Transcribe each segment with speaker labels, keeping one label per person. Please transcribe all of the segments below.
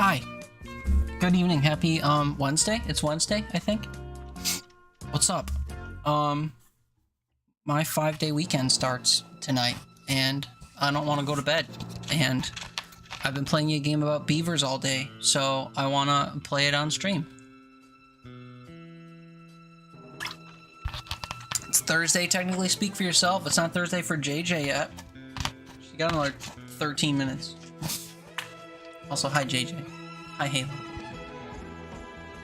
Speaker 1: Hi. Good evening. Happy Wednesday. It's Wednesday, I think. What's up? My 5-day weekend starts tonight, and I don't want to go to bed. And I've been playing a game about beavers all day, so I want to play it on stream. It's Thursday, technically. Speak for yourself. It's not Thursday for JJ yet. She got another 13 minutes. Also, hi JJ. Hi Halo.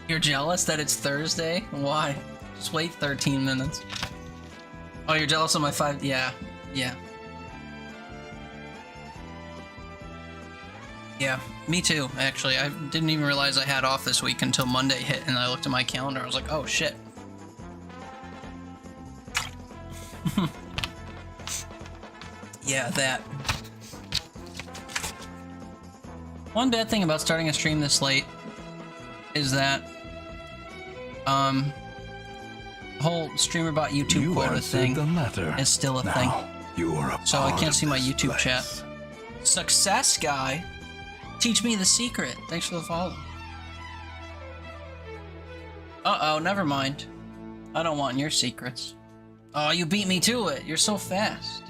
Speaker 1: You're jealous that it's Thursday? Why? Just wait 13 minutes. Oh, you're jealous of my 5... Yeah. Yeah, me too, actually. I didn't even realize I had off this week until Monday hit, and I looked at my calendar. I was like, oh, shit. Yeah, that. One bad thing about starting a stream this late is that, the whole streamer bot YouTube quota thing is still a thing. So I can't see my YouTube chat. Success guy, teach me the secret. Thanks for the follow. Uh-oh, never mind. I don't want your secrets. Oh, you beat me to it. You're so fast.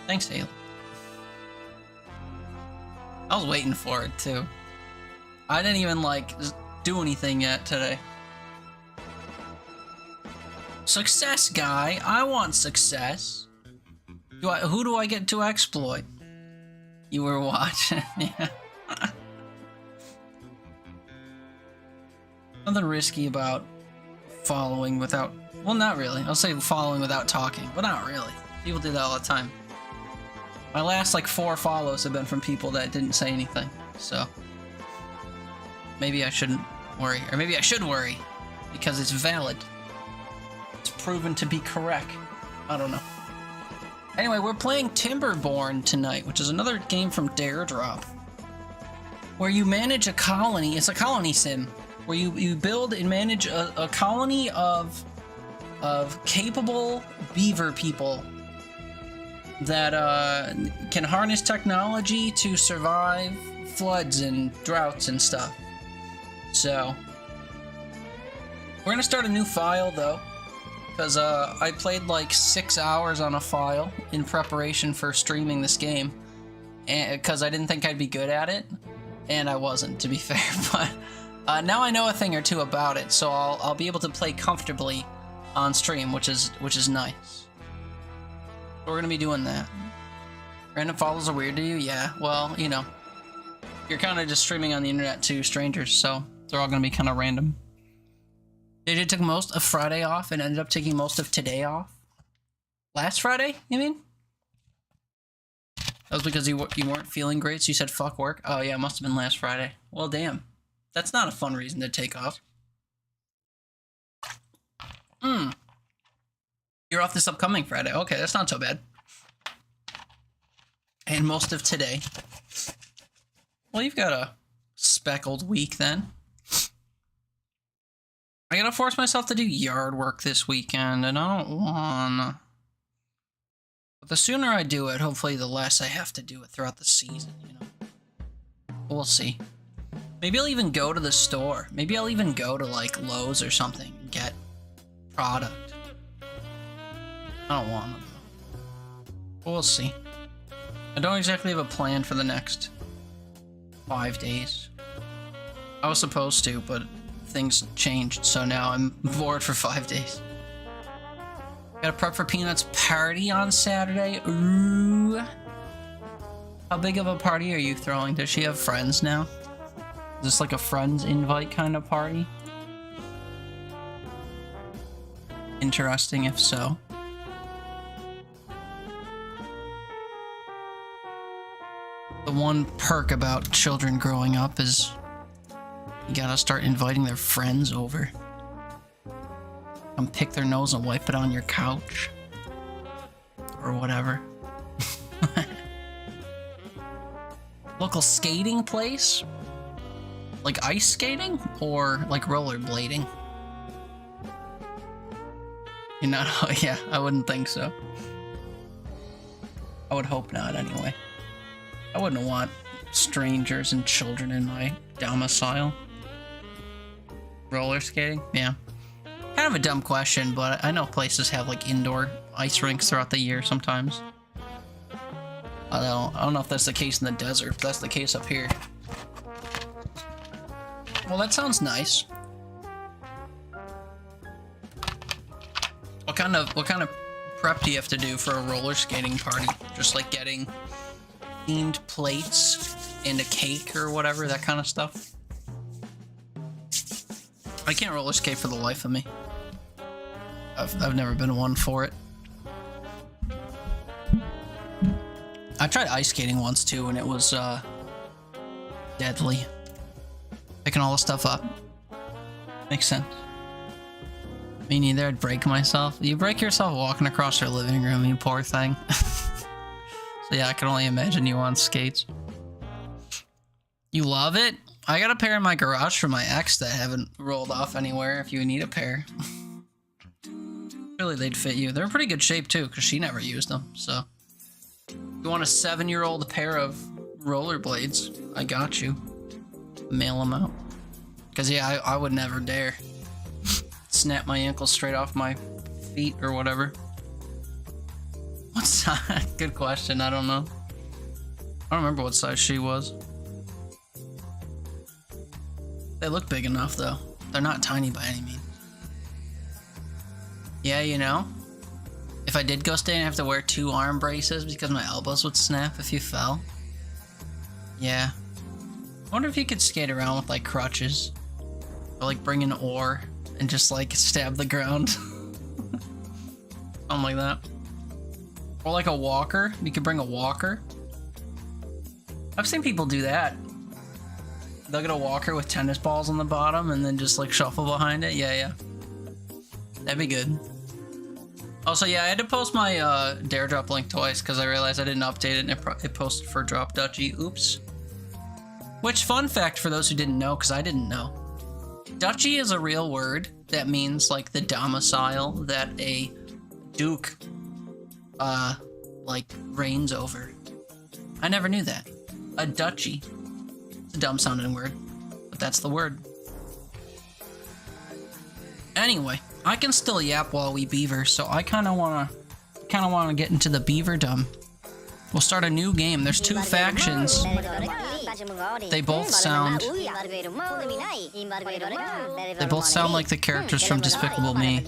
Speaker 1: Thanks, Hale. I was waiting for it, too. I didn't even, like, do anything yet today. Success guy, I want success. Who do I get to exploit? You were watching, yeah. Nothing risky about following without... Well, not really. I'll say following without talking, but not really. People do that all the time. My last, like, 4 follows have been from people that didn't say anything, so... Maybe I shouldn't worry. Or maybe I should worry, because it's valid. It's proven to be correct. I don't know. Anyway, we're playing Timberborn tonight, which is another game from Daredrop, where you manage a colony. It's a colony sim, where you build and manage a colony of capable beaver people that can harness technology to survive floods and droughts and stuff. So, we're gonna start a new file though, because I played like 6 hours on a file in preparation for streaming this game, and because I didn't think I'd be good at it, and I wasn't, to be fair. But now I know a thing or two about it, so I'll be able to play comfortably on stream, which is nice. We're gonna be doing that. Random follows are weird to you? Yeah, well, you know, you're kind of just streaming on the internet to strangers, so they're all gonna be kind of random. JJ took most of Friday off and ended up taking most of today off. Last Friday, you mean? That was because you weren't feeling great, so you said fuck work? Oh yeah, it must have been last Friday. Well, damn. That's not a fun reason to take off. You're off this upcoming Friday. Okay, that's not so bad. And most of today. Well, you've got a speckled week then. I gotta force myself to do yard work this weekend, and I don't wanna. But the sooner I do it, hopefully the less I have to do it throughout the season, you know? We'll see. Maybe I'll even go to the store. Maybe I'll even go to, like, Lowe's or something and get product. I don't want to. But we'll see. I don't exactly have a plan for the next 5 days. I was supposed to, but things changed, so now I'm bored for 5 days. Gotta prep for Peanut's party on Saturday. Ooh. How big of a party are you throwing? Does she have friends now? Is this like a friends invite kind of party? Interesting if so. The one perk about children growing up is you gotta start inviting their friends over. Come pick their nose and wipe it on your couch. Or whatever. Local skating place? Like ice skating? Or like rollerblading? You know, yeah, I wouldn't think so. I would hope not, anyway. I wouldn't want strangers and children in my domicile. Roller skating? Yeah. Kind of a dumb question, but I know places have like indoor ice rinks throughout the year sometimes. I don't know if that's the case in the desert, but that's the case up here. Well, that sounds nice. What kind of prep do you have to do for a roller skating party? Just like getting themed plates and a cake or whatever, that kind of stuff? I can't roller skate for the life of me. I've never been one for it. I tried ice skating once too, and it was deadly. Picking all the stuff up. Makes sense. Me neither, I'd break myself. You break yourself walking across your living room, you poor thing. So yeah, I can only imagine you on skates. You love it? I got a pair in my garage from my ex that haven't rolled off anywhere if you need a pair. Really, they'd fit you. They're in pretty good shape too, because she never used them, so. You want a 7-year-old pair of rollerblades? I got you. Mail them out. Because yeah, I would never dare snap my ankle straight off my feet or whatever. What size? Good question. I don't know. I don't remember what size she was. They look big enough though. They're not tiny by any means. Yeah, you know, if I did go stay, I'd have to wear 2 arm braces because my elbows would snap if you fell. Yeah. I wonder if you could skate around with like crutches. Or like bring an oar and just like stab the ground. Something like that. Or like a walker. You could bring a walker. I've seen people do that. They'll get a walker with tennis balls on the bottom and then just like shuffle behind it. Yeah. That'd be good. Also, yeah, I had to post my Dare Drop link twice because I realized I didn't update it and it posted for Drop Dutchy. Oops. Which, fun fact for those who didn't know, because I didn't know. Duchy is a real word that means like the domicile that a duke like reigns over. I never knew that. A duchy. It's a dumb sounding word, but that's the word. Anyway, I can still yap while we beaver, so I kind of wanna get into the beaverdom. We'll start a new game. There's 2 factions. They both sound like the characters from Despicable Me.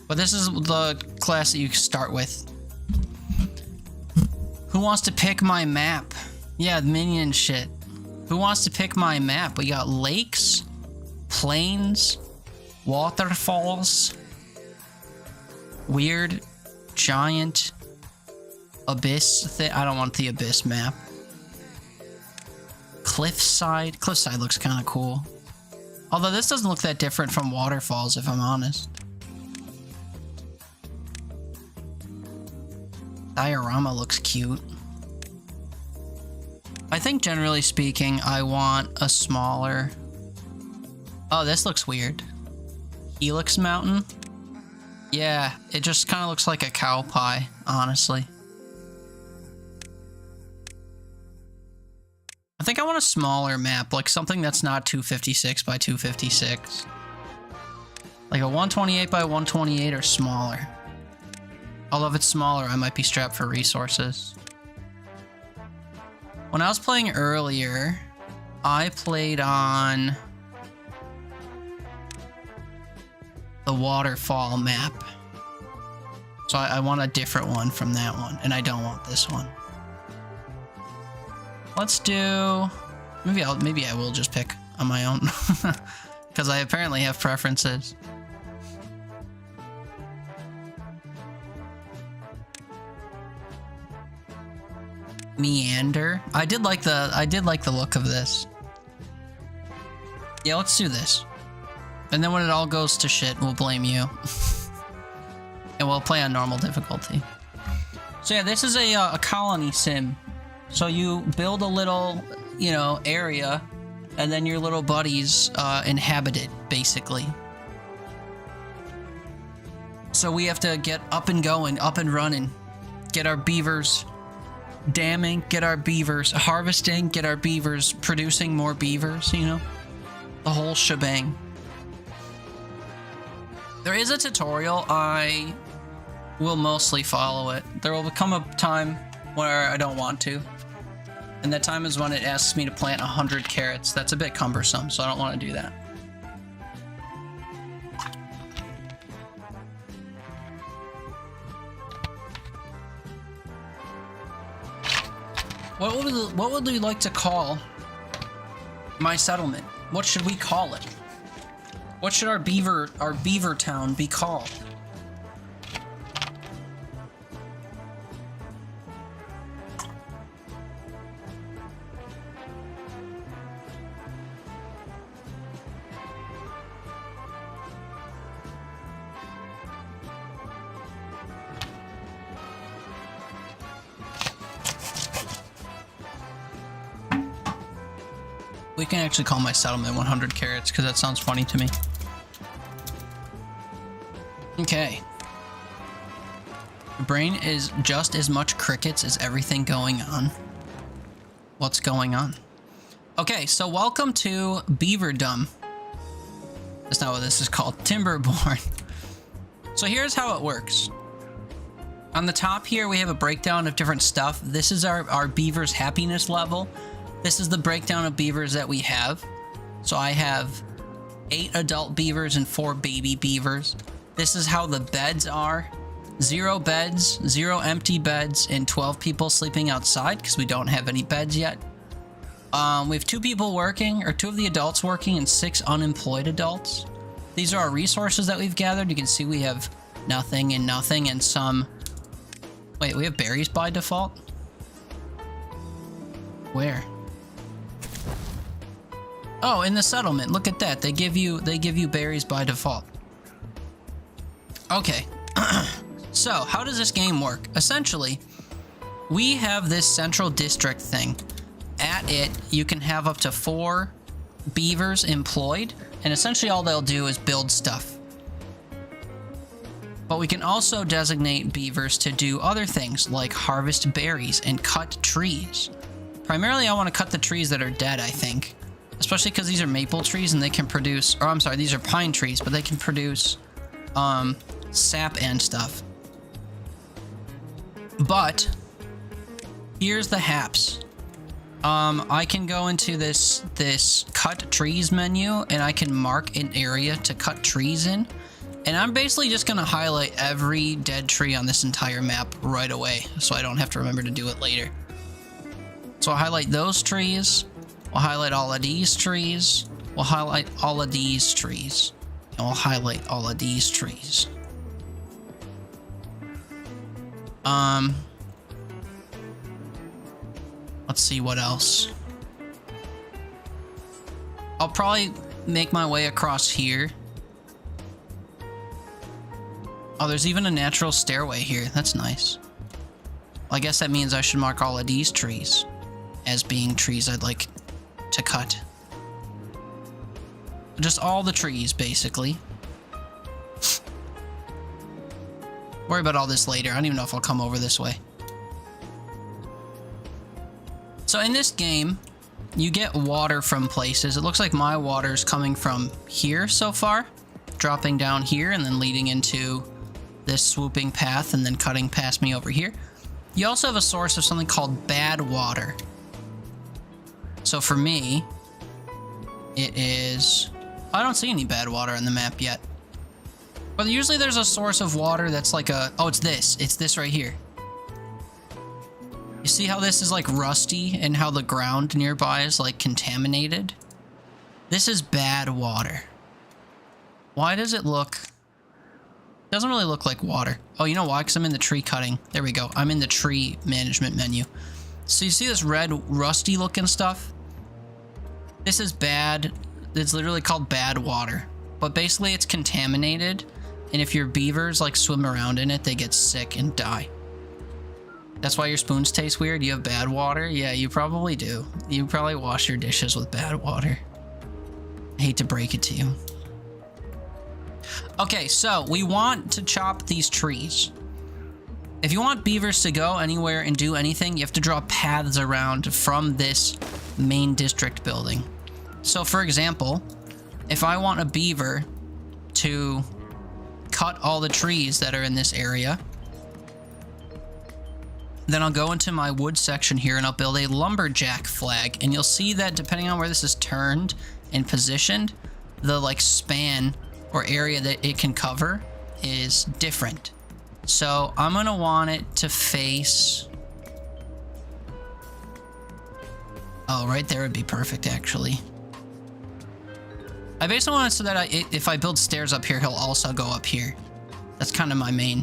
Speaker 1: But this is the class that you start with. Who wants to pick my map? Yeah, minion shit. Who wants to pick my map? We got lakes, plains, waterfalls, weird, giant, abyss. I don't want the abyss map. Cliffside. Cliffside looks kind of cool. Although this doesn't look that different from waterfalls, if I'm honest. Diorama looks cute. I think generally speaking, I want a smaller... Oh, this looks weird. Helix Mountain? Yeah, it just kind of looks like a cow pie, honestly. I think I want a smaller map, like something that's not 256 by 256. Like a 128 by 128 or smaller. Although if it's smaller, I might be strapped for resources. When I was playing earlier, I played on the waterfall map. So I want a different one from that one, and I don't want this one. Let's do... Maybe I will just pick on my own. Because I apparently have preferences. Meander. I did like the look of this. Yeah, let's do this. And then when it all goes to shit, we'll blame you. And we'll play on normal difficulty. So yeah, this is a colony sim. So you build a little, you know, area, and then your little buddies inhabit it, basically. So we have to get up and going, up and running, get our beavers damming, get our beavers harvesting, get our beavers producing more beavers, you know? The whole shebang. There is a tutorial. I will mostly follow it. There will come a time where I don't want to. And that time is when it asks me to plant 100 carrots. That's a bit cumbersome, so I don't want to do that. What would we like to call my settlement? What should we call it? What should our beaver town be called? We can actually call my settlement 100 carrots because that sounds funny to me. Okay. The brain is just as much crickets as everything going on. What's going on? Okay, so welcome to Beaverdom. That's not what this is called. Timberborn. So here's how it works. On the top here, we have a breakdown of different stuff. This is our beaver's happiness level. This is the breakdown of beavers that we have. So I have 8 adult beavers and 4 baby beavers. This is how the beds are. 0 beds, 0 empty beds, and 12 people sleeping outside because we don't have any beds yet. We have 2 people working, or 2 of the adults working, and 6 unemployed adults. These are our resources that we've gathered. You can see we have nothing and nothing and some... Wait, we have berries by default? Where? Oh, in the settlement. Look at that. They give you berries by default. Okay. So, how does this game work? Essentially, we have this central district thing. At it, you can have up to 4 beavers employed, and essentially all they'll do is build stuff. But we can also designate beavers to do other things, like harvest berries and cut trees. Primarily, I want to cut the trees that are dead, I think. Especially because these are maple trees and they can produce... Or, I'm sorry, these are pine trees, but they can produce sap and stuff. But here's the haps. I can go into this cut trees menu and I can mark an area to cut trees in. And I'm basically just going to highlight every dead tree on this entire map right away, so I don't have to remember to do it later. So I'll highlight those trees. We'll highlight all of these trees. We'll highlight all of these trees. And we'll highlight all of these trees. Let's see what else. I'll probably make my way across here. Oh, there's even a natural stairway here. That's nice. Well, I guess that means I should mark all of these trees as being trees I'd like to cut. Just all the trees, basically. Worry about all this later. I don't even know if I'll come over this way. So in this game, you get water from places. It looks like my water is coming from here so far, dropping down here and then leading into this swooping path and then cutting past me over here. You also have a source of something called bad water. So for me, it is... I don't see any bad water on the map yet. But usually there's a source of water that's like a... Oh, it's this. It's this right here. You see how this is like rusty and how the ground nearby is like contaminated? This is bad water. Why does it look... It doesn't really look like water. Oh, you know why? Because I'm in the tree cutting. There we go. I'm in the tree management menu. So you see this red rusty looking stuff? This is bad. It's literally called bad water. But basically it's contaminated. And if your beavers like swim around in it, they get sick and die. That's why your spoons taste weird? You have bad water? Yeah, you probably do. You probably wash your dishes with bad water. I hate to break it to you. Okay, so we want to chop these trees. If you want beavers to go anywhere and do anything, you have to draw paths around from this main district building. So for example, if I want a beaver to cut all the trees that are in this area, then I'll go into my wood section here and I'll build a lumberjack flag. And you'll see that depending on where this is turned and positioned, the like span or area that it can cover is different. So I'm gonna want it to face, oh, right there would be perfect actually. I basically want it so that if I build stairs up here, he'll also go up here. That's kind of my main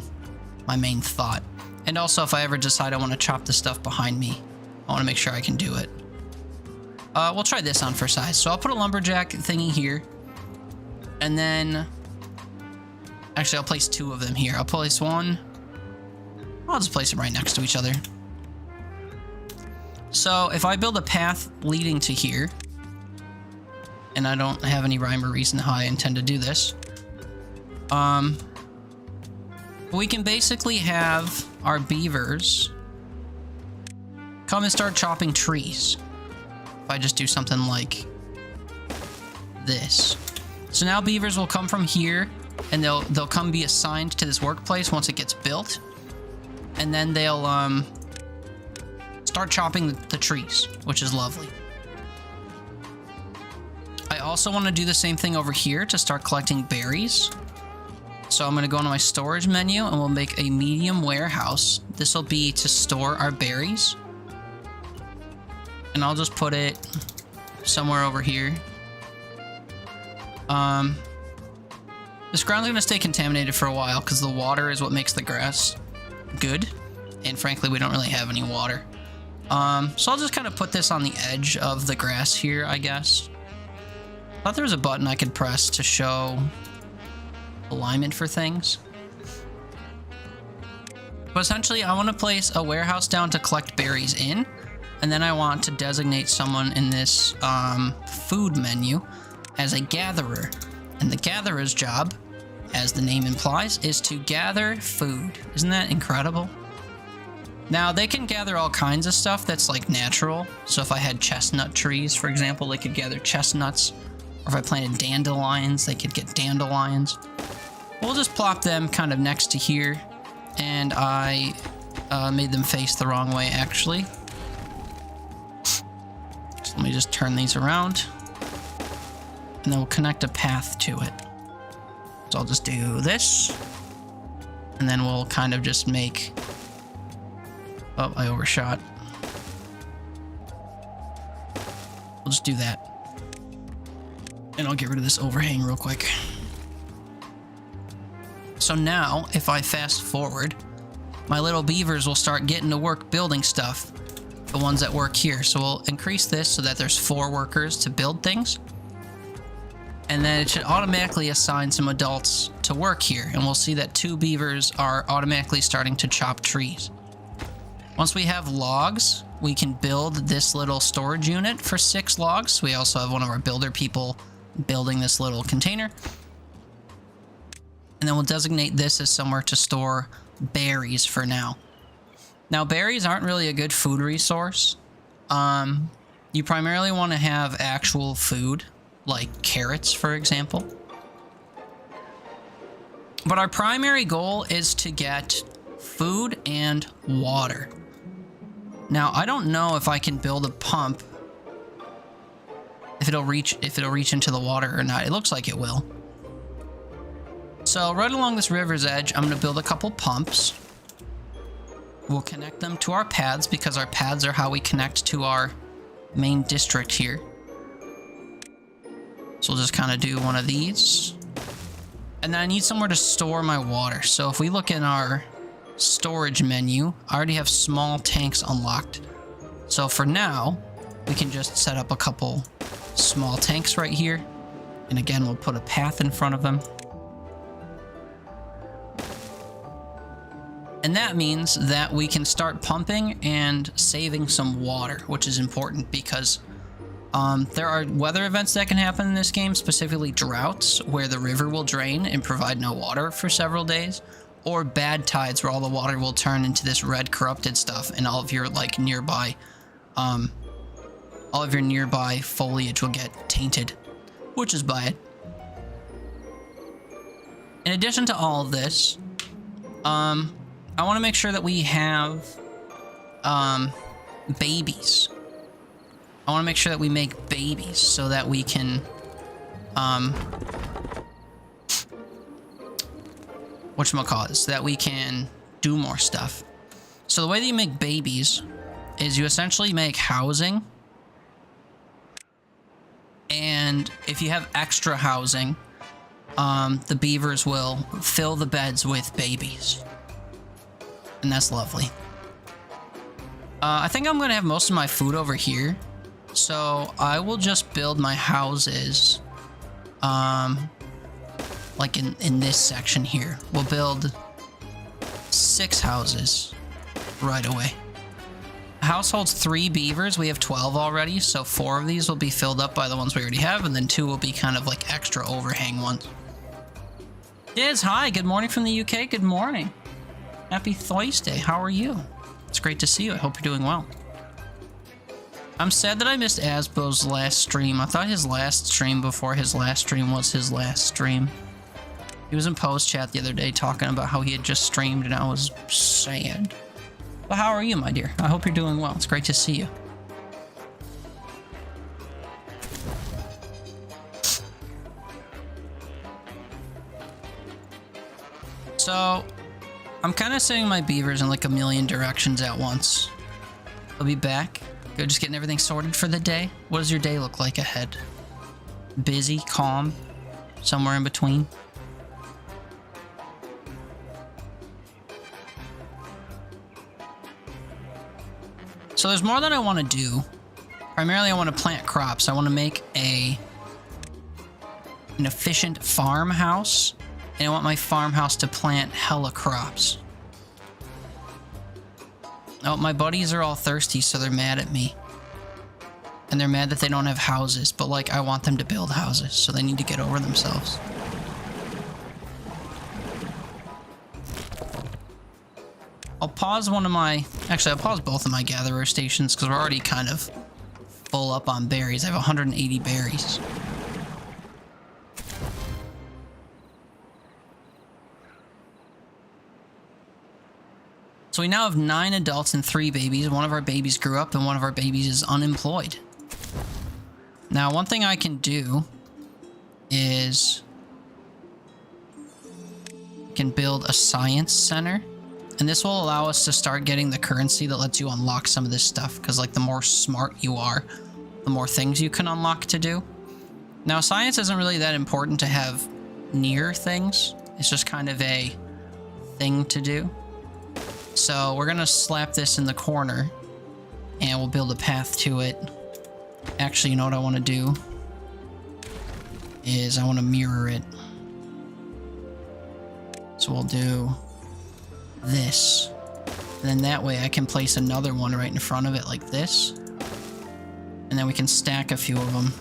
Speaker 1: thought. And also if I ever decide I want to chop the stuff behind me, I want to make sure I can do it. We'll try this on for size. So I'll put a lumberjack thingy here. And then, actually I'll place 2 of them here. I'll place one. I'll just place them right next to each other. So if I build a path leading to here, and I don't have any rhyme or reason how I intend to do this, we can basically have our beavers come and start chopping trees. If I just do something like this. So now beavers will come from here and they'll come be assigned to this workplace once it gets built. And then they'll start chopping the trees, which is lovely. I also want to do the same thing over here to start collecting berries. So I'm going to go into my storage menu and we'll make a medium warehouse. This will be to store our berries. And I'll just put it somewhere over here. This ground's going to stay contaminated for a while because the water is what makes the grass good. And frankly, we don't really have any water. So I'll just kind of put this on the edge of the grass here, I guess. I thought there was a button I could press to show alignment for things. But essentially, I want to place a warehouse down to collect berries in. And then I want to designate someone in this food menu as a gatherer. And the gatherer's job, as the name implies, is to gather food. Isn't that incredible? Now, they can gather all kinds of stuff that's like natural. So if I had chestnut trees, for example, they could gather chestnuts. Or if I planted dandelions, they could get dandelions. We'll just plop them kind of next to here. And I made them face the wrong way, actually. So let me just turn these around. And then we'll connect a path to it. So I'll just do this. And then we'll kind of just make... Oh, I overshot. We'll just do that. And I'll get rid of this overhang real quick. So now, if I fast forward, my little beavers will start getting to work building stuff. The ones that work here. So we'll increase this so that there's 4 workers to build things. And then it should automatically assign some adults to work here. And we'll see that 2 beavers are automatically starting to chop trees. Once we have logs, we can build this little storage unit for 6 logs. We also have one of our builder people building this little container. And then we'll designate this as somewhere to store berries for now. Now, berries aren't really a good food resource. You primarily want to have actual food, like carrots, for example. But our primary goal is to get food and water. Now, I don't know if I can build a pump, if it'll reach into the water or not. It looks like it will. So right along this river's edge, I'm going to build a couple pumps. We'll connect them to our paths because our paths are how we connect to our main district here. So we'll just kind of do one of these. And then I need somewhere to store my water. So if we look in our storage menu, I already have small tanks unlocked. So for now, we can just set up a couple small tanks right here. And again, we'll put a path in front of them. And that means that we can start pumping and saving some water, which is important because there are weather events that can happen in this game, specifically droughts, where the river will drain and provide no water for several days. or bad tides where all the water will turn into this red corrupted stuff and all of your like nearby foliage will get tainted, which is bad. In addition to all of this, I want to make sure that we have babies. I want to make sure that we make babies so that we can whatchamacallit, so that we can do more stuff. So the way that you make babies is you essentially make housing, and if you have extra housing, the beavers will fill the beds with babies, and that's lovely. I think I'm gonna have most of my food over here, so I will just build my houses like in this section here. We'll build 6 houses right away. The house holds 3 beavers. We have 12 already, so 4 of these will be filled up by the ones we already have, and then 2 will be kind of like extra overhang ones. Diz, hi, good morning from the UK. Good morning. Happy Thursday. How are you? It's great to see you. I hope you're doing well. I'm sad that I missed Asbo's last stream. I thought his last stream before his last stream was his last stream. He was in post chat the other day talking about how he had just streamed, and I was sad. But how are you, my dear? I hope you're doing well. It's great to see you. So, I'm kind of sending my beavers in like a million directions at once. I'll be back. Go, just getting everything sorted for the day. What does your day look like ahead? Busy, calm, somewhere in between? So there's more that I want to do. Primarily, I want to plant crops. I want to make an efficient farmhouse, and I want my farmhouse to plant hella crops. Oh, my buddies are all thirsty, so they're mad at me. And they're mad that they don't have houses, but like, I want them to build houses, so they need to get over themselves. I'll pause one of my... Actually, I'll pause both of my gatherer stations, because we're already kind of full up on berries. I have 180 berries. So we now have 9 adults and 3 babies. One of our babies grew up, and one of our babies is unemployed. Now, one thing I can do is... I can build a science center. And this will allow us to start getting the currency that lets you unlock some of this stuff. Because, like, the more smart you are, the more things you can unlock to do. Now, science isn't really that important to have near things. It's just kind of a thing to do. So, we're going to slap this in the corner. And we'll build a path to it. Actually, you know what I want to do? Is I want to mirror it. So, we'll do... this, and then that way I can place another one right in front of it like this, and then we can stack a few of them,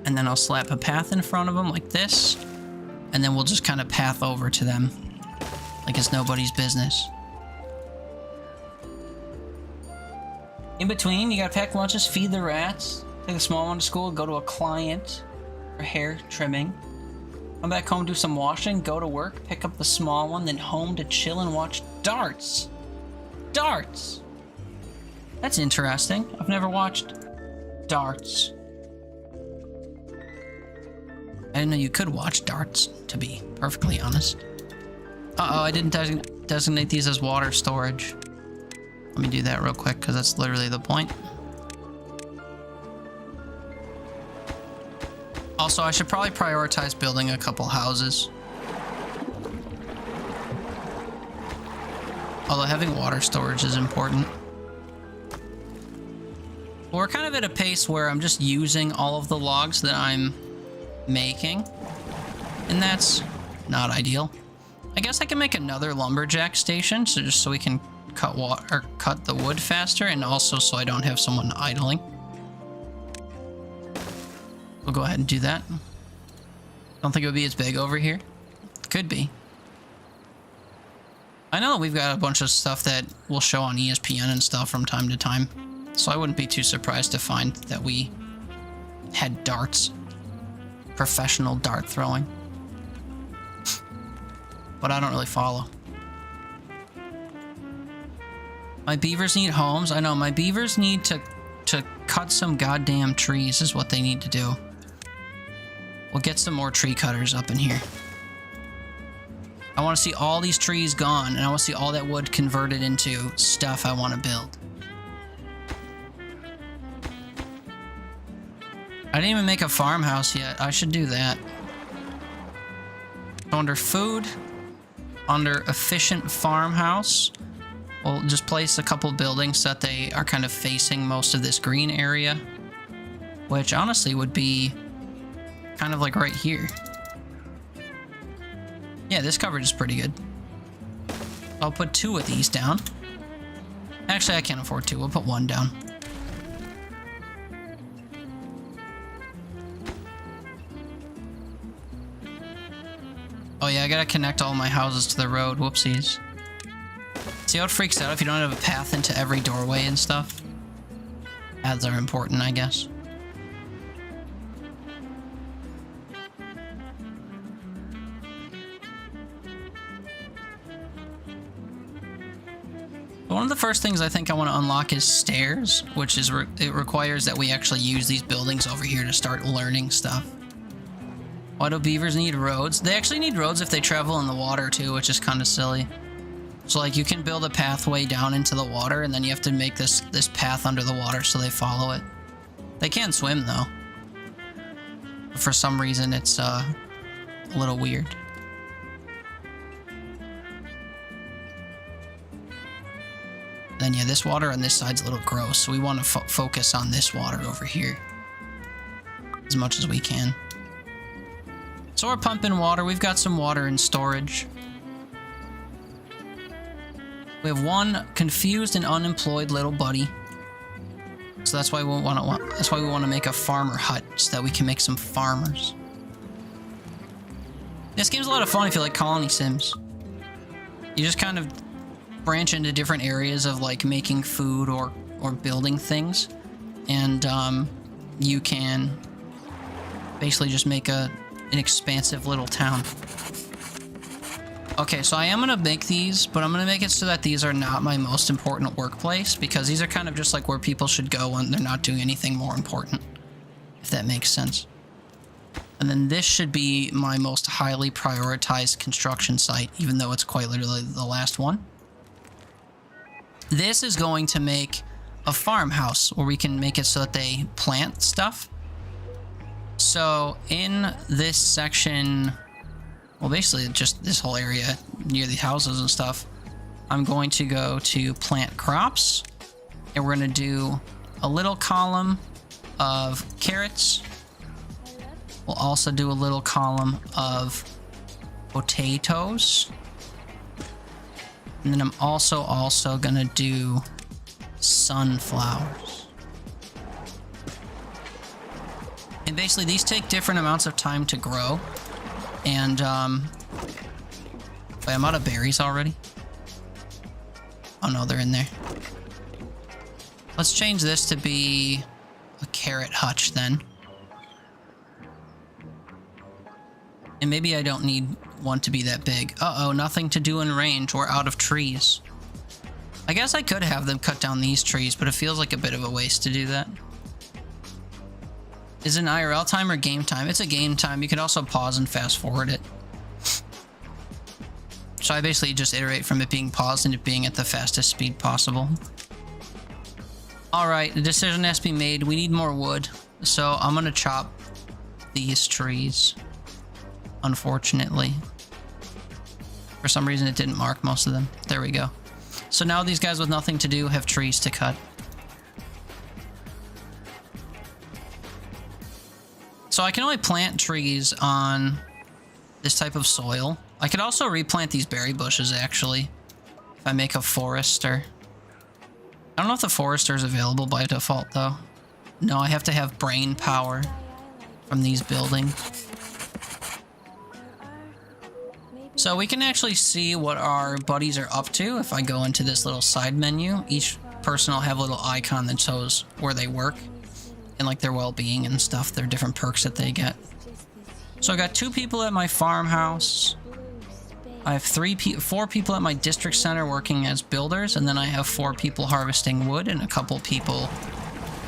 Speaker 1: and then I'll slap a path in front of them like this, and then we'll just kind of path over to them like it's nobody's business. In between, you gotta pack lunches, feed the rats, take the small one to school, go to a client for hair trimming. Come back home, do some washing, go to work, pick up the small one, then home to chill and watch darts. Darts! That's interesting. I've never watched darts. I didn't know you could watch darts, to be perfectly honest. Uh-oh, I didn't designate these as water storage. Let me do that real quick, because that's literally the point. Also, I should probably prioritize building a couple houses. Although having water storage is important. We're kind of at a pace where I'm just using all of the logs that I'm making. And that's not ideal. I guess I can make another lumberjack station, so just so we can cut the wood faster, and also so I don't have someone idling. We'll go ahead and do that. Don't think it would be as big over here. Could be. I know we've got a bunch of stuff that will show on ESPN and stuff from time to time, so I wouldn't be too surprised to find that we had darts. Professional dart throwing. But I don't really follow. My beavers need homes. I know, my beavers need to cut some goddamn trees is what they need to do. We'll get some more tree cutters up in here. I want to see all these trees gone, and I want to see all that wood converted into stuff I want to build. I didn't even make a farmhouse yet. I should do that. So under food, under efficient farmhouse, we'll just place a couple buildings so that they are kind of facing most of this green area, which honestly would be kind of like right here. Yeah, this coverage is pretty good. I'll put 2 of these down. Actually, I can't afford 2. We'll put 1 down. Oh yeah, I gotta connect all my houses to the road. Whoopsies. See how it freaks out if you don't have a path into every doorway and stuff? Paths are important, I guess. One of the first things I think I want to unlock is stairs, which is it requires that we actually use these buildings over here to start learning stuff. Why do beavers need roads? They actually need roads if they travel in the water too, which is kind of silly. So like you can build a pathway down into the water, and then you have to make this path under the water so they follow it. They can swim though. But for some reason it's a little weird. Then yeah, this water on this side's a little gross, so we want to focus on this water over here as much as we can. So we're pumping water. We've got some water in storage. We have one confused and unemployed little buddy, so that's why we want to make a farmer hut so that we can make some farmers. This game's a lot of fun if you like colony sims. You just kind of branch into different areas of like making food or building things, and you can basically just make an expansive little town. Okay, so I am gonna make these, but I'm gonna make it so that these are not my most important workplace, because these are kind of just like where people should go when they're not doing anything more important, if that makes sense. And then this should be my most highly prioritized construction site, even though it's quite literally the last one. This is going to make a farmhouse where we can make it so that they plant stuff. So in this section, well, basically just this whole area near the houses and stuff, I'm going to go to plant crops, and we're going to do a little column of carrots. We'll also do a little column of potatoes. And then I'm also going to do sunflowers. And basically these take different amounts of time to grow. And, wait, I'm out of berries already? Oh no, they're in there. Let's change this to be a carrot hutch then. And maybe I don't need one to be that big. Uh-oh, nothing to do in range. We're out of trees. I guess I could have them cut down these trees, but it feels like a bit of a waste to do that. Is it an IRL time or game time? It's a game time. You can also pause and fast forward it. So I basically just iterate from it being paused and it being at the fastest speed possible. Alright, the decision has to be made. We need more wood. So I'm gonna chop these trees. Unfortunately. For some reason it didn't mark most of them. There we go. So now these guys with nothing to do have trees to cut. So I can only plant trees on this type of soil. I could also replant these berry bushes, actually, if I make a forester. I don't know if the forester is available by default, though. No, I have to have brain power from these buildings. So we can actually see what our buddies are up to if I go into this little side menu. Each person will have a little icon that shows where they work and like their well-being and stuff, their different perks that they get. So I got 2 people at my farmhouse. I have 4 people at my district center working as builders, and then I have 4 people harvesting wood and a couple people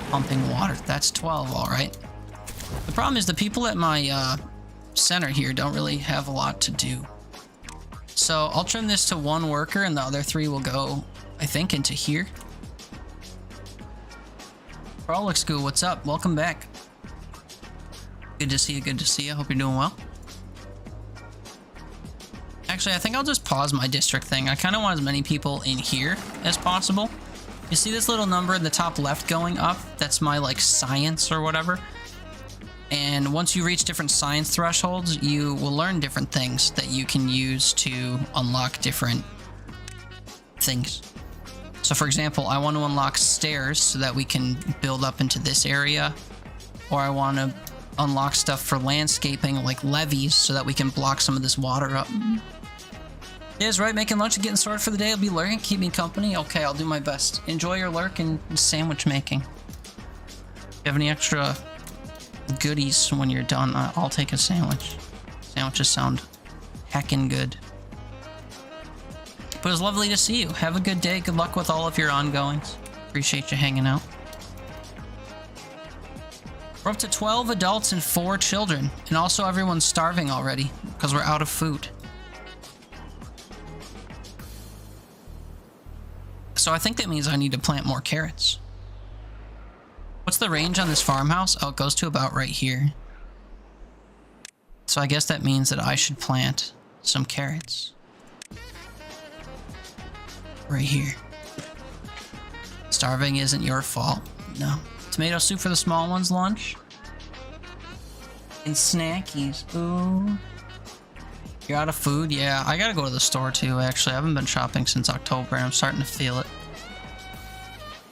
Speaker 1: pumping water. That's 12, all right. The problem is the people at my center here don't really have a lot to do. So I'll trim this to 1 worker, and the other 3 will go, I think, into here. Carl looks good. What's up? Welcome back. Good to see you. Good to see you. Hope you're doing well. Actually, I think I'll just pause my district thing. I kind of want as many people in here as possible. You see this little number in the top left going up? That's my, like, science or whatever. And once you reach different science thresholds, you will learn different things that you can use to unlock different things. So for example, I want to unlock stairs so that we can build up into this area. Or I want to unlock stuff for landscaping like levees so that we can block some of this water up. Yeah, it's right, making lunch and getting started for the day. I'll be lurking, keep me company. Okay, I'll do my best. Enjoy your lurk and sandwich making. If you have any extra goodies when you're done, I'll take a sandwich. Sandwiches sound heckin' good. But it was lovely to see you. Have a good day. Good luck with all of your ongoings. Appreciate you hanging out. We're up to 12 adults and 4 children. And also everyone's starving already because we're out of food. So I think that means I need to plant more carrots. What's the range on this farmhouse? Oh, it goes to about right here. So I guess that means that I should plant some carrots. Right here. Starving isn't your fault. No. Tomato soup for the small ones lunch. And snackies. Ooh. You're out of food? Yeah, I gotta go to the store too, actually. I haven't been shopping since October and I'm starting to feel it.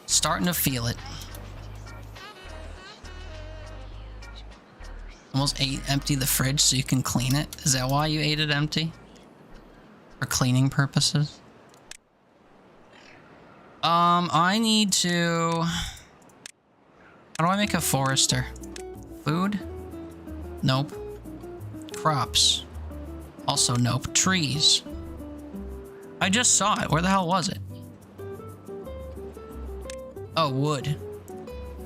Speaker 1: Starting to feel it. Almost empty the fridge so you can clean it. Is that why you ate it empty? For cleaning purposes? I need to... How do I make a forester? Food? Nope. Crops. Also nope. Trees. I just saw it. Where the hell was it? Oh, wood.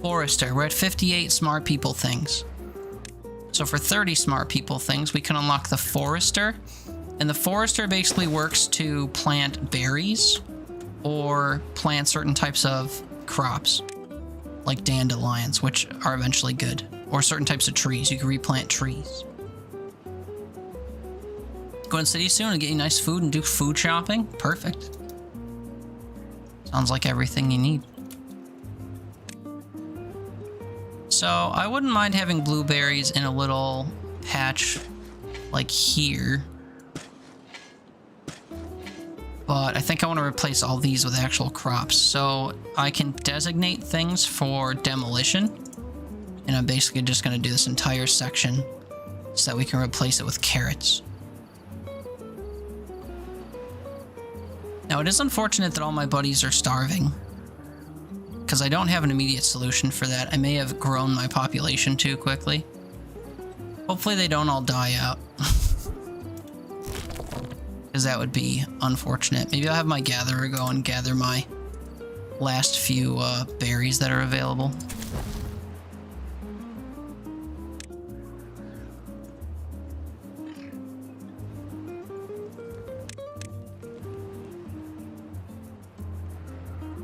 Speaker 1: Forester. We're at 58 smart people things. So for 30 smart people things, we can unlock the forester. And the forester basically works to plant berries or plant certain types of crops, like dandelions, which are eventually good, or certain types of trees. You can replant trees. Go in city soon and get you nice food and do food shopping. Perfect. Sounds like everything you need. So I wouldn't mind having blueberries in a little patch like here. But I think I want to replace all these with actual crops. So I can designate things for demolition. And I'm basically just going to do this entire section so that we can replace it with carrots. Now it is unfortunate that all my buddies are starving, because I don't have an immediate solution for that. I may have grown my population too quickly. Hopefully they don't all die out. Because that would be unfortunate. Maybe I'll have my gatherer go and gather my last few berries that are available.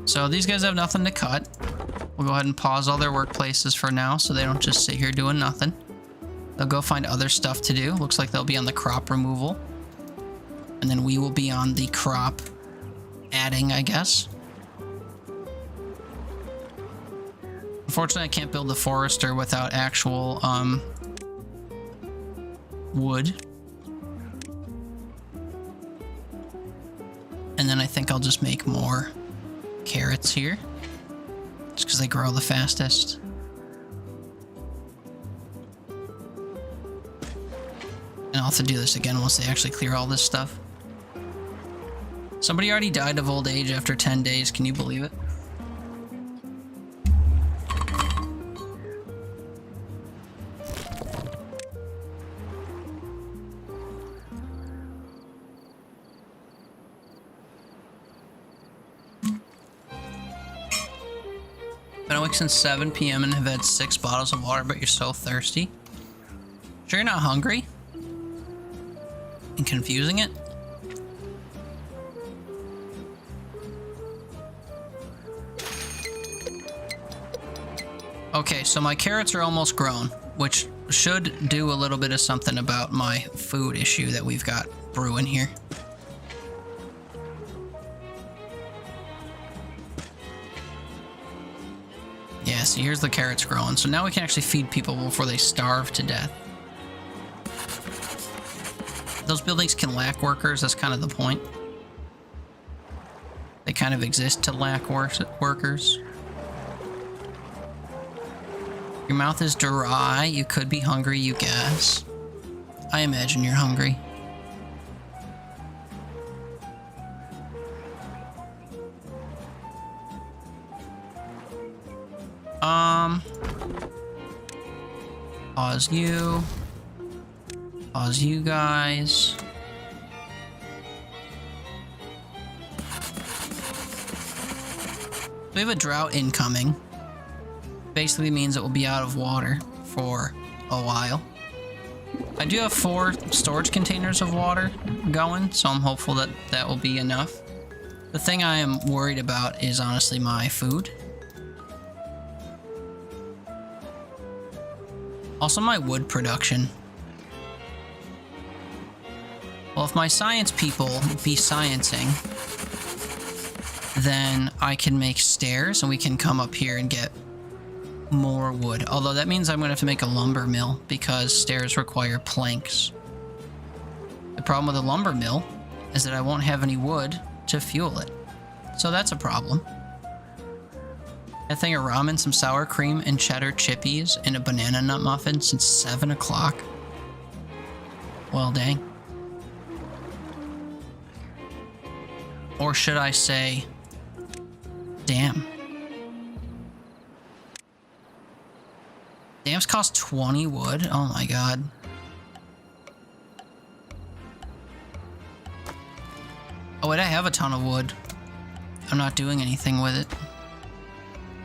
Speaker 1: So these guys have nothing to cut. We'll go ahead and pause all their workplaces for now so they don't just sit here doing nothing. They'll go find other stuff to do. Looks like they'll be on the crop removal. And then we will be on the crop adding, I guess. Unfortunately, I can't build the forester without actual wood. And then I think I'll just make more carrots here, just because they grow the fastest. And I'll have to do this again once they actually clear all this stuff. Somebody already died of old age after 10 days. Can you believe it? Been awake since 7 p.m. and have had 6 bottles of water, but you're so thirsty. Sure you're not hungry? And confusing it? Okay, so my carrots are almost grown, which should do a little bit of something about my food issue that we've got brewing here. Yeah, so here's the carrots growing. So now we can actually feed people before they starve to death. Those buildings can lack workers, that's kind of the point. They kind of exist to lack workers. Your mouth is dry, you could be hungry, you guess. I imagine you're hungry. Pause you. Pause you guys. We have a drought incoming. Basically means it will be out of water for a while. I do have 4 storage containers of water going, so I'm hopeful that that will be enough. The thing I am worried about is honestly my food. Also my wood production. Well, if my science people be sciencing, then I can make stairs and we can come up here and get more wood. Although that means I'm going to have to make a lumber mill because stairs require planks. The problem with a lumber mill is that I won't have any wood to fuel it. So that's a problem. A thing of ramen, some sour cream, and cheddar chippies, and a banana nut muffin since 7 o'clock. Well, dang. Or should I say, damn. Dams cost 20 wood? Oh my god. Oh wait, I have a ton of wood. I'm not doing anything with it.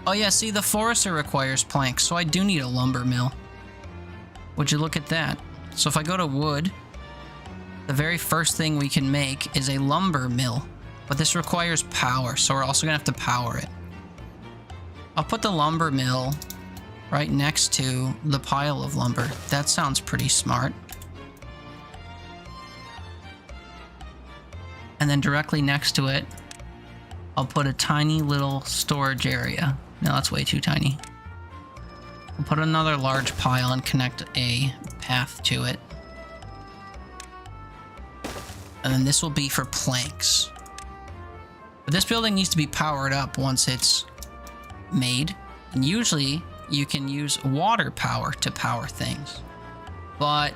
Speaker 1: Oh yeah, see, the forester requires planks, so I do need a lumber mill. Would you look at that? So if I go to wood, the very first thing we can make is a lumber mill. But this requires power, so we're also gonna have to power it. I'll put the lumber mill right next to the pile of lumber. That sounds pretty smart. And then directly next to it, I'll put a tiny little storage area. No, that's way too tiny. I'll put another large pile and connect a path to it. And then this will be for planks. But this building needs to be powered up once it's made. And usually you can use water power to power things. But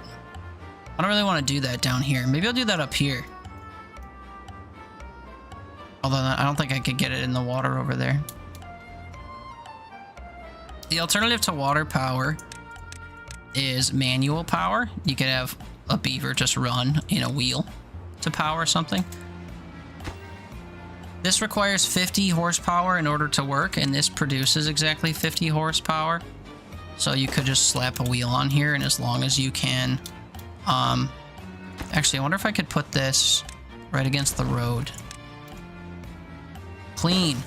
Speaker 1: I don't really want to do that down here. Maybe I'll do that up here. Although I don't think I could get it in the water over there. The alternative to water power is manual power. You could have a beaver just run in a wheel to power something. This requires 50 horsepower in order to work, and this produces exactly 50 horsepower. So you could just slap a wheel on here, and as long as you can... Actually, I wonder if I could put this right against the road. Clean.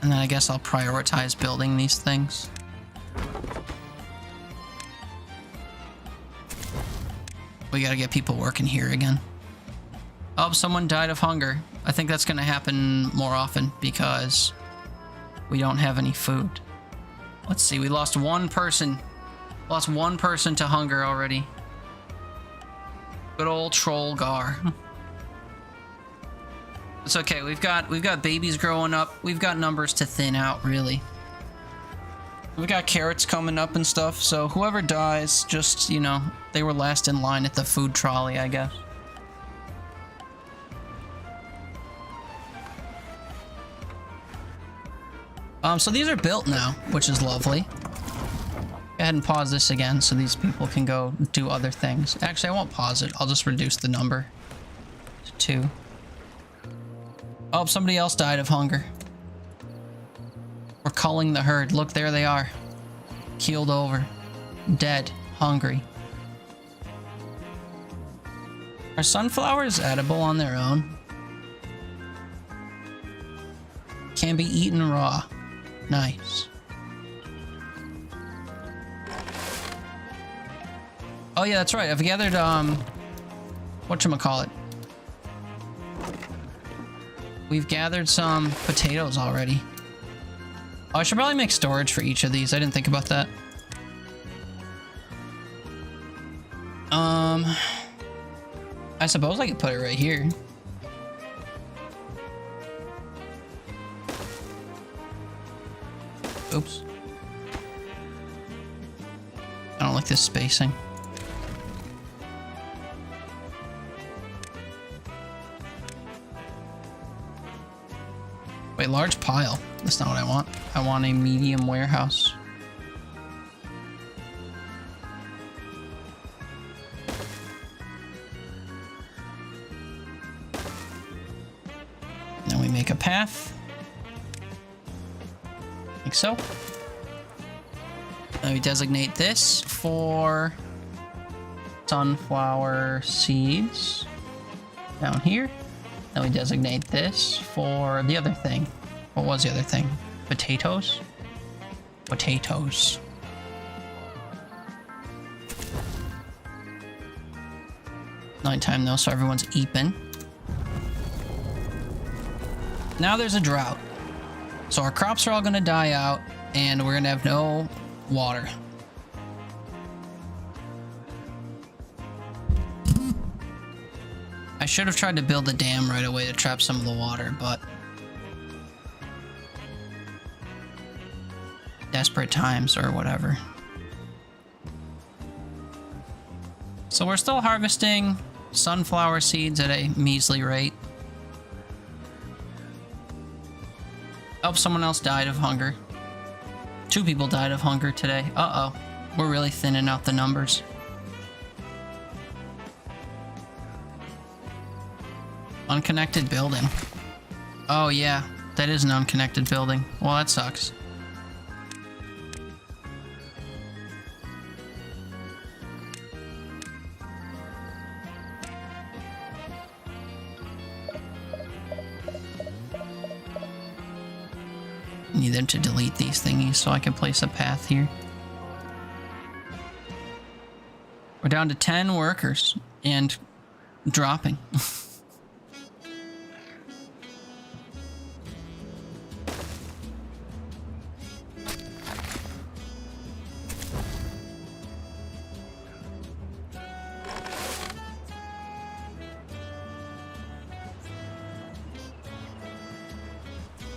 Speaker 1: And then I guess I'll prioritize building these things. We gotta get people working here again. Oh, someone died of hunger. I think that's gonna happen more often because we don't have any food. Let's see, we lost one person. Lost one person to hunger already. Good old Troll Gar. It's okay, we've got babies growing up. We've got numbers to thin out, really. We got carrots coming up and stuff, so whoever dies, just, you know, they were last in line at the food trolley, I guess. So these are built now, which is lovely. Go ahead and pause this again so these people can go do other things. Actually, I won't pause it. I'll just reduce the number to 2. Oh, somebody else died of hunger. We're culling the herd. Look, there they are. Keeled over. Dead. Hungry. Are sunflowers edible on their own? Can be eaten raw. Nice. Oh yeah, that's right. I've gathered, whatchamacallit. We've gathered some potatoes already. Oh, I should probably make storage for each of these. I didn't think about that. I suppose I could put it right here. Oops. I don't like this spacing. Wait, large pile. That's not what I want. I want a medium warehouse. Then we make a path. Like so. Then we designate this for sunflower seeds down here. Then we designate this for the other thing. What was the other thing? Potatoes? Potatoes. Nighttime though, so everyone's eeping. Now there's a drought. So our crops are all gonna die out, and we're gonna have no water. I should have tried to build a dam right away to trap some of the water, but desperate times or whatever. So we're still harvesting sunflower seeds at a measly rate. Oh, someone else died of hunger. 2 people died of hunger today. Uh-oh. We're really thinning out the numbers. Unconnected building. Oh yeah, that is an unconnected building. Well, that sucks. Need them to delete these thingies so I can place a path here. We're down to 10 workers and dropping.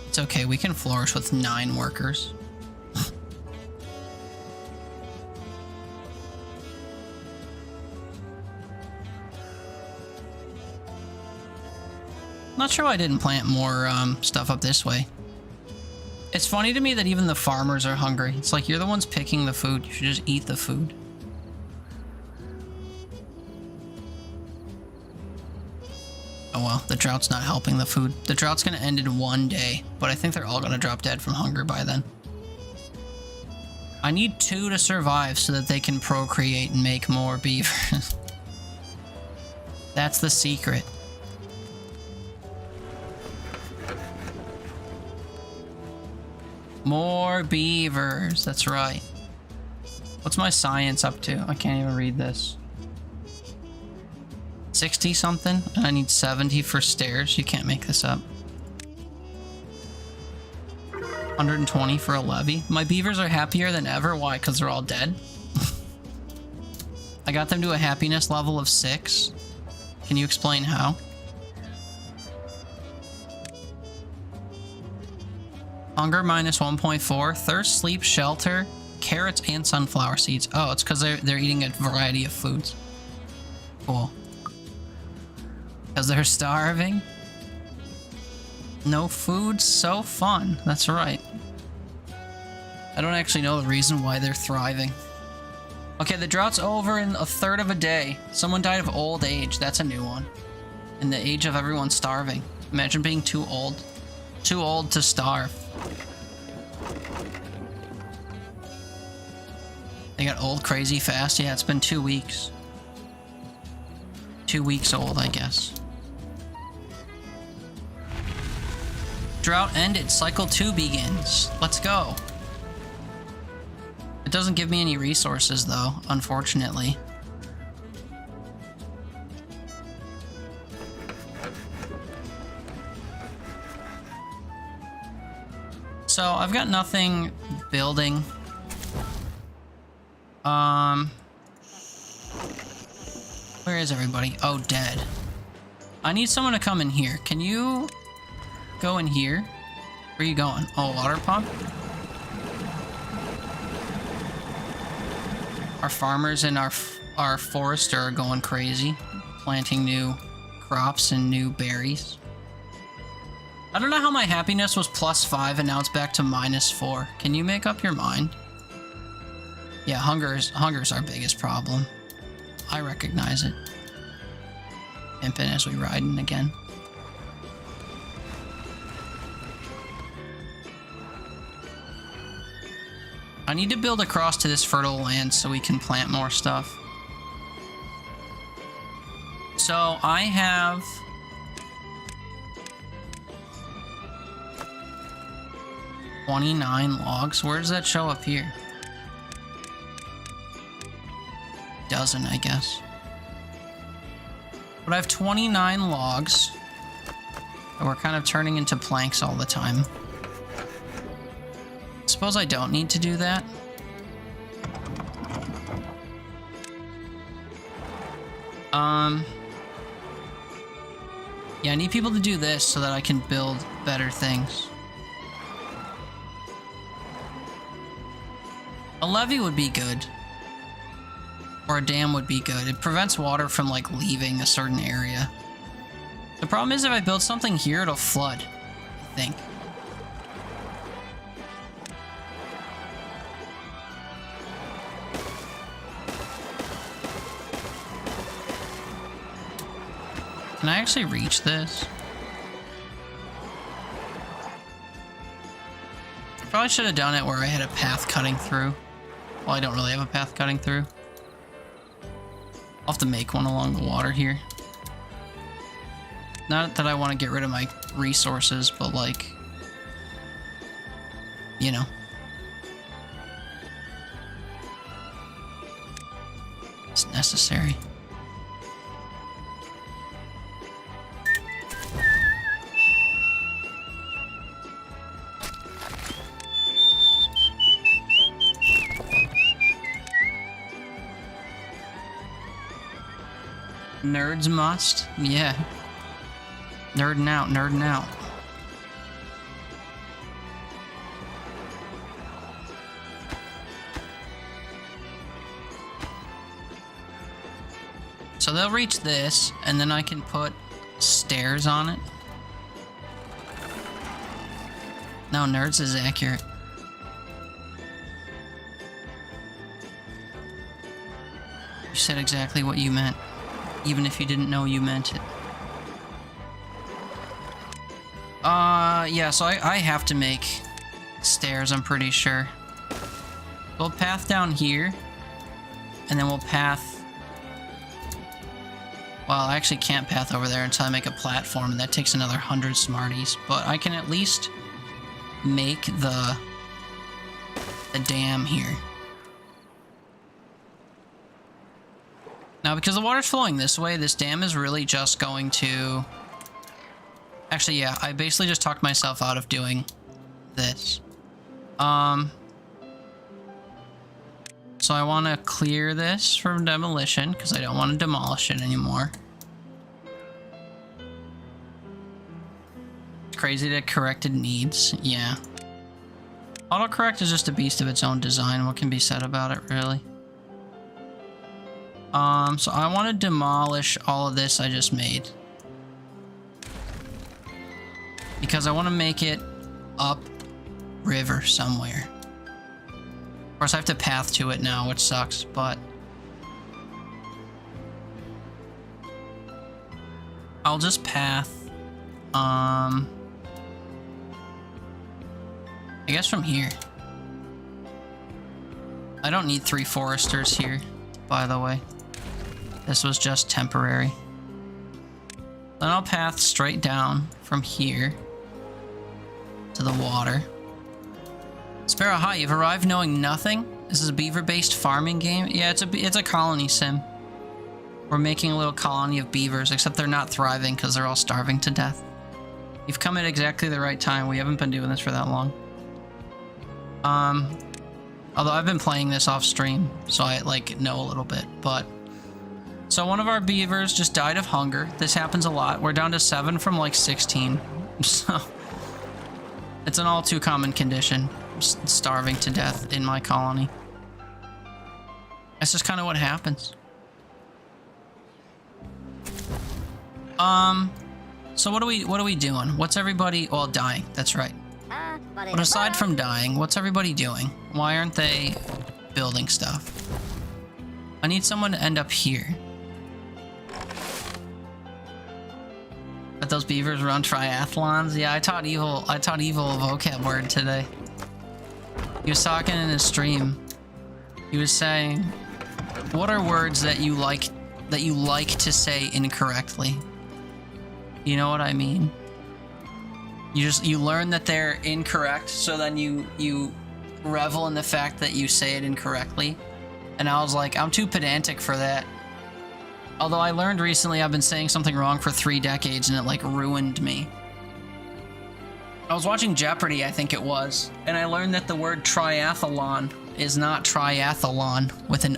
Speaker 1: It's okay, we can flourish with 9 workers. Not sure why I didn't plant more stuff up this way. It's funny to me that even the farmers are hungry. It's like, you're the ones picking the food. You should just eat the food. Oh well, the drought's not helping the food. The drought's gonna end in 1 day, but I think they're all gonna drop dead from hunger by then. I need 2 to survive so that they can procreate and make more beavers. That's the secret. More beavers, that's right. What's my science up to? I can't even read this. 60 something, and I need 70 for stairs. You can't make this up. 120 for a levy. My beavers are happier than ever. Why? Because they're all dead. I got them to a happiness level of 6. Can you explain how? Hunger minus 1.4. Thirst, sleep, shelter, carrots, and sunflower seeds. Oh, it's because they're eating a variety of foods. Cool. Because they're starving. No food, so fun. That's right. I don't actually know the reason why they're thriving. Okay, the drought's over in a third of a day. Someone died of old age. That's a new one. In the age of everyone starving. Imagine being too old. Too old to starve. They got old crazy fast. Yeah, it's been 2 weeks. 2 weeks old, I guess. Drought ended. Cycle 2 begins. Let's go. It doesn't give me any resources, though, unfortunately. So, I've got nothing building. Where is everybody? Oh, dead. I need someone to come in here. Can you go in here? Where are you going? Oh, water pump? Our farmers and our forester are going crazy, planting new crops and new berries. I don't know how my happiness was +5 and now it's back to -4. Can you make up your mind? Yeah, hunger's our biggest problem. I recognize it. Pimpin' as we riding again. I need to build across to this fertile land so we can plant more stuff. So I have 29 logs. Where does that show up here? Doesn't, I guess. But I have 29 logs. And we're kind of turning into planks all the time. Suppose I don't need to do that. Yeah, I need people to do this so that I can build better things. A levee would be good. Or a dam would be good. It prevents water from, like, leaving a certain area. The problem is if I build something here, it'll flood, I think. Can I actually reach this? Probably should have done it where I had a path cutting through. Well, I don't really have a path cutting through. I'll have to make one along the water here. Not that I want to get rid of my resources, but like, you know. It's necessary. Nerds must? Yeah. Nerding out, nerding out. So they'll reach this, and then I can put stairs on it. No, nerds is accurate. You said exactly what you meant. Even if you didn't know you meant it. Yeah, so I have to make stairs, I'm pretty sure. We'll path down here, and then we'll path... Well, I actually can't path over there until I make a platform, and that takes another 100 Smarties. But I can at least make the dam here. Now, because the water's flowing this way, this dam is really just going to... Actually, yeah, I basically just talked myself out of doing this. So I want to clear this from demolition, because I don't want to demolish it anymore. It's crazy that corrected needs, yeah. Autocorrect is just a beast of its own design. What can be said about it, really? So I want to demolish all of this I just made. Because I want to make it up river somewhere. Of course, I have to path to it now, which sucks, but... I'll just path, I guess from here. I don't need 3 foresters here, by the way. This was just temporary. Then I'll path straight down from here to the water. Sparrow, hi, you've arrived knowing nothing? This is a beaver-based farming game? Yeah, it's a colony sim. We're making a little colony of beavers, except they're not thriving because they're all starving to death. You've come at exactly the right time. We haven't been doing this for that long. Although I've been playing this off stream, so I, like, know a little bit, but... So one of our beavers just died of hunger. This happens a lot. We're down to 7 from, like, 16. So... It's an all too common condition. Starving to death in my colony. That's just kind of what happens. So what are we doing? What's everybody... Well, dying. That's right. But aside from dying, what's everybody doing? Why aren't they building stuff? I need someone to end up here. But those beavers run triathlons? Yeah, I taught Evil a vocab word today. He was talking in his stream. He was saying, what are words that you like to say incorrectly? You know what I mean? You learn that they're incorrect, so then you revel in the fact that you say it incorrectly. And I was like, I'm too pedantic for that. Although I learned recently I've been saying something wrong for 3 decades and it like ruined me. I was watching Jeopardy, I think it was, and I learned that the word triathlon is not triathlon with an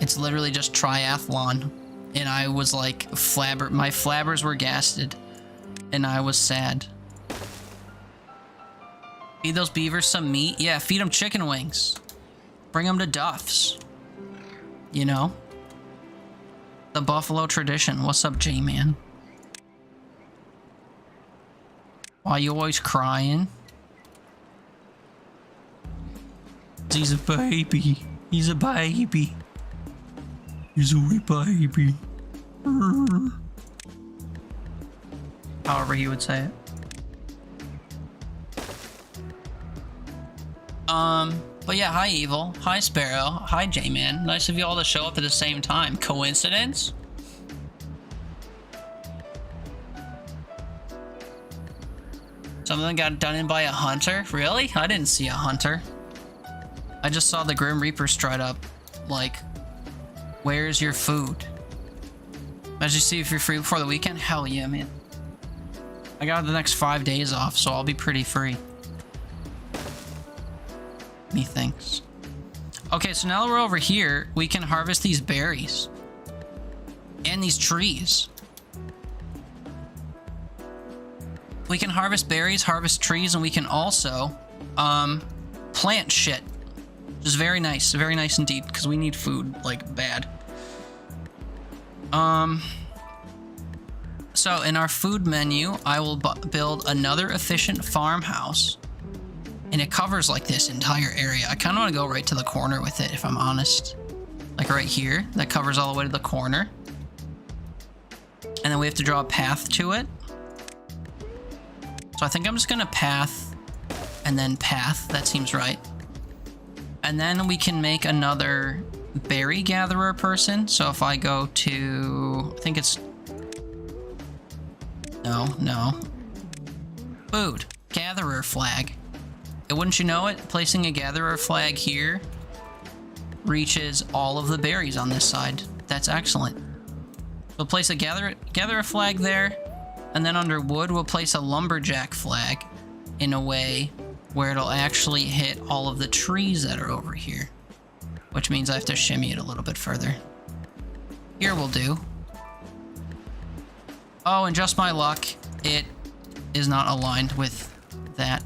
Speaker 1: It's literally just triathlon. And I was like, my flabbers were gasted. And I was sad. Feed those beavers some meat? Yeah, feed them chicken wings. Bring them to Duff's. You know? The Buffalo tradition. What's up, J-Man? Why you always crying? He's a baby. He's a baby. He's a wee baby. However he would say it. But yeah, hi Evil. Hi Sparrow. Hi J-Man. Nice of you all to show up at the same time. Coincidence? Something got done in by a hunter? Really? I didn't see a hunter. I just saw the Grim Reaper strut up. Like, where's your food? As you see, if you're free before the weekend? Hell yeah, man. I got the next 5 days off, so I'll be pretty free. Methinks. Okay, so now that we're over here, we can harvest these berries. And these trees. We can harvest berries, harvest trees, and we can also, plant shit. Which is very nice indeed, because we need food, like, bad. So in our food menu, I will build another efficient farmhouse. And it covers, like, this entire area. I kind of want to go right to the corner with it, if I'm honest. Like, right here. That covers all the way to the corner. And then we have to draw a path to it. So I think I'm just going to path and then path. That seems right. And then we can make another berry gatherer person. So if I go to... I think it's... No. Food. Gatherer flag. And wouldn't you know it? Placing a gatherer flag here reaches all of the berries on this side. That's excellent. We'll place a gatherer flag there. And then under wood, we'll place a lumberjack flag in a way where it'll actually hit all of the trees that are over here. Which means I have to shimmy it a little bit further. Here will do. Oh, and just my luck, it is not aligned with that.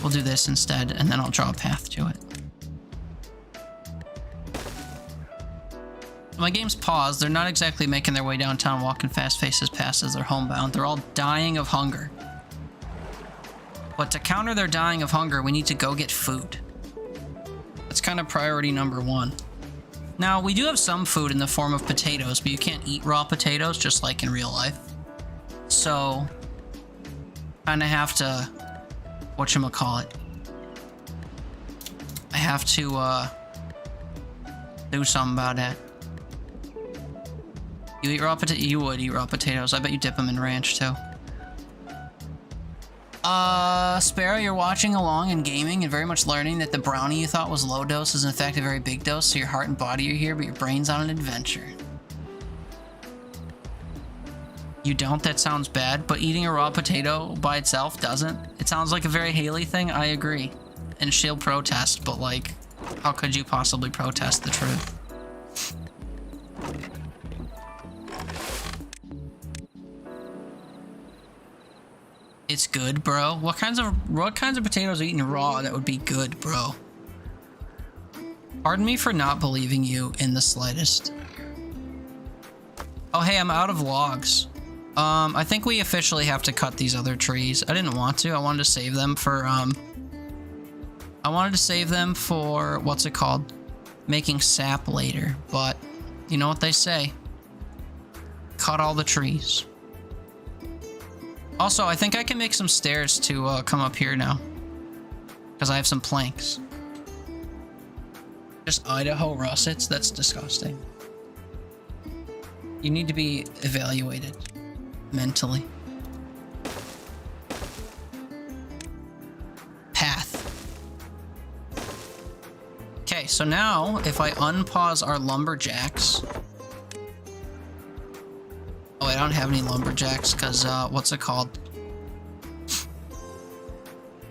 Speaker 1: we'll do this instead, and then I'll draw a path to it. My game's paused. They're not exactly making their way downtown, walking fast faces past as they're homebound. They're all dying of hunger. But to counter their dying of hunger, we need to go get food. That's kind of priority number one. Now, we do have some food in the form of potatoes, but you can't eat raw potatoes, just like in real life. So, kind of have to, whatchamacallit, I have to, do something about that. You eat raw potatoes? You would eat raw potatoes. I bet you dip them in ranch, too. Sparrow, you're watching along and gaming and very much learning that the brownie you thought was low dose is in fact a very big dose, so your heart and body are here, but your brain's on an adventure. You don't? That sounds bad, but eating a raw potato by itself doesn't. It sounds like a very Haley thing, I agree. And she'll protest, but like, how could you possibly protest the truth? It's good, bro. What kinds of potatoes are eating raw that would be good, bro? Pardon me for not believing you in the slightest. Oh, hey, I'm out of logs. I think we officially have to cut these other trees. I didn't want to. I wanted to save them for, what's it called? Making sap later. But, you know what they say. Cut all the trees. Also, I think I can make some stairs to come up here now. Because I have some planks. Just Idaho russets? That's disgusting. You need to be evaluated. Mentally. Path. Okay, so now, if I unpause our lumberjacks... Oh, I don't have any lumberjacks because, what's it called?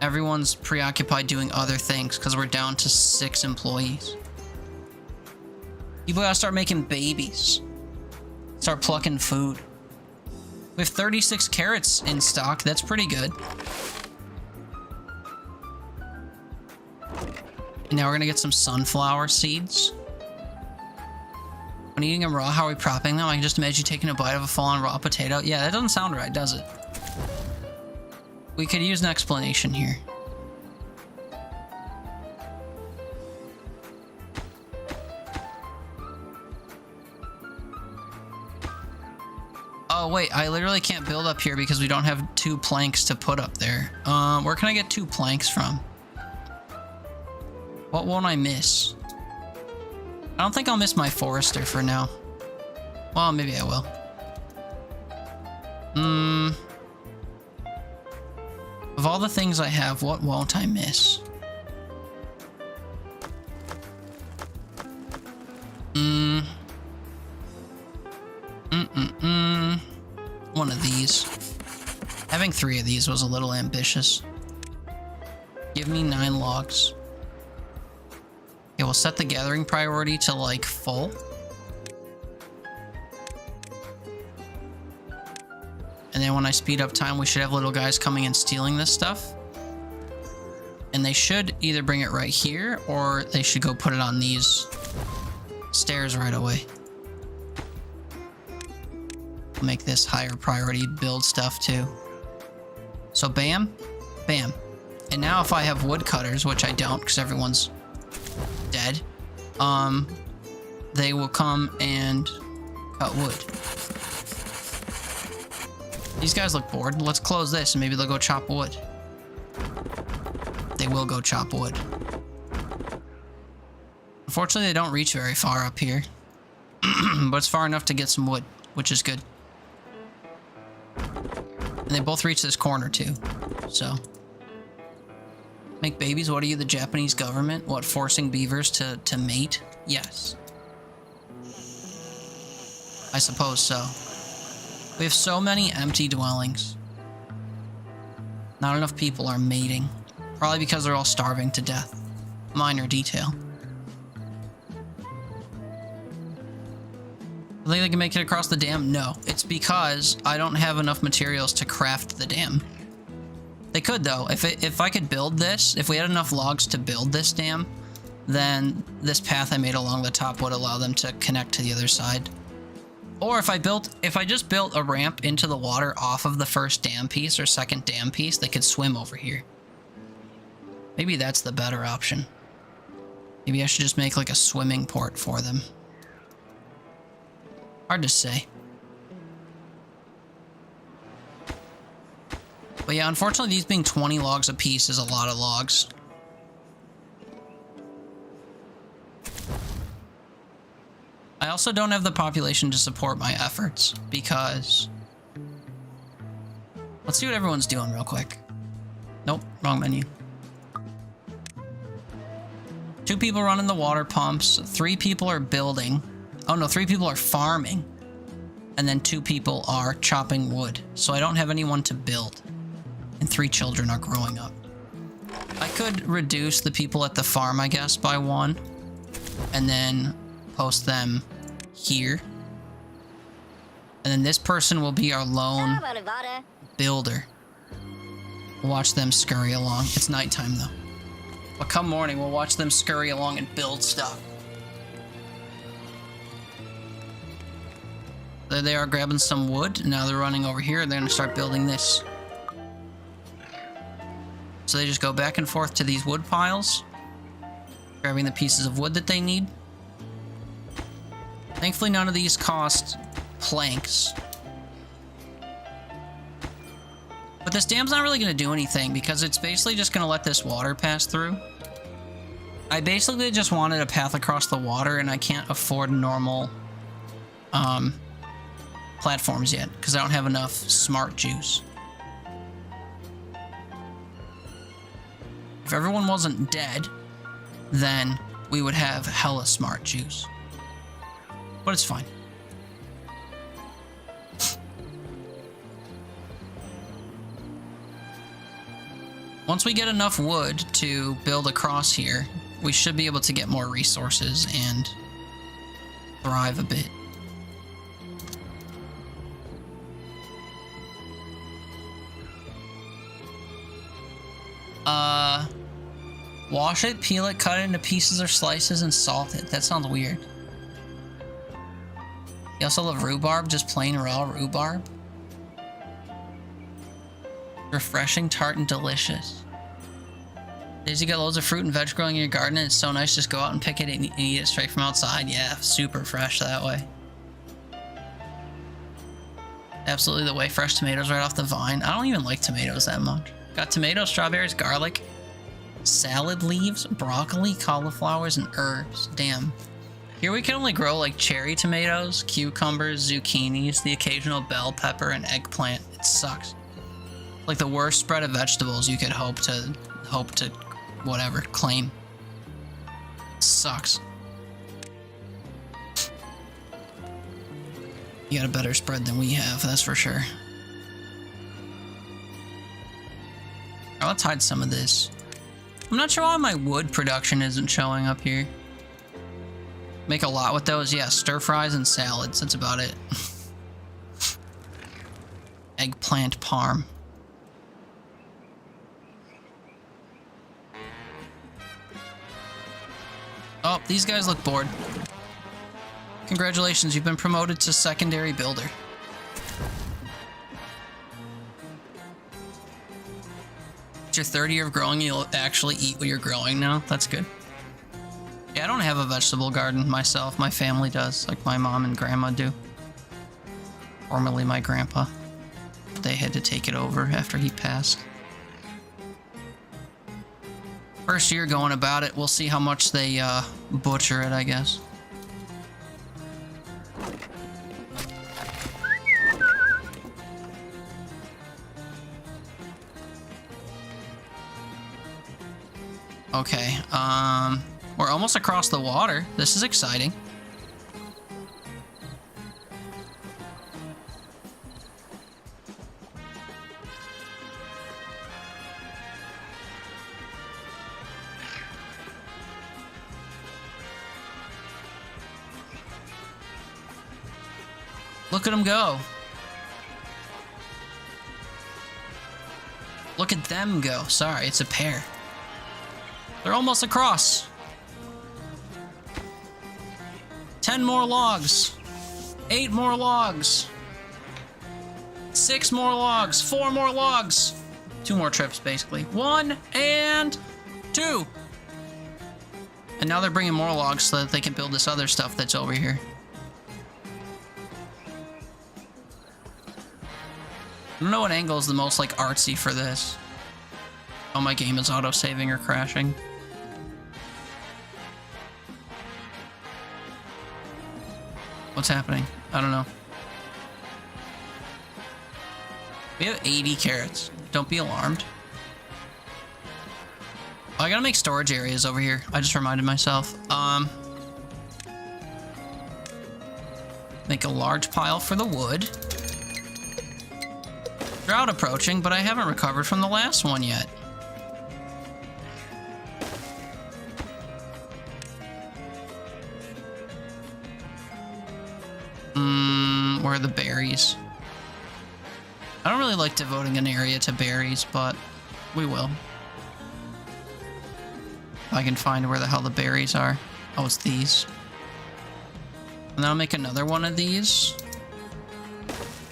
Speaker 1: Everyone's preoccupied doing other things because we're down to 6 employees. People gotta start making babies. Start plucking food. We have 36 carrots in stock. That's pretty good. And now we're gonna get some sunflower seeds. When eating them raw, how are we propping them? I can just imagine you taking a bite of a fallen raw potato. Yeah, that doesn't sound right, does it? We could use an explanation here. Oh, wait, I literally can't build up here because we don't have 2 planks to put up there. Where can I get 2 planks from? What won't I miss? I don't think I'll miss my forester for now. Well, maybe I will. Of all the things I have, what won't I miss? One of these. Having 3 of these was a little ambitious. Give me 9 logs. Okay, we'll set the gathering priority to, like, full. And then when I speed up time, we should have little guys coming and stealing this stuff. And they should either bring it right here, or they should go put it on these stairs right away. Make this higher priority build stuff, too. So, bam, bam. And now if I have woodcutters, which I don't, because everyone's dead, they will come and cut wood. These guys look bored. Let's close this and maybe they'll go chop wood. They will go chop wood. Unfortunately, they don't reach very far up here. But it's far enough to get some wood, which is good. And they both reach this corner too, so. Make babies? What are you, the Japanese government? What, forcing beavers to mate? Yes. I suppose so. We have so many empty dwellings. Not enough people are mating. Probably because they're all starving to death. Minor detail. I think they can make it across the dam? No. It's because I don't have enough materials to craft the dam. They could, though. If I could build this, if we had enough logs to build this dam, then this path I made along the top would allow them to connect to the other side. Or if I just built a ramp into the water off of the first dam piece or second dam piece, they could swim over here. Maybe that's the better option. Maybe I should just make like a swimming port for them. Hard to say. But yeah, unfortunately, these being 20 logs a piece is a lot of logs. I also don't have the population to support my efforts because... Let's see what everyone's doing real quick. Nope, wrong menu. 2 people running the water pumps, 3 people are building. Oh no, 3 people are farming. And then 2 people are chopping wood. So I don't have anyone to build. And 3 children are growing up. I could reduce the people at the farm, I guess, by 1. And then post them here. And then this person will be our lone builder. We'll watch them scurry along. It's nighttime, though. But come morning, we'll watch them scurry along and build stuff. There they are grabbing some wood. Now they're running over here. They're going to start building this. So they just go back and forth to these wood piles, grabbing the pieces of wood that they need. Thankfully, none of these cost planks. But this dam's not really going to do anything because it's basically just going to let this water pass through. I basically just wanted a path across the water, and I can't afford normal platforms yet because I don't have enough smart juice. If everyone wasn't dead, then we would have hella smart juice. But it's fine. Once we get enough wood to build across here, we should be able to get more resources and thrive a bit. Wash it, peel it, cut it into pieces or slices, and salt it. That sounds weird. You also love rhubarb, just plain raw rhubarb. Refreshing, tart, and delicious. Days you get loads of fruit and veg growing in your garden, and it's so nice to just go out and pick it and eat it straight from outside. Yeah, super fresh that way. Absolutely the way, fresh tomatoes right off the vine. I don't even like tomatoes that much. Got tomatoes, strawberries, garlic, salad leaves, broccoli, cauliflowers, and herbs. Damn. Here we can only grow like cherry tomatoes, cucumbers, zucchinis, the occasional bell pepper, and eggplant. It sucks. Like the worst spread of vegetables you could hope to whatever claim. Sucks. You got a better spread than we have, that's for sure. Alright, let's hide some of this. I'm not sure why my wood production isn't showing up here. Make a lot with those, yeah, stir fries and salads, that's about it. Eggplant parm. Oh, these guys look bored. Congratulations, you've been promoted to secondary builder. It's your third year of growing, you'll actually eat what you're growing now. That's good. Yeah, I don't have a vegetable garden myself. My family does, like my mom and grandma do. Formerly my grandpa. They had to take it over after he passed. First year going about it, we'll see how much they butcher it, I guess. Okay, we're almost across the water. This is exciting. Look at him go. Look at them go. Sorry, it's a pair. They're almost across. 10 more logs. 8 more logs. 6 more logs. 4 more logs. 2 more trips, basically. 1 and 2. And now they're bringing more logs so that they can build this other stuff that's over here. I don't know what angle is the most, like, artsy for this. Oh, my game is auto-saving or crashing. What's happening? I don't know. We have 80 carrots. Don't be alarmed. Oh, I gotta make storage areas over here. I just reminded myself. Make a large pile for the wood. Drought approaching, but I haven't recovered from the last one yet. Where are the berries? I don't really like devoting an area to berries, but we will. If I can find where the hell the berries are. Oh, it's these. And then I'll make another one of these.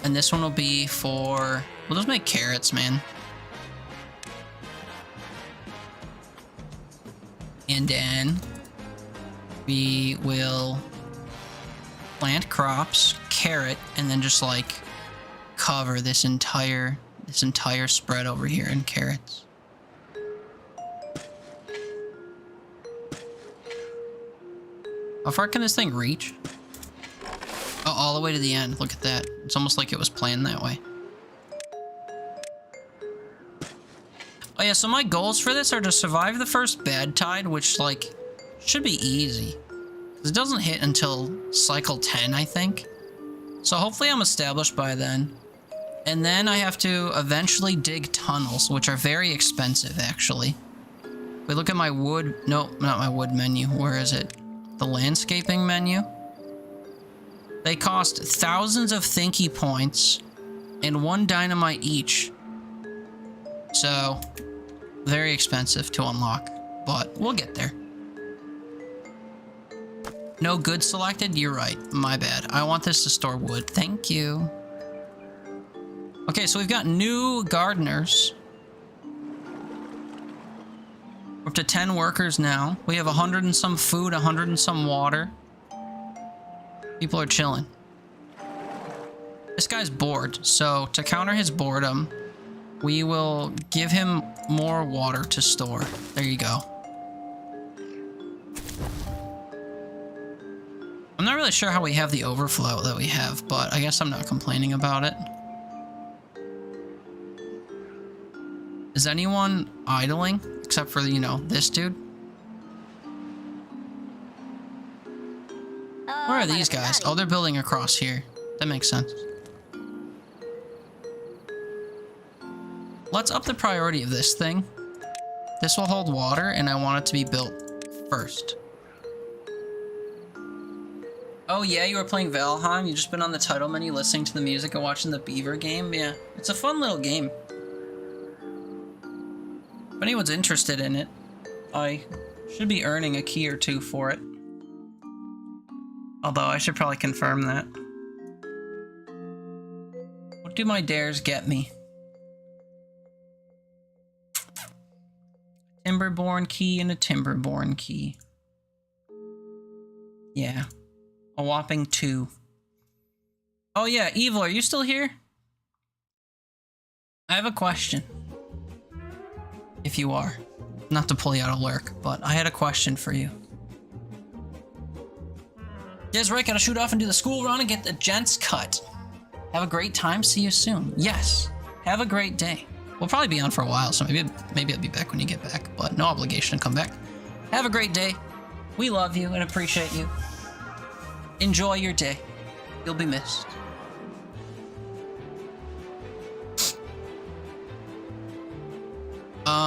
Speaker 1: And this one will be for... We'll just make carrots, man. And then we will plant crops, carrot, and then just like cover this entire spread over here in carrots. How far can this thing reach? Oh, all the way to the end. Look at that. It's almost like it was planned that way. Oh yeah, so my goals for this are to survive the first bad tide, which, like, should be easy. Because it doesn't hit until cycle 10, I think. So hopefully I'm established by then. And then I have to eventually dig tunnels, which are very expensive, actually. If we look at my wood... No, not my wood menu. Where is it? The landscaping menu. They cost thousands of thinky points and 1 dynamite each. So, very expensive to unlock, but we'll get there. No good selected? You're right. My bad. I want this to store wood. Thank you. Okay, so we've got new gardeners. We're up to 10 workers now. We have 100 and some food, 100 and some water. People are chilling. This guy's bored, so to counter his boredom, we will give him more water to store. There you go. I'm not really sure how we have the overflow that we have, but I guess I'm not complaining about it. Is anyone idling? Except for, you know, this dude? Where are these guys? Oh, they're building across here. That makes sense. Let's up the priority of this thing. This will hold water, and I want it to be built first. Oh yeah, you were playing Valheim? You've just been on the title menu listening to the music and watching the Beaver game? Yeah, it's a fun little game. If anyone's interested in it, I should be earning a key or 2 for it. Although I should probably confirm that. What do my dares get me? Timberborn key and a Timberborn key. Yeah. A whopping 2. Oh yeah, Evil, are you still here? I have a question. If you are. Not to pull you out of lurk, but I had a question for you. Desiree, gotta shoot off and do the school run and get the gents cut. Have a great time, see you soon. Yes, have a great day. We'll probably be on for a while, so maybe I'll be back when you get back, but no obligation to come back. Have a great day. We love you and appreciate you. Enjoy your day. You'll be missed.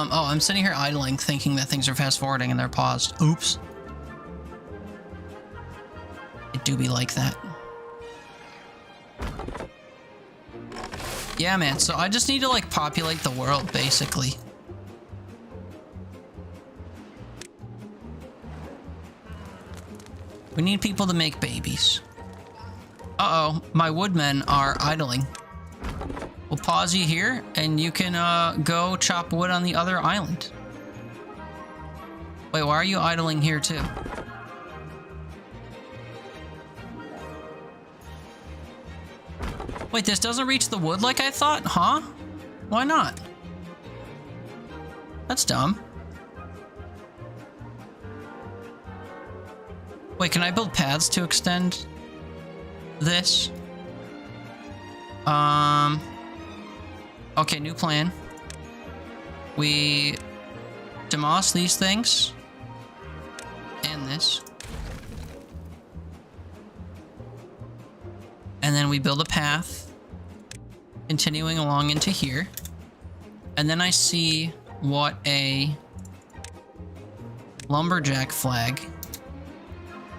Speaker 1: Oh, I'm sitting here idling, thinking that things are fast forwarding and they're paused. Oops. It do be like that. Yeah, man, so I just need to, like, populate the world, basically. We need people to make babies. Uh-oh, my woodmen are idling. We'll pause you here, and you can, go chop wood on the other island. Wait, why are you idling here, too? Wait, this doesn't reach the wood like I thought? Huh? Why not? That's dumb. Wait, can I build paths to extend this? Okay, new plan. We demolish these things. And this. And then we build a path. Continuing along into here. And then I see what a lumberjack flag.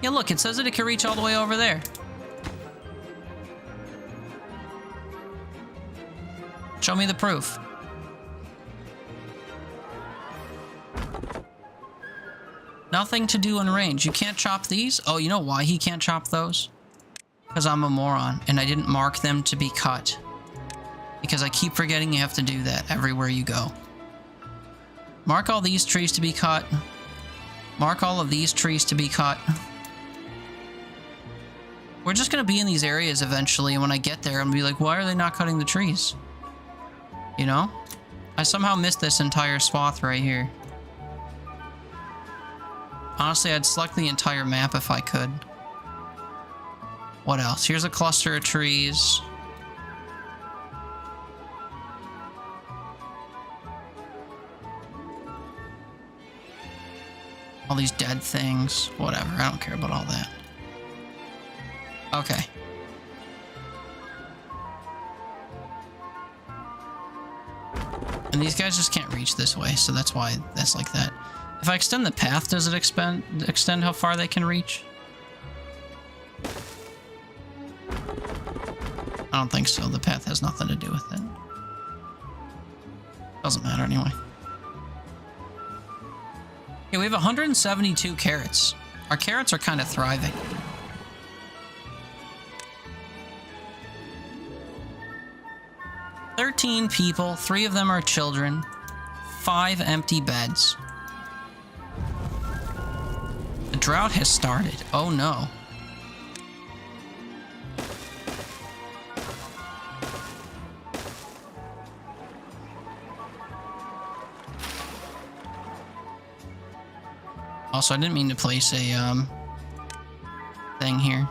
Speaker 1: Yeah, look, it says that it can reach all the way over there. Show me the proof. Nothing to do in range. You can't chop these? Oh, you know why he can't chop those? Because I'm a moron, and I didn't mark them to be cut. Because I keep forgetting you have to do that everywhere you go. Mark all these trees to be cut. Mark all of these trees to be cut. We're just going to be in these areas eventually, and when I get there, I'm going to be like, why are they not cutting the trees? You know? I somehow missed this entire swath right here. Honestly, I'd select the entire map if I could. What else? Here's a cluster of trees. All these dead things. Whatever, I don't care about all that. Okay. And these guys just can't reach this way, so that's why that's like that. If I extend the path, does it extend how far they can reach? I don't think so. The path has nothing to do with it. Doesn't matter anyway. Yeah, we have 172 carrots. Our carrots are kind of thriving. "13 people, 3 of them are children, 5 empty beds. The drought has started. Oh no. Also, I didn't mean to place a thing here.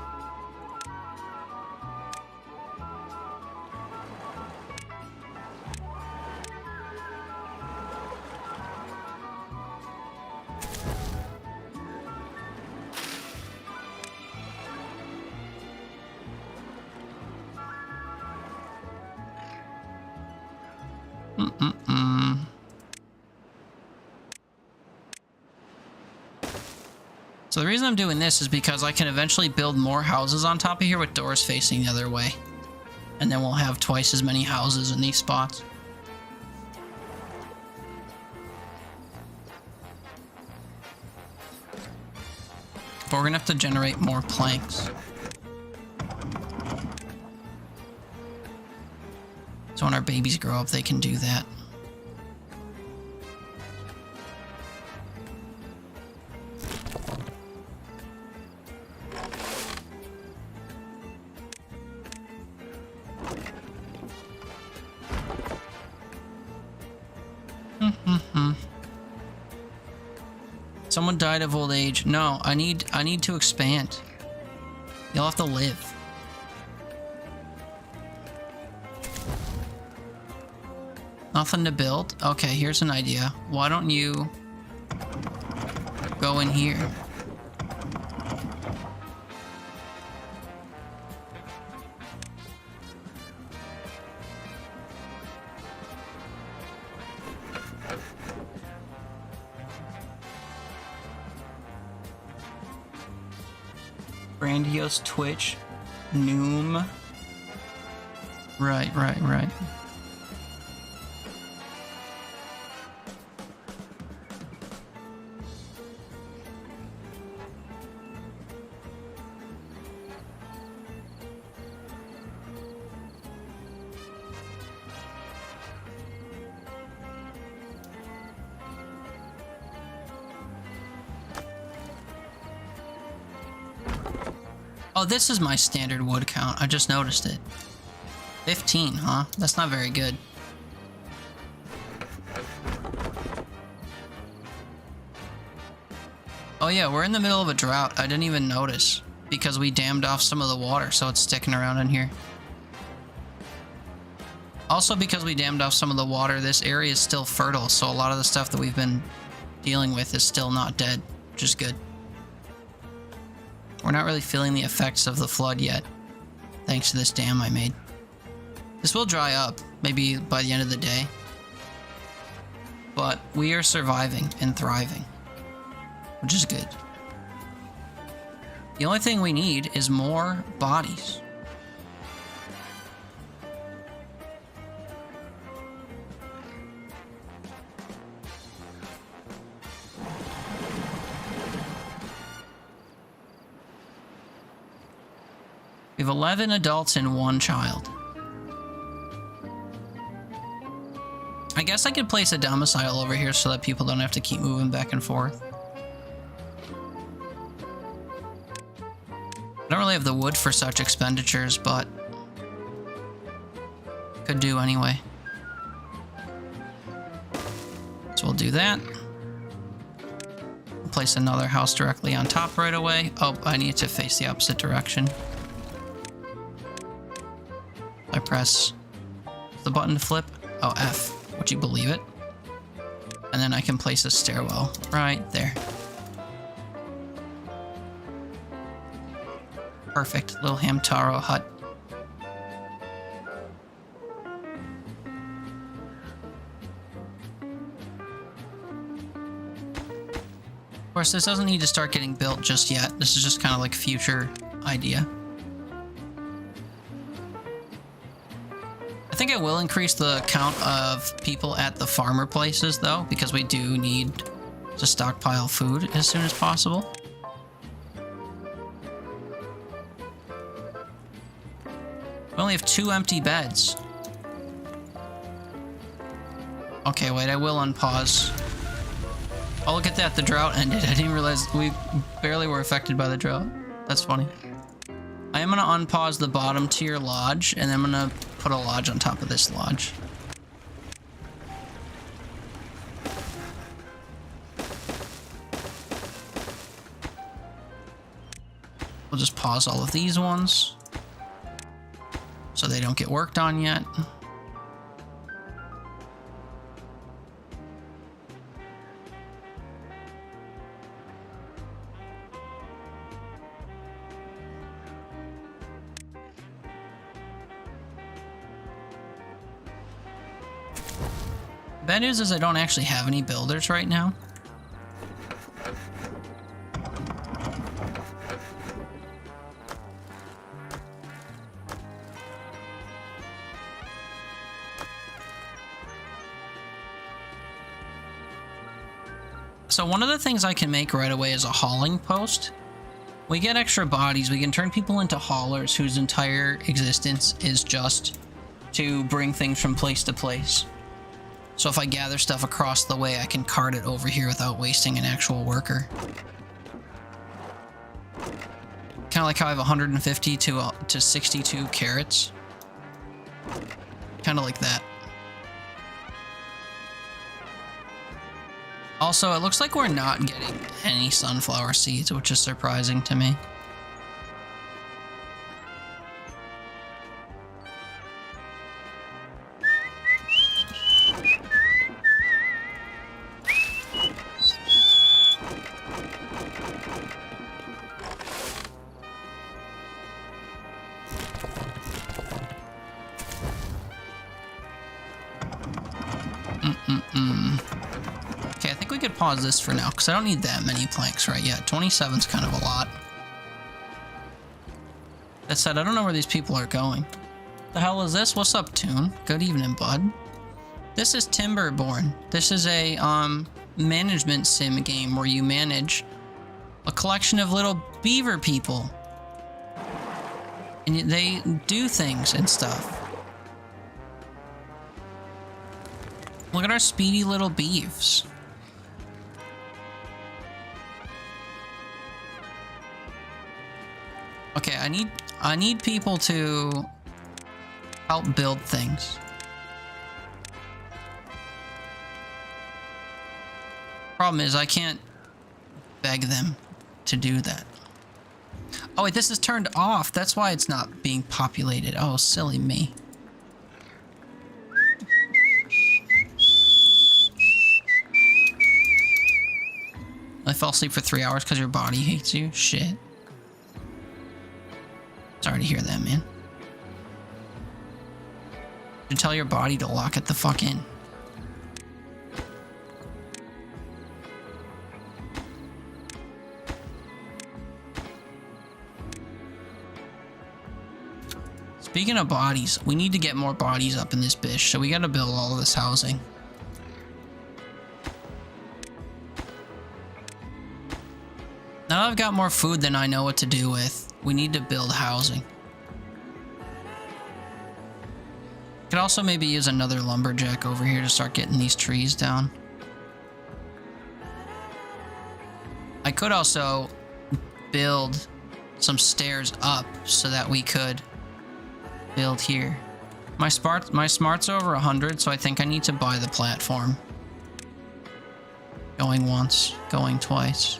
Speaker 1: So the reason I'm doing this is because I can eventually build more houses on top of here with doors facing the other way. And then we'll have twice as many houses in these spots. But we're gonna have to generate more planks. So when our babies grow up, they can do that. Someone died of old age. No, I need to expand. You'll have to live. Nothing to build? Okay, here's an idea. Why don't you go in here? Grandiose Twitch, Noom. Right, right, right. Oh, this is my standard wood count. I just noticed it. 15, huh? That's not very good. Oh yeah, we're in the middle of a drought. I didn't even notice because we dammed off some of the water, so it's sticking around in here. Also, because we dammed off some of the water, this area is still fertile, so a lot of the stuff that we've been dealing with is still not dead, which is good. We're not really feeling the effects of the flood yet, thanks to this dam I made. This will dry up, maybe by the end of the day. But we are surviving and thriving, which is good. The only thing we need is more bodies. We have 11 adults and 1 child. I guess I could place a domicile over here so that people don't have to keep moving back and forth. I don't really have the wood for such expenditures, but could do anyway. So we'll do that. Place another house directly on top right away. Oh, I need to face the opposite direction. I press the button to flip. Oh, F. Would you believe it? And then I can place a stairwell right there. Perfect. Little Hamtaro hut. Of course, this doesn't need to start getting built just yet. This is just kind of like a future idea. I think I will increase the count of people at the farmer places, though, because we do need to stockpile food as soon as possible. We only have 2 empty beds. Okay, wait, I will unpause. Oh, look at that, the drought ended. I didn't realize we barely were affected by the drought. That's funny. I am going to unpause the bottom tier lodge, and then I'm going to put a lodge on top of this lodge. We'll just pause all of these ones so they don't get worked on yet. Bad news is I don't actually have any builders right now. So one of the things I can make right away is a hauling post. We get extra bodies, we can turn people into haulers whose entire existence is just to bring things from place to place. So if I gather stuff across the way, I can cart it over here without wasting an actual worker. Kind of like how I have 150 to 62 carrots. Kind of like that. Also, it looks like we're not getting any sunflower seeds, which is surprising to me. Okay, I think we could pause this for now, because I don't need that many planks right yet. 27's kind of a lot. That said, I don't know where these people are going. The hell is this? What's up, Toon? Good evening, bud. This is Timberborn. This is a management sim game where you manage a collection of little beaver people. And they do things and stuff. Look at our speedy little beeves. Okay, I need people to help build things. Problem is I can't beg them to do that. Oh wait, this is turned off. That's why it's not being populated. Oh, silly me. I fell asleep for 3 hours because your body hates you? Shit. Sorry to hear that, man. You tell your body to lock it the fuck in. Speaking of bodies, we need to get more bodies up in this bitch, so we gotta build all of this housing. Now that I've got more food than I know what to do with, we need to build housing. Could also maybe use another lumberjack over here to start getting these trees down. I could also build some stairs up so that we could build here. My smart's over 100, so I think I need to buy the platform. Going once, going twice.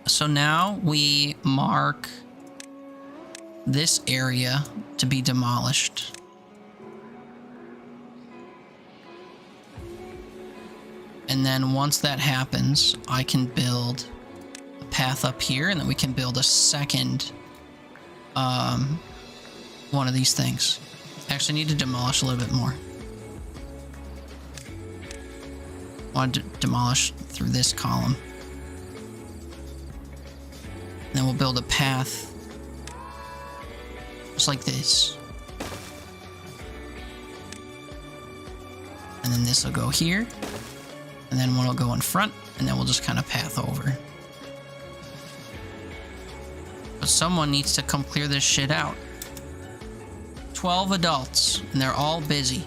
Speaker 1: So now we mark this area to be demolished. And then once that happens, I can build a path up here, and then we can build a second one of these things. Actually, I need to demolish a little bit more. I want to demolish through this column. Then we'll build a path just like this. And then this will go here. And then one will go in front, and then we'll just kind of path over. But someone needs to come clear this shit out. 12 adults, and they're all busy.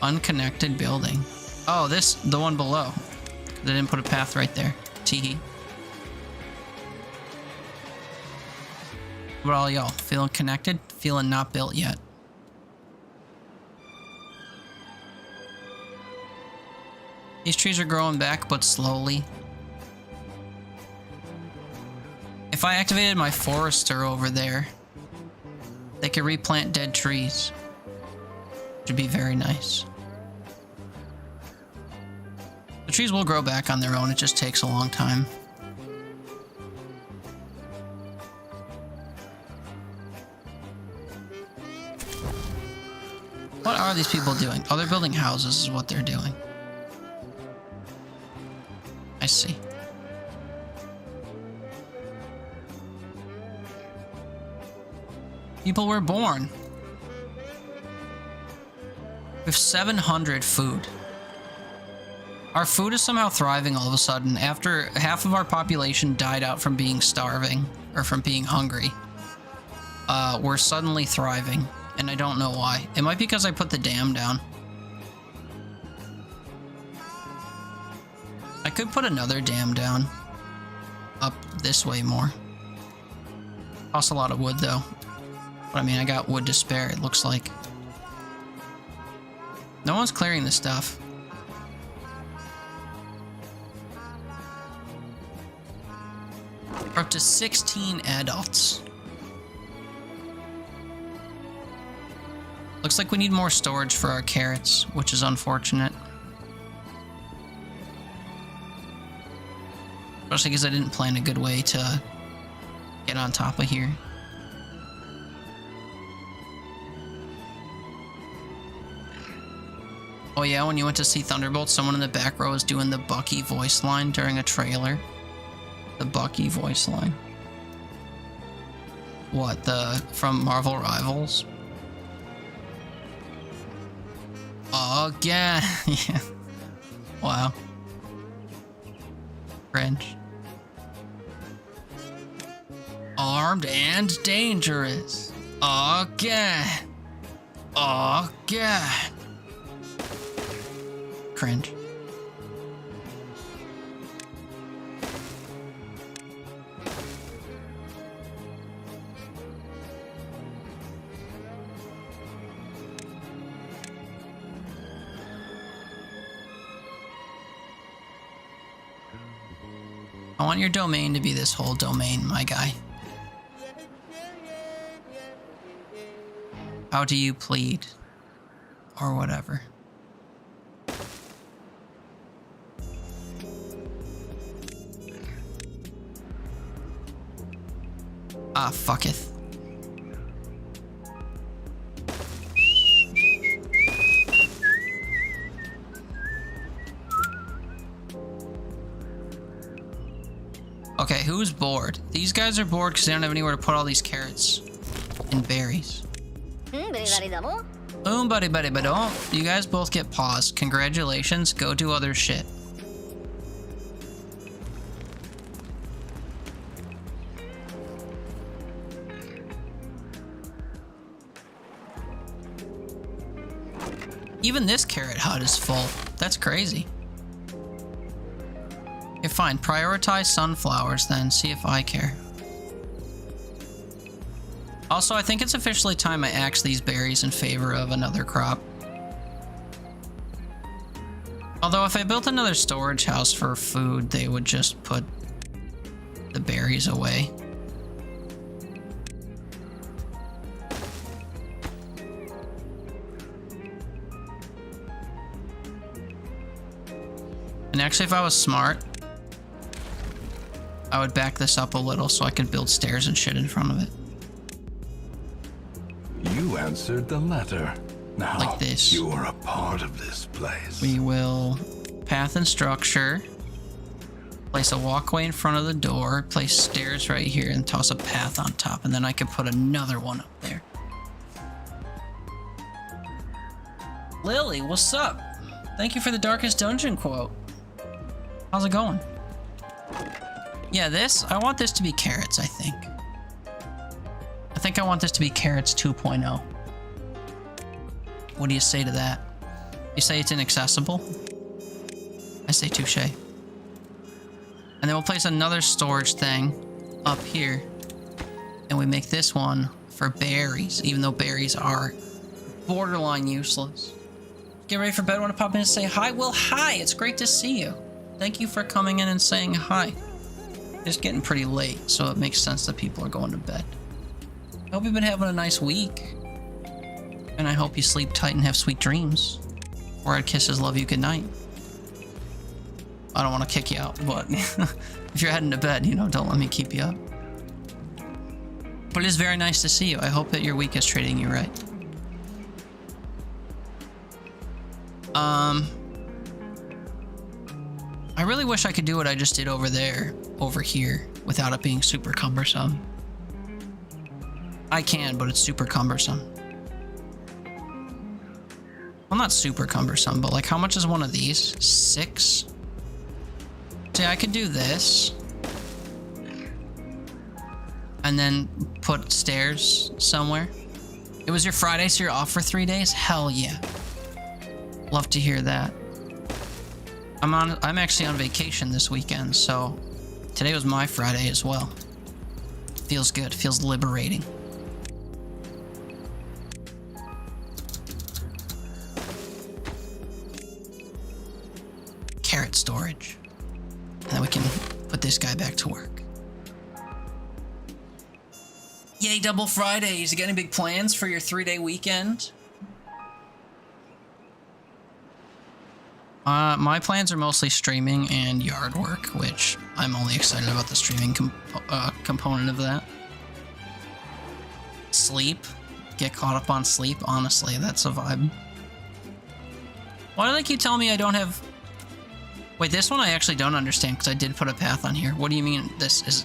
Speaker 1: Unconnected building. Oh, the one below. They didn't put a path right there. Teehee. What all y'all? Feeling connected? Feeling not built yet? These trees are growing back, but slowly. If I activated my forester over there, they could replant dead trees. Which would be very nice. The trees will grow back on their own, it just takes a long time. What are these people doing? Oh, they're building houses is what they're doing. I see. People were born. We have 700 food. Our food is somehow thriving all of a sudden. After half of our population died out from being starving, or from being hungry, we're suddenly thriving, and I don't know why. It might be because I put the dam down. I could put another dam down. Up this way more. Costs a lot of wood though. But I mean, I got wood to spare, it looks like. No one's clearing this stuff. We're up to 16 adults. Looks like we need more storage for our carrots, which is unfortunate. Especially because I didn't plan a good way to get on top of here. Oh yeah, when you went to see Thunderbolt, someone in the back row was doing the Bucky voice line during a trailer. The Bucky voice line. What, from Marvel Rivals? Oh, yeah. Yeah. Wow. Cringe. Armed and dangerous. Oh, God. Oh, God. Cringe. I want your domain to be this whole domain, my guy. How do you plead? Or whatever. Ah, fucketh. Okay, who's bored? These guys are bored because they don't have anywhere to put all these carrots and berries. Buddy, but don't. You guys both get paused. Congratulations. Go do other shit. Even this carrot hut is full. That's crazy. Okay, fine. Prioritize sunflowers then. See if I care. Also, I think it's officially time I axe these berries in favor of another crop. Although if I built another storage house for food, they would just put the berries away. And actually, if I was smart, I would back this up a little so I could build stairs and shit in front of it.
Speaker 2: You answered the letter. Now,
Speaker 1: like this.
Speaker 2: You are a part of this place.
Speaker 1: We will path and structure, place a walkway in front of the door, place stairs right here, and toss a path on top, and then I could put another one up there. Lily, what's up? Thank you for the Darkest Dungeon quote. How's it going? Yeah, I want this to be carrots, I think. I think I want this to be carrots 2.0. What do you say to that? You say it's inaccessible? I say touche. And then we'll place another storage thing up here. And we make this one for berries, even though berries are borderline useless. Get ready for bed. Want to pop in and say hi? Well, hi. It's great to see you. Thank you for coming in and saying hi. It's getting pretty late, so it makes sense that people are going to bed. I hope you've been having a nice week. And I hope you sleep tight and have sweet dreams. Or I'd kisses love you goodnight. I don't want to kick you out, but if you're heading to bed, you know, don't let me keep you up. But it is very nice to see you. I hope that your week is treating you right. I really wish I could do what I just did over here, without it being super cumbersome. I can, but it's super cumbersome. Well, not super cumbersome, but like, how much is one of these? 6? See, I could do this. And then put stairs somewhere. It was your Friday, so you're off for 3 days? Hell yeah. Love to hear that. I'm actually on vacation this weekend, so today was my Friday as well. Feels good, feels liberating. Carrot storage. And then we can put this guy back to work. Yay, double Fridays. You got any big plans for your 3-day weekend? My plans are mostly streaming and yard work, which I'm only excited about the streaming component of that. Sleep. Get caught up on sleep. Honestly, that's a vibe. Why do they keep telling me I don't have... Wait, this one I actually don't understand because I did put a path on here. What do you mean this is...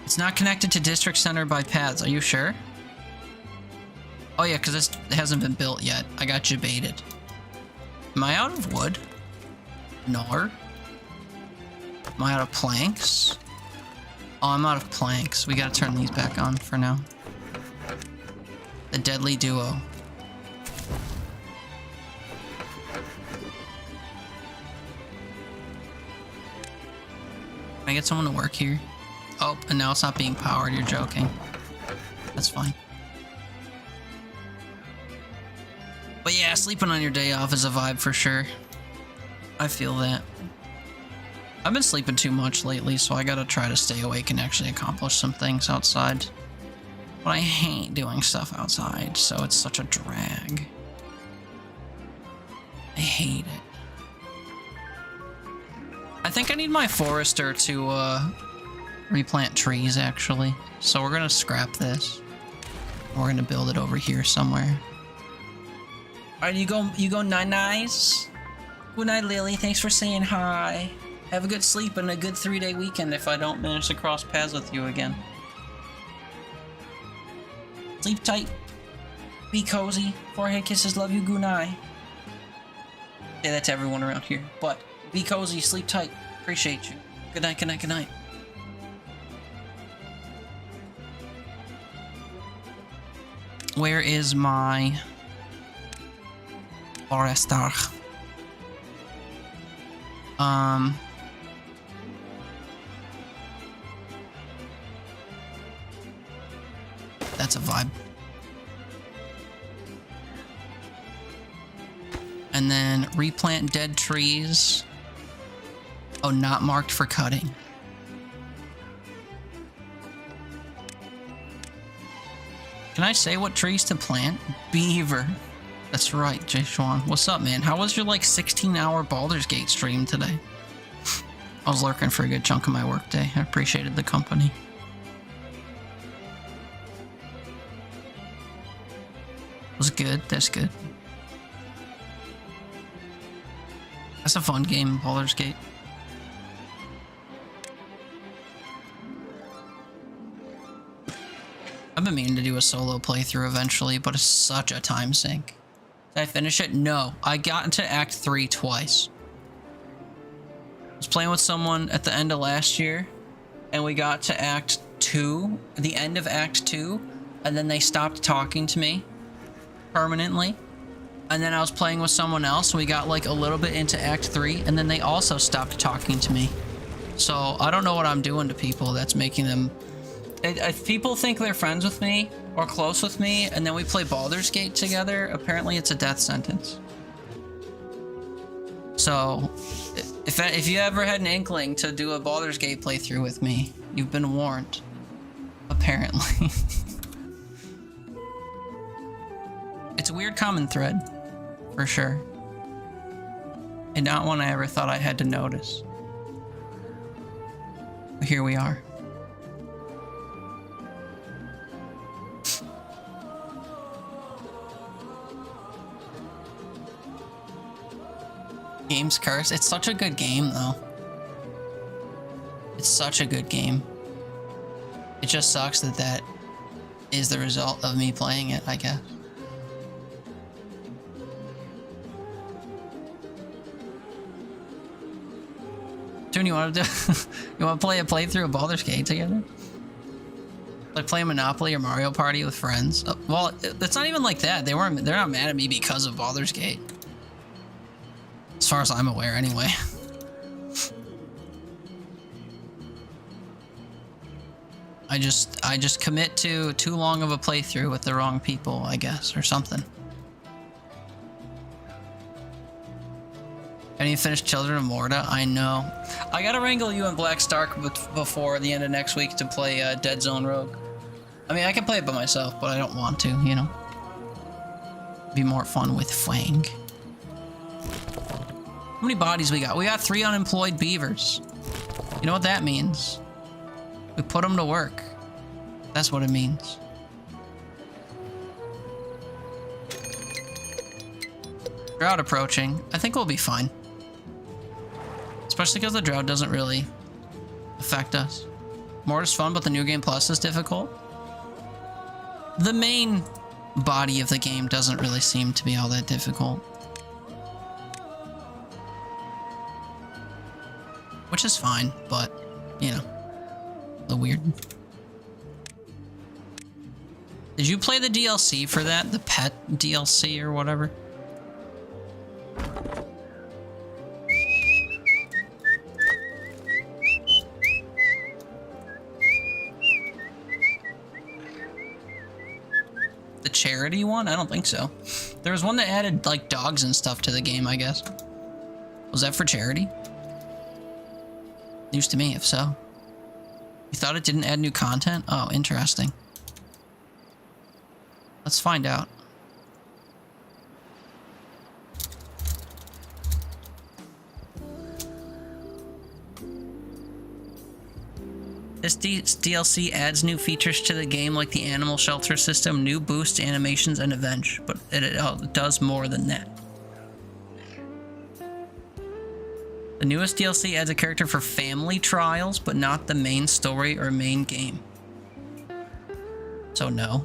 Speaker 1: It's not connected to district center by paths. Are you sure? Oh yeah, because this hasn't been built yet. I got you baited. Am I out of wood? No. Am I out of planks? Oh, I'm out of planks. We gotta turn these back on for now. The deadly duo. Can I get someone to work here? Oh, and now it's not being powered. You're joking. That's fine. But yeah, sleeping on your day off is a vibe for sure. I feel that. I've been sleeping too much lately, so I gotta try to stay awake and actually accomplish some things outside. But I hate doing stuff outside, so it's such a drag. I hate it. I think I need my forester to replant trees, actually. So we're gonna scrap this. We're gonna build it over here somewhere. Alright, you go nice. Good night, Lily. Thanks for saying hi. Have a good sleep and a good 3-day weekend if I don't manage to cross paths with you again. Sleep tight. Be cozy. Forehead kisses, love you, good night. Say that to everyone around here. But be cozy, sleep tight. Appreciate you. Good night, good night, good night. Where is my forester? That's a vibe. And then replant dead trees. Oh, not marked for cutting. Can I say what trees to plant? Beaver. That's right, Jay Schwan. What's up, man? How was your, like, 16-hour Baldur's Gate stream today? I was lurking for a good chunk of my workday. I appreciated the company. It was good. That's good. That's a fun game, Baldur's Gate. I've been meaning to do a solo playthrough eventually, but it's such a time sink. Did I finish it? No. I got into Act 3 twice. I was playing with someone at the end of last year, and we got to Act 2, the end of Act 2, and then they stopped talking to me permanently. And then I was playing with someone else, and we got like a little bit into Act 3, and then they also stopped talking to me. So I don't know what I'm doing to people that's making them... If people think they're friends with me or close with me, and then we play Baldur's Gate together, apparently it's a death sentence. So, if you ever had an inkling to do a Baldur's Gate playthrough with me, you've been warned. Apparently. It's a weird common thread, for sure. And not one I ever thought I had to notice. But here we are. Game's curse. It's such a good game, though. It's such a good game. It just sucks that that is the result of me playing it, I guess. June, you want to do? You want to play a playthrough of Baldur's Gate together? Like play Monopoly or Mario Party with friends? Well, it's not even like that. They're not mad at me because of Baldur's Gate. As far as I'm aware, anyway. I just commit to too long of a playthrough with the wrong people, I guess, or something. Can you finish Children of Morta? I know. I gotta wrangle you and Black Stark before the end of next week to play Dead Zone Rogue. I mean, I can play it by myself, but I don't want to, you know? Be more fun with Fang. How many bodies we got? We got 3 unemployed beavers. You know what that means? We put them to work. That's what it means. Drought approaching. I think we'll be fine. Especially because the drought doesn't really affect us. More is fun, but the New Game Plus is difficult. The main body of the game doesn't really seem to be all that difficult. Which is fine, but, you know, a little weird. Did you play the DLC for that? The pet DLC or whatever? The charity one? I don't think so. There was one that added, like, dogs and stuff to the game, I guess. Was that for charity? News to me, if so. You thought it didn't add new content? Oh, interesting. Let's find out. This DLC adds new features to the game like the animal shelter system, new boosts, animations, and events, but it does more than that. The newest DLC adds a character for family trials, but not the main story or main game. So no.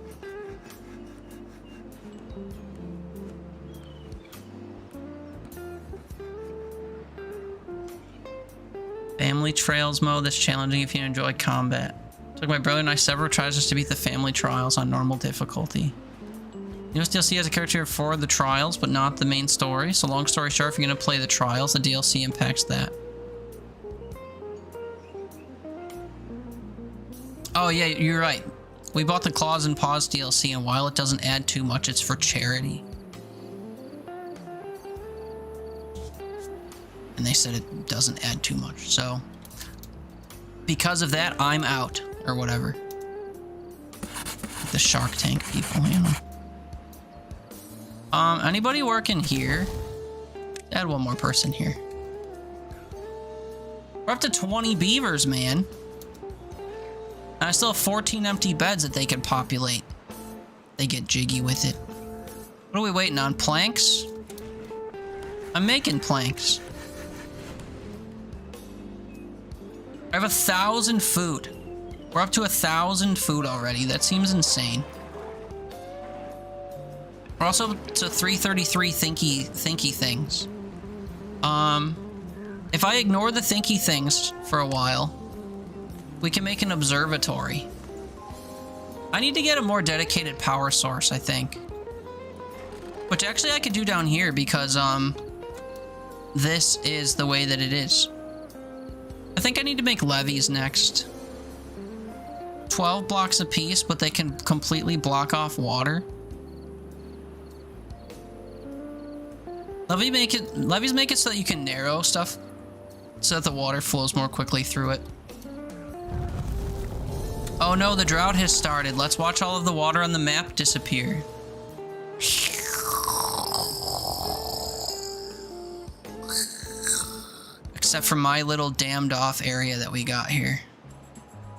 Speaker 1: Family Trails mode that's challenging if you enjoy combat. Took my brother and I several tries just to beat the family trials on normal difficulty. Newest DLC has a character for the trials, but not the main story. So long story short, if you're going to play the trials, the DLC impacts that. Oh yeah, you're right. We bought the Claws and Paws DLC, and while it doesn't add too much, it's for charity. And they said it doesn't add too much, so because of that, I'm out, or whatever. The Shark Tank people, you know. Anybody working here? Add one more person here. We're up to 20 beavers, man. And I still have 14 empty beds that they can populate. They get jiggy with it. What are we waiting on? Planks? I'm making planks. I have 1,000 food. We're up to 1,000 food already. That seems insane. We're also to 333 thinky things. If I ignore the thinky things for a while, we can make an observatory. I need to get a more dedicated power source, I think. Which actually I could do down here because, this is the way that it is. I think I need to make levees next. 12 blocks apiece, but they can completely block off water. Levees make it so that you can narrow stuff so that the water flows more quickly through it. Oh no, the drought has started. Let's watch all of the water on the map disappear. Except for my little dammed off area that we got here.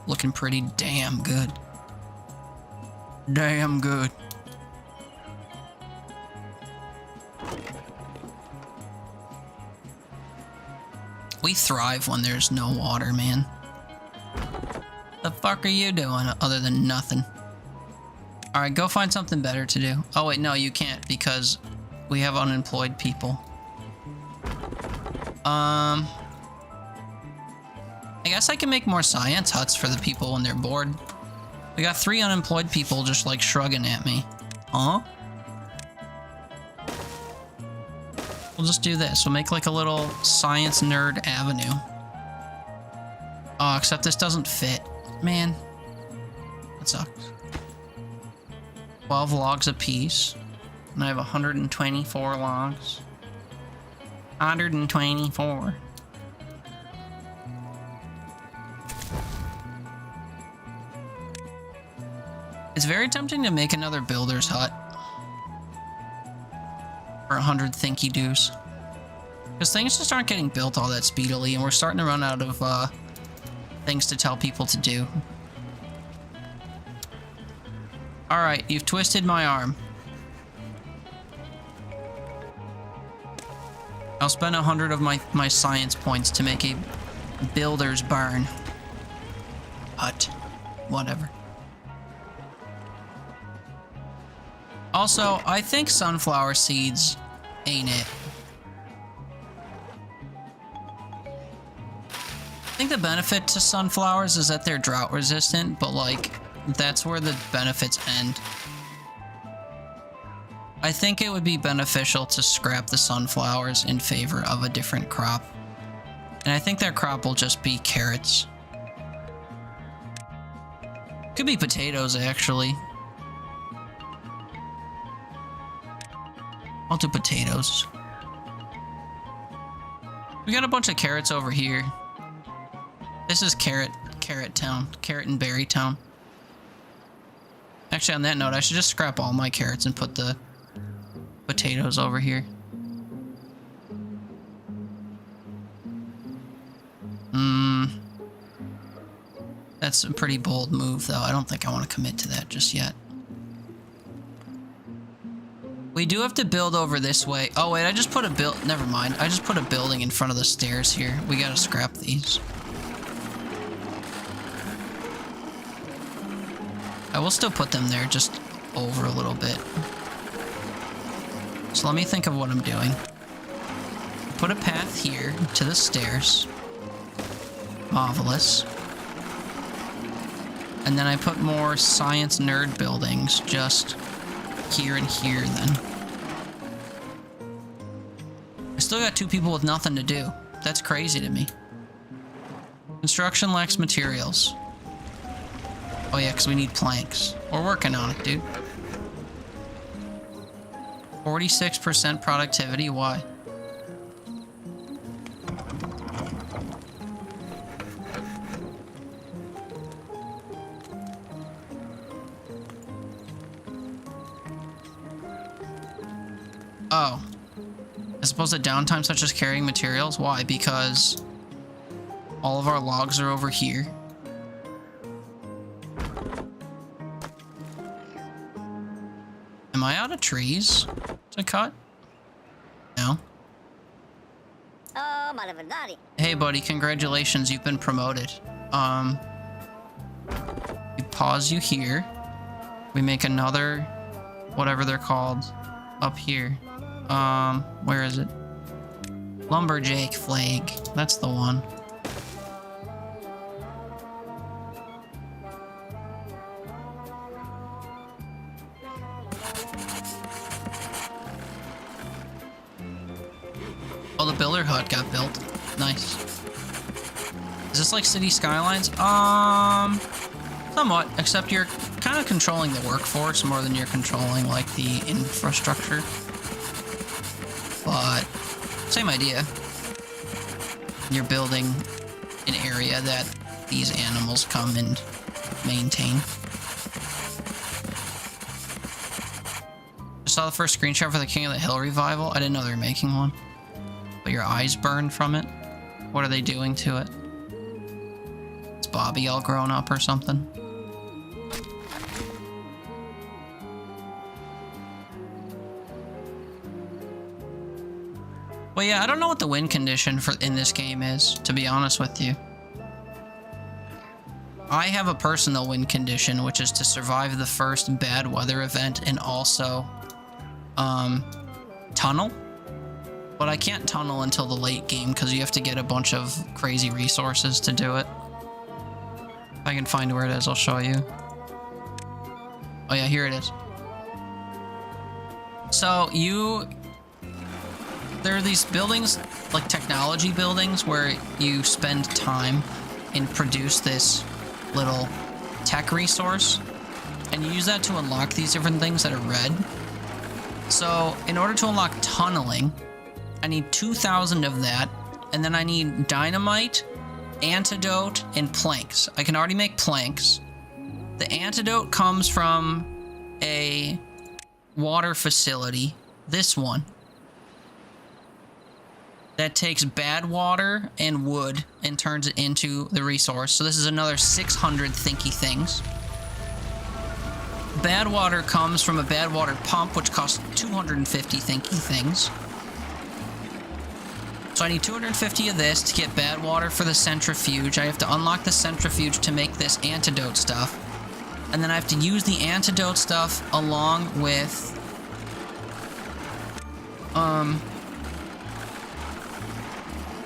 Speaker 1: Looking pretty damn good. Damn good. We thrive when there's no water, man. The fuck are you doing other than nothing? Alright, go find something better to do. Oh wait, no, you can't because we have unemployed people. I guess I can make more science huts for the people when they're bored. We got 3 unemployed people just like shrugging at me. Huh? We'll just do this. We'll make like a little science nerd avenue. Oh, except this doesn't fit. Man. That sucks. 12 logs apiece. And I have 124 logs. 124. It's very tempting to make another builder's hut. For 100 thinky doos. Because things just aren't getting built all that speedily, and we're starting to run out of things to tell people to do. Alright, you've twisted my arm. I'll spend 100 of my science points to make a builder's barn. Hut. Whatever. Also, I think sunflower seeds ain't it. I think the benefit to sunflowers is that they're drought resistant, but like, that's where the benefits end. I think it would be beneficial to scrap the sunflowers in favor of a different crop. And I think that crop will just be carrots. Could be potatoes, actually. I'll do potatoes. We got a bunch of carrots over here. This is carrot town. Carrot and berry town. Actually, on that note, I should just scrap all my carrots and put the potatoes over here. That's a pretty bold move, though. I don't think I want to commit to that just yet. We do have to build over this way. Oh, wait, I just put a never mind. I just put a building in front of the stairs here. We gotta scrap these. I will still put them there, just over a little bit. So let me think of what I'm doing. Put a path here to the stairs. Marvelous. And then I put more science nerd buildings just here and here then. I still got 2 people with nothing to do. That's crazy to me. Construction lacks materials. Oh yeah, because we need planks. We're working on it, dude. 46% productivity, why? Oh. As opposed to downtime such as carrying materials? Why? Because all of our logs are over here. Am I out of trees to cut? No.
Speaker 3: Oh, malaverdari.
Speaker 1: Hey buddy, congratulations, you've been promoted. We pause you here. We make another, whatever they're called, up here. Where is it? Lumberjack flag. That's the one. Oh, the builder hut got built. Nice. Is this like City Skylines? Somewhat, except you're kind of controlling the workforce more than you're controlling like the infrastructure. But same idea. You're building an area that these animals come and maintain. I saw the first screenshot for the King of the Hill revival. I didn't know they were making one. But your eyes burn from it. What are they doing to it? Is Bobby all grown up or something? Well, yeah, I don't know what the win condition in this game is, to be honest with you. I have a personal win condition, which is to survive the first bad weather event and also, tunnel. But I can't tunnel until the late game because you have to get a bunch of crazy resources to do it. If I can find where it is, I'll show you. Oh yeah, here it is. So there are these buildings, like technology buildings, where you spend time and produce this little tech resource. And you use that to unlock these different things that are red. So in order to unlock tunneling, I need 2,000 of that, and then I need dynamite, antidote, and planks. I can already make planks. The antidote comes from a water facility, this one, that takes bad water and wood and turns it into the resource. So this is another 600 thinky things. Bad water comes from a bad water pump, which costs 250 thinky things. So I need 250 of this to get bad water for the centrifuge. I have to unlock the centrifuge to make this antidote stuff. And then I have to use the antidote stuff along with...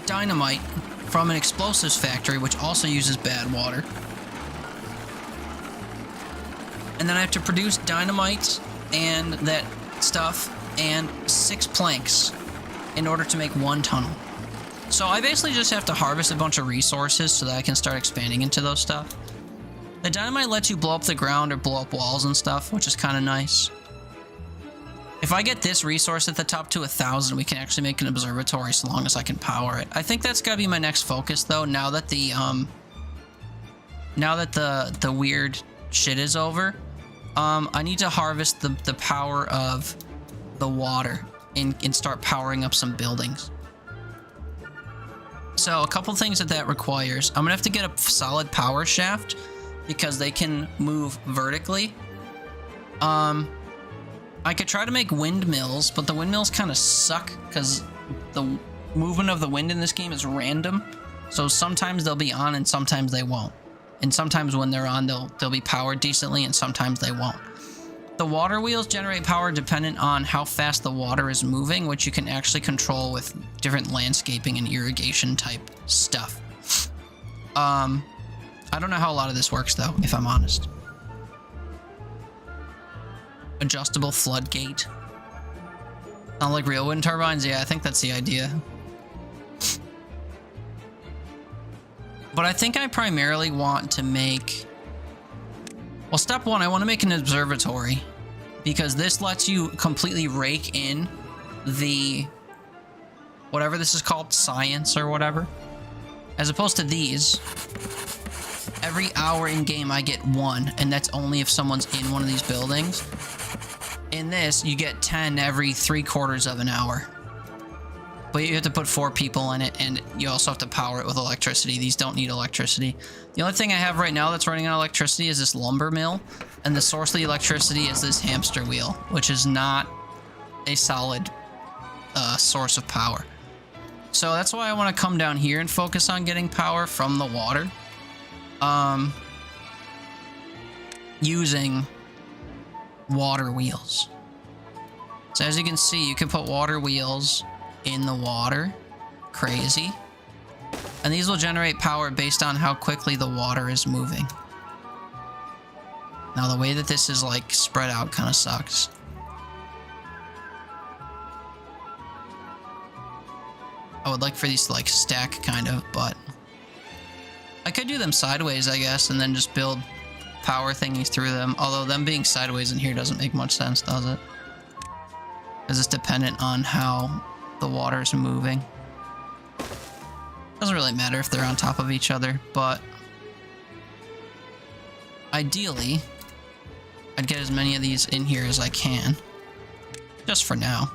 Speaker 1: dynamite from an explosives factory, which also uses bad water. And then I have to produce dynamite and that stuff and 6 planks in order to make 1 tunnel. So I basically just have to harvest a bunch of resources so that I can start expanding into those stuff. The dynamite lets you blow up the ground or blow up walls and stuff, which is kind of nice. If I get this resource at the top to 1,000, we can actually make an observatory so long as I can power it. I think that's gotta be my next focus though, now that the weird shit is over. I need to harvest the power of the water and start powering up some buildings. So a couple things that requires. I'm gonna have to get a solid power shaft because they can move vertically. I could try to make windmills, but the windmills kind of suck because the movement of the wind in this game is random. So sometimes they'll be on and sometimes they won't. And sometimes when they're on, they'll be powered decently and sometimes they won't. The water wheels generate power dependent on how fast the water is moving, which you can actually control with different landscaping and irrigation type stuff. I don't know how a lot of this works though, if I'm honest. Adjustable floodgate. Not like real wind turbines? Yeah, I think that's the idea. But I think I primarily want to make... Well, step 1, I want to make an observatory. Because this lets you completely rake in the... whatever this is called, science or whatever. As opposed to these. Every hour in game I get 1, and that's only if someone's in one of these buildings. In this, you get 10 every 3/4 of an hour. But you have to put 4 people in it, and you also have to power it with electricity. These don't need electricity. The only thing I have right now that's running on electricity is this lumber mill, and the source of the electricity is this hamster wheel, which is not a solid source of power. So that's why I want to come down here and focus on getting power from the water. Using water wheels. So as you can see, you can put water wheels in the water. Crazy. And these will generate power based on how quickly the water is moving. Now the way that this is like spread out kind of sucks. I would like for these to like stack kind of, but I could do them sideways, I guess, and then just build power thingies through them. Although them being sideways in here doesn't make much sense, does it? Because it's dependent on how the water's moving. Doesn't really matter if they're on top of each other, but ideally, I'd get as many of these in here as I can. Just for now.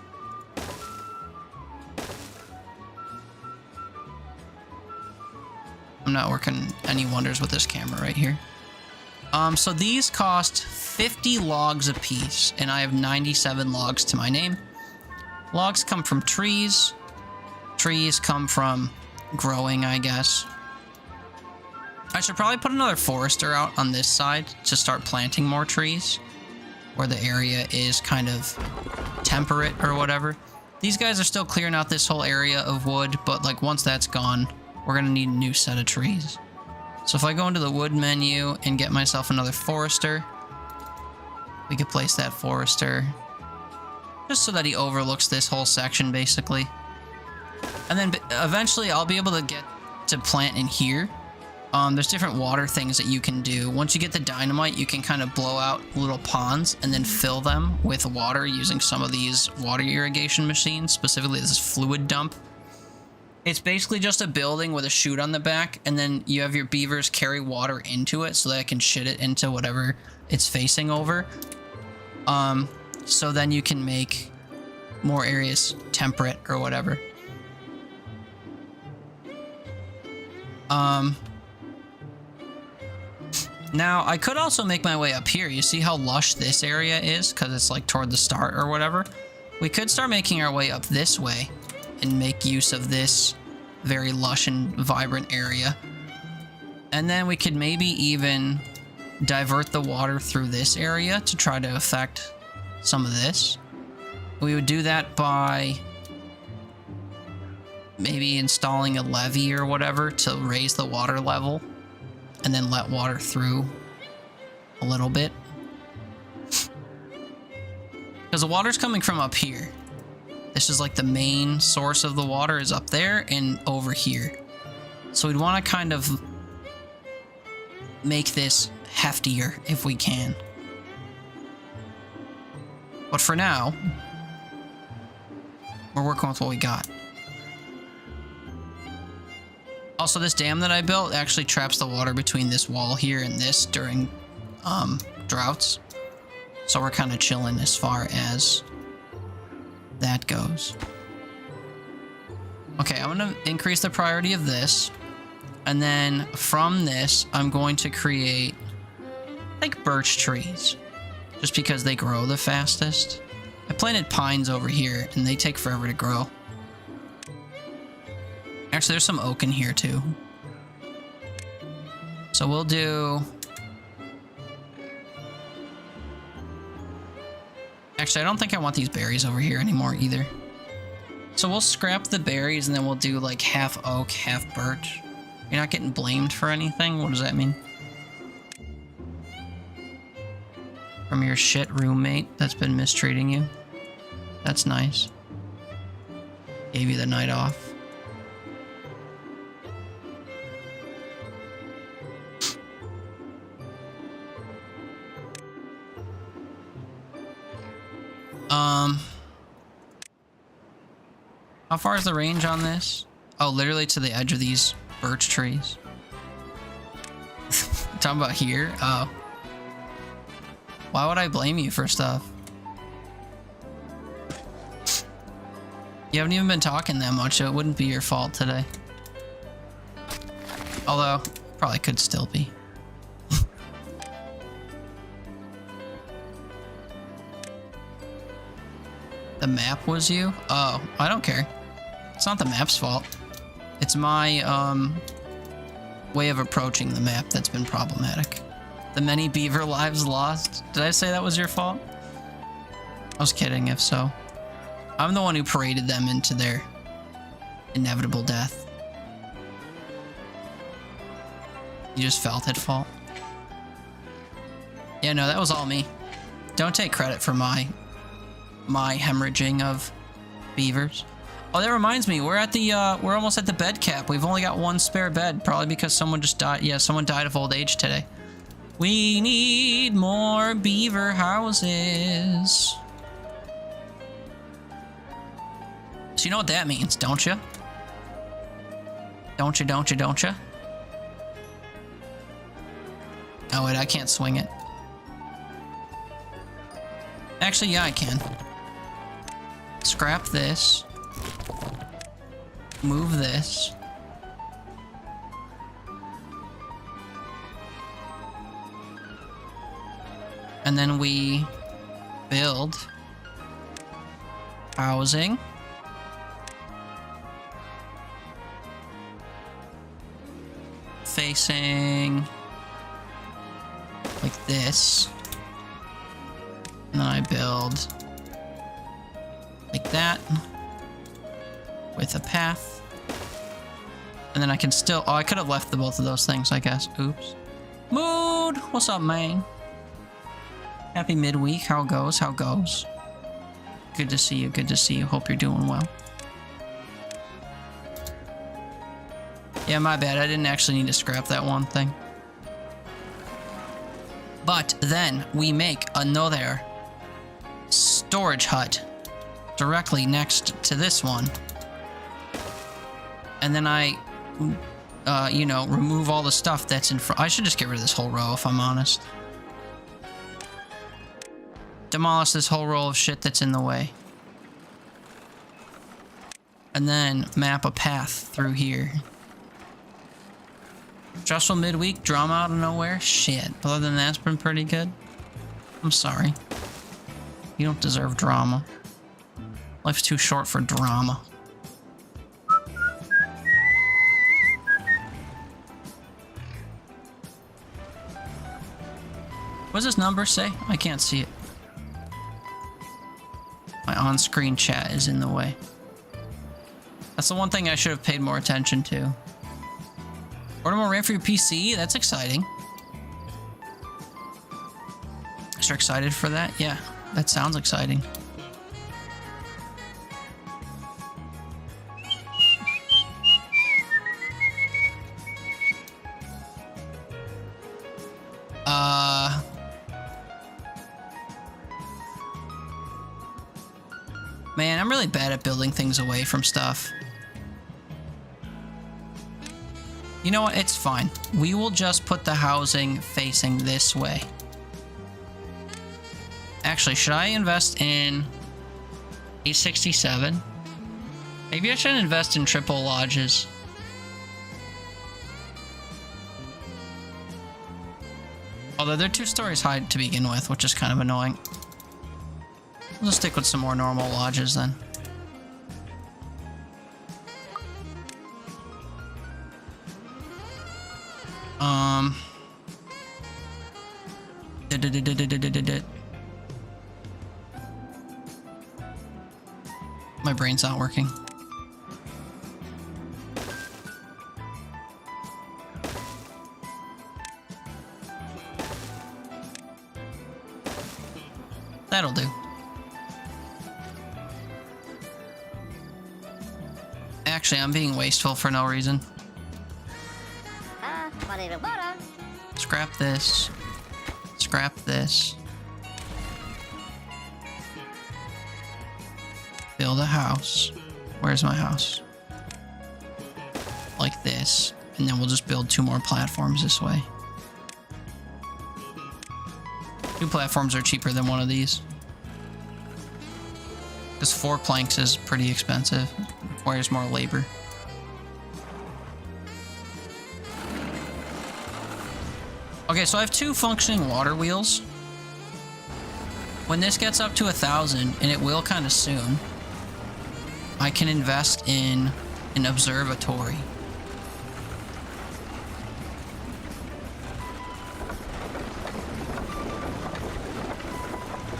Speaker 1: I'm not working any wonders with this camera right here. So these cost 50 logs a piece, and I have 97 logs to my name. Logs come from trees. Trees come from growing, I guess. I should probably put another forester out on this side to start planting more trees, where the area is kind of temperate or whatever. These guys are still clearing out this whole area of wood, but like once that's gone, we're gonna need a new set of trees. So if I go into the wood menu and get myself another forester, we could place that forester just so that he overlooks this whole section basically. And then eventually I'll be able to get to plant in here. There's different water things that you can do. Once you get the dynamite, you can kind of blow out little ponds and then fill them with water using some of these water irrigation machines, specifically this fluid dump. It's basically just a building with a chute on the back, and then you have your beavers carry water into it so that it can shit it into whatever it's facing over. So then you can make more areas temperate or whatever. Now, I could also make my way up here. You see how lush this area is? Because it's like toward the start or whatever. We could start making our way up this way and make use of this very lush and vibrant area. And then we could maybe even divert the water through this area to try to affect some of this. We would do that by maybe installing a levee or whatever to raise the water level and then let water through a little bit. Because the water's coming from up here. This is like the main source of the water is up there and over here. So we'd want to kind of make this heftier if we can. But for now, we're working with what we got. Also, this dam that I built actually traps the water between this wall here and this during droughts. So we're kind of chilling as far as that goes. Okay, I'm going to increase the priority of this. And then from this, I'm going to create like birch trees. Just because they grow the fastest. I planted pines over here and they take forever to grow. Actually, there's some oak in here too. So we'll do... Actually, I don't think I want these berries over here anymore either. So we'll scrap the berries and then we'll do like half oak, half birch. You're not getting blamed for anything? What does that mean? From your shit roommate that's been mistreating you? That's nice. Gave you the night off. How far is the range on this? Oh, literally to the edge of these birch trees. Talking about here? Oh. Why would I blame you for stuff? You haven't even been talking that much, so it wouldn't be your fault today. Although, probably could still be. The map was you? Oh, I don't care. It's not the map's fault. It's my way of approaching the map that's been problematic. The many beaver lives lost. Did I say that was your fault? I was kidding if so. I'm the one who paraded them into their inevitable death. You just felt at fault. Yeah, no, that was all me. Don't take credit for my hemorrhaging of beavers. Oh, that reminds me, we're almost at the bed cap. We've only got one spare bed, probably because someone just died. Yeah, someone died of old age today. We need more beaver houses. So you know what that means, don't you? Don't you? Oh wait, I can't swing it. Actually, yeah, I can. Scrap this. Move this. And then we build housing. Facing like this. And then I build like that with a path. And then I can still... Oh, I could have left both of those things, I guess. Oops. Mood! What's up, man? Happy midweek. How goes? How goes? Good to see you. Good to see you. Hope you're doing well. Yeah, my bad. I didn't actually need to scrap that one thing. But then we make another storage hut directly next to this one. And then I, you know, remove all the stuff that's in front. I should just get rid of this whole row if I'm honest. Demolish this whole row of shit that's in the way. And then map a path through here. Stressful midweek, drama out of nowhere? Shit. Other than that, it's been pretty good. I'm sorry. You don't deserve drama. Life's too short for drama. What does this number say? I can't see it. My on-screen chat is in the way. That's the one thing I should have paid more attention to. Order more RAM for your PC? That's exciting. You're excited for that? Yeah, that sounds exciting. Man, I'm really bad at building things away from stuff. You know what? It's fine. We will just put the housing facing this way. Actually, should I invest in A67? Maybe I should invest in triple lodges. Although they're 2 stories high to begin with, which is kind of annoying. We'll just stick with some more normal lodges then. My brain's not working. That'll do. Actually, I'm being wasteful for no reason. Scrap this. Scrap this. Build a house. Where's my house? Like this. And then we'll just build 2 more platforms this way. 2 platforms are cheaper than one of these. Because 4 planks is pretty expensive. Requires more labor. Okay, so I have 2 functioning water wheels. When this gets up to 1,000, and it will kind of soon, I can invest in an observatory.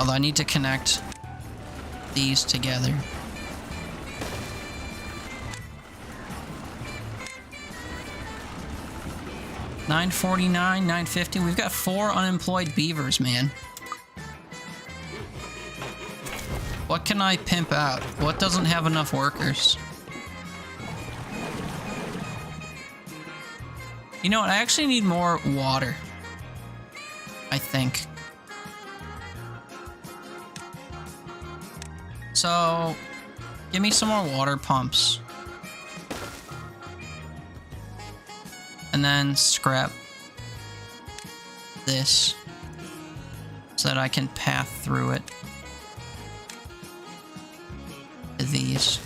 Speaker 1: Although I need to connect these together. $949, $950. We've got 4 unemployed beavers, man. What can I pimp out? What doesn't have enough workers? You know what? I actually need more water. I think. So, give me some more water pumps. And then scrap this so that I can path through it to these.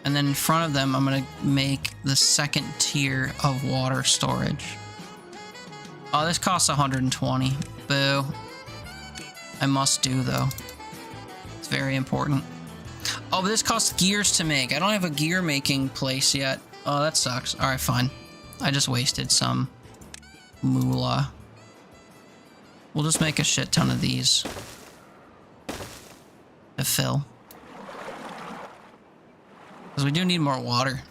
Speaker 1: And then in front of them, I'm going to make the 2nd tier of water storage. Oh, this costs 120. Boo. I must do, though. It's very important. Oh, but this costs gears to make. I don't have a gear making place yet. Oh, that sucks. Alright, fine. I just wasted some moolah. We'll just make a shit ton of these to fill. Because we do need more water.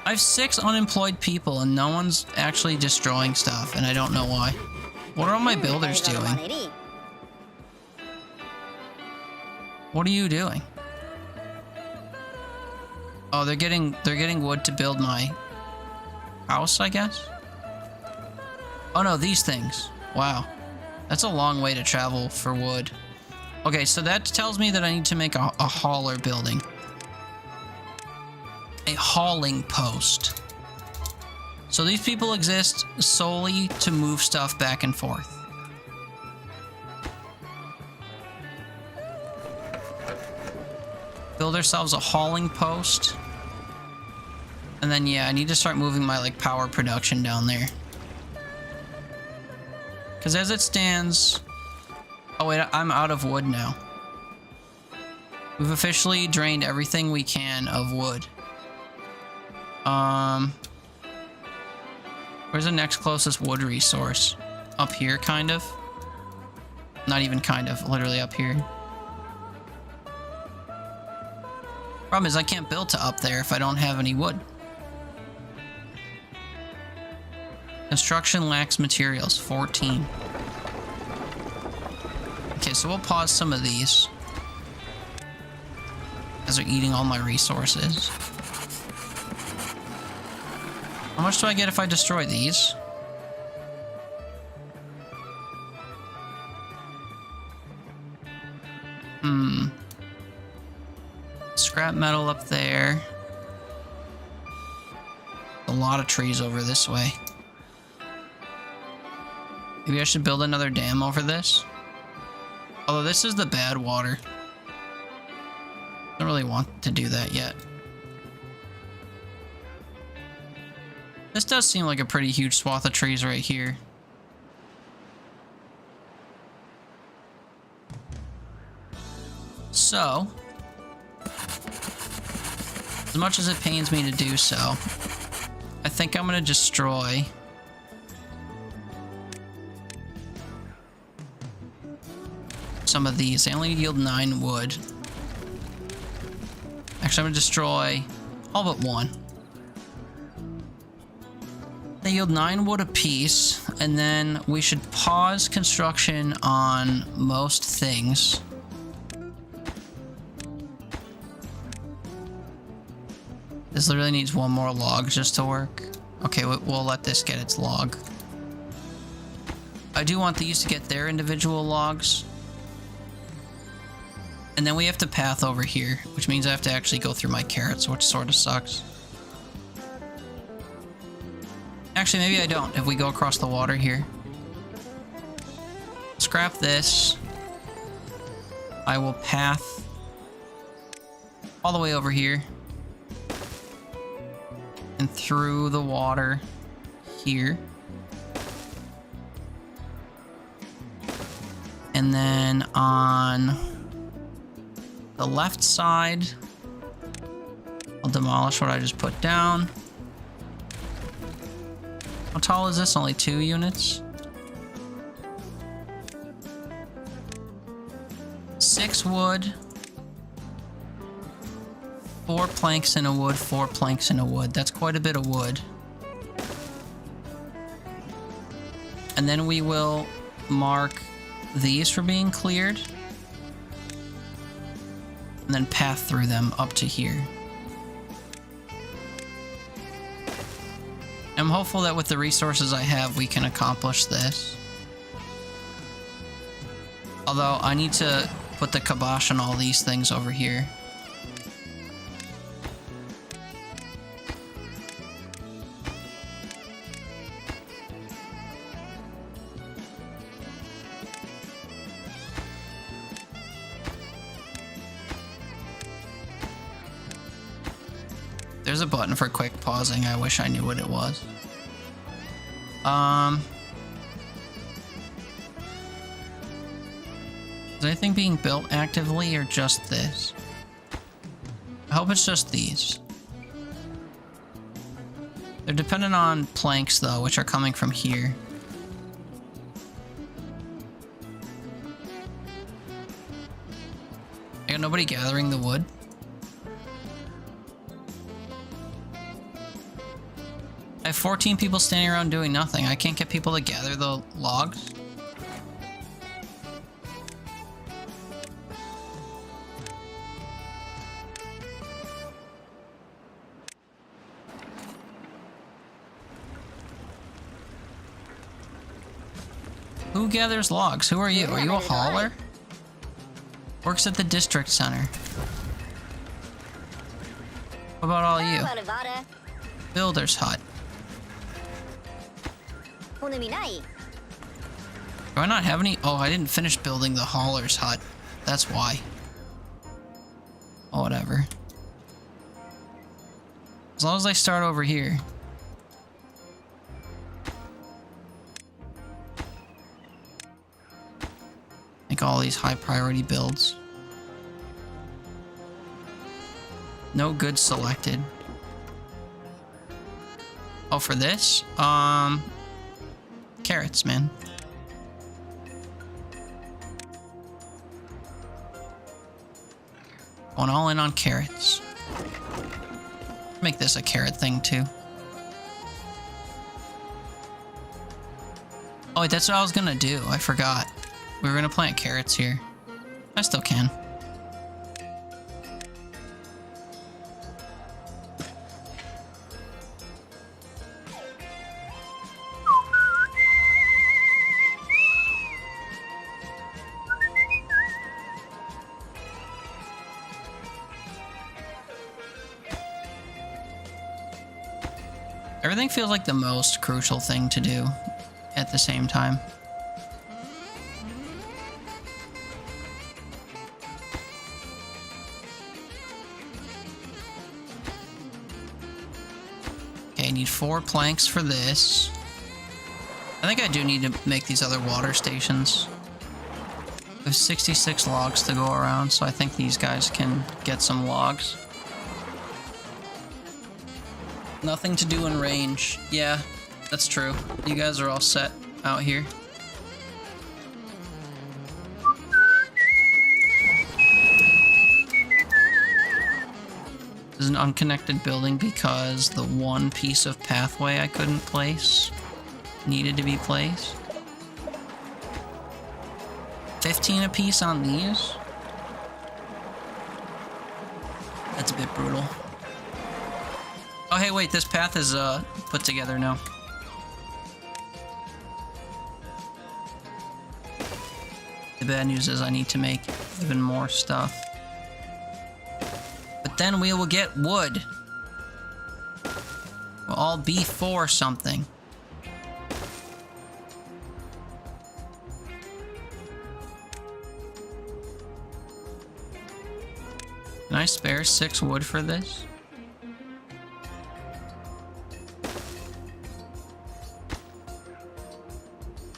Speaker 1: I have 6 unemployed people and no one's actually destroying stuff, and I don't know why. What are all my builders doing? What are you doing? Oh, they're getting wood to build my house, I guess? Oh no, these things. Wow. That's a long way to travel for wood. Okay, so that tells me that I need to make a hauler building. A hauling post. So these people exist solely to move stuff back and forth. Build ourselves a hauling post. And then, yeah, I need to start moving my, like, power production down there. Because as it stands... Oh, wait, I'm out of wood now. We've officially drained everything we can of wood. Where's the next closest wood resource? Up here, kind of? Not even kind of, literally up here. Problem is I can't build to up there if I don't have any wood. Construction lacks materials, 14. Okay, so we'll pause some of these, as they're eating all my resources. How much do I get if I destroy these? Scrap metal up there. A lot of trees over this way. Maybe I should build another dam over this. Although this is the bad water. Don't really want to do that yet. This does seem like a pretty huge swath of trees right here. So, as much as it pains me to do so, I think I'm going to destroy some of these. They only yield 9 wood. Actually, I'm going to destroy all but one. They yield 9 wood apiece, and then we should pause construction on most things. This literally needs 1 more log just to work. Okay, we'll let this get its log. I do want these to get their individual logs. And then we have to path over here, which means I have to actually go through my carrots, which sort of sucks. Actually, maybe I don't, if we go across the water here. Scrap this. I will path all the way over here. And through the water here. And then on the left side, I'll demolish what I just put down. How tall is this? Only 2 units? 6 wood. 4 planks in a wood, 4 planks in a wood. That's quite a bit of wood. And then we will mark these for being cleared. And then path through them up to here. I'm hopeful that with the resources I have, we can accomplish this. Although, I need to put the kibosh on all these things over here. There's a button for quick pausing. I wish I knew what it was. Is anything being built actively or just this? I hope it's just these. They're dependent on planks though, which are coming from here. I got nobody gathering the wood. I have 14 people standing around doing nothing. I can't get people to gather the logs. Who gathers logs? Who are you? Are you a hauler? Works at the district center. What about all you? Builder's hut. Do I not have any? Oh, I didn't finish building the hauler's hut. That's why. Oh, whatever. As long as I start over here. Make all these high priority builds. No goods selected. Oh, for this? Carrots, man. Going all in on carrots. Make this a carrot thing, too. Oh, wait, that's what I was gonna do. I forgot. We were gonna plant carrots here. I still can. Everything feels like the most crucial thing to do at the same time. Okay, I need 4 planks for this. I think I do need to make these other water stations. There's 66 logs to go around, so I think these guys can get some logs. Nothing to do in range. Yeah, that's true. You guys are all set out here. This is an unconnected building because the one piece of pathway I couldn't place needed to be placed. 15 apiece on these? That's a bit brutal. Oh, hey, wait, this path is put together now. The bad news is I need to make even more stuff. But then we will get wood. We'll all be for something. Can I spare 6 wood for this?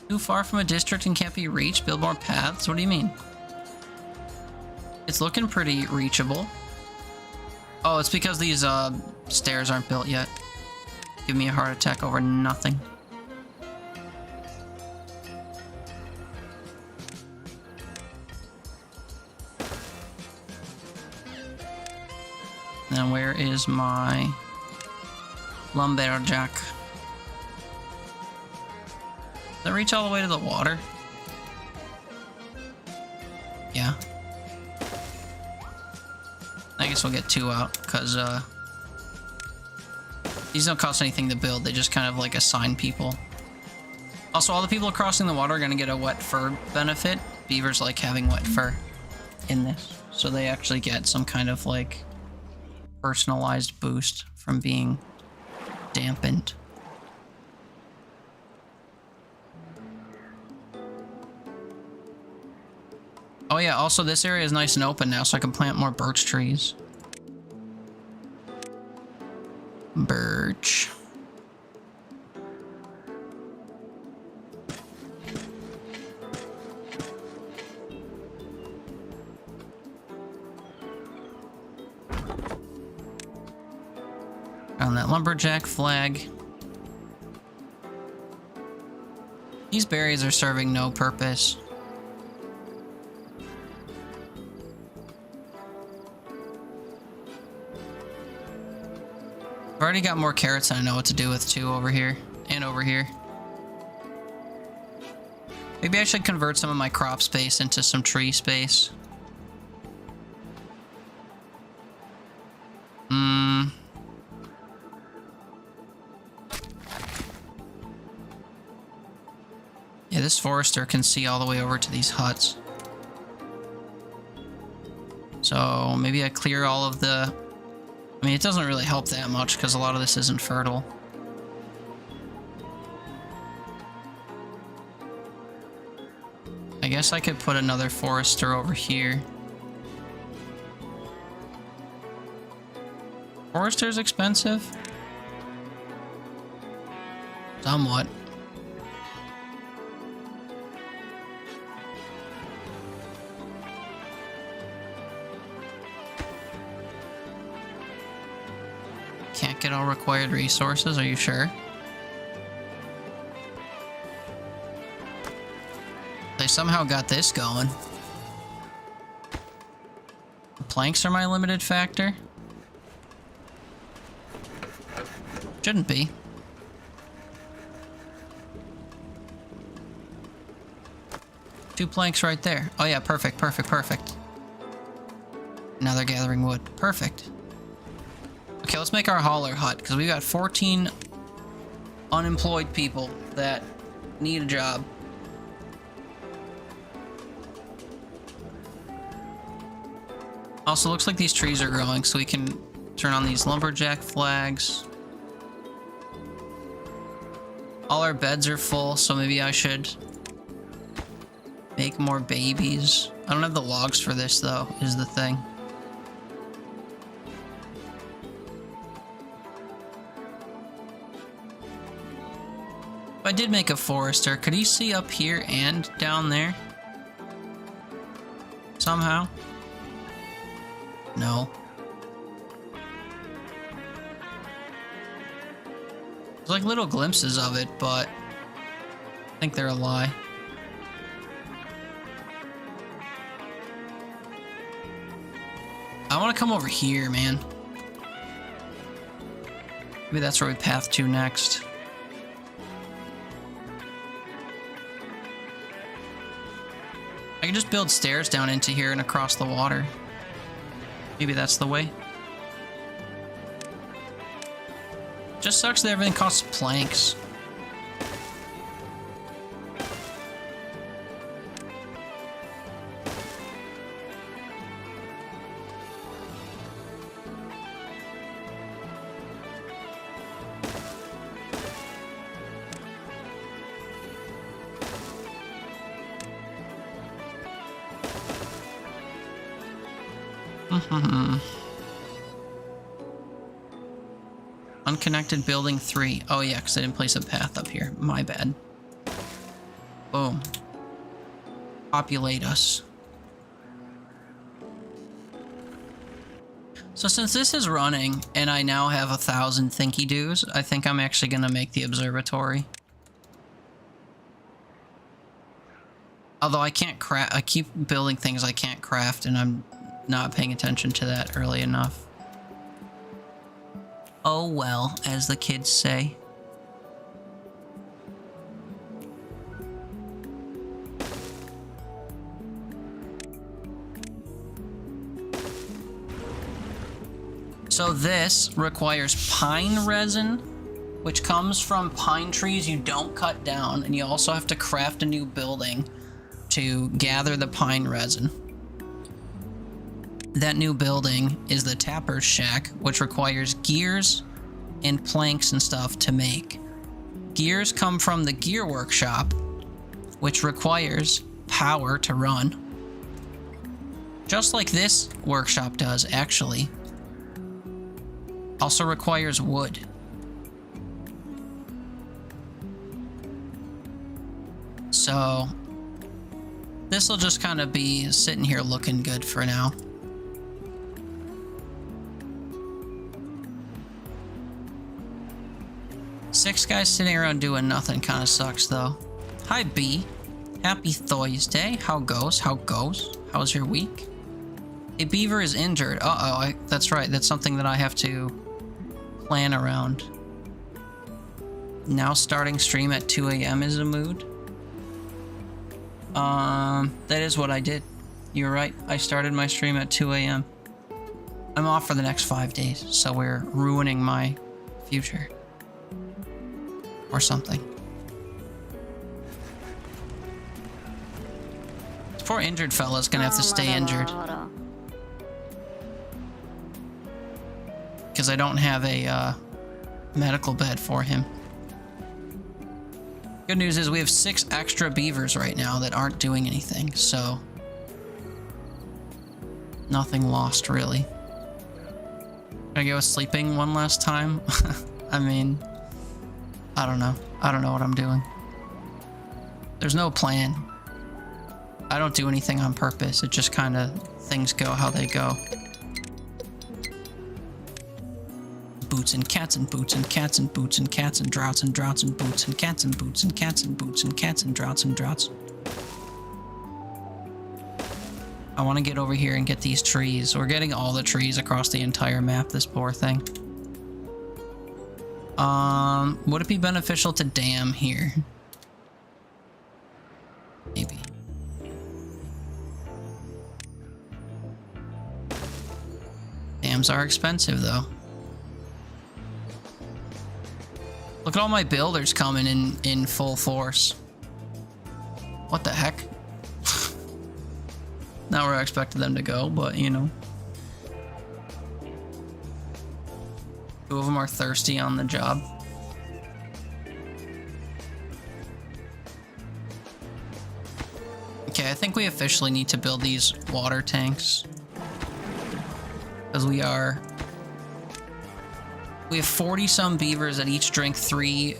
Speaker 1: Too far from a district and can't be reached? Build more paths? What do you mean? It's looking pretty reachable. Oh, it's because these stairs aren't built yet. Give me a heart attack over nothing. Now where is my lumberjack? Does that reach all the way to the water? Yeah. I guess we'll get 2 out, because these don't cost anything to build, they just kind of like assign people. Also, all the people crossing the water are going to get a wet fur benefit. Beavers like having wet fur in this, so they actually get some kind of like personalized boost from being dampened. Oh yeah, also this area is nice and open now, so I can plant more birch trees. Birch. On that lumberjack flag. These berries are serving no purpose. I've already got more carrots than I know what to do with too over here and over here. Maybe I should convert some of my crop space into some tree space. Yeah, this forester can see all the way over to these huts. So maybe I clear all of the... I mean, it doesn't really help that much because a lot of this isn't fertile. I guess I could put another forester over here. Forester's expensive? Somewhat. Can't get all required resources, are you sure? They somehow got this going. The planks are my limited factor. Shouldn't be. Two planks right there. Oh yeah, perfect, perfect, perfect. Now they're gathering wood. Perfect. Okay, let's make our hauler hut, because we got 14 unemployed people that need a job. Also, looks like these trees are growing, so we can turn on these lumberjack flags. All our beds are full, so maybe I should make more babies. I don't have the logs for this, though, is the thing. If I did make a forester, could he see up here and down there? Somehow? No. There's like little glimpses of it, but I think they're a lie. I want to come over here, man. Maybe that's where we path to next. I can just build stairs down into here and across the water. Maybe that's the way. Just sucks that everything costs planks. Unconnected building 3. Oh yeah, because I didn't place a path up here. My bad. Boom. Populate us. So since this is running, and I now have 1,000 thinky doos, I think I'm actually gonna make the observatory. Although I can't craft, I keep building things I can't craft, and I'm not paying attention to that early enough. Oh well, as the kids say. So this requires pine resin, which comes from pine trees you don't cut down, and you also have to craft a new building to gather the pine resin. That new building is the Tapper's Shack, which requires gears and planks and stuff to make. Gears come from the gear workshop, which requires power to run. Just like this workshop does, actually. Also requires wood. So this will just kind of be sitting here looking good for now. Six guys sitting around doing nothing kind of sucks, though. Hi, B. Happy Thursday. How goes? How goes? How's your week? A beaver is injured. Uh-oh, that's right. That's something that I have to plan around. Now starting stream at 2 a.m. is a mood. That is what I did. You're right. I started my stream at 2 a.m. I'm off for the next 5 days, so we're ruining my future. Or something. This poor injured fella's gonna have to stay injured. Because I don't have a medical bed for him. Good news is we have 6 extra beavers right now that aren't doing anything, so nothing lost, really. Can I go sleeping one last time? I mean, I don't know. I don't know what I'm doing. There's no plan. I don't do anything on purpose. It just kind of, things go how they go. Boots and cats and boots and cats and boots and cats and droughts and droughts and boots and cats and boots and cats and boots and cats and droughts and droughts. I want to get over here and get these trees. We're getting all the trees across the entire map, this poor thing. Would it be beneficial to dam here? Maybe. Dams are expensive, though. Look at all my builders coming in full force. What the heck? Not where I expected them to go, but you know. Two of them are thirsty on the job. Okay, I think we officially need to build these water tanks. Because we have 40 some beavers that each drink 3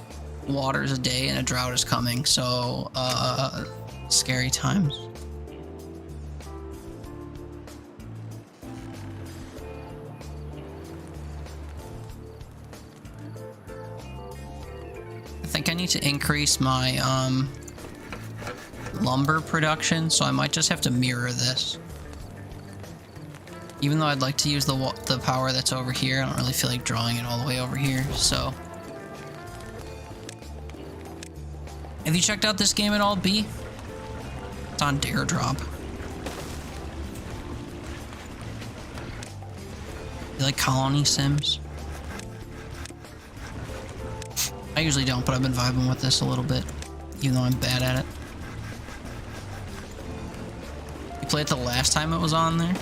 Speaker 1: waters a day and a drought is coming. So, scary times. I think I need to increase my lumber production, so I might just have to mirror this. Even though I'd like to use the power that's over here, I don't really feel like drawing it all the way over here, so. Have you checked out this game at all, B? It's on Dare Drop. You like colony sims? I usually don't, but I've been vibing with this a little bit, even though I'm bad at it. You played it the last time it was on there?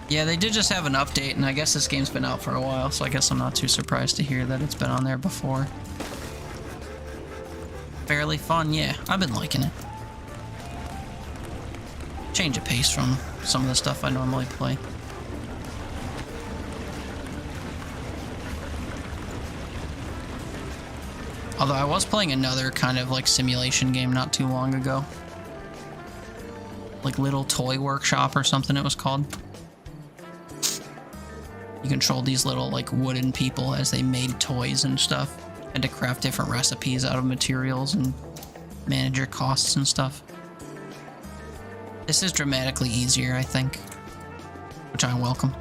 Speaker 1: Yeah, they did just have an update, and I guess this game's been out for a while, so I guess I'm not too surprised to hear that it's been on there before. Fairly fun, yeah. I've been liking it. Change of pace from some of the stuff I normally play. Although I was playing another kind of like simulation game not too long ago. Like Little Toy Workshop or something it was called. You control these little like wooden people as they made toys and stuff. Had to craft different recipes out of materials and manage your costs and stuff. This is dramatically easier, I think. Which I welcome.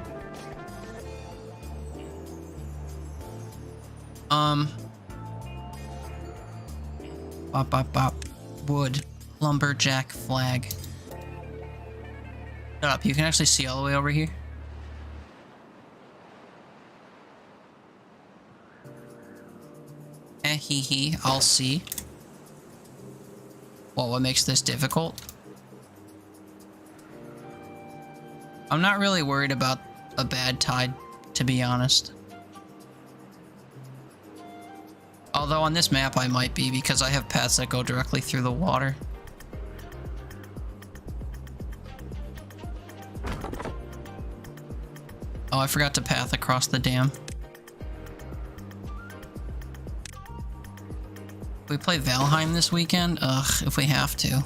Speaker 1: Bop, bop, bop. Wood. Lumberjack flag. Shut up, you can actually see all the way over here. Eh, hee hee, I'll see. Well, what makes this difficult? I'm not really worried about a bad tide, to be honest. Although on this map I might be, because I have paths that go directly through the water. Oh, I forgot to path across the dam. We play Valheim this weekend? Ugh, if we have to.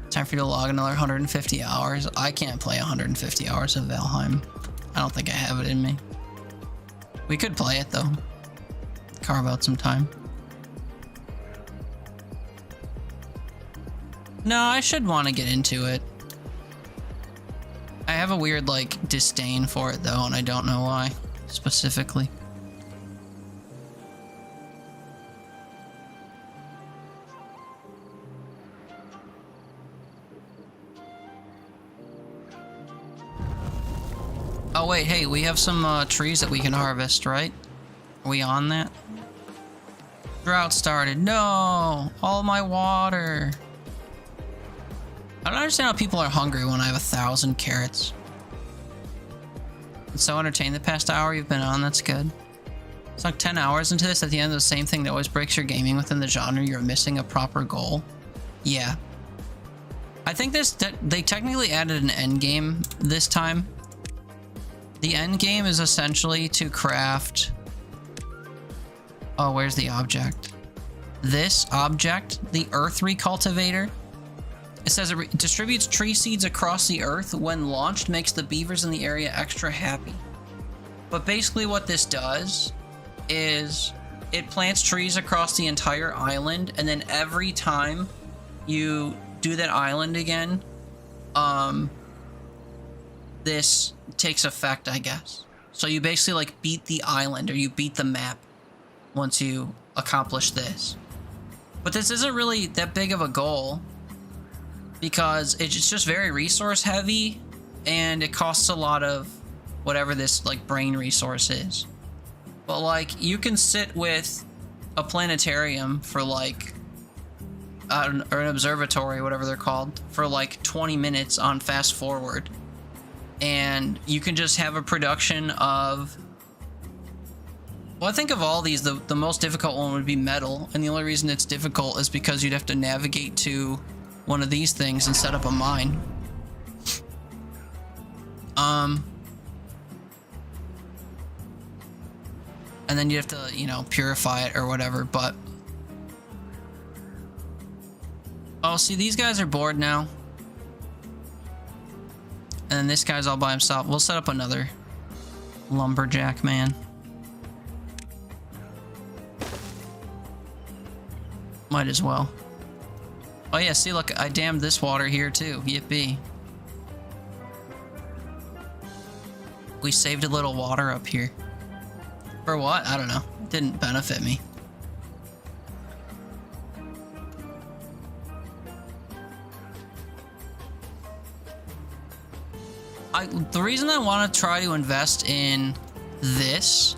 Speaker 1: Time for you to log another 150 hours. I can't play 150 hours of Valheim. I don't think I have it in me. We could play it though. Carve out some time. No, I should want to get into it. I have a weird like disdain for it though, and I don't know why specifically. Oh wait, hey, we have some trees that we can harvest, right? Are we on that? Drought started. No! All my water. I don't understand how people are hungry when I have 1,000 carrots. It's so entertained the past hour you've been on, that's good. It's like 10 hours into this, at the end of the same thing that always breaks your gaming within the genre, you're missing a proper goal. Yeah. I think they technically added an end game this time. The end game is essentially to craft... Oh, where's the object? This object, the Earth Recultivator. It says it distributes tree seeds across the earth. When launched, makes the beavers in the area extra happy. But basically what this does is it plants trees across the entire island, and then every time you do that island again, this takes effect, I guess. So you basically like beat the island, or you beat the map once you accomplish this. But this isn't really that big of a goal because it's just very resource heavy, and it costs a lot of whatever this like brain resource is. But like you can sit with a planetarium for like or an observatory, whatever they're called, for like 20 minutes on fast forward, and you can just have a production of, well, I think of all these, the most difficult one would be metal, and the only reason it's difficult is because you'd have to navigate to one of these things and set up a mine. And then you have to, you know, purify it or whatever, but... Oh, see, these guys are bored now. And then this guy's all by himself. We'll set up another lumberjack man. Might as well. Oh yeah, see, look, I dammed this water here too. Yippee. We saved a little water up here. For what? I don't know. It didn't benefit me. The reason I want to try to invest in this,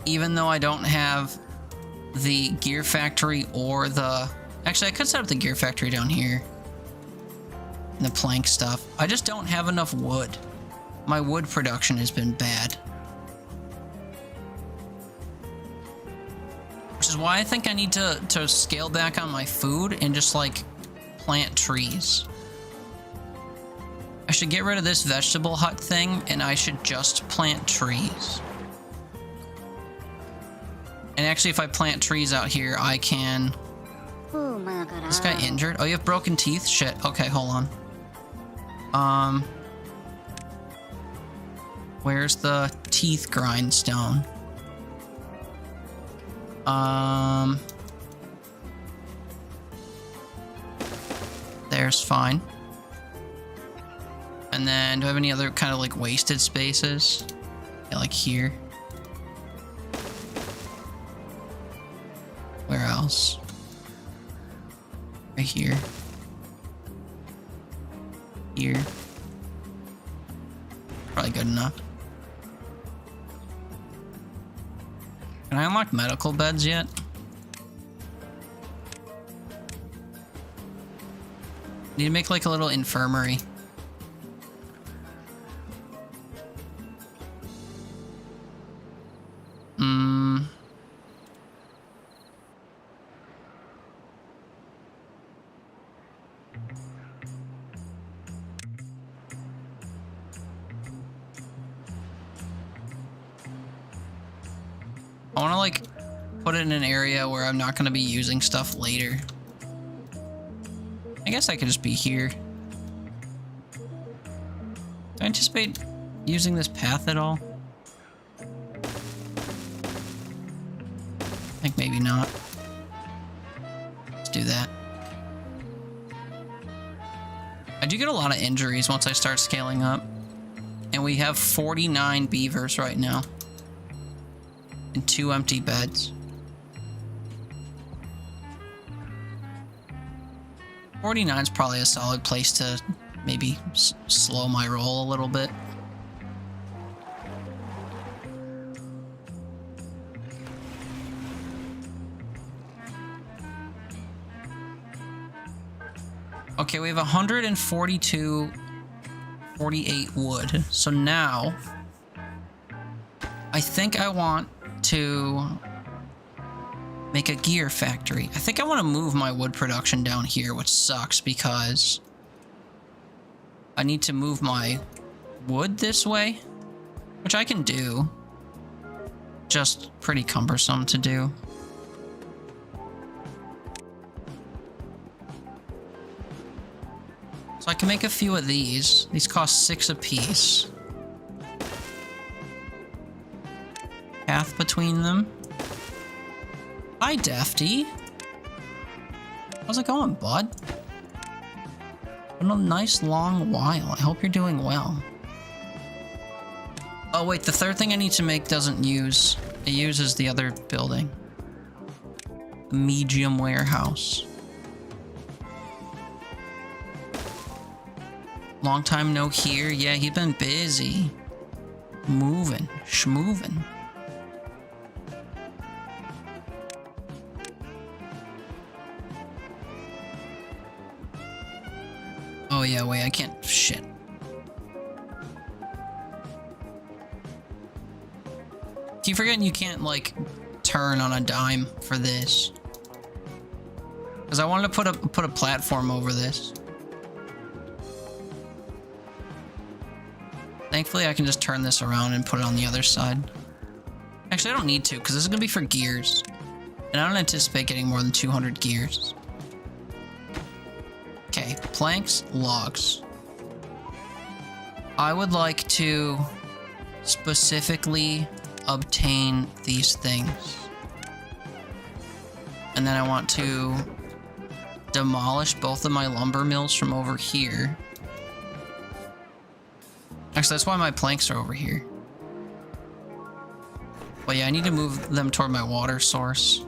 Speaker 1: even though I don't have the gear factory or the... Actually, I could set up the gear factory down here. And the plank stuff. I just don't have enough wood. My wood production has been bad. Which is why I think I need to scale back on my food and just, like, plant trees. I should get rid of this vegetable hut thing, and I should just plant trees. And actually, if I plant trees out here, I can... Is this guy injured? Oh, you have broken teeth? Shit. Okay, hold on. Where's the teeth grindstone? There's fine. And then, do I have any other kind of like wasted spaces? Yeah, like here. Where else? Right here. Here. Probably good enough. Can I unlock medical beds yet? Need to make like a little infirmary. I want to like put it in an area where I'm not going to be using stuff later. I guess I could just be here. Do I anticipate using this path at all? I think maybe not. Let's do that. I do get a lot of injuries once I start scaling up. And we have 49 beavers right now. And 2 empty beds. 49 is probably a solid place to maybe slow my roll a little bit. Okay, we have 142, 48 wood. So now, I think I want to make a gear factory. I think I want to move my wood production down here, which sucks because I need to move my wood this way, which I can do. Just pretty cumbersome to do. So I can make a few of these. These cost 6 apiece. Path between them. Hi, Defty. How's it going, bud? Been a nice long while. I hope you're doing well. Oh, wait, the third thing I need to make doesn't use. It uses the other building. The medium warehouse. Long time no here. Yeah, he's been busy. Moving. Schmoving. Oh yeah, wait, I can't. Shit. Keep forgetting you can't, like, turn on a dime for this. Because I wanted to put a platform over this. Thankfully, I can just turn this around and put it on the other side. Actually, I don't need to, because this is going to be for gears. And I don't anticipate getting more than 200 gears. Okay, planks, logs. I would like to specifically obtain these things. And then I want to demolish both of my lumber mills from over here. Actually, that's why my planks are over here. But yeah, I need to move them toward my water source.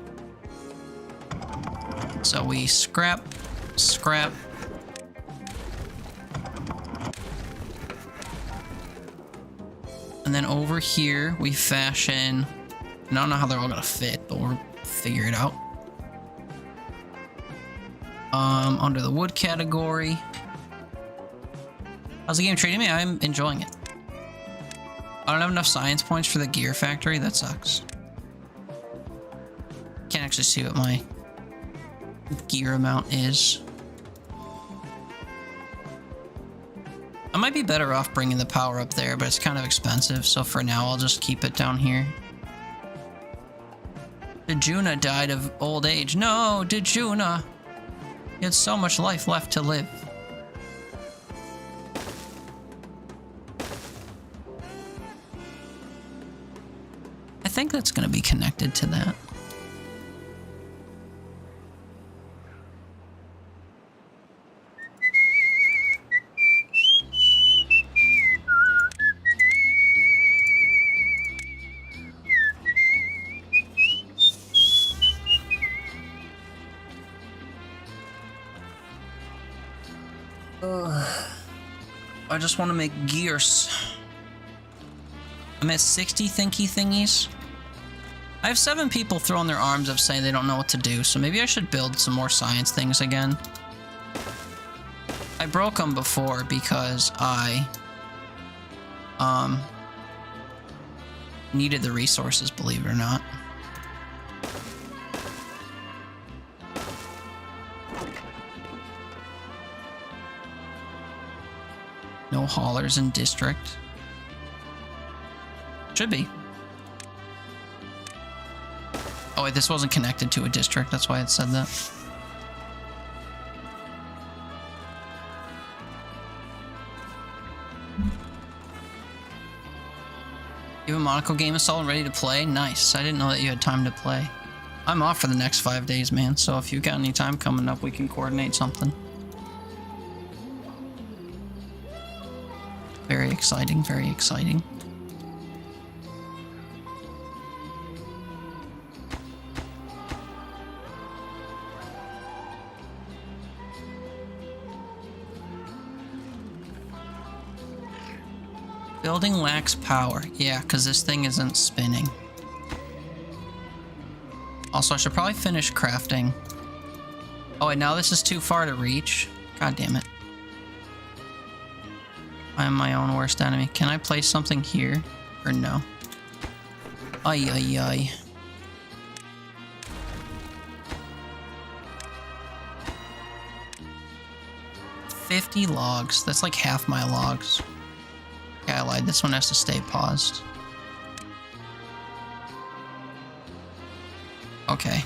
Speaker 1: So we scrap. And then over here, we fashion... I don't know how they're all gonna fit, but we'll figure it out. Under the wood category. How's the game treating me? I'm enjoying it. I don't have enough science points for the gear factory. That sucks. Can't actually see what my gear amount is. I might be better off bringing the power up there, but it's kind of expensive. So for now, I'll just keep it down here. Dejuna died of old age. No, Dejuna. He had so much life left to live. I think that's going to be connected to that. I just want to make gears. I'm at 60 thinky thingies. I have 7 people throwing their arms up saying they don't know what to do, so maybe I should build some more science things again. I broke them before because I needed the resources, believe it or not. No haulers in district. Should be. Oh wait, this wasn't connected to a district, that's why it said that. You have a Monaco game installed and ready to play? Nice. I didn't know that you had time to play. I'm off for the next 5 days, man, so if you've got any time coming up, we can coordinate something. Very exciting, very exciting. Building lacks power. Yeah, because this thing isn't spinning. Also, I should probably finish crafting. Oh, wait, now this is too far to reach. God damn it. I am my own worst enemy. Can I place something here? Or no? Ay, ay, ay. $50 logs. That's like half my logs. Yeah, I lied. This one has to stay paused. Okay.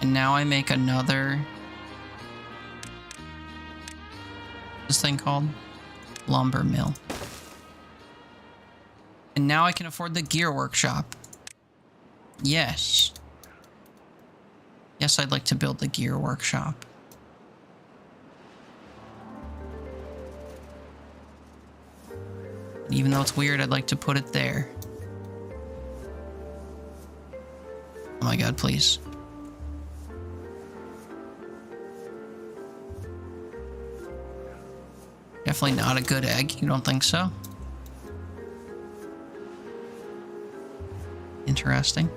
Speaker 1: And now I make another... What's this thing called? Lumber mill. And now I can afford the gear workshop. Yes. Yes, I'd like to build the gear workshop. Even though it's weird, I'd like to put it there. Oh my god, please. Definitely not a good egg. You don't think so? Interesting.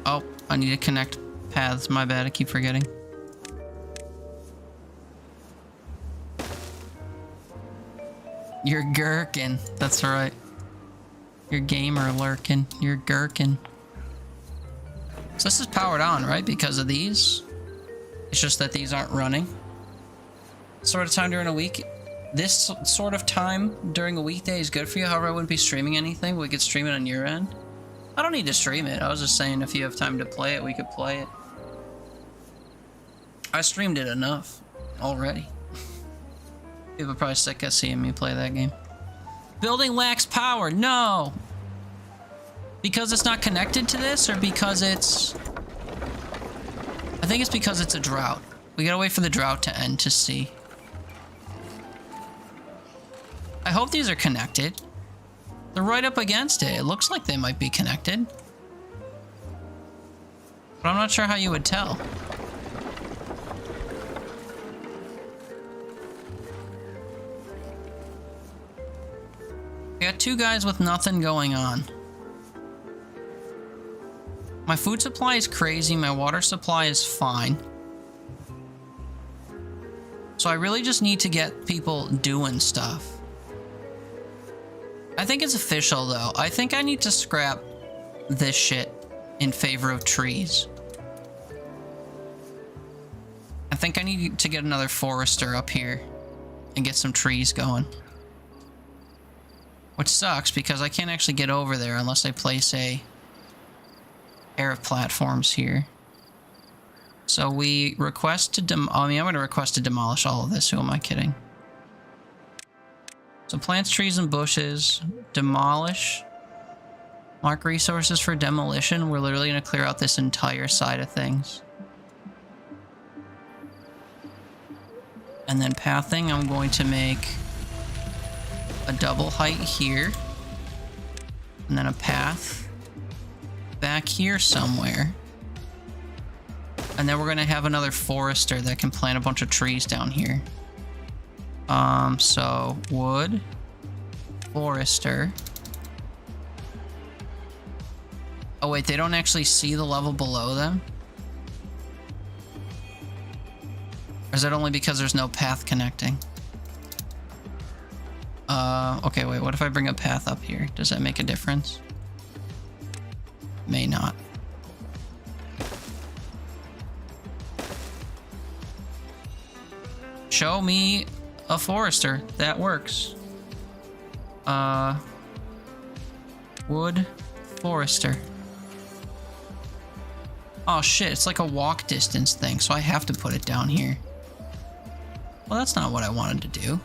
Speaker 1: Oh, I need to connect paths. My bad, I keep forgetting. You're gherkin. That's right. You're gamer lurking. You're gherkin. So this is powered on, right? Because of these? It's just that these aren't running. Sort of time during a week. This sort of time during a weekday is good for you. However, I wouldn't be streaming anything. We could stream it on your end. I don't need to stream it. I was just saying if you have time to play it, we could play it. I streamed it enough already. People are probably sick of seeing me play that game. Building lacks power. No! Because it's not connected to this, or because it's... I think it's because it's a drought. We gotta wait for the drought to end to see. I hope these are connected. They're right up against it. It looks like they might be connected. But I'm not sure how you would tell. We got two guys with nothing going on. My food supply is crazy. My water supply is fine. So I really just need to get people doing stuff. I think it's official, though. I think I need to scrap this shit in favor of trees. I think I need to get another forester up here and get some trees going. Which sucks, because I can't actually get over there unless I place a pair of platforms here. So we request to I'm going to request to demolish all of this. Who am I kidding? So plants, trees, and bushes. Demolish. Mark resources for demolition. We're literally going to clear out this entire side of things. And then pathing, I'm going to make a double height here. And then a path back here somewhere. And then we're going to have another forester that can plant a bunch of trees down here. So wood, forester. Oh wait, they don't actually see the level below them? Or is it only because there's no path connecting? Okay, wait, what if I bring a path up here? Does that make a difference? May not. Show me a forester. That works. Wood, forester. Oh shit, it's like a walk distance thing, so I have to put it down here. Well, that's not what I wanted to do.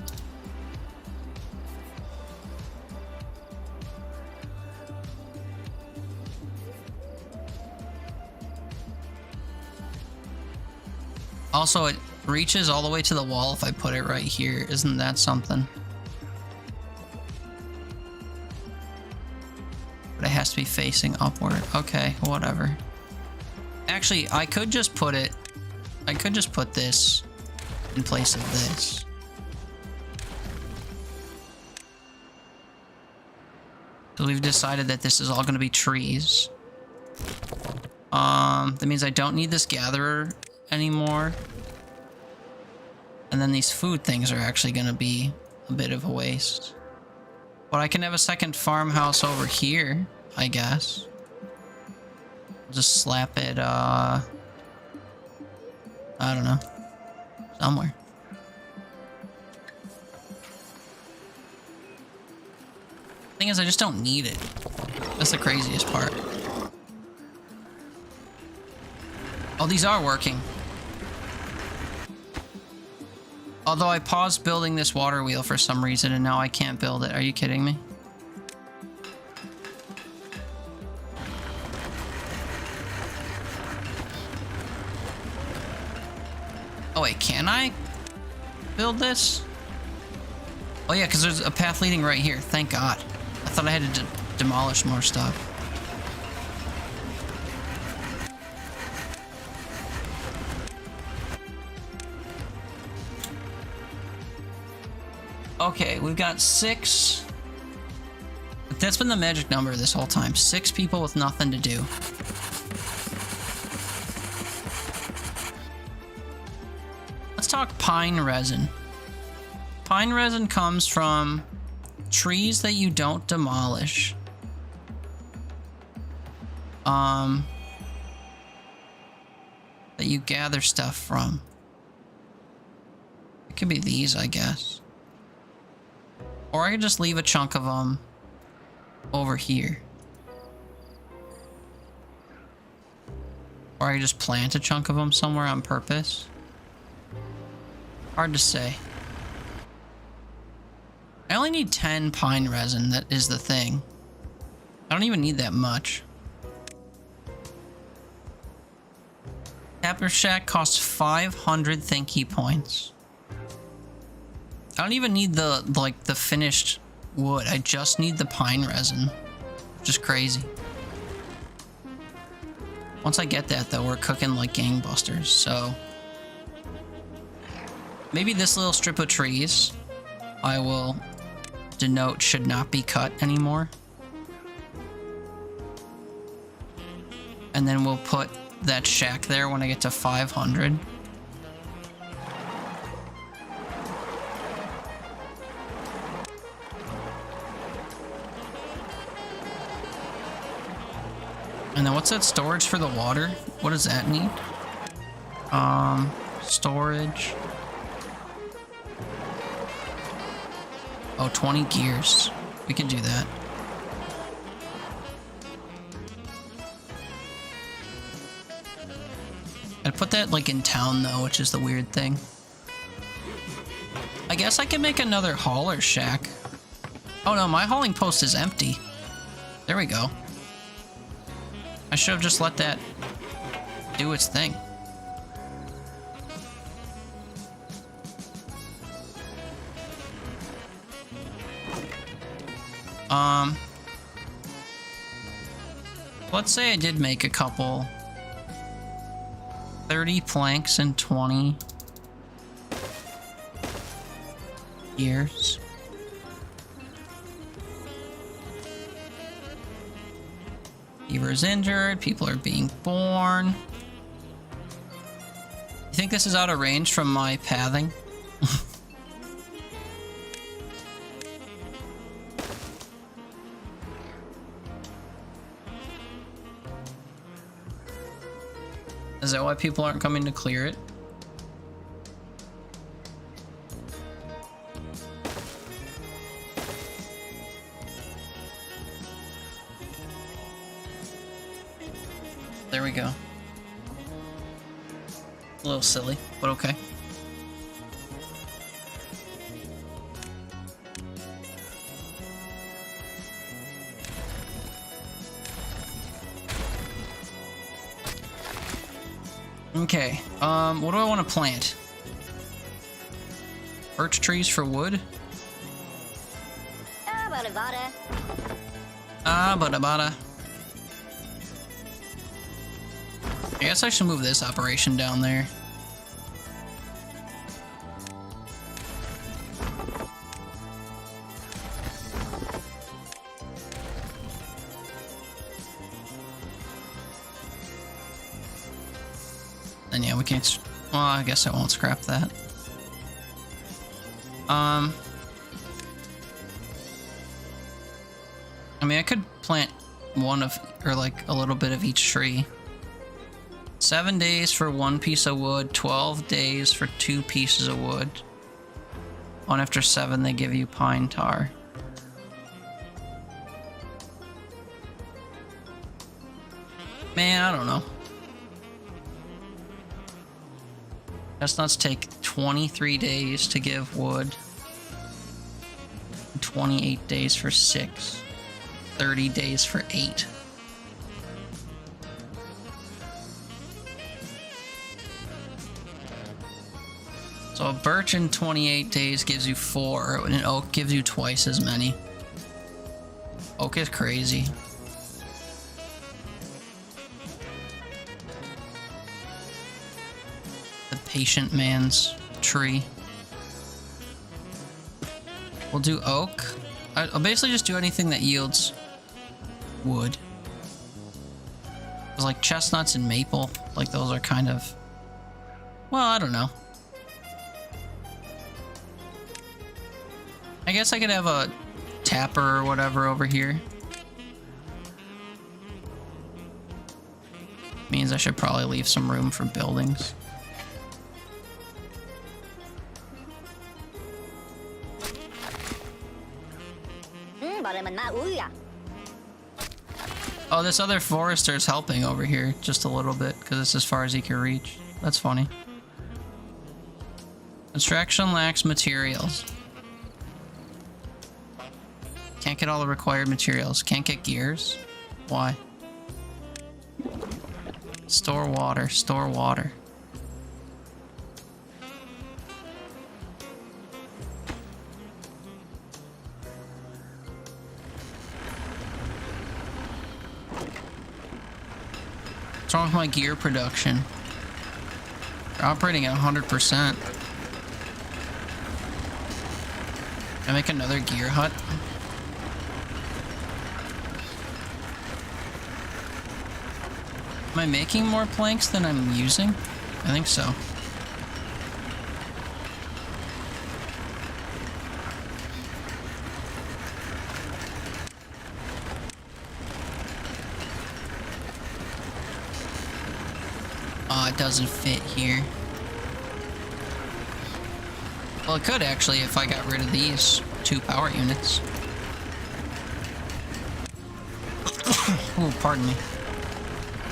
Speaker 1: Also, it reaches all the way to the wall if I put it right here. Isn't that something? But it has to be facing upward. Okay, whatever. Actually, I could just put it... I could just put this in place of this. So we've decided that this is all going to be trees. That means I don't need this gatherer anymore. And then these food things are actually going to be a bit of a waste. But I can have a second farmhouse over here, I guess. Just slap it, I don't know. Somewhere. Thing is, I just don't need it. That's the craziest part. Oh, these are working. Although I paused building this water wheel for some reason and now I can't build it. Are you kidding me? Oh wait, can I build this? Oh yeah, because there's a path leading right here. Thank God. I thought I had to demolish more stuff. Okay, we've got 6. That's been the magic number this whole time. 6 people with nothing to do. Let's talk pine resin. Pine resin comes from trees that you don't demolish. That you gather stuff from. It could be these, I guess. Or I could just leave a chunk of them over here. Or I could just plant a chunk of them somewhere on purpose. Hard to say. I only need 10 pine resin, that is the thing. I don't even need that much. Tapper Shack costs 500 thinky points. I don't even need the finished wood. I just need the pine resin. Which is crazy. Once I get that though, we're cooking like gangbusters, so maybe this little strip of trees I will denote should not be cut anymore. And then we'll put that shack there when I get to 500. And then what's that storage for the water? What does that need? Storage. Oh, 20 gears. We can do that. I'd put that like in town though, which is the weird thing. I guess I can make another hauler shack. Oh no, my hauling post is empty. There we go. I should have just let that do its thing. Let's say I did make a couple 30 planks and 20 gears. Beavers injured, people are being born. You think this is out of range from my pathing? Is that why people aren't coming to clear it? There we go. A little silly, but okay. Okay, what do I want to plant? Birch trees for wood? Bada. I guess I should move this operation down there. And yeah, we can't... Well, I guess I won't scrap that. I mean, I could plant one of... or like a little bit of each tree. 7 days for 1 piece of wood, 12 days for 2 pieces of wood. On after 7, they give you pine tar. Man, I don't know. Chestnuts take 23 days to give wood. 28 days for 6. 30 days for 8. So a birch in 28 days gives you 4, and an oak gives you twice as many. Oak is crazy. The patient man's tree. We'll do oak. I'll basically just do anything that yields wood. It's like chestnuts and maple, like those are kind of, well, I don't know. I guess I could have a tapper or whatever over here. Means I should probably leave some room for buildings. Oh, this other forester is helping over here just a little bit because it's as far as he can reach. That's funny. Construction lacks materials. Can't get all the required materials. Can't get gears. Why? Store water. Store water. What's wrong with my gear production? They're operating at 100%. Can I make another gear hut? Am I making more planks than I'm using? I think so. Oh, it doesn't fit here. Well, it could actually if I got rid of these 2 power units. Oh, pardon me.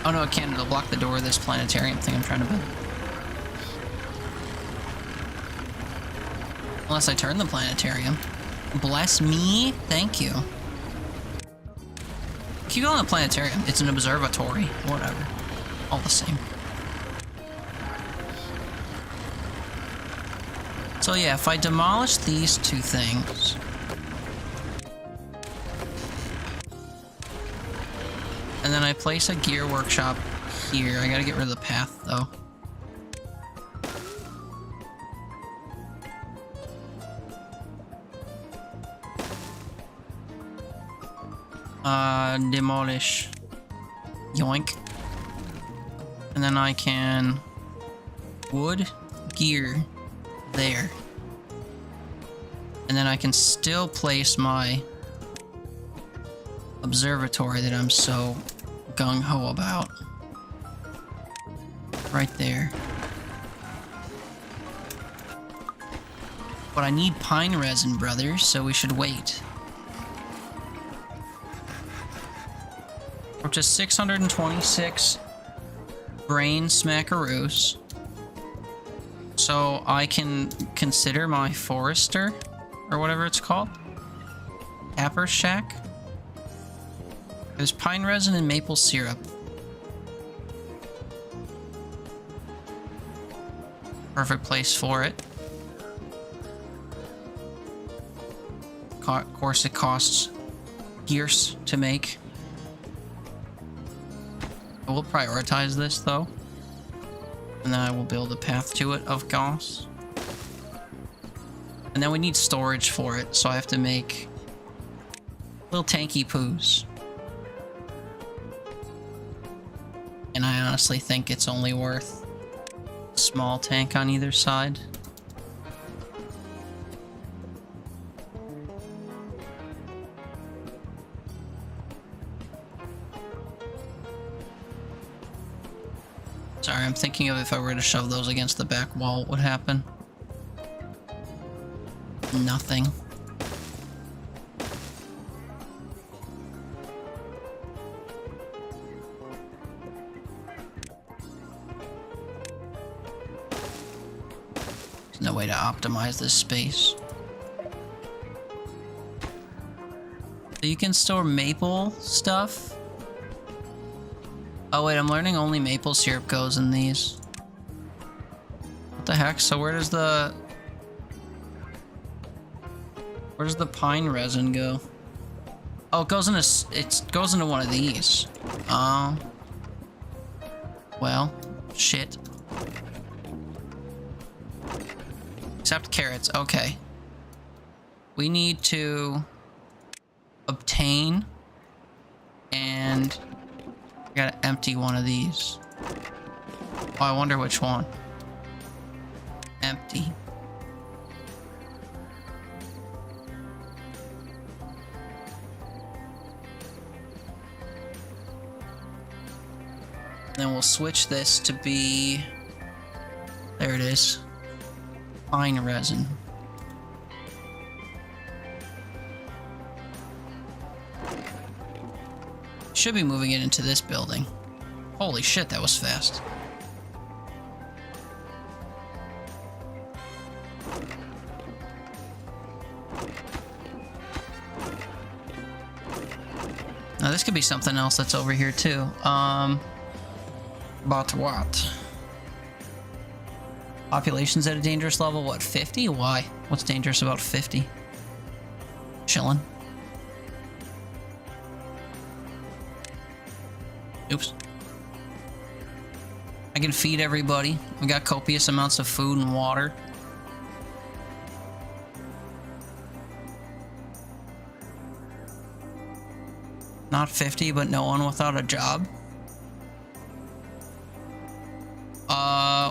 Speaker 1: Oh no, it can't. It'll block the door of this planetarium thing I'm trying to build. Unless I turn the planetarium. Bless me. Thank you. Keep calling it a planetarium. It's an observatory. Whatever. All the same. So yeah, if I demolish these 2 things... and then I place a gear workshop here. I gotta get rid of the path, though. Demolish. Yoink. And then I can... wood, gear, there. And then I can still place my... observatory that I'm so gung-ho about. Right there. But I need pine resin, brothers, so we should wait. We're just 626 brain smackaroos. So I can consider my forester, or whatever it's called. Tapper Shack. There's pine resin and maple syrup. Perfect place for it. Of course, it costs gears to make. I will prioritize this, though. And then I will build a path to it, of course. And then we need storage for it, so I have to make little tanky poos. And I honestly think it's only worth a small tank on either side. Sorry, I'm thinking of if I were to shove those against the back wall, what would happen? Nothing. No way to optimize this space. So you can store maple stuff. Oh wait, I'm learning only maple syrup goes in these. What the heck? So where does the pine resin go? Oh, it goes into one of these. Oh. Well, shit. Except carrots. Okay. We need to obtain and I gotta empty one of these. Oh, I wonder which one. Empty. Then we'll switch this to be, there it is, pine resin. Should be moving it into this building. Holy shit, that was fast. Now this could be something else that's over here too. But what? Population's at a dangerous level, what, 50? Why? What's dangerous about 50? Chillin'. Oops. I can feed everybody. We got copious amounts of food and water. Not 50, but no one without a job.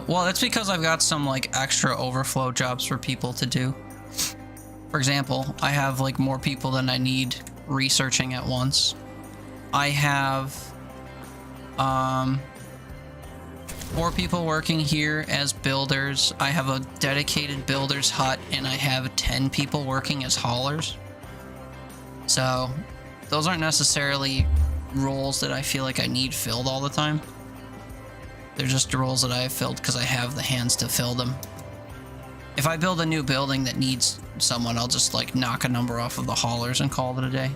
Speaker 1: Well, that's because I've got some, like, extra overflow jobs for people to do. For example, I have, like, more people than I need researching at once. I have, 4 people working here as builders. I have a dedicated builder's hut, and I have 10 people working as haulers. So, those aren't necessarily roles that I feel like I need filled all the time. They're just roles that I have filled because I have the hands to fill them. If I build a new building that needs someone, I'll just like knock a number off of the haulers and call it a day.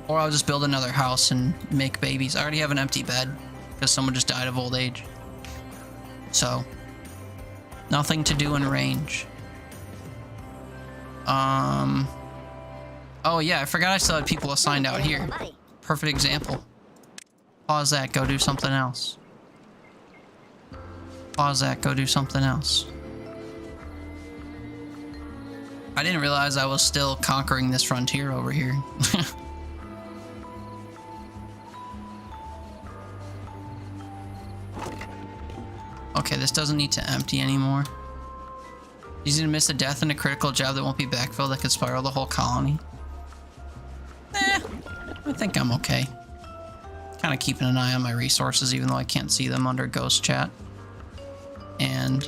Speaker 1: Or I'll just build another house and make babies. I already have an empty bed because someone just died of old age. So, nothing to do in range. Oh yeah, I forgot I still had people assigned out here. Perfect example. Pause that, go do something else. Pause that, go do something else. I didn't realize I was still conquering this frontier over here. Okay, this doesn't need to empty anymore. Easy to miss a death in a critical job that won't be backfilled that could spiral the whole colony. I think I'm okay. Kind of keeping an eye on my resources even though I can't see them under ghost chat. And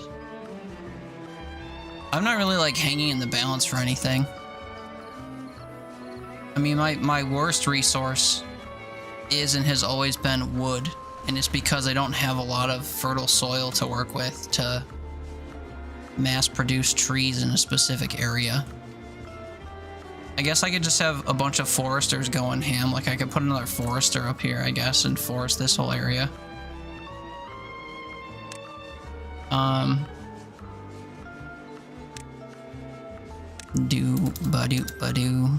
Speaker 1: I'm not really like hanging in the balance for anything. I mean, my worst resource is and has always been wood, and it's because I don't have a lot of fertile soil to work with to mass produce trees in a specific area. I guess I could just have a bunch of foresters going ham. Like I could put another forester up here, I guess, and forest this whole area. Do-ba-do-ba-do.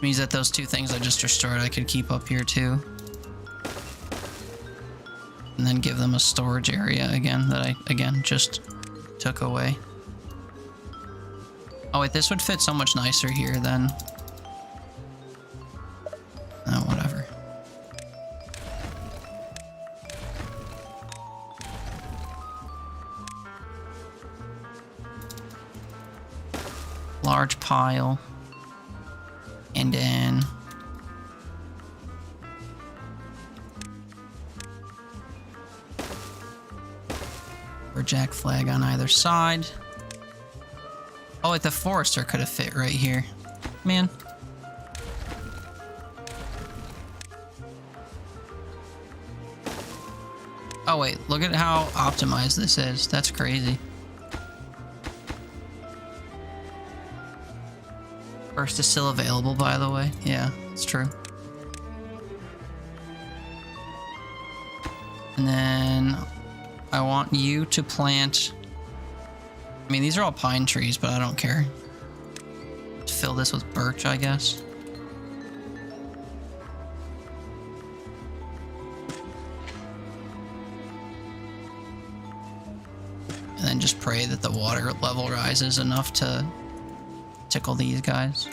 Speaker 1: Means that those 2 things I just destroyed I could keep up here too. And then give them a storage area again that I, again, just took away. Oh wait, this would fit so much nicer here then. Oh, whatever. Large pile. And then jack flag on either side. Oh wait, the forester could have fit right here. Man. Oh wait, look at how optimized this is. That's crazy. First is still available, by the way. Yeah, it's true. And then I want you to plant... I mean, these are all pine trees, but I don't care. Fill this with birch, I guess. And then just pray that the water level rises enough to tickle these guys.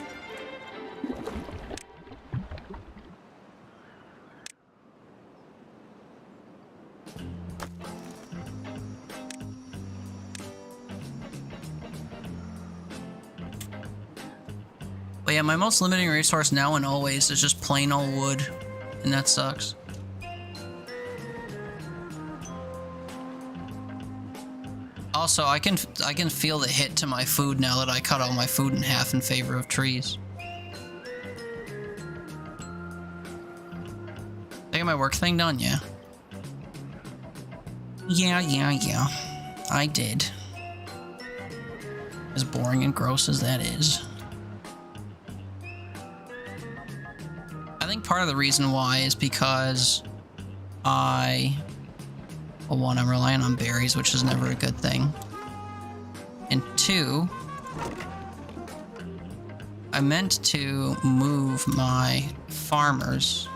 Speaker 1: But yeah, my most limiting resource now and always is just plain old wood, and that sucks. Also, I can feel the hit to my food now that I cut all my food in half in favor of trees. Did I get my work thing done? Yeah. Yeah. I did. As boring and gross as that is. I think part of the reason why is because well, one, I'm relying on berries, which is never a good thing. And two, I meant to move my farmers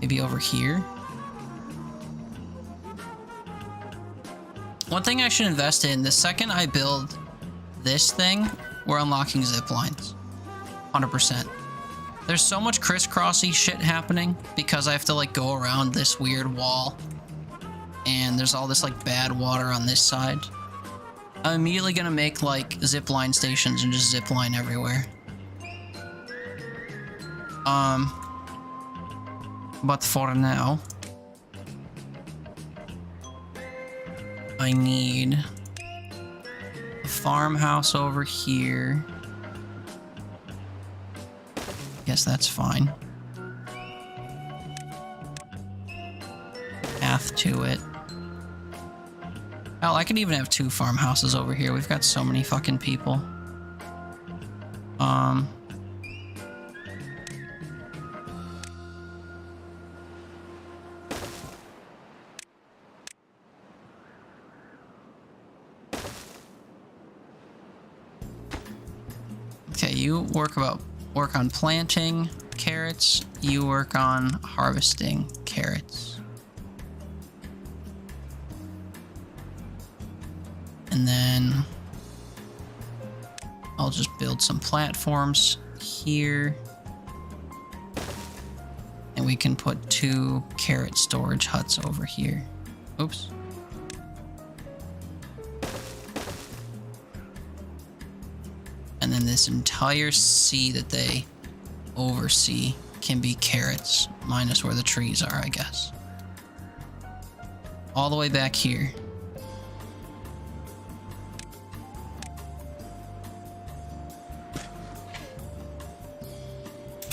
Speaker 1: maybe over here. One thing I should invest in, the second I build this thing, we're unlocking zip lines. 100%. There's so much crisscrossy shit happening because I have to like go around this weird wall. And there's all this like bad water on this side. I'm immediately gonna make like zip line stations and just zip line everywhere. But for now, I need a farmhouse over here. Guess that's fine. Path to it. Hell, I could even have 2 farmhouses over here. We've got so many fucking people. Okay, you work on planting carrots. You work on harvesting carrots. And then I'll just build some platforms here. And we can put 2 carrot storage huts over here. Oops. And then this entire sea that they oversee can be carrots, minus where the trees are, I guess. All the way back here.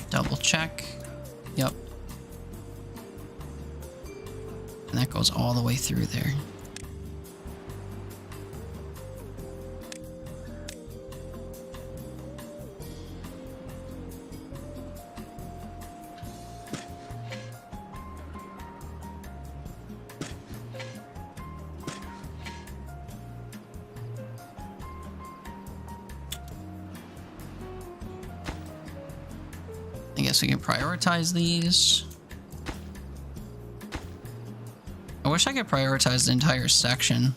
Speaker 1: Double check. Yep. And that goes all the way through there. I guess we can prioritize these. I wish I could prioritize the entire section.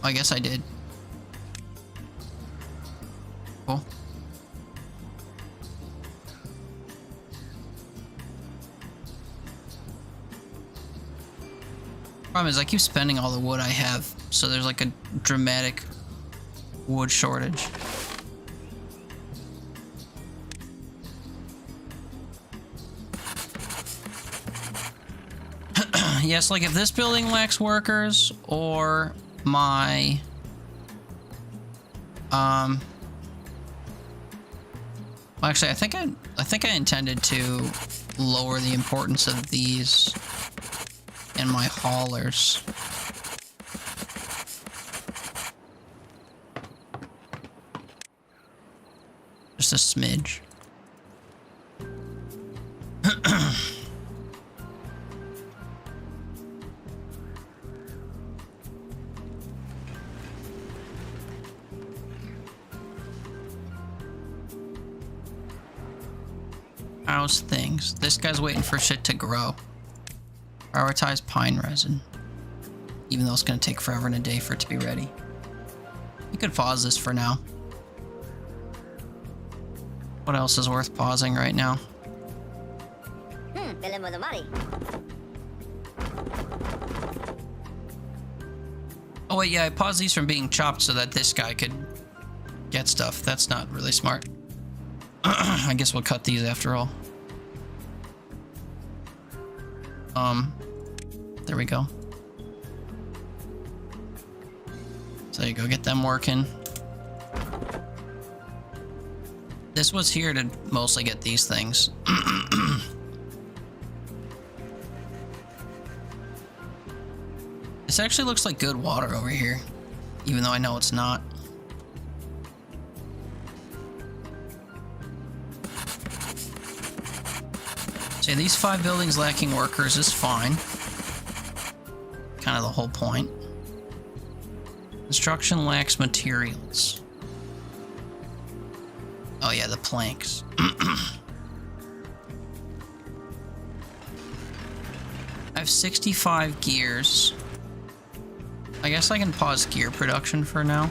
Speaker 1: I guess I did. Cool. Problem is I keep spending all the wood I have, so there's like a dramatic wood shortage. Yes, like if this building lacks workers or my well, actually, I think I intended to lower the importance of these in my haulers. Just a smidge. How's things? This guy's waiting for shit to grow. Prioritize pine resin. Even though it's gonna take forever and a day for it to be ready. You could pause this for now. What else is worth pausing right now? Oh wait, yeah, I paused these from being chopped so that this guy could get stuff. That's not really smart. I guess we'll cut these after all. There we go. So you go get them working. This was here to mostly get these things. This actually looks like good water over here, even though I know it's not. So these 5 buildings lacking workers is fine. Kind of the whole point. Construction lacks materials. Oh yeah, the planks. I have 65 gears. I guess I can pause gear production for now.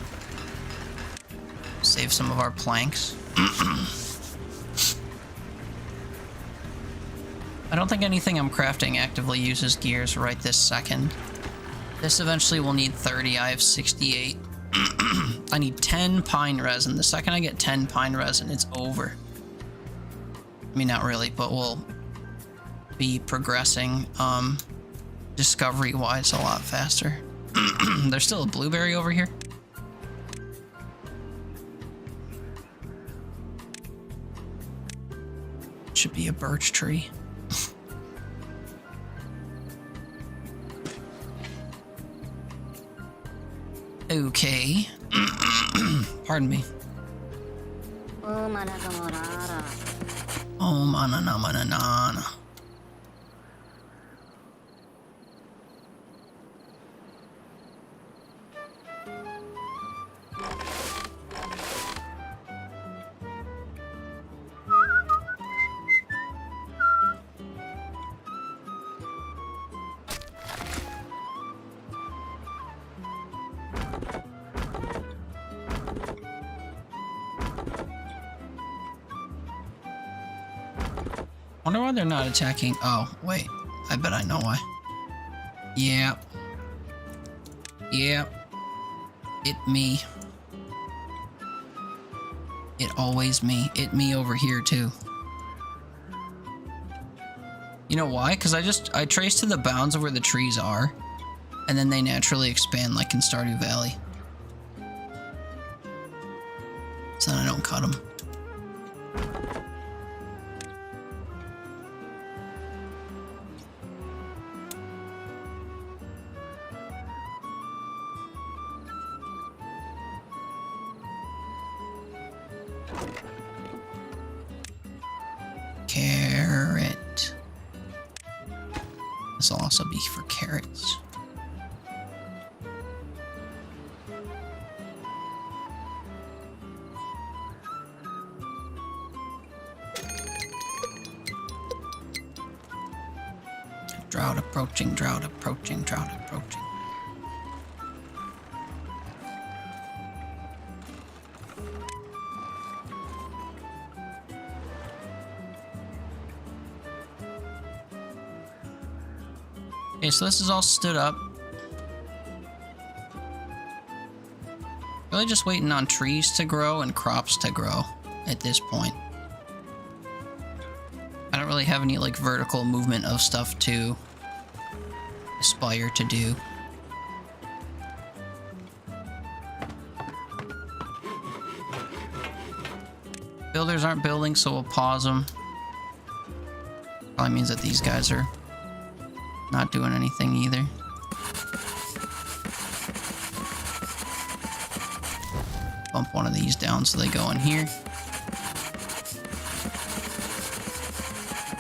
Speaker 1: Save some of our planks. I don't think anything I'm crafting actively uses gears right this second. This eventually will need 30. I have 68. I need 10 pine resin. The second I get 10 pine resin, it's over. I mean, not really, but we'll be progressing discovery-wise a lot faster. There's still a blueberry over here. Should be a birch tree. Okay. Pardon me. Oh, manana. Wonder why they're not attacking. Oh, wait. I bet I know why. Yep. Yep. It me. It always me. It me over here too. You know why? Because I trace to the bounds of where the trees are, and then they naturally expand like in Stardew Valley. So then I don't cut them. Carrot. This will also be for carrots. Drought approaching, drought approaching, drought approaching. Okay, so this is all stood up. Really just waiting on trees to grow and crops to grow at this point. I don't really have any like vertical movement of stuff to aspire to do. Builders aren't building, so we'll pause them. Probably means that these guys are not doing anything either. Bump one of these down so they go in here.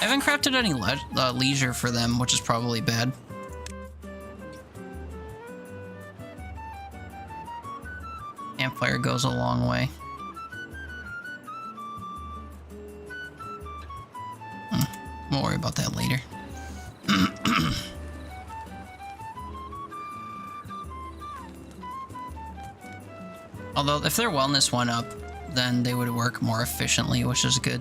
Speaker 1: I haven't crafted any leisure for them, which is probably bad. Campfire goes a long way. We'll worry about that later. Although, if their wellness went up, then they would work more efficiently, which is good.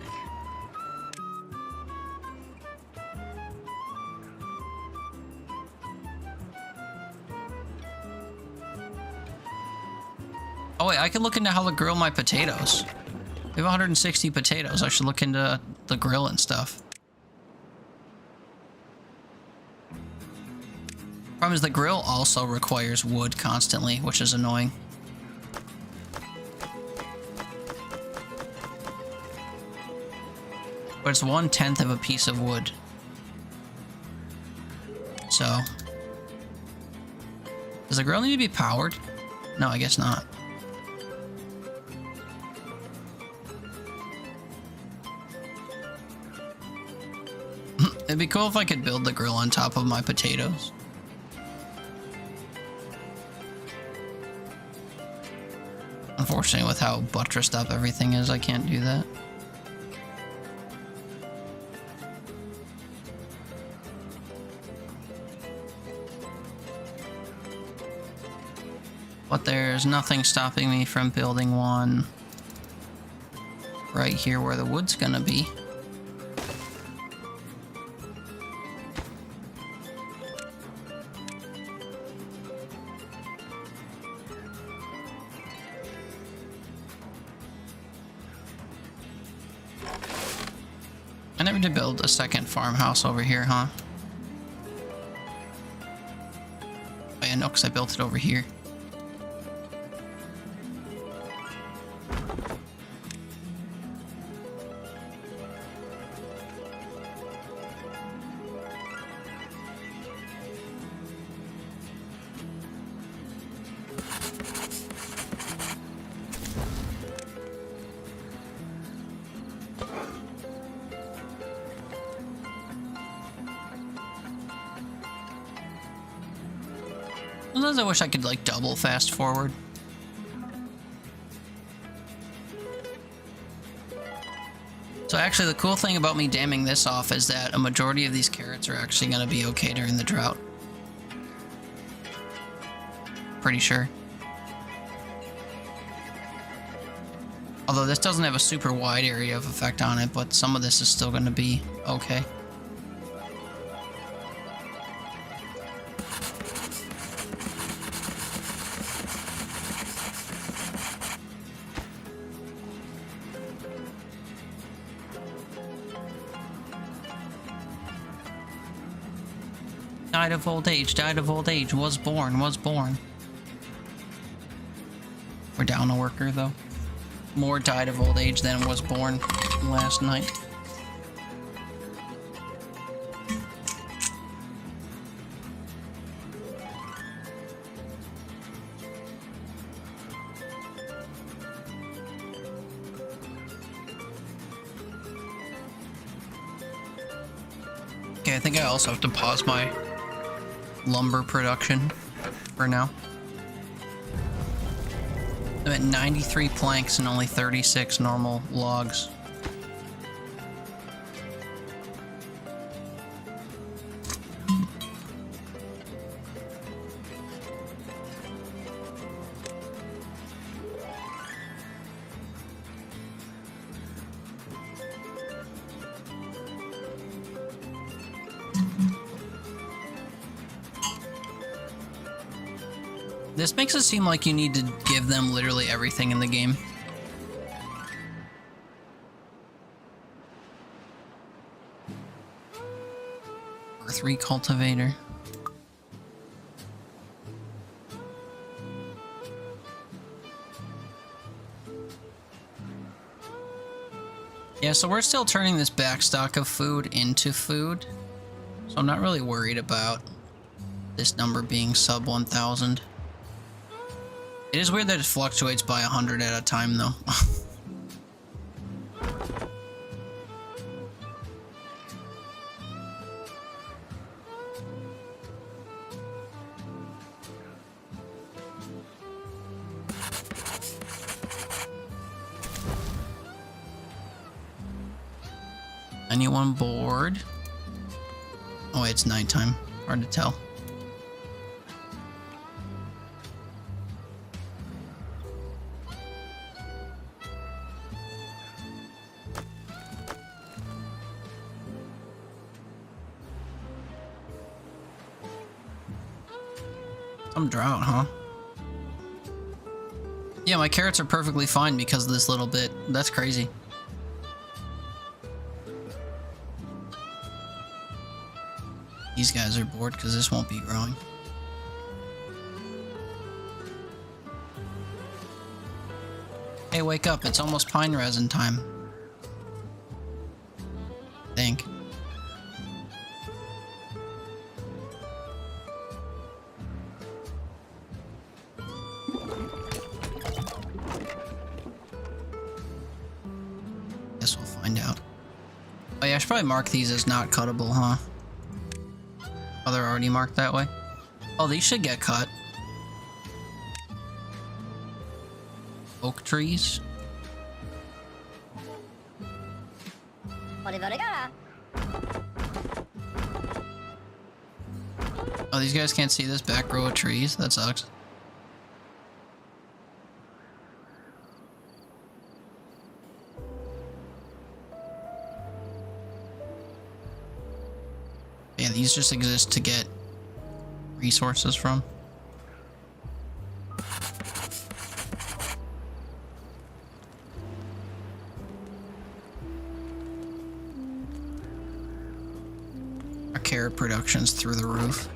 Speaker 1: Oh wait, I can look into how to grill my potatoes. We have 160 potatoes. I should look into the grill and stuff. Problem is the grill also requires wood constantly, which is annoying. But it's 1/10 of a piece of wood. So, does the grill need to be powered? No, I guess not. It'd be cool if I could build the grill on top of my potatoes. Unfortunately, with how buttressed up everything is, I can't do that. But there's nothing stopping me from building one right here where the wood's gonna be. I never did build a second farmhouse over here, huh? Oh yeah, no, because I built it over here. Sometimes I wish I could, like, double fast forward. So actually, the cool thing about me damming this off is that a majority of these carrots are actually going to be okay during the drought. Pretty sure. Although this doesn't have a super wide area of effect on it, but some of this is still going to be okay. Died of old age, died of old age, was born, was born. We're down a worker, though. More died of old age than was born last night. Okay, I think I also have to pause my lumber production for now. I'm at 93 planks and only 36 normal logs. This makes it seem like you need to give them literally everything in the game. Or 3 cultivator. Yeah, so we're still turning this backstock of food into food. So I'm not really worried about this number being sub 1,000. It is weird that it fluctuates by 100 at a time, though. Anyone bored? Oh, wait, it's nighttime. Hard to tell. Some drought, huh? Yeah, my carrots are perfectly fine because of this little bit. That's crazy. These guys are bored because this won't be growing. Hey, wake up. It's almost pine resin time. Think. Guess we'll find out. Oh yeah, I should probably mark these as not cuttable, huh? Oh, they're already marked that way? Oh, these should get cut. Oak trees. Oh, these guys can't see this back row of trees? That sucks. Yeah, these just exist to get resources from. Our carrot production's through the roof.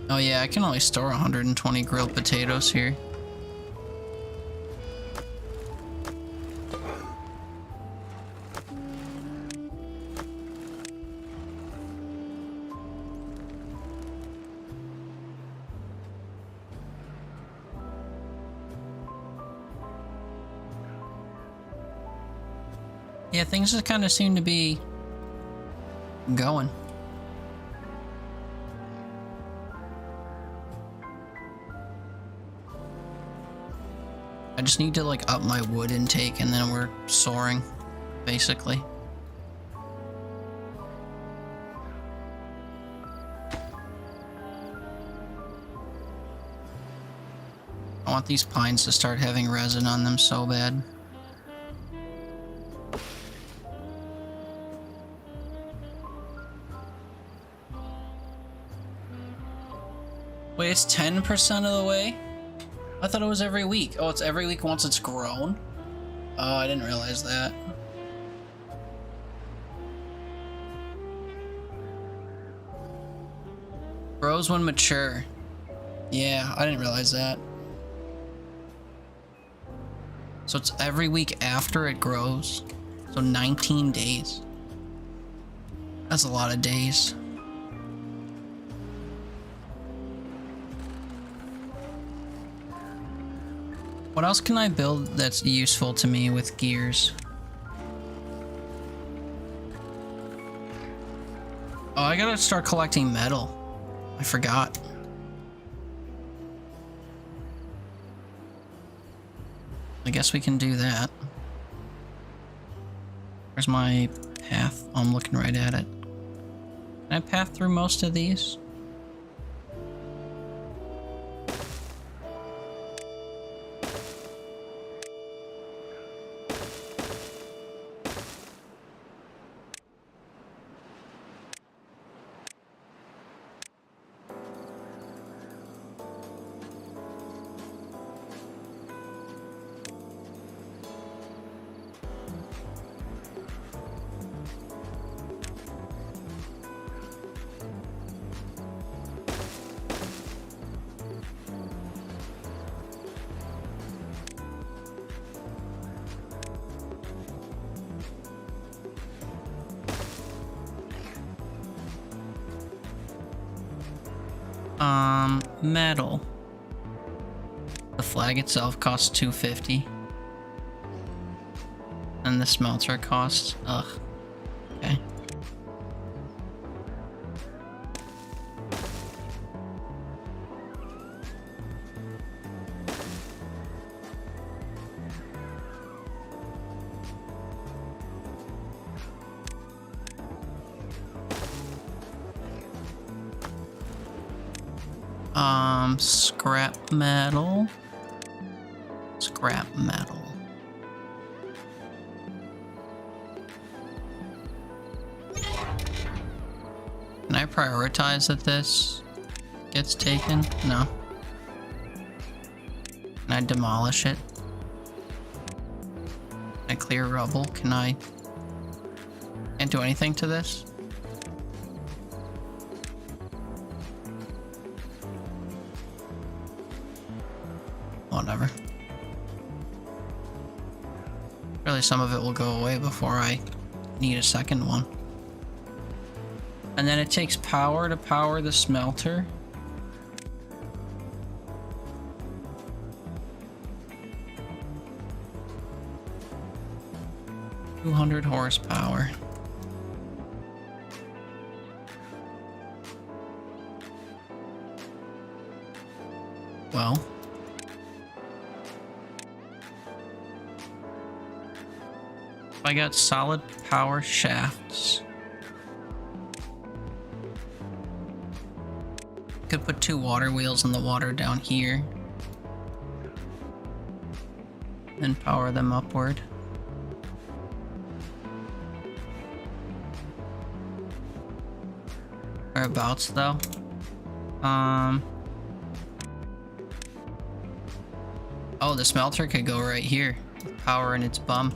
Speaker 1: Oh yeah, I can only store 120 grilled potatoes here. Yeah, things just kind of seem to be going. I just need to like up my wood intake and then we're soaring, basically. I want these pines to start having resin on them so bad. Wait, it's 10% of the way? I thought it was every week. Oh, it's every week once it's grown? Oh, I didn't realize that. Grows when mature. Yeah, I didn't realize that. So it's every week after it grows. So 19 days. That's a lot of days. What else can I build that's useful to me with gears? Oh, I gotta start collecting metal. I forgot. I guess we can do that. Where's my path? Oh, I'm looking right at it. Can I path through most of these? Metal. The flag itself costs 250. And the smelter costs, ugh. Okay. Scrap metal. Scrap metal. Can I prioritize that this gets taken? No. Can I demolish it? Can I clear rubble? Can I... Can't do anything to this? Whatever. Really, some of it will go away before I need a second one. And then it takes power to power the smelter. $200 horsepower. Well. I got solid power shafts. Could put 2 water wheels in the water down here. Then power them upward. Whereabouts though? Oh, the smelter could go right here with power in its bum.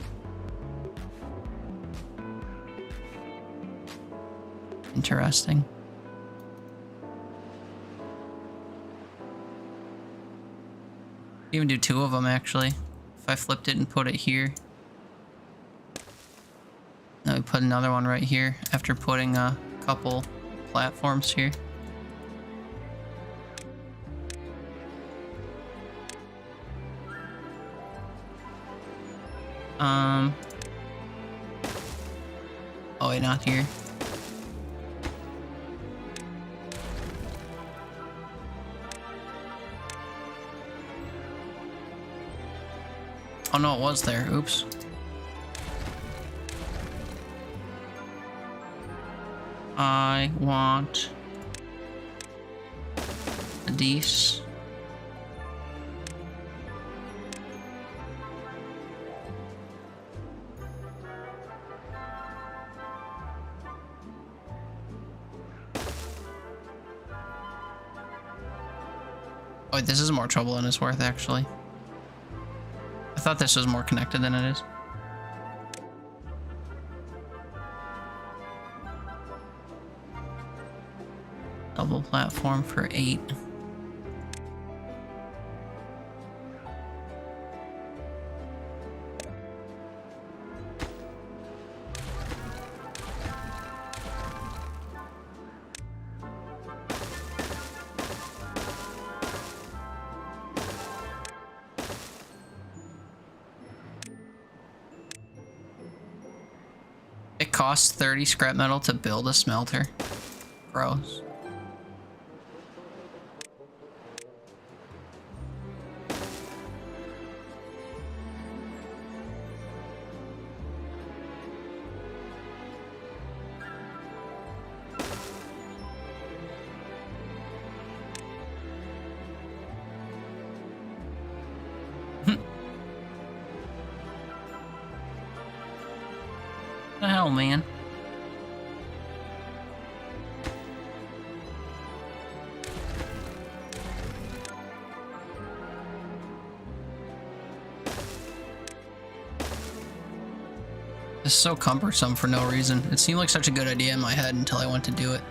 Speaker 1: Interesting. Even do 2 of them actually. If I flipped it and put it here. Then we put another one right here after putting a couple platforms here. Oh wait, not here. Oh no, it was there. Oops. I want these. Oh, wait, this is more trouble than it's worth, actually. I thought this was more connected than it is. Double platform for 8. It costs 30 scrap metal to build a smelter. Gross. The hell, man? This is so cumbersome for no reason. It seemed like such a good idea in my head until I went to do it.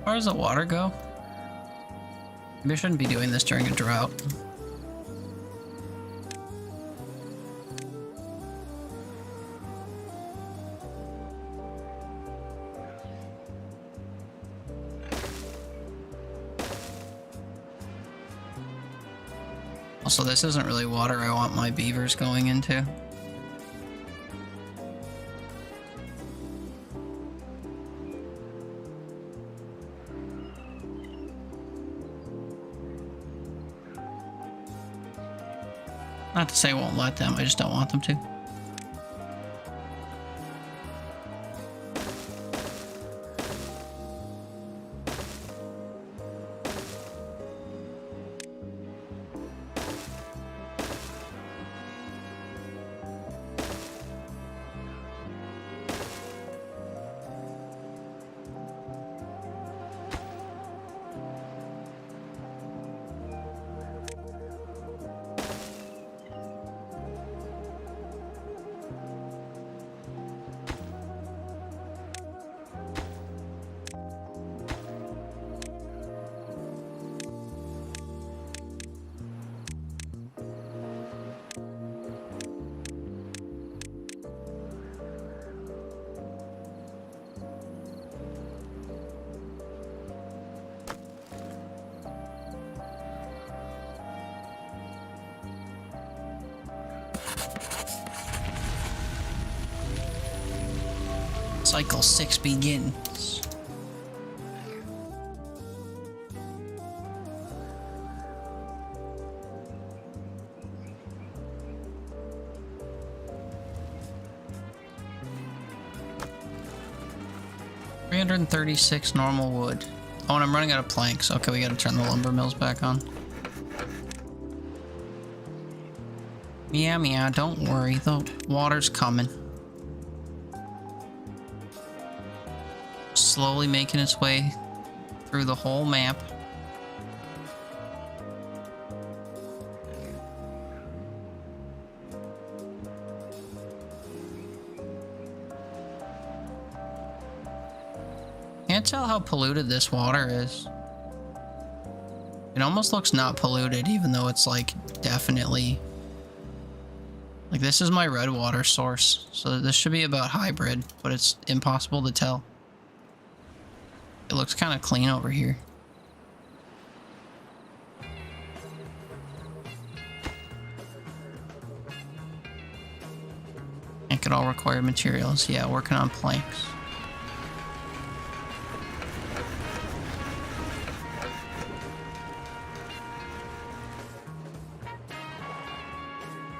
Speaker 1: far does the water go? Maybe I shouldn't be doing this during a drought. Also, this isn't really water I want my beavers going into. Not to say I won't let them, I just don't want them to. Cycle 6 begins. $336 normal wood. Oh, and I'm running out of planks. Okay, we gotta turn the lumber mills back on. Yeah, don't worry. The water's coming. Slowly making its way through the whole map. Can't tell how polluted this water is. It almost looks not polluted, even though it's like definitely... Like, this is my red water source, so this should be about hybrid, but it's impossible to tell. It looks kind of clean over here. And could all require materials. Yeah, working on planks.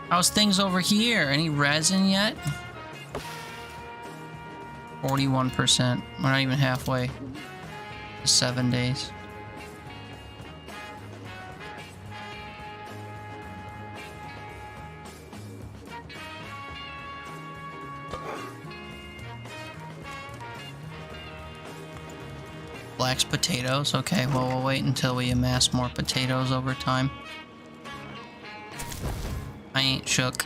Speaker 1: How's things over here? Any resin yet? 41%. We're not even halfway. 7 days. Black's potatoes. Okay, well, we'll wait until we amass more potatoes over time. I ain't shook.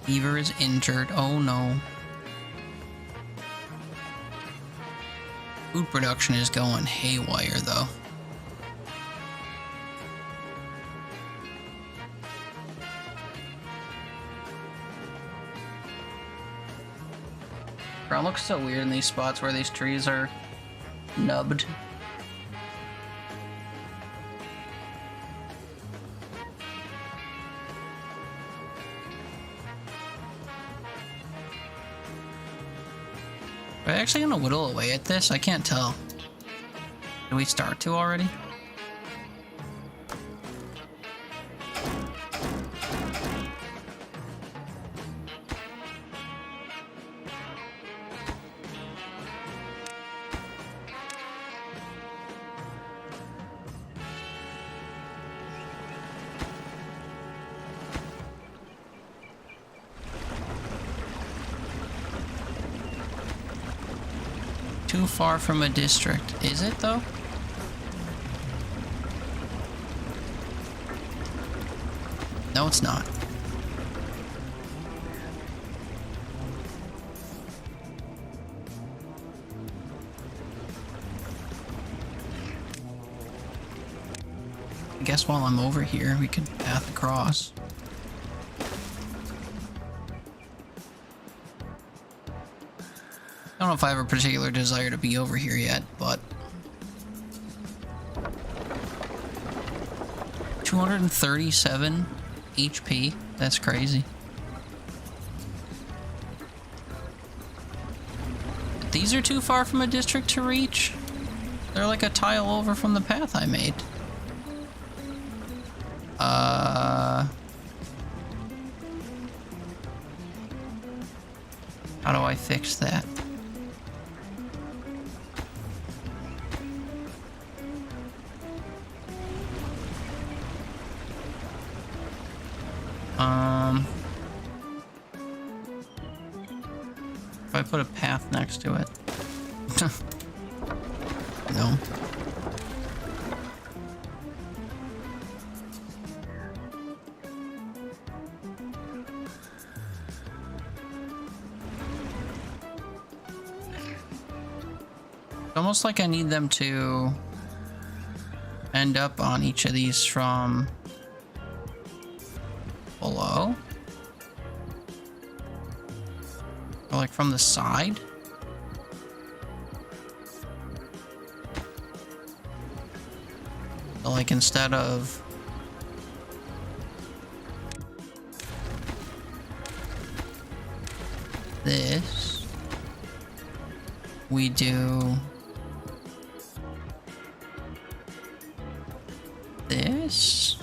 Speaker 1: Beaver is injured. Oh no. Food production is going haywire though. Ground looks so weird in these spots where these trees are nubbed. Are we actually gonna whittle away at this? I can't tell. Did we start to already? Too far from a district. Is it though? No, it's not. I guess while I'm over here, we could path across. I don't know if I have a particular desire to be over here yet, but 237 HP. That's crazy. These are too far from a district to reach. They're like a tile over from the path I made. How do I fix that? If I put a path next to it. No. It's almost like I need them to end up on each of these from below? Or like from the side? So like instead of this, we do this.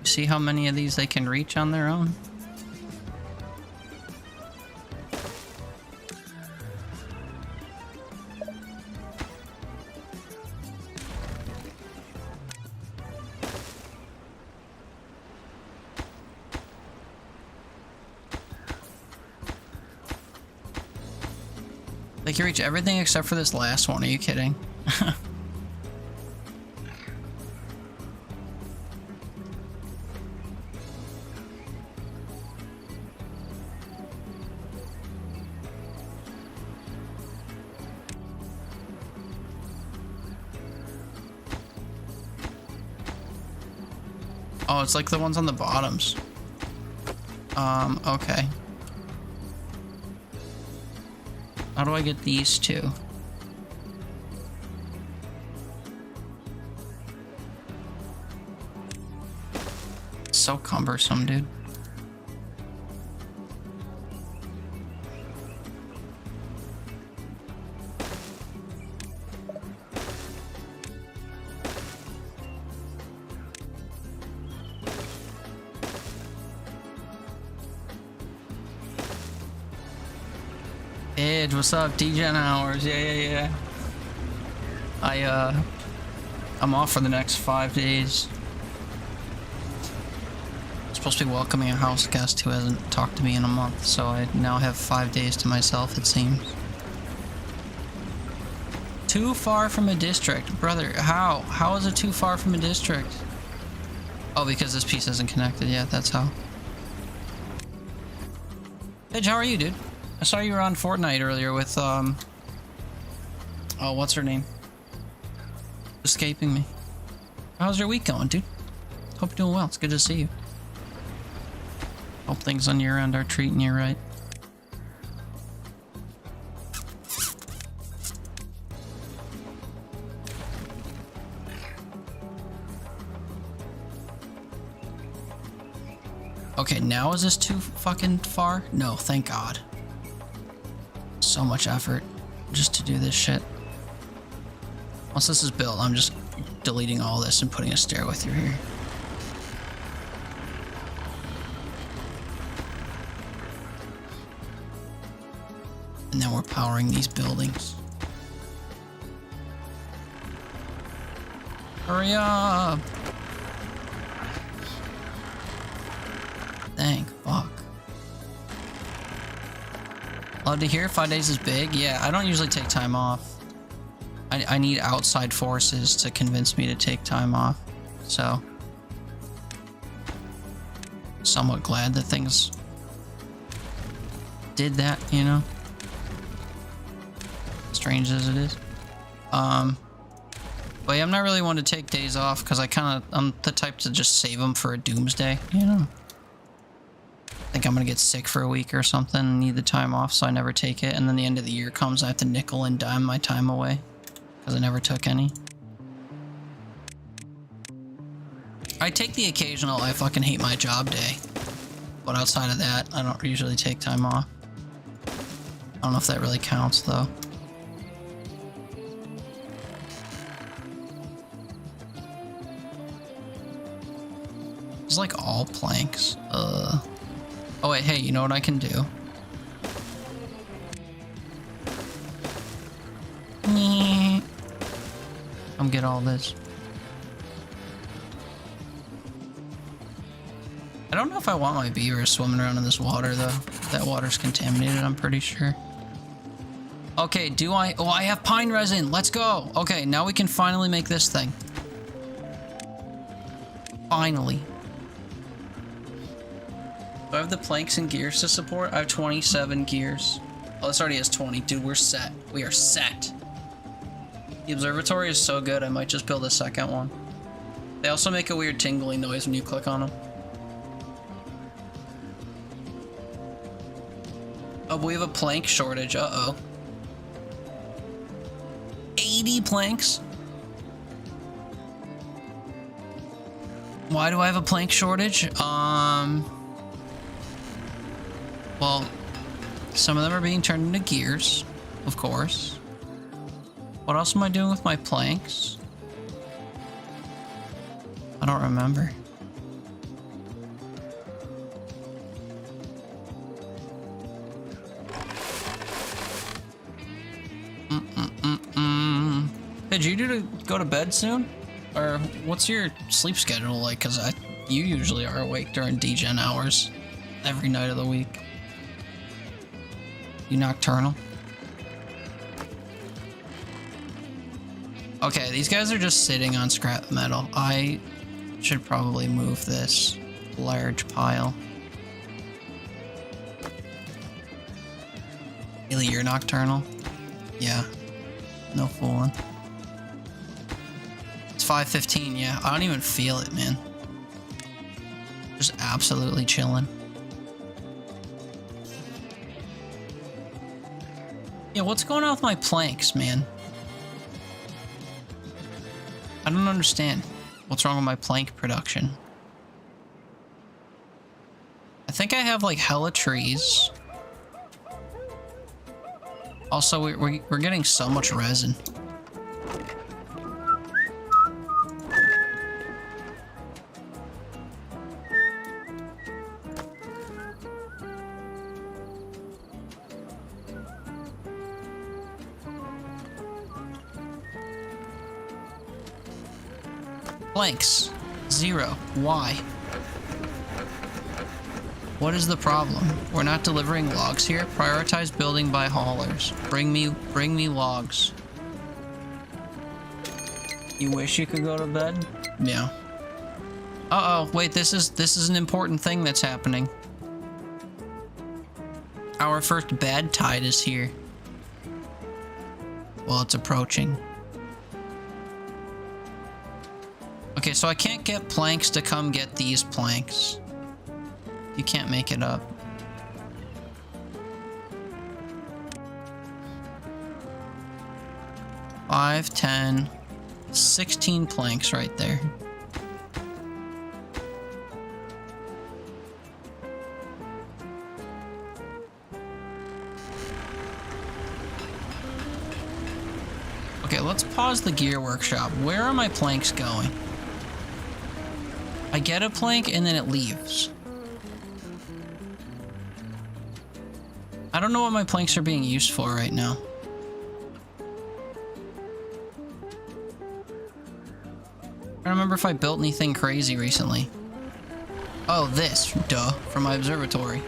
Speaker 1: See how many of these they can reach on their own? They can reach everything except for this last one. Are you kidding? Oh, it's like the ones on the bottoms. Okay. How do I get these two? It's so cumbersome, dude. Edge, what's up? D-Gen hours. Yeah. I'm off for the next 5 days. Supposed to be welcoming a house guest who hasn't talked to me in a month, so I now have 5 days to myself, it seems. Too far from a district. Brother, how? How is it too far from a district? Oh, because this piece isn't connected. Yeah, that's how. Edge, how are you, dude? I saw you were on Fortnite earlier with, oh, what's her name? Escaping me. How's your week going, dude? Hope you're doing well. It's good to see you. Hope things on your end are treating you right. Okay, now is this too fucking far? No, thank God. So much effort just to do this shit. Once this is built, I'm just deleting all this and putting a stairway through here. And then we're powering these buildings. Hurry up! Thank fuck. Love to hear 5 days is big. Yeah, I don't usually take time off. I need outside forces to convince me to take time off. So, somewhat glad that things did that, you know? Strange as it is. But yeah, I'm not really one to take days off because I'm the type to just save them for a doomsday, you know? I think I'm gonna get sick for a week or something and need the time off, so I never take it. And then the end of the year comes, I have to nickel and dime my time away because I never took any. I take the occasional I fucking hate my job day, but outside of that, I don't usually take time off. I don't know if that really counts though. It's like all planks. Oh wait, hey, you know what I can do? Come get all this. I don't know if I want my beavers swimming around in this water though. That water's contaminated, I'm pretty sure. Okay, do I? Oh, I have pine resin. Let's go. Okay, now we can finally make this thing. Finally. Do I have the planks and gears to support? I have 27 gears. Oh, this already has 20. Dude, we're set. We are set. The observatory is so good, I might just build a second one. They also make a weird tingling noise when you click on them. Oh, but we have a plank shortage. Uh-oh. 80 planks? Why do I have a plank shortage? Well, some of them are being turned into gears, of course. What else am I doing with my planks? I don't remember. Hey, did you go to bed soon? Or what's your sleep schedule like? Because you usually are awake during degen hours every night of the week. You nocturnal? Okay, these guys are just sitting on scrap metal. I should probably move this large pile. Really, you're nocturnal? Yeah. No fooling. It's 5:15, yeah. I don't even feel it, man. Just absolutely chilling. Yeah, what's going on with my planks, man? I don't understand. What's wrong with my plank production? I think I have like hella trees. Also, we're getting so much resin. Planks. 0. Why? What is the problem? We're not delivering logs here. Prioritize building by haulers. Bring me logs. You wish you could go to bed? Yeah. Uh-oh, wait, this is an important thing that's happening. Our first bad tide is here. Well, it's approaching. Okay, so I can't get planks to come get these planks. You can't make it up. Five, 10, 16 planks right there. pause the gear workshop, where are my planks going? I get a plank and then it leaves. I don't know what my planks are being used for right now. I don't remember if I built anything crazy recently. Oh, this, duh, from my observatory.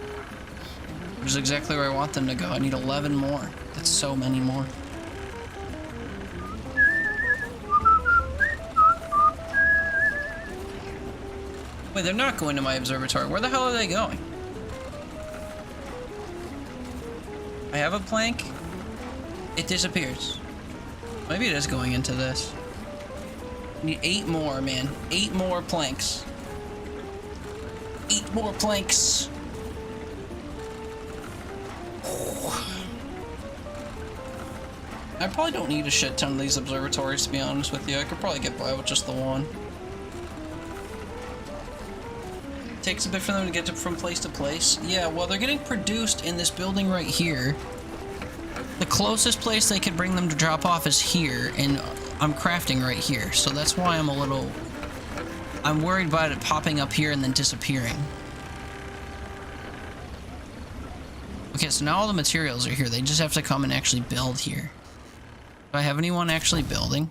Speaker 1: Which is exactly where I want them to go. I need 11 more. That's so many more. Wait, they're not going to my observatory. Where the hell are they going? I have a plank. It disappears. Maybe it is going into this. I need 8 more, man. 8 more planks. 8 more planks. I probably don't need a shit ton of these observatories, to be honest with you. I could probably get by with just the one. Takes a bit for them to get from place to place. Yeah, well, they're getting produced in this building right here. The closest place they could bring them to drop off is here, and I'm crafting right here. So that's why I'm worried about it popping up here and then disappearing. Okay, so now all the materials are here. They just have to come and actually build here. Do I have anyone actually building?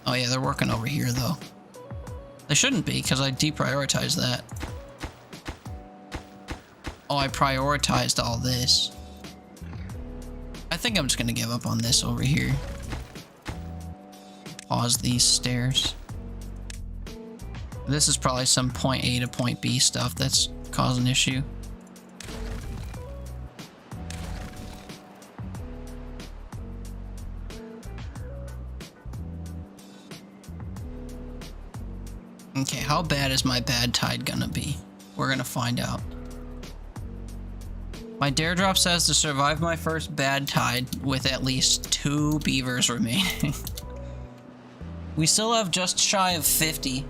Speaker 1: Oh yeah, they're working over here though. They shouldn't be, because I deprioritized that. Oh, I prioritized all this. I think I'm just gonna give up on this over here. Pause these stairs. This is probably some point A to point B stuff that's causing an issue. Okay, how bad is my bad tide gonna be? We're gonna find out. My dare drop says to survive my first bad tide with at least 2 beavers remaining. We still have just shy of 50.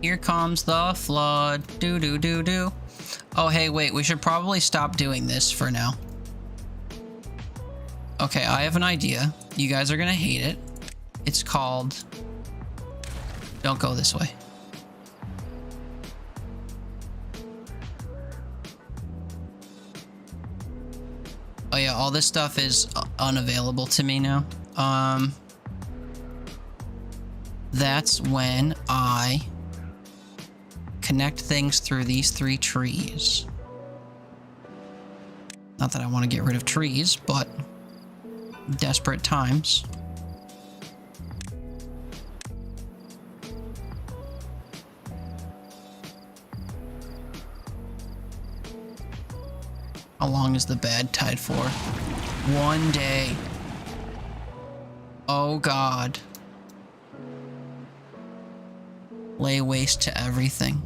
Speaker 1: Here comes the flood. Do do do do. Oh hey, wait, we should probably stop doing this for now. Okay, I have an idea. You guys are gonna hate it. It's called... Don't go this way. Oh yeah, all this stuff is unavailable to me now. That's when I connect things through these 3 trees. Not that I want to get rid of trees, but desperate times. How long is the bad tide for? 1 day. Oh God. Lay waste to everything.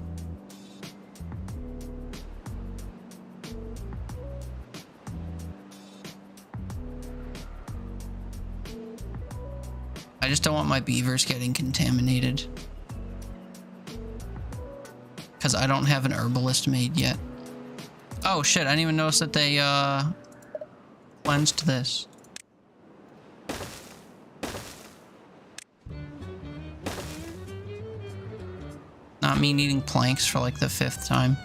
Speaker 1: I just don't want my beavers getting contaminated. Because I don't have an herbalist made yet. Oh shit, I didn't even notice that they cleansed this. Not me needing planks for like the 5th time.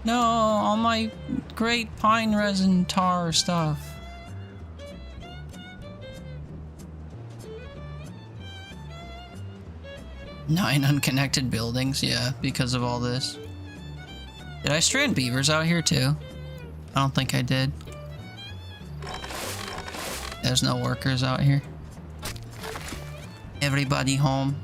Speaker 1: No, all my great pine resin tar stuff. Nine unconnected buildings, yeah, because of all this. Did I strand beavers out here too? I don't think I did. There's no workers out here. Everybody home.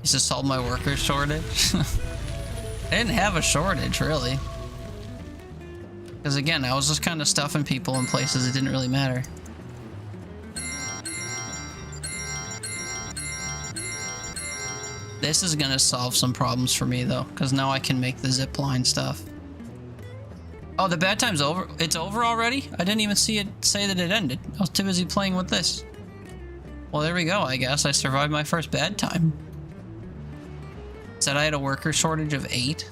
Speaker 1: Is this solve my worker shortage? I didn't have a shortage, really. Because again, I was just kind of stuffing people in places it didn't really matter. This is gonna solve some problems for me though, because now I can make the zipline stuff. Oh, the bad time's over. It's over already? I didn't even see it say that it ended. I was too busy playing with this. Well, there we go, I guess. I survived my first bad time. Said I had a worker shortage of 8.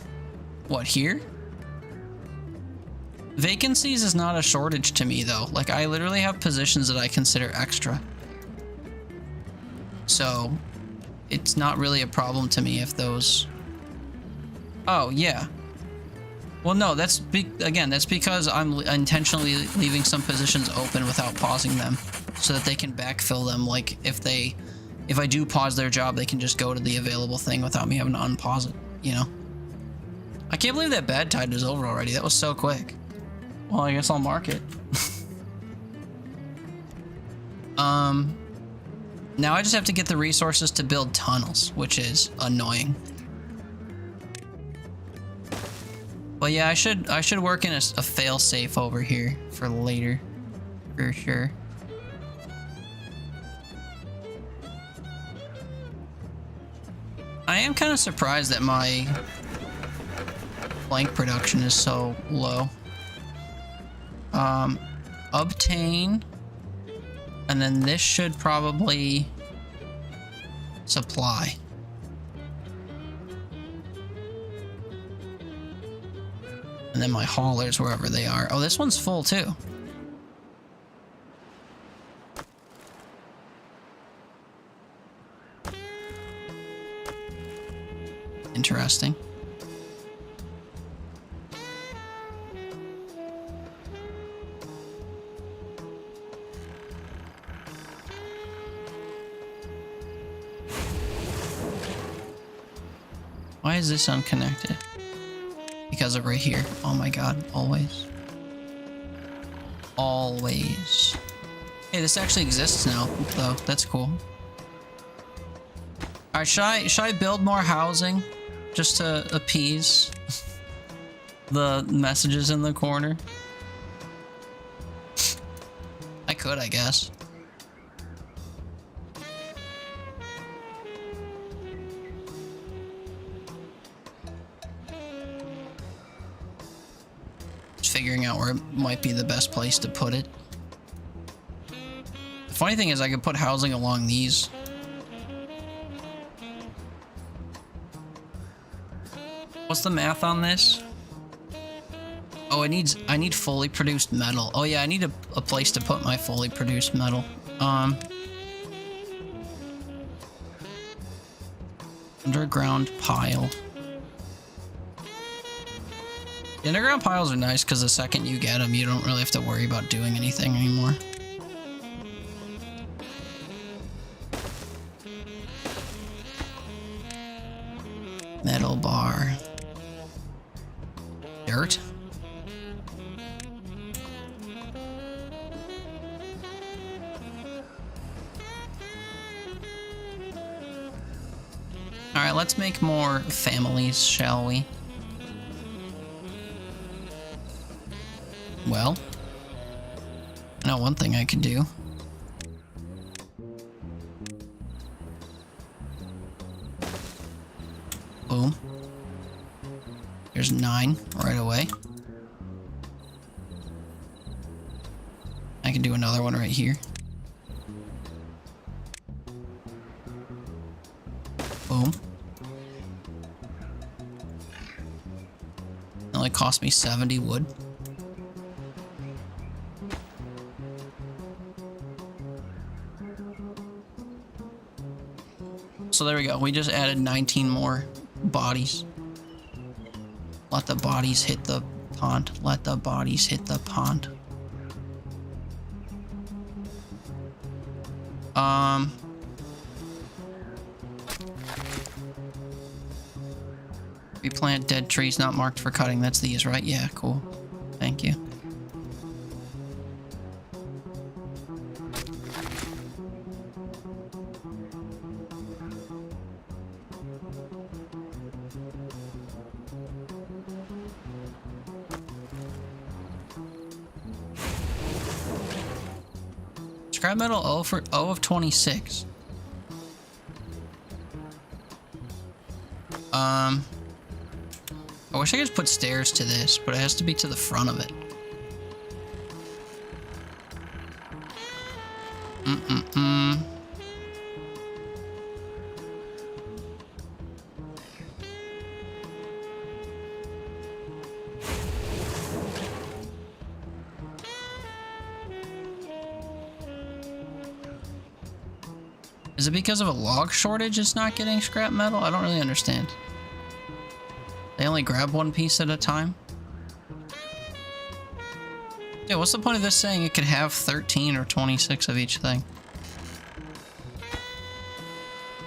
Speaker 1: What, here? Vacancies is not a shortage to me, though. Like, I literally have positions that I consider extra. So, it's not really a problem to me if those... Oh, yeah. Well, no, that's because I'm intentionally leaving some positions open without pausing them, so that they can backfill them. Like, if I do pause their job, they can just go to the available thing without me having to unpause it, you know? I can't believe that bad tide is over already. That was so quick. Well, I guess I'll mark it. Now I just have to get the resources to build tunnels, which is annoying. But yeah, I should work in a fail-safe over here for later, for sure. I am kind of surprised that my plank production is so low. Obtain, and then this should probably supply. And then my haulers, wherever they are. Oh, this one's full too. Interesting. Why is this unconnected? Because of right here. Oh my god, always. Always. Hey, this actually exists now, though. That's cool. Alright, should I build more housing? Just to appease the messages in the corner? I could, I guess. Figuring out where it might be the best place to put it. The funny thing is I could put housing along these. What's the math on this? Oh, I need fully produced metal. Oh yeah, I need a place to put my fully produced metal. Underground pile. The underground piles are nice because the second you get them, you don't really have to worry about doing anything anymore. Metal bar. Dirt. Alright, let's make more families, shall we? Well, I know one thing I could do. Boom. There's 9 right away. I can do another one right here. Boom. It only cost me 70 wood. So there we go. We just added 19 more bodies. Let the bodies hit the pond. Let the bodies hit the pond. We plant dead trees not marked for cutting. That's these, right? Yeah, cool. Thank you. Scrap metal O of 26. I wish I could just put stairs to this, but it has to be to the front of it. Is it because of a log shortage it's not getting scrap metal? I don't really understand. They only grab one piece at a time? Yeah, what's the point of this saying it could have 13 or 26 of each thing?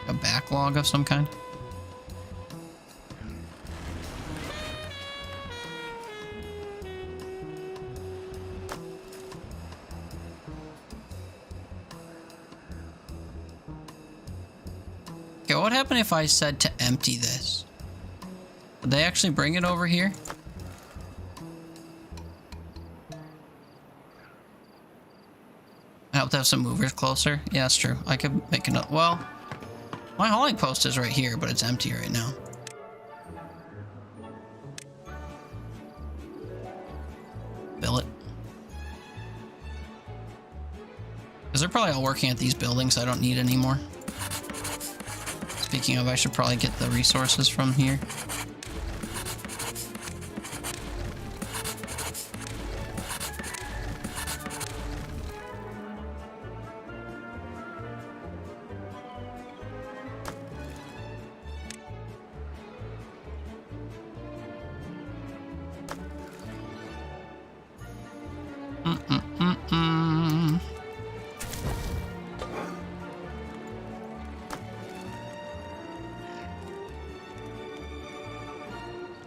Speaker 1: A backlog of some kind? Okay, what would happen if I said to empty this? Would they actually bring it over here? I hope to have some movers closer. Yeah, that's true. I could make another. Well, my hauling post is right here, but it's empty right now. Bill it. Because they're probably all working at these buildings I don't need anymore. Speaking of, I should probably get the resources from here.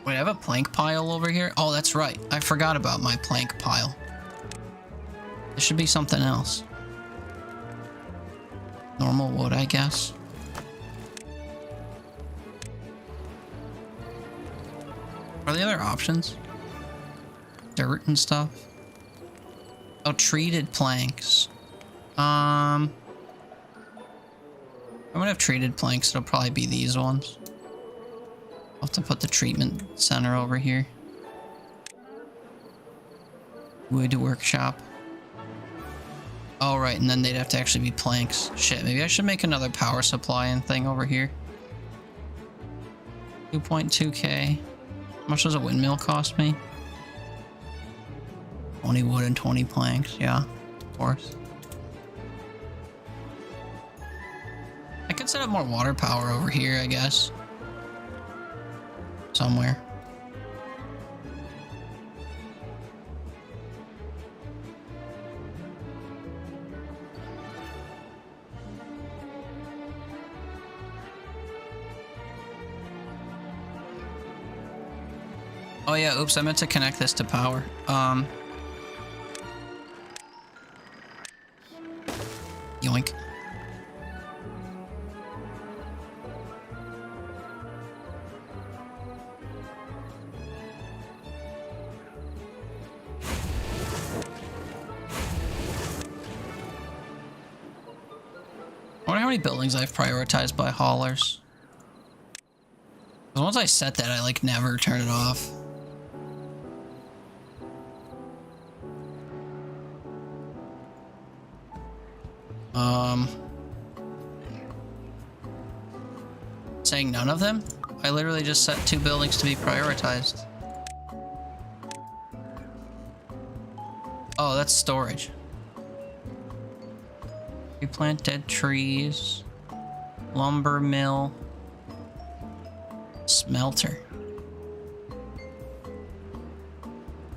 Speaker 1: Wait, I have a plank pile over here? Oh, that's right. I forgot about my plank pile. There should be something else. Normal wood, I guess. Are there other options? Dirt and stuff? Oh, treated planks. I'm gonna have treated planks. It'll probably be these ones. I'll have to put the treatment center over here. Wood workshop. Oh, right, and then they'd have to actually be planks. Shit, maybe I should make another power supply and thing over here. 2.2k. How much does a windmill cost me? 20 wood and 20 planks, yeah, of course. I could set up more water power over here, I guess. Somewhere. Oh yeah, oops, I meant to connect this to power. Yoink. I wonder how many buildings I've prioritized by haulers. Because once I set that, I like never turn it off. Saying none of them? I literally just set 2 buildings to be prioritized. Oh, that's storage. We plant dead trees. Lumber mill. Smelter.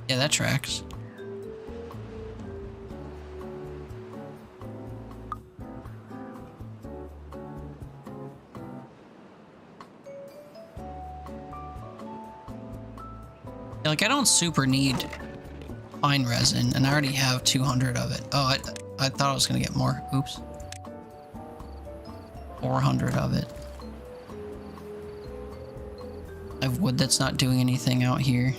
Speaker 1: Yeah, that tracks. Yeah, like, I don't super need pine resin, and I already have 200 of it. Oh, I thought I was gonna get more. Oops. 400 of it. I have wood that's not doing anything out here.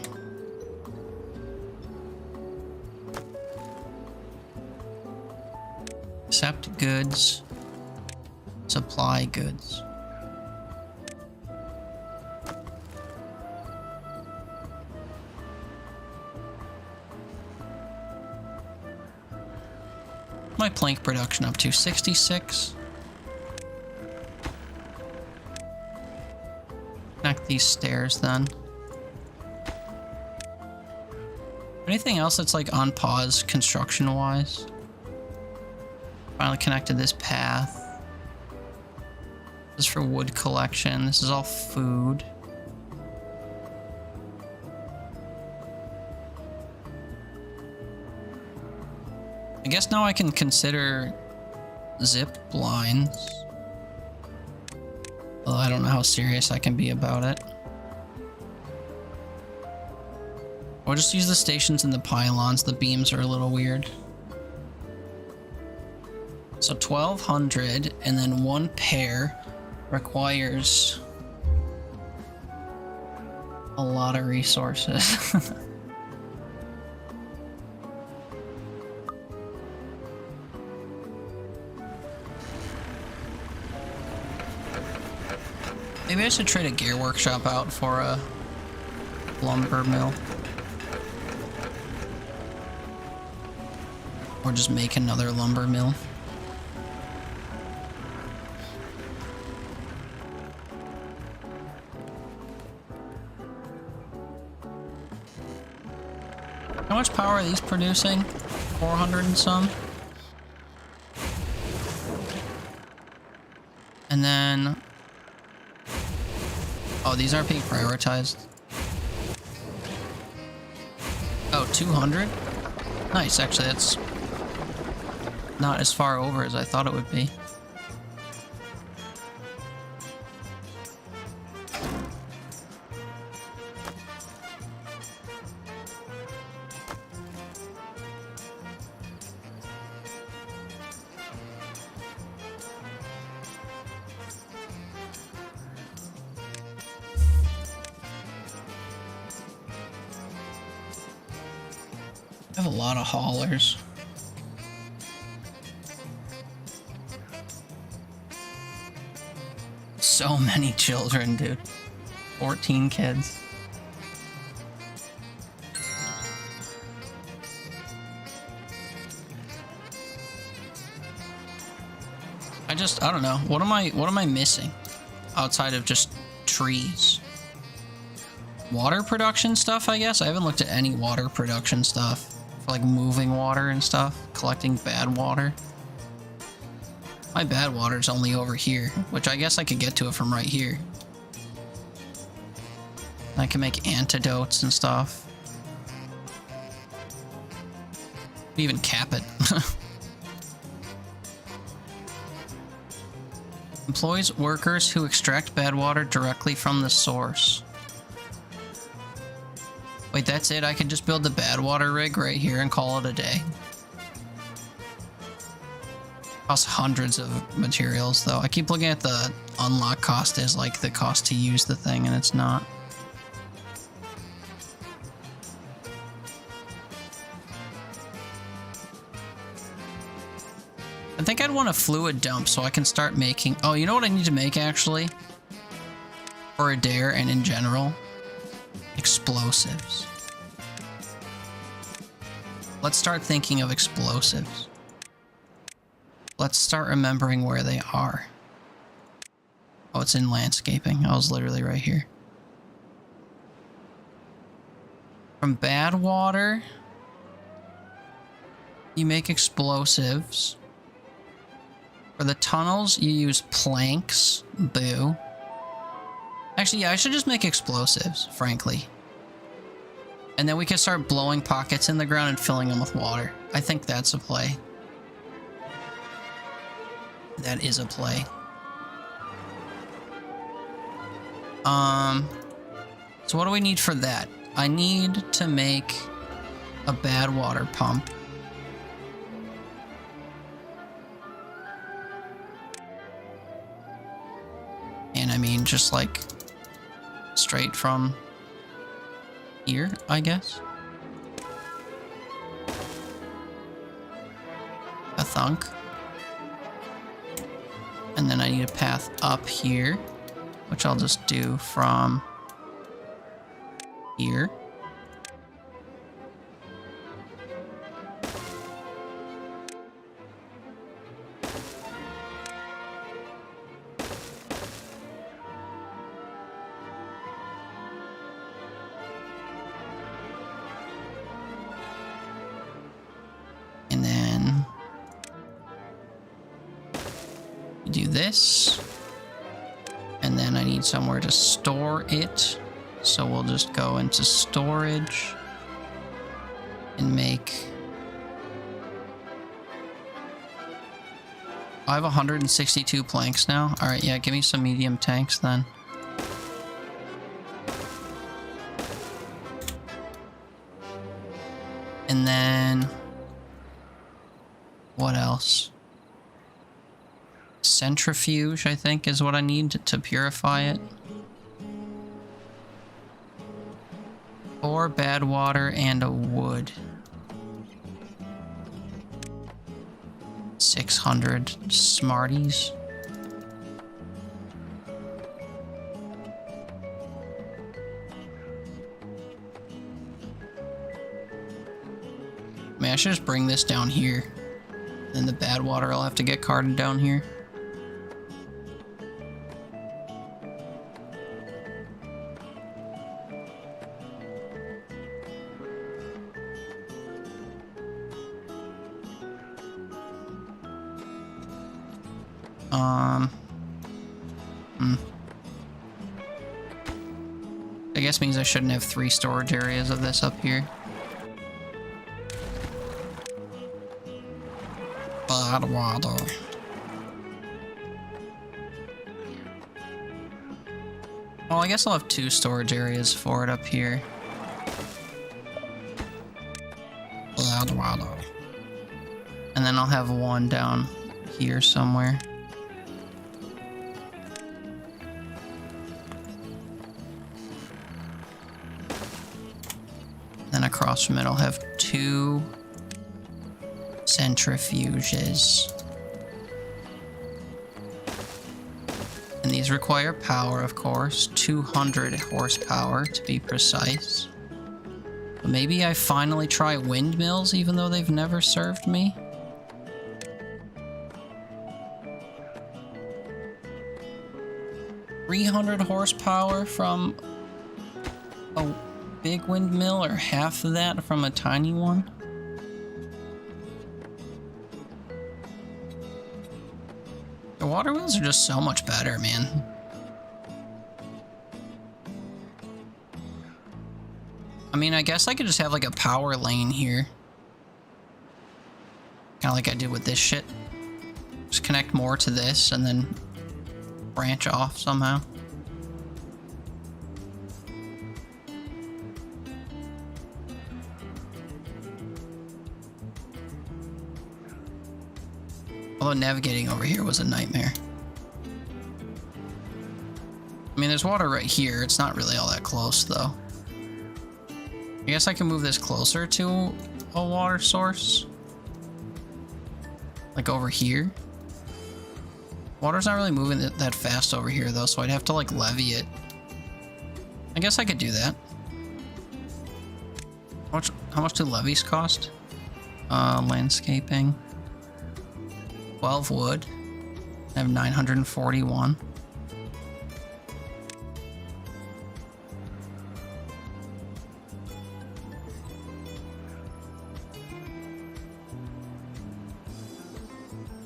Speaker 1: Accept goods. Supply goods. my plank production up to? 66? Connect these stairs then. Anything else that's like on pause construction wise? Finally connected this path. This is for wood collection. This is all food. I guess now I can consider zip lines. Although I don't know how serious I can be about it. Or just use the stations and the pylons. The beams are a little weird. So 1,200 and then one pair requires a lot of resources. Maybe I should trade a gear workshop out for a lumber mill. Or just make another lumber mill. How much power are these producing? 400 and some? And then... oh, these aren't being prioritized. Oh, 200? Nice, actually, that's not as far over as I thought it would be. I have a lot of haulers. So many children, dude. 14 kids. I don't know. What am I missing outside of just trees? Water production stuff, I guess. I haven't looked at any water production stuff. For like moving water and stuff, collecting bad water. My bad water's only over here, which I guess I could get to it from right here. I can make antidotes and stuff. Even cap it. Employs workers who extract bad water directly from the source. Wait, that's it? I can just build the bad water rig right here and call it a day. Costs hundreds of materials, though. I keep looking at the unlock cost as like the cost to use the thing, and it's not. I think I'd want a fluid dump so I can start making... oh, you know what I need to make, actually? For a dare and in general? Explosives. Let's start thinking of explosives. Let's start remembering where they are. Oh, it's in landscaping. I was literally right here. From bad water, you make explosives. For the tunnels, you use planks. Boo. Actually, yeah, I should just make explosives, frankly. And then we can start blowing pockets in the ground and filling them with water. I think that's a play. That is a play. So what do we need for that? I need to make a bad water pump. And I mean, just like straight from here, I guess. A thunk. And then I need a path up here, which I'll just do from here. Do this. And then I need somewhere to store it. So we'll just go into storage and make... I have 162 planks now. Alright, yeah, give me some medium tanks then. And then... what else? Centrifuge, I think, is what I need to purify it. 4 bad water and a wood. 600 Smarties. Man, I should just bring this down here. Then the bad water I'll have to get carted down here. I guess means I shouldn't have 3 storage areas of this up here. Bad water. Well, I guess I'll have 2 storage areas for it up here. Bad water. And then I'll have 1 down here somewhere. Then across from it I'll have 2 centrifuges. And these require power, of course. 200 horsepower to be precise. But maybe I finally try windmills even though they've never served me. $300 horsepower from a big windmill, or half of that from a tiny one. The water wheels are just so much better, man. I mean, I guess I could just have like a power lane here. Kind of like I did with this shit. Just connect more to this and then branch off somehow. Although navigating over here was a nightmare. I mean, there's water right here. It's not really all that close, though. I guess I can move this closer to a water source. Like over here. Water's not really moving that fast over here, though, so I'd have to, like, levy it. I guess I could do that. How much do levies cost? Landscaping. 12 wood. I have 941.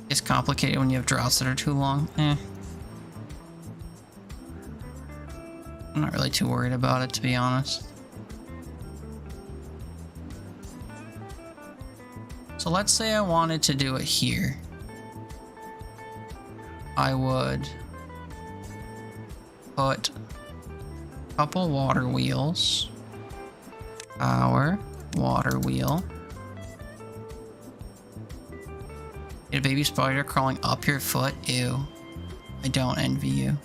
Speaker 1: It's complicated when you have droughts that are too long. I'm not really too worried about it, to be honest. So let's say I wanted to do it here. I would put a couple water wheels. Power, water wheel. Get a baby spider crawling up your foot. Ew. I don't envy you.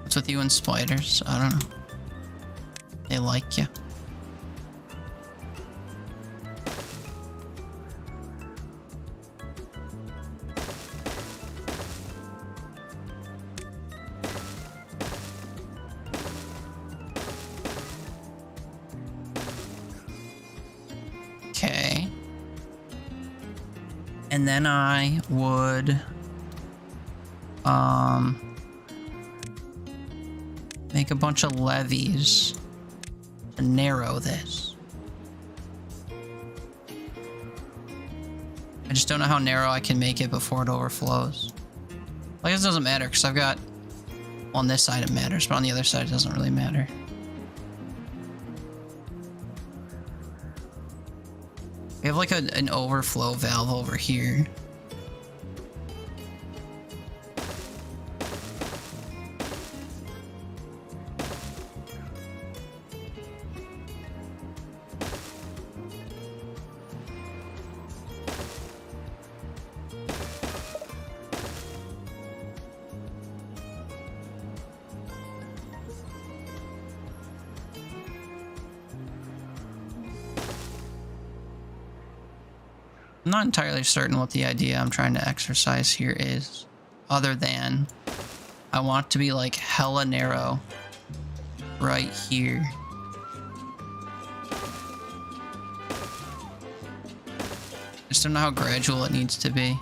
Speaker 1: What's with you and spiders? I don't know. They like you. Okay. And then I would make a bunch of levees to narrow this. I just don't know how narrow I can make it before it overflows. Like, this doesn't matter because I've got... On this side it matters, but on the other side it doesn't really matter. We have like an overflow valve over here. I'm not entirely certain what the idea I'm trying to exercise here is, other than I want it to be like hella narrow right here. Just don't know how gradual it needs to be.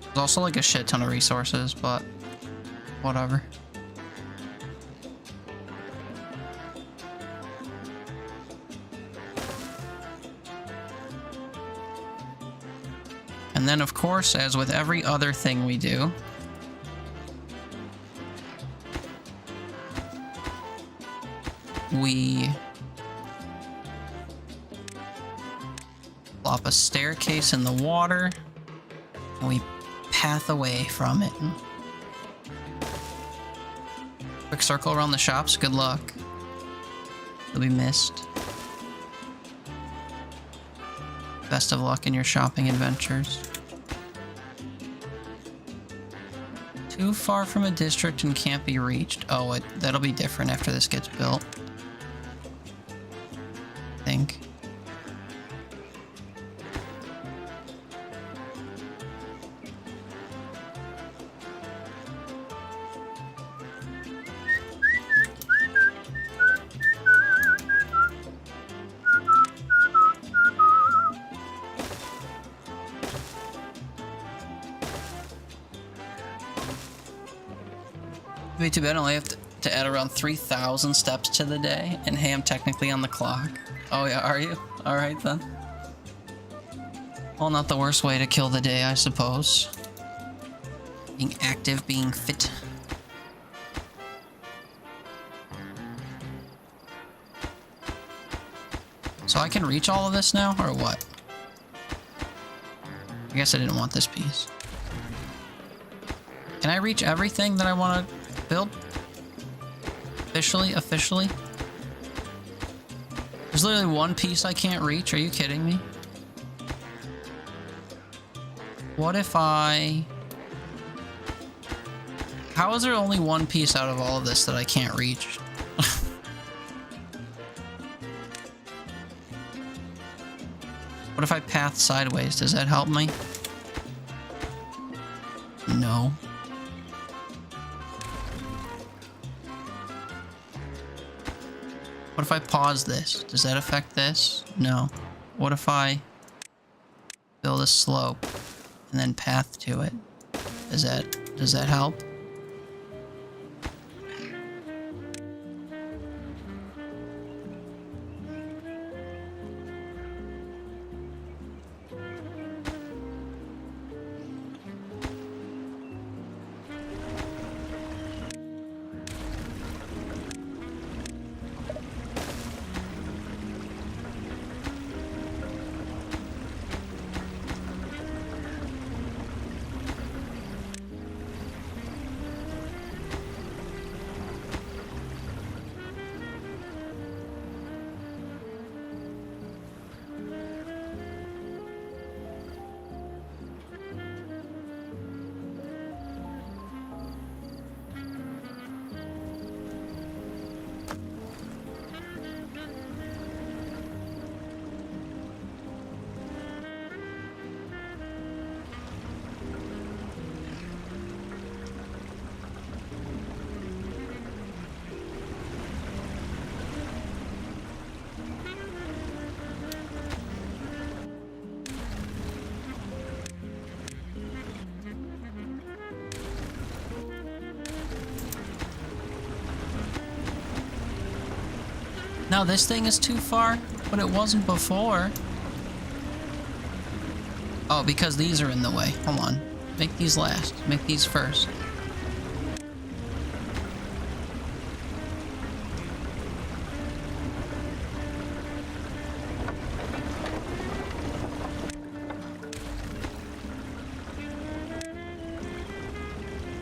Speaker 1: There's also like a shit ton of resources, but whatever. And then of course, as with every other thing we do, we plop a staircase in the water and we path away from it. Quick circle around the shops. Good luck. You'll be missed. Best of luck in your shopping adventures. Too far from a district and can't be reached. Oh, that'll be different after this gets built. I think. Be too bad I only have to add around 3,000 steps to the day, and hey, I'm technically on the clock. Oh yeah, are you? Alright then. Well, not the worst way to kill the day, I suppose. Being active, being fit. So I can reach all of this now, or what? I guess I didn't want this piece. Can I reach everything that I want to build? Officially? There's literally one piece I can't reach. Are you kidding me? What if I... How is there only one piece out of all of this that I can't reach? What if I path sideways? Does that help me? No. What if I pause this? Does that affect this? No. What if I build a slope and then path to it? Does that help? Now this thing is too far, but it wasn't before. Oh, because these are in the way. Hold on. Make these last. Make these first.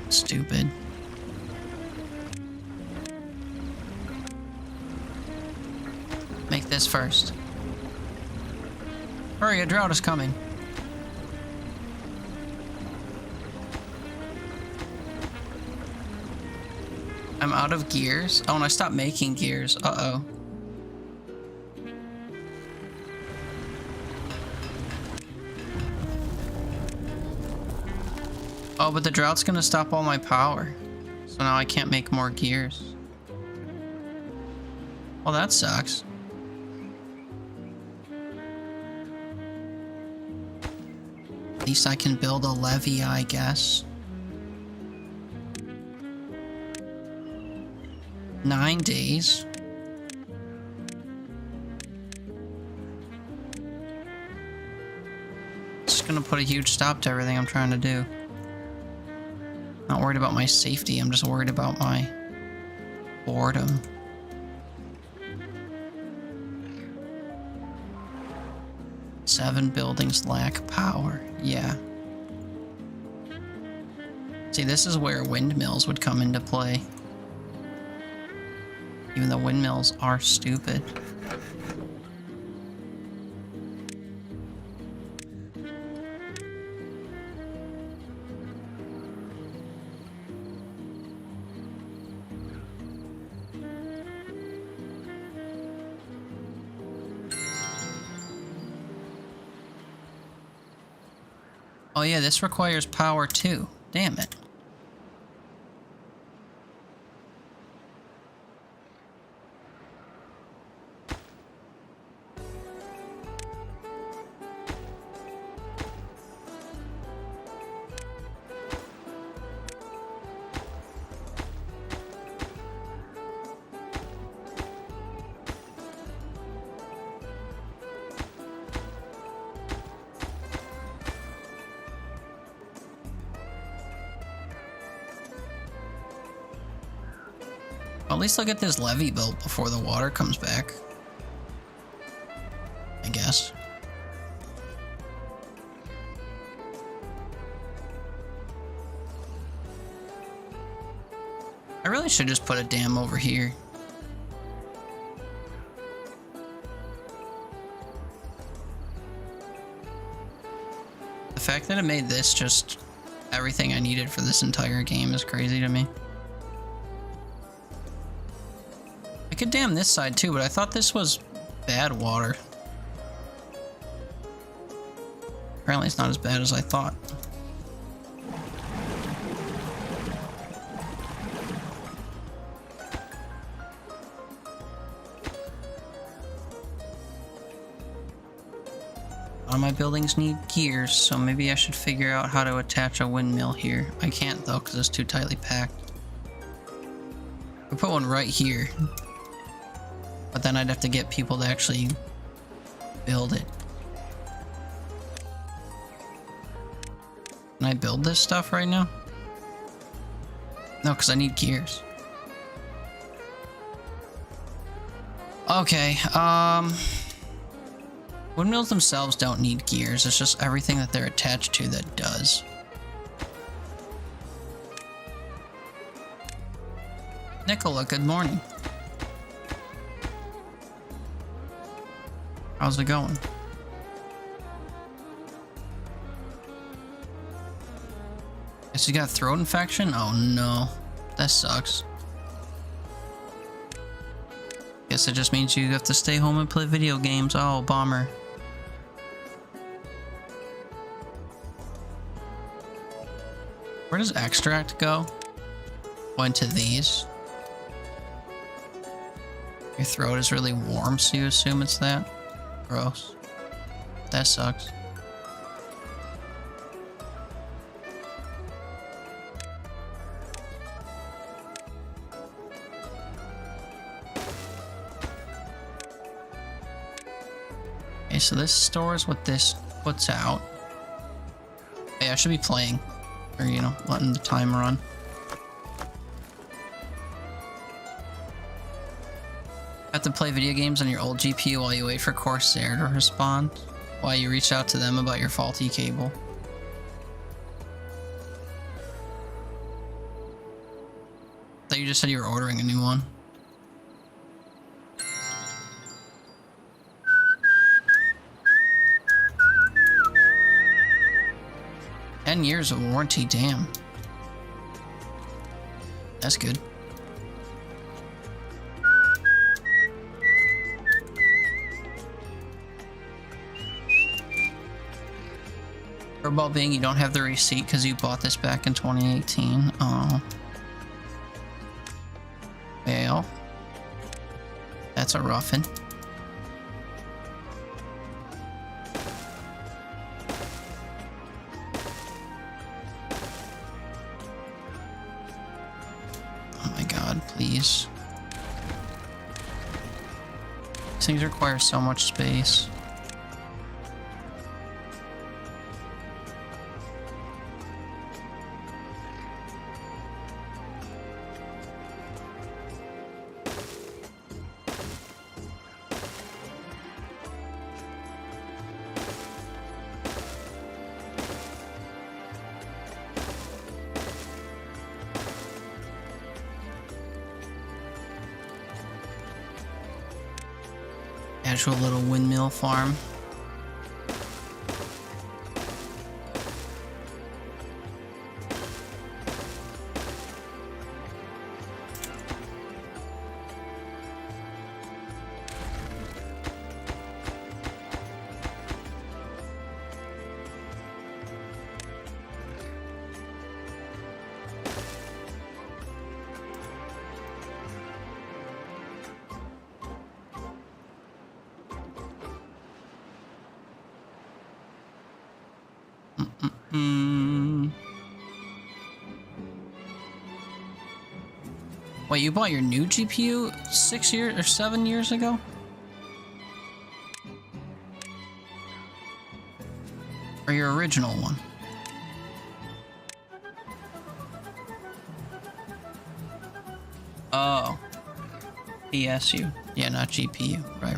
Speaker 1: Stupid. Make this first. Hurry, a drought is coming. I'm out of gears. Oh, and I stopped making gears. Uh-oh. Oh, but the drought's gonna stop all my power. So now I can't make more gears. Well, that sucks. At least I can build a levee, I guess. 9 days. Just gonna put a huge stop to everything I'm trying to do. Not worried about my safety, I'm just worried about my boredom. Seven buildings lack power. Yeah. See, this is where windmills would come into play. Even though windmills are stupid. Oh yeah, this requires power too. Damn it. At least I'll get this levee built before the water comes back. I guess. I really should just put a dam over here. The fact that it made this just everything I needed for this entire game is crazy to me. I could dam this side too, but I thought this was bad water. Apparently it's not as bad as I thought. All my buildings need gears, so maybe I should figure out how to attach a windmill here. I can't though, because it's too tightly packed. I'll put one right here. But then I'd have to get people to actually build it. Can I build this stuff right now? No, because I need gears. Okay, windmills themselves don't need gears, it's just everything that they're attached to that does. Nicola, good morning. How's it going? Guess you got a throat infection? Oh no. That sucks. Guess it just means you have to stay home and play video games. Oh, bummer. Where does extract go? Went to these. Your throat is really warm, so you assume it's that? Gross. That sucks. Okay, so this stores what this puts out. Hey, I should be playing. Or, you know, letting the time run. Have to play video games on your old GPU while you wait for Corsair to respond. While you reach out to them about your faulty cable. I thought you just said you were ordering a new one. Years of warranty, damn. That's good. About being you don't have the receipt because you bought this back in 2018. Oh. Well. That's a roughin'. Please. These things require so much space. Casual little windmill farm. Wait, you bought your new GPU 6 years or 7 years ago? Or your original one? Oh. PSU. Yeah, not GPU. Right.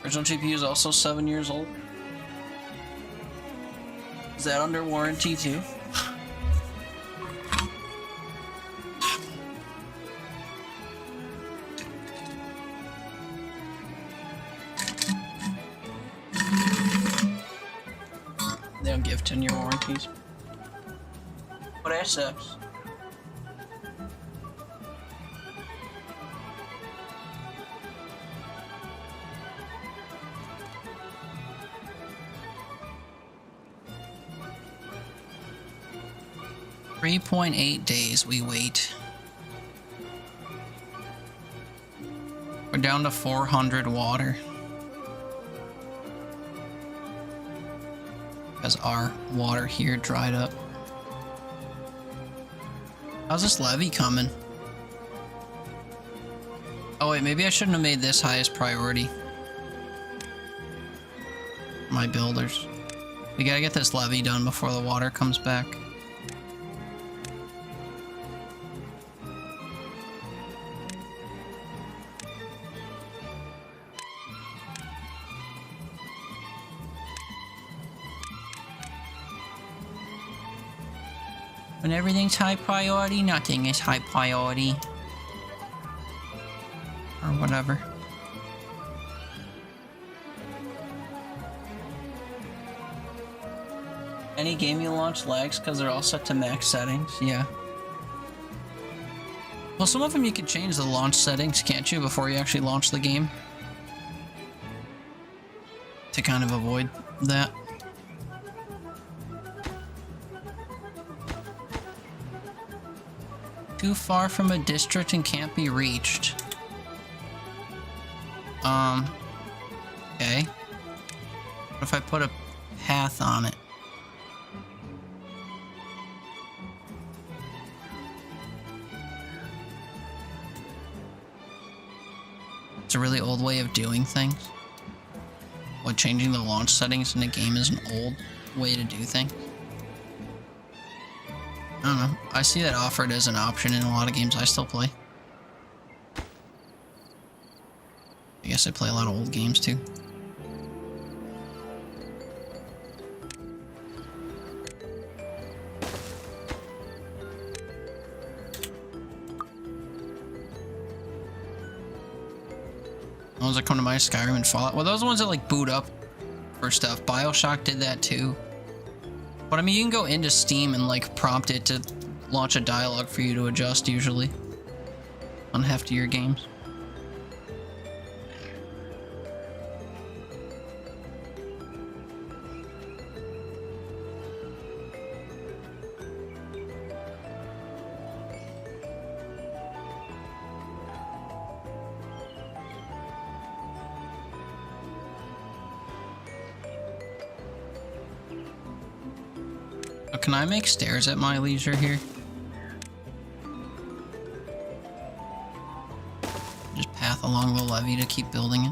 Speaker 1: Original GPU is also 7 years old. Is that under warranty too? They don't give 10-year warranties. What assets? 3.8 days we wait. We're down to 400 water. Because our water here dried up. How's this levy coming? Oh wait, maybe I shouldn't have made this highest priority. My builders. We gotta get this levy done before the water comes back. When everything's high priority, nothing is high priority. Or whatever. Any game you launch lags because they're all set to max settings? Yeah. Well, some of them you can change the launch settings, can't you, before you actually launch the game? To kind of avoid that. Too far from a district and can't be reached. Okay. What if I put a path on it? a really old way of doing things. Like changing the launch settings in a game is an old way to do things. I don't know. I see that offered as an option in a lot of games I still play. I guess I play a lot of old games too. The ones that come to my Skyrim and Fallout. Well, those are the ones that like boot up for stuff. BioShock did that too. But I mean, you can go into Steam and like prompt it to launch a dialogue for you to adjust usually on heftier games. Can I make stairs at my leisure here? Just path along the levee to keep building it.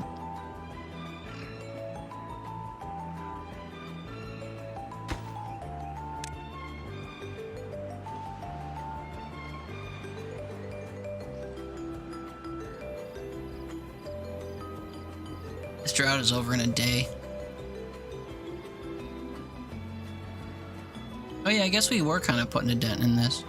Speaker 1: This drought is over in a day. Oh yeah, I guess we were kind of putting a dent in this.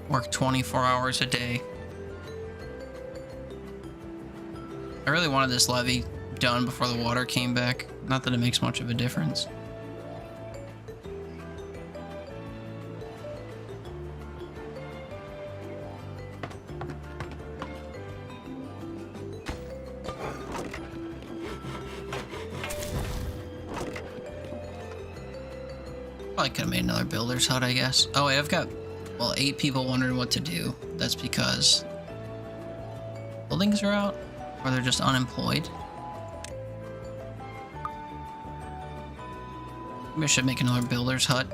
Speaker 1: Work 24 hours a day. I really wanted this levee done before the water came back. Not that it makes much of a difference. Probably could have made another builder's hut, I guess. Oh wait, I've got, well, 8 people wondering what to do. That's because buildings are out, or they're just unemployed. Maybe I should make another builder's hut.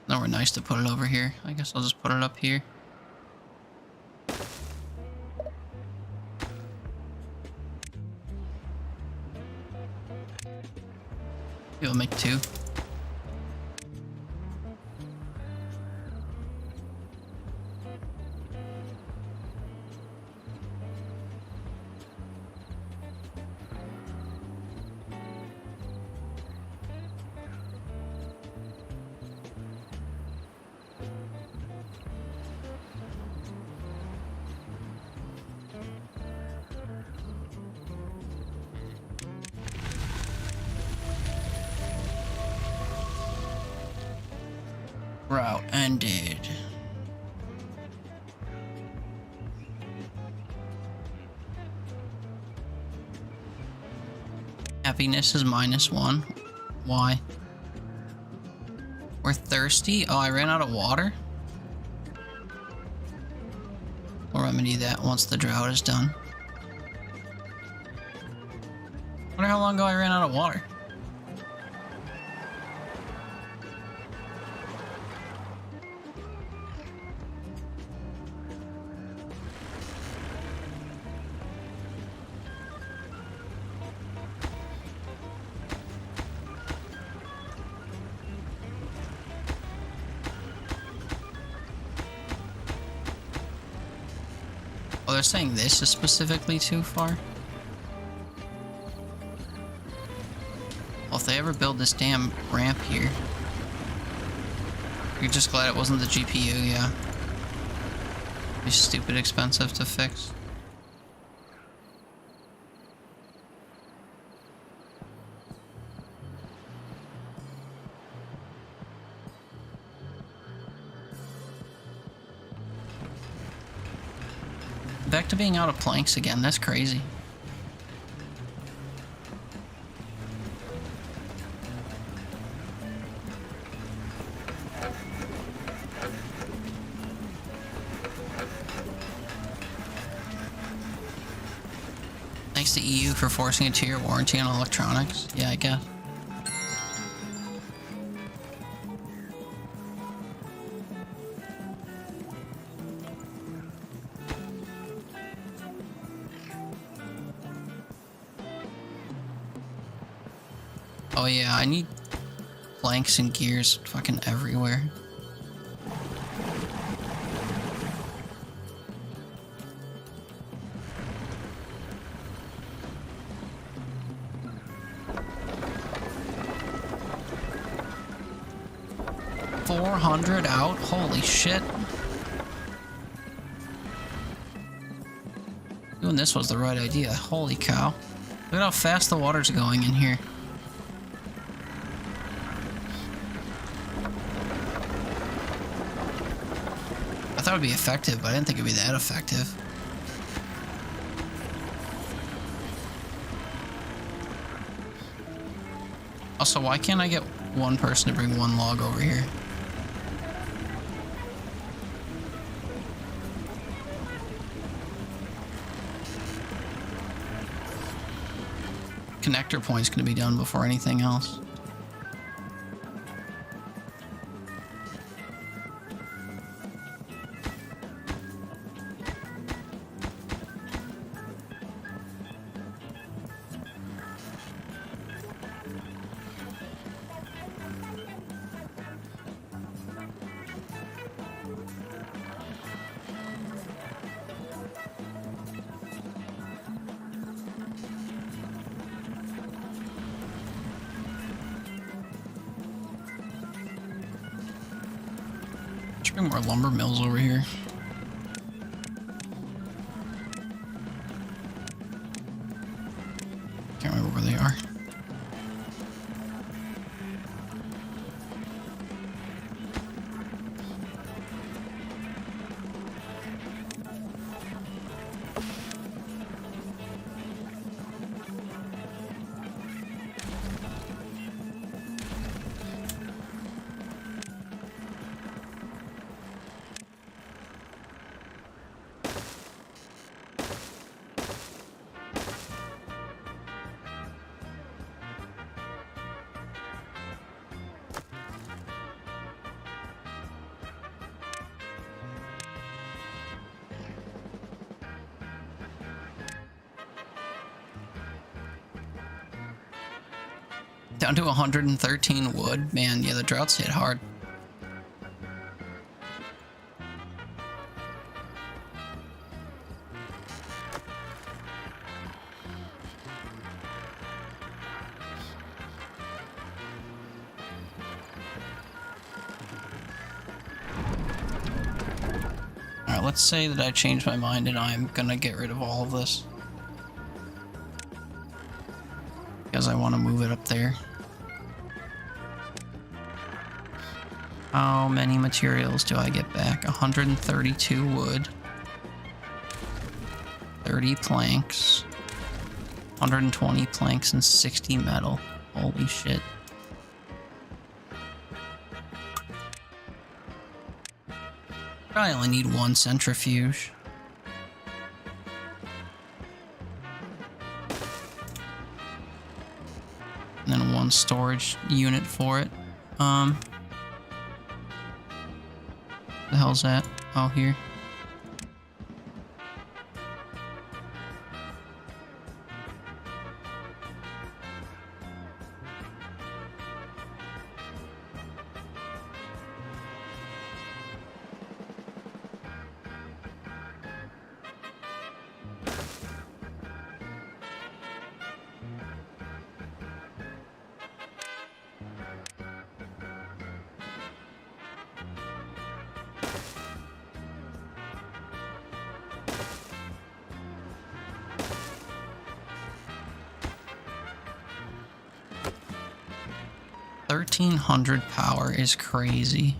Speaker 1: Nowhere nice to put it over here. I guess I'll just put it up here. Maybe I'll make 2. Route ended. Happiness is -1. Why? We're thirsty? Oh, I ran out of water? We'll remedy that once the drought is done. Wonder how long ago I ran out of water. Oh, they're saying this is specifically too far? Well, if they ever build this damn ramp here... You're just glad it wasn't the GPU, yeah. It'd be stupid expensive to fix. back to being out of planks again. That's crazy. Thanks to EU for forcing a 2-year warranty on electronics. Yeah, I guess. Oh yeah, I need planks and gears fucking everywhere. $400 out? Holy shit. Doing this was the right idea. Holy cow. Look at how fast the water's going in here. I thought it would be effective, but I didn't think it would be that effective. Also, why can't I get one person to bring one log over here? Connector point's gonna be done before anything else. Bring more lumber mills over here. Can't remember where they are. Down to 113 wood. Man, yeah, the droughts hit hard. Alright, let's say that I changed my mind and I'm gonna get rid of all of this. Because I want to move it up there. How many materials do I get back? 132 wood. 30 planks. 120 planks and 60 metal. Holy shit. Probably only need one centrifuge. And then one storage unit for it. The hell's that? Oh, here. $1,300 power is crazy.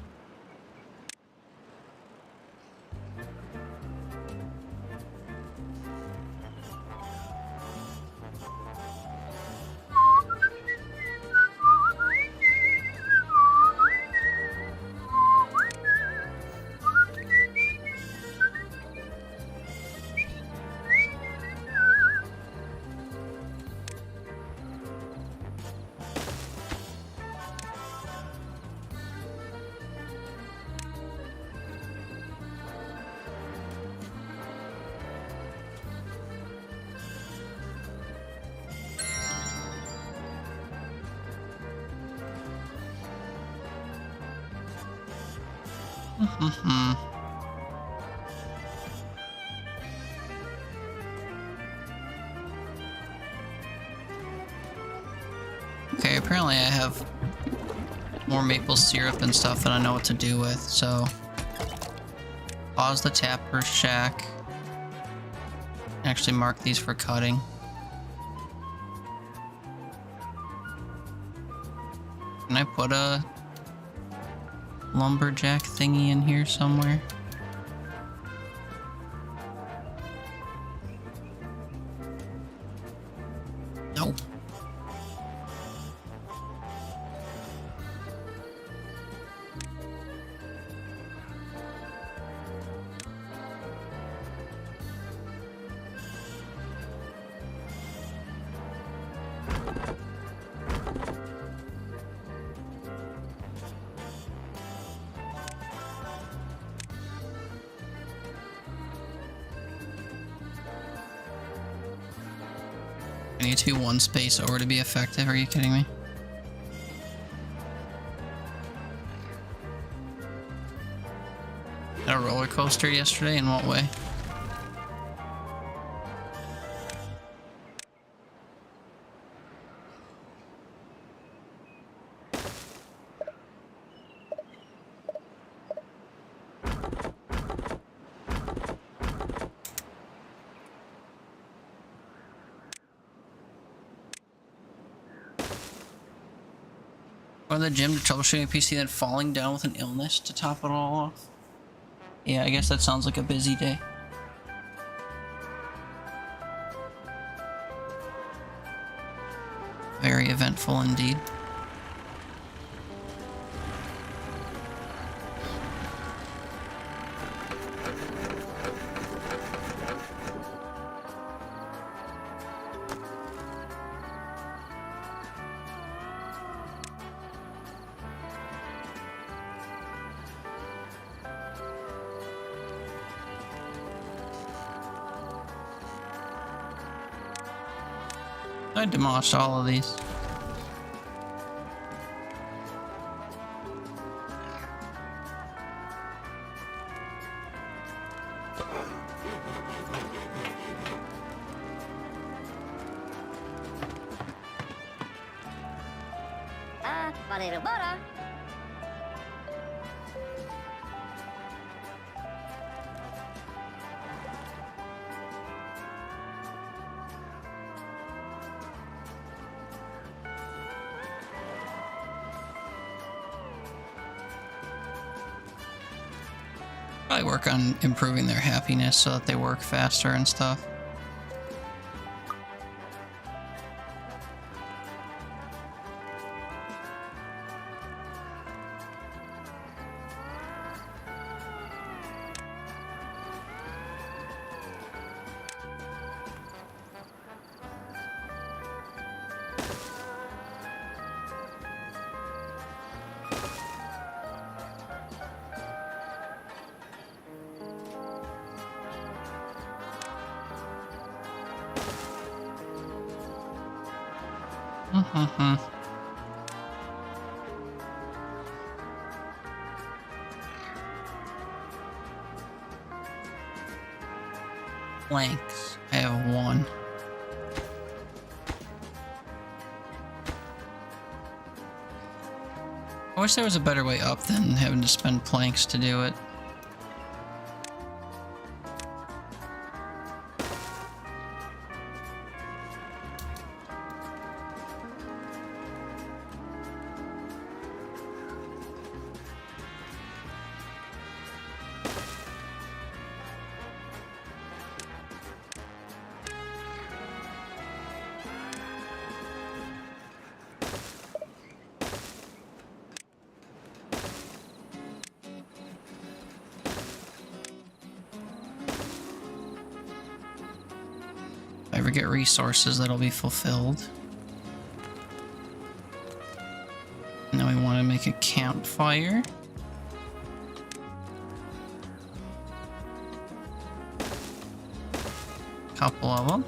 Speaker 1: Okay, apparently I have more maple syrup and stuff that I know what to do with, so pause the tapper shack. Actually mark these for cutting. Can I put a lumberjack thingy in here somewhere? Nope. I need to be one space over to be effective. Are you kidding me? A roller coaster yesterday? In what way? Or the gym to troubleshooting a PC, then falling down with an illness to top it all off. Yeah, I guess that sounds like a busy day. Very eventful indeed. I demolished all of these. Probably work on improving their happiness so that they work faster and stuff. Planks. I have one. I wish there was a better way up than having to spend planks to do it. If I ever get resources, that'll be fulfilled. And then we want to make a campfire. Couple of them.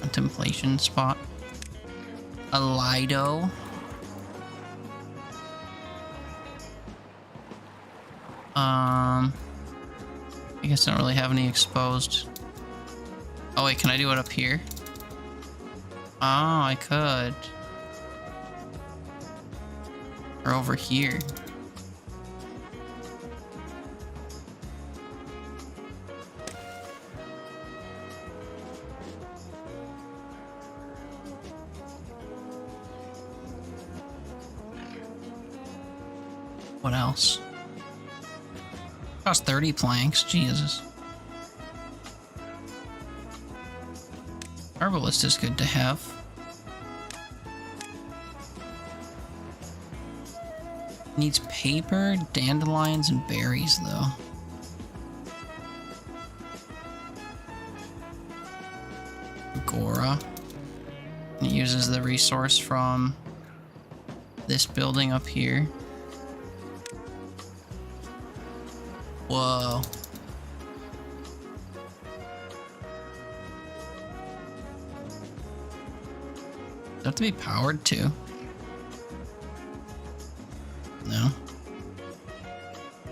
Speaker 1: Contemplation spot. A Lido. I guess I don't really have any exposed. Oh wait, can I do it up here? Oh, I could. Or over here. What else? Cost 30 planks, Jesus. Herbalist is good to have. Needs paper, dandelions, and berries, though. Agora. It uses the resource from this building up here. Whoa. Does it have to be powered too? No.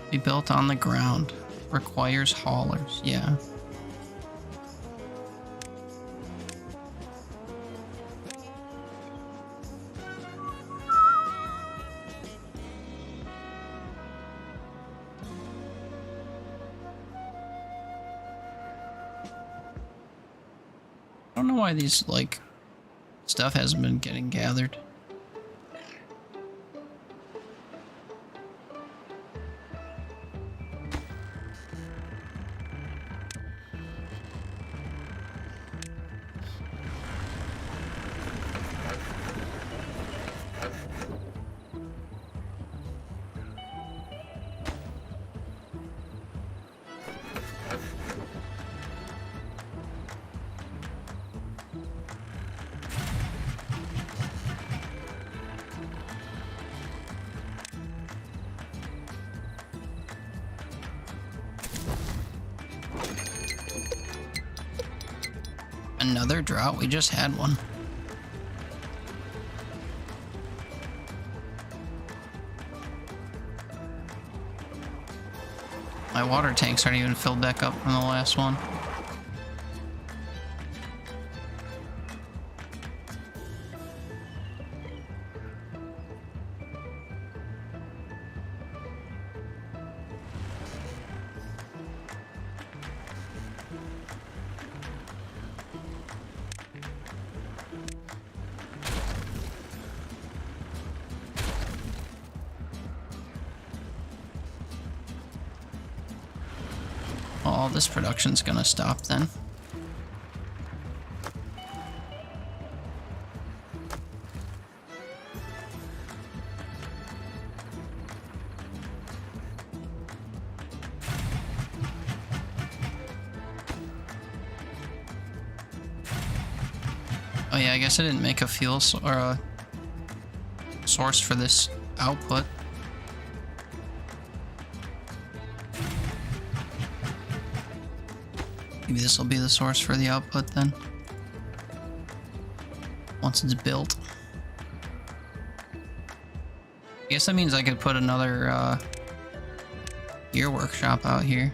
Speaker 1: Be built on the ground. Requires haulers. Yeah. I don't know why these, like, stuff hasn't been getting gathered. Another drought? We just had one. My water tanks aren't even filled back up from the last one. All this production's gonna stop then. Oh yeah, I guess I didn't make a fuel or a source for this output. Maybe this will be the source for the output then. Once it's built. I guess that means I could put another gear workshop out here.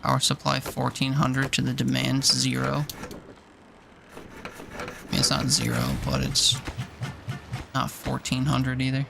Speaker 1: Power supply 1400 to the demand 0. I mean, it's not 0, but it's not 1400 either.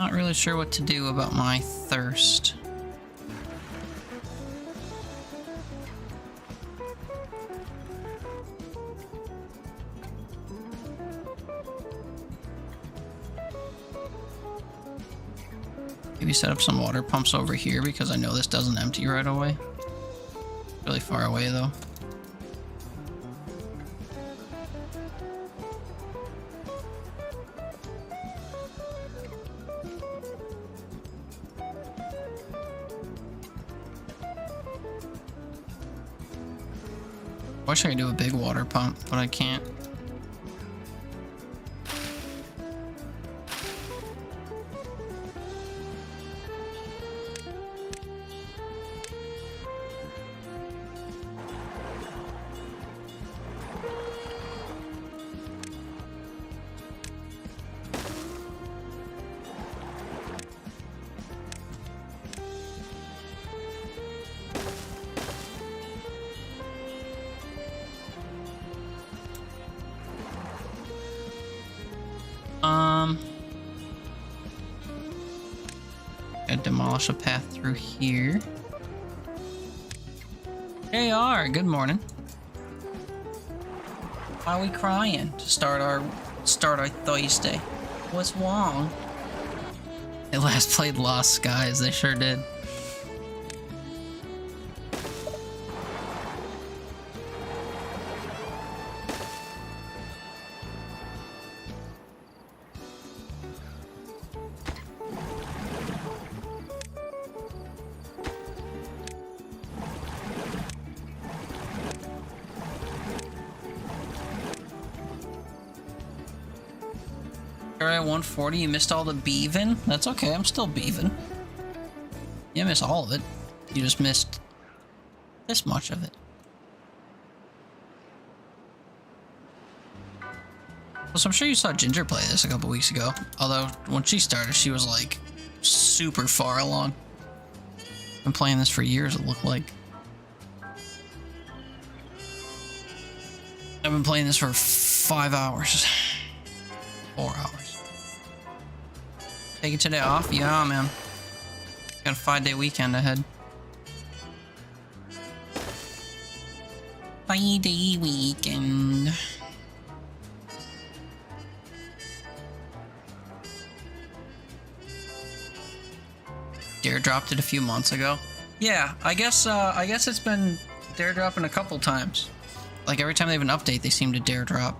Speaker 1: Not really sure what to do about my thirst. Maybe set up some water pumps over here because I know this doesn't empty right away. Really far away though. Wish I could do a big water pump, but I can't. Gotta demolish a path through here. JR, good morning. Why are we crying to start our Thursday? What's wrong? They last played Lost Skies, they sure did. At 140, you missed all the beaving? That's okay, I'm still beaving. You didn't miss all of it. You just missed this much of it. So I'm sure you saw Ginger play this a couple weeks ago. Although, when she started, she was like super far along. Been playing this for years, it looked like. I've been playing this for 5 hours. 4 hours. Taking today off? Yeah, man. Got a 5-day weekend ahead. 5-day weekend. Dare dropped it a few months ago. Yeah, I guess it's been dare dropping a couple times. Like every time they have an update, they seem to dare drop.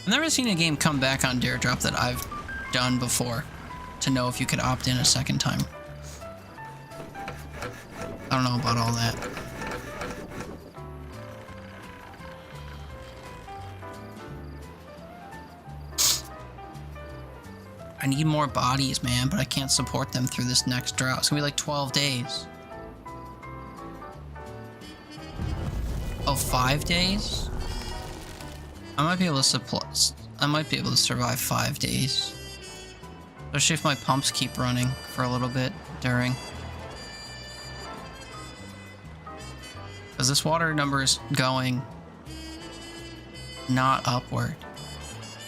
Speaker 1: I've never seen a game come back on dare drop that I've done before to know if you could opt in a second time. I don't know about all that. I need more bodies, man, but I can't support them through this next drought. It's gonna be like 12 days. Oh, 5 days? I might be able to survive 5 days. Especially if my pumps keep running for a little bit during. Because this water number is going not upward.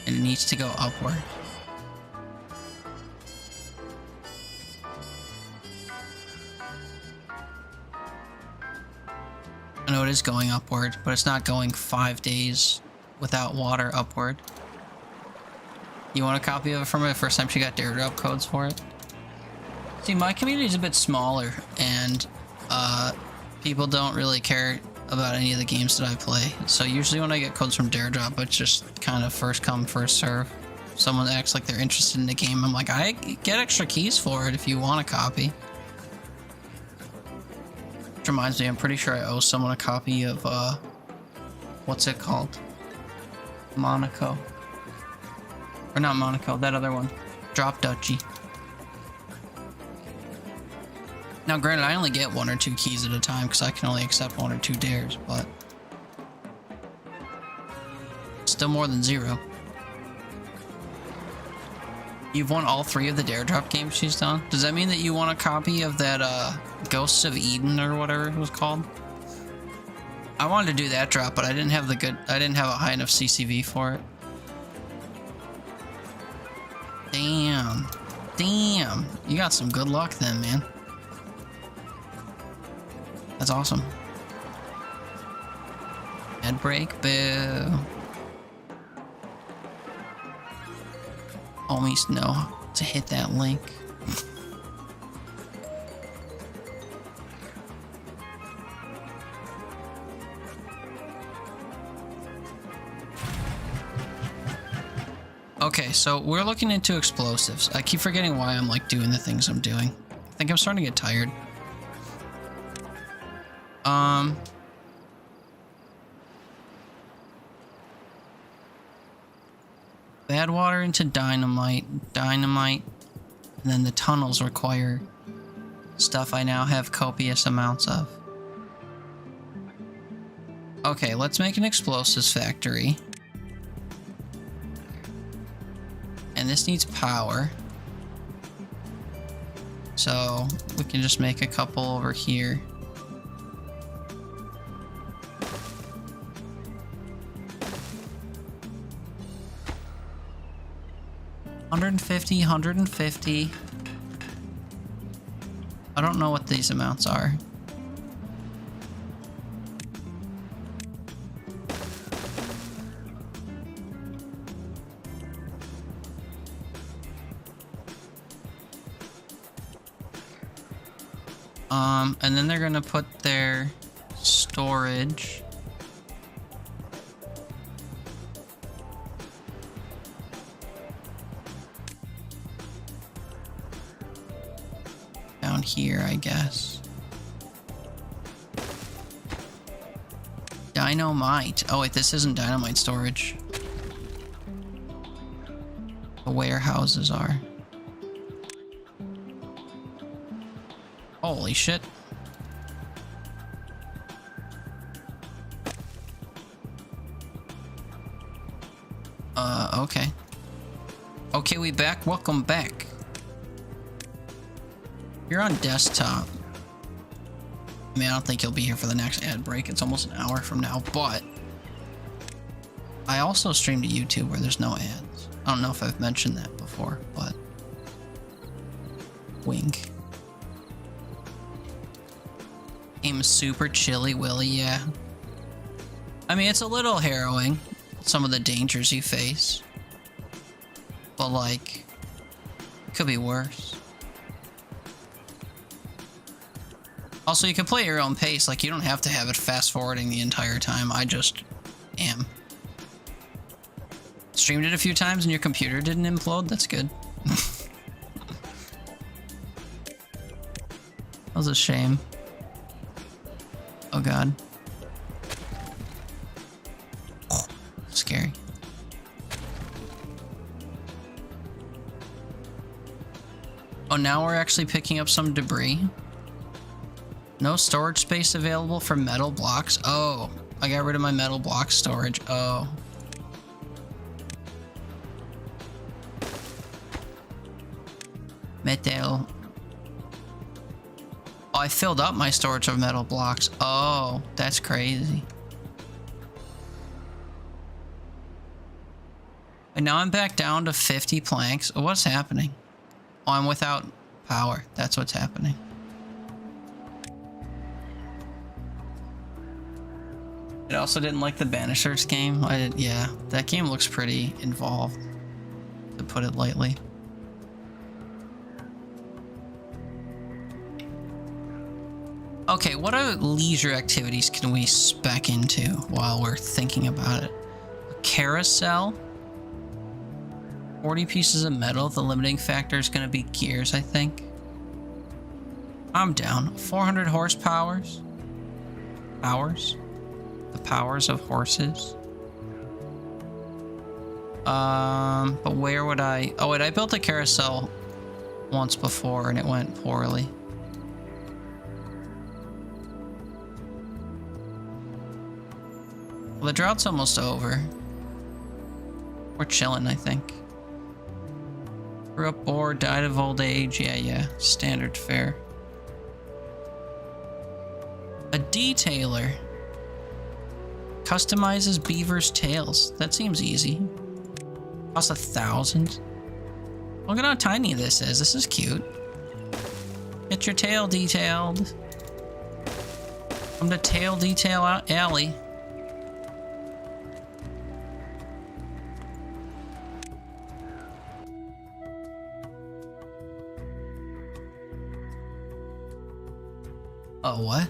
Speaker 1: And it needs to go upward. I know it is going upward, but it's not going 5 days without water upward. You want a copy of it from it the first time she got dare drop codes for it? See, my community is a bit smaller, and people don't really care about any of the games that I play. So usually when I get codes from dare drop, it's just kind of first come, first serve. If someone acts like they're interested in the game, I'm like, I get extra keys for it if you want a copy. Which reminds me, I'm pretty sure I owe someone a copy of, what's it called? Monaco. Or not Monaco, that other one. Drop Duchy. Now granted, I only get 1 or 2 keys at a time because I can only accept 1 or 2 dares, but still more than 0. You've won all 3 of the dare drop games she's done? Does that mean that you want a copy of that Ghosts of Eden or whatever it was called? I wanted to do that drop, but I didn't have a high enough CCV for it. Damn. Damn. You got some good luck then, man. That's awesome. Head break, boo. Homies know to hit that link. Okay, so we're looking into explosives. I keep forgetting why I'm like doing the things I'm doing. I think I'm starting to get tired. Bad water into dynamite, and then the tunnels require stuff I now have copious amounts of. Okay, let's make an explosives factory. And this needs power. So we can just make a couple over here. $150. I don't know what these amounts are. And then they're gonna put their storage down here, I guess. Dynamite. Oh wait, this isn't dynamite storage. The warehouses are. Holy shit. Okay. Okay, we back. Welcome back. You're on desktop. I mean, I don't think you'll be here for the next ad break. It's almost an hour from now, but I also stream to YouTube where there's no ads. I don't know if I've mentioned that before, but wink. Game super chilly, Willy, yeah. I mean, it's a little harrowing, some of the dangers you face. But, like, it could be worse. Also, you can play at your own pace. Like, you don't have to have it fast-forwarding the entire time. I just am. Streamed it a few times and your computer didn't implode? That's good. That was a shame. Oh god. Scary. Oh, now we're actually picking up some debris. No storage space available for metal blocks. Oh, I got rid of my metal block storage. Oh. Metal. Oh, I filled up my storage of metal blocks. Oh, that's crazy. And now I'm back down to 50 planks. Oh, what's happening? Oh, I'm without power. That's what's happening. I also didn't like the Banishers game. Yeah, that game looks pretty involved, to put it lightly. Okay, what other leisure activities can we spec into while we're thinking about it? A carousel? 40 pieces of metal. The limiting factor is going to be gears, I think. I'm down. 400 horsepowers. Powers? The powers of horses. But where would I... Oh, wait, I built a carousel once before and it went poorly. Well, the drought's almost over. We're chilling, I think. Grew up bored, died of old age. Yeah. Standard fare. A detailer. Customizes Beavers' tails. That seems easy. Costs 1,000. Look at how tiny this is. This is cute. Get your tail detailed. Come to Tail Detail Alley. Oh, what?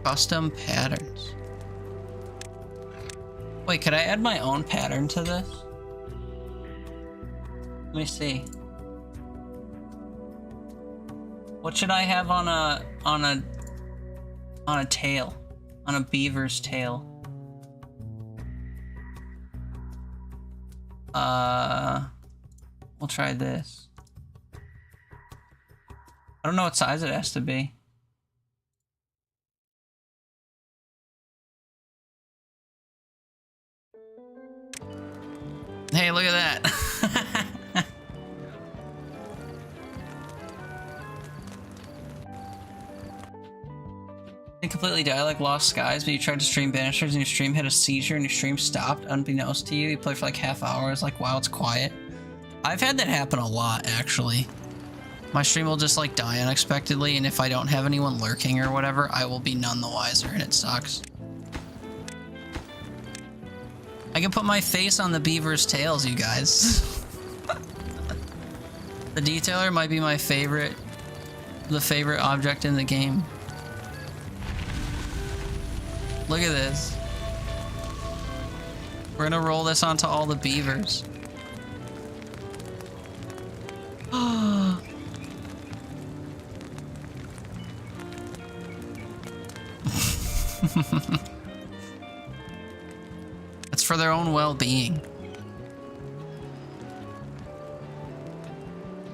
Speaker 1: Custom patterns. Wait, could I add my own pattern to this? Let me see. What should I have on a tail? On a beaver's tail? We'll try this. I don't know what size it has to be. Hey, look at that. Didn't completely die like Lost Skies, but you tried to stream Banishers and your stream had a seizure and your stream stopped unbeknownst to you. You played for like half hour. It's like, wow, it's quiet. I've had that happen a lot, actually. My stream will just like die unexpectedly, and if I don't have anyone lurking or whatever, I will be none the wiser, and it sucks. I can put my face on the beaver's tails, you guys. The detailer might be my favorite, the favorite object in the game. Look at this. We're gonna roll this onto all the beavers. It's for their own well-being.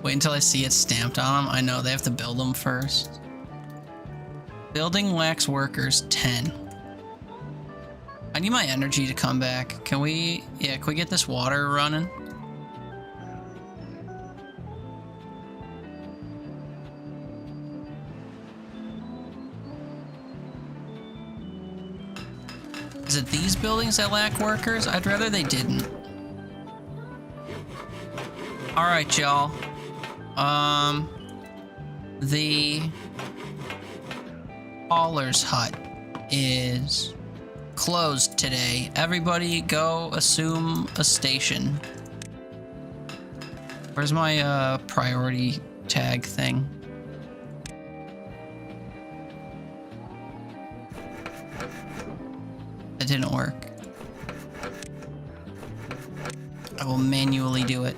Speaker 1: Wait until I see it stamped on them. I know they have to build them first. Building lacks workers 10. I need my energy to come back. Can we get this water running? Is it these buildings that lack workers? I'd rather they didn't. Alright, y'all. The hauler's hut is closed today. Everybody go assume a station. Where's my priority tag thing? It didn't work. I will manually do it.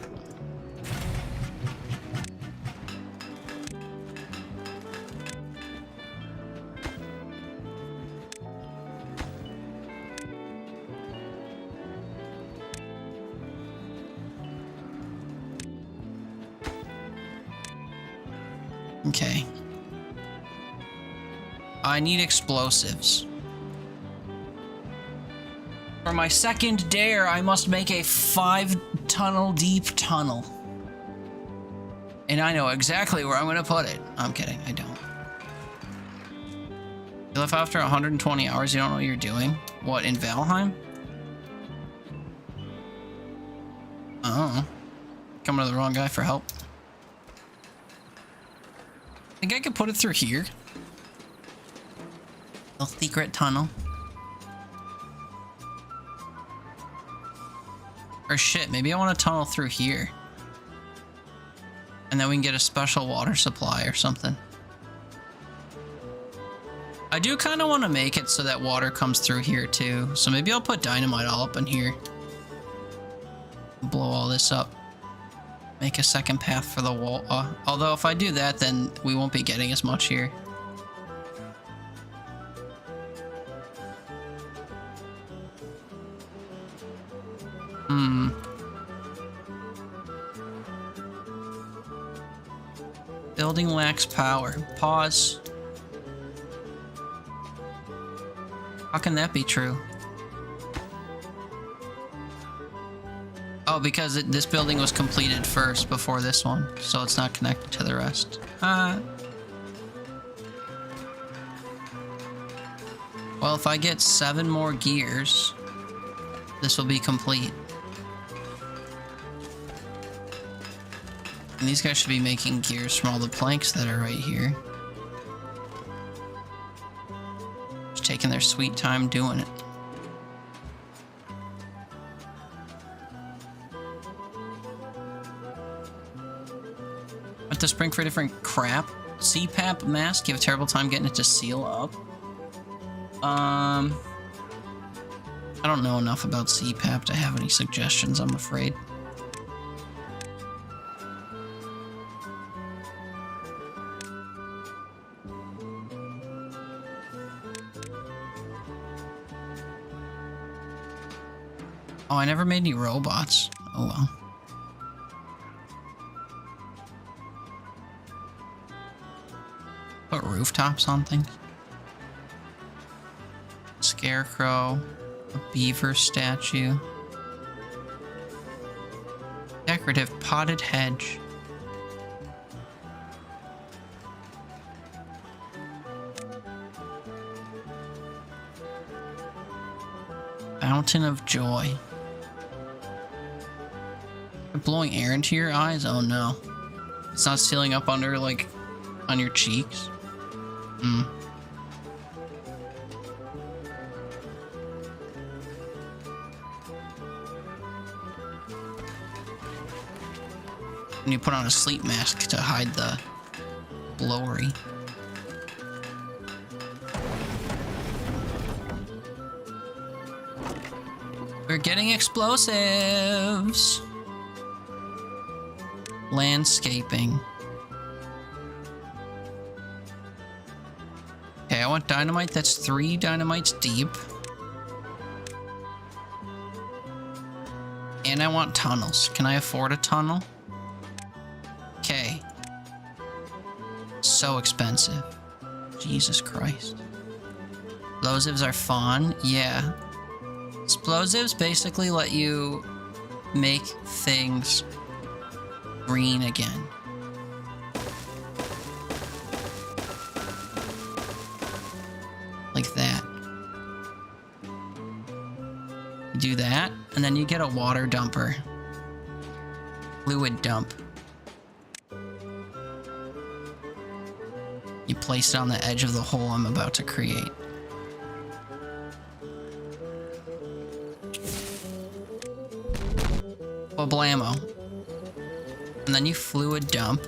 Speaker 1: Okay. I need explosives. For my second dare, I must make a 5-tunnel deep tunnel. And I know exactly where I'm gonna put it. I'm kidding, I don't. You left after 120 hours, you don't know what you're doing? What, in Valheim? Oh. Coming to the wrong guy for help. Think I could put it through here? A secret tunnel. Or shit, maybe I want to tunnel through here. And then we can get a special water supply or something. I do kind of want to make it so that water comes through here too. So maybe I'll put dynamite all up in here. Blow all this up. Make a second path for the wall. Although if I do that, then we won't be getting as much here. Building lacks power. Pause. How can that be true? Oh, because this building was completed first before this one, so it's not connected to the rest. Well, if I get 7 more gears, this will be complete. And these guys should be making gears from all the planks that are right here. Just taking their sweet time doing it. What to spring for different crap? CPAP mask, you have a terrible time getting it to seal up. I don't know enough about CPAP to have any suggestions, I'm afraid. Oh, I never made any robots. Oh well. Put rooftops on things. Scarecrow. A beaver statue. Decorative potted hedge. Fountain of joy. Blowing air into your eyes? Oh no. It's not sealing up under, like, on your cheeks? And you put on a sleep mask to hide the blowery. We're getting explosives! Landscaping. Okay, I want dynamite that's 3 dynamites deep. And I want tunnels. Can I afford a tunnel? Okay. So expensive. Jesus Christ. Explosives are fun. Yeah. Explosives basically let you make things green again. Like that. You do that, and then you get a water dumper. Fluid dump. You place it on the edge of the hole I'm about to create. Blammo. And then you fluid dump.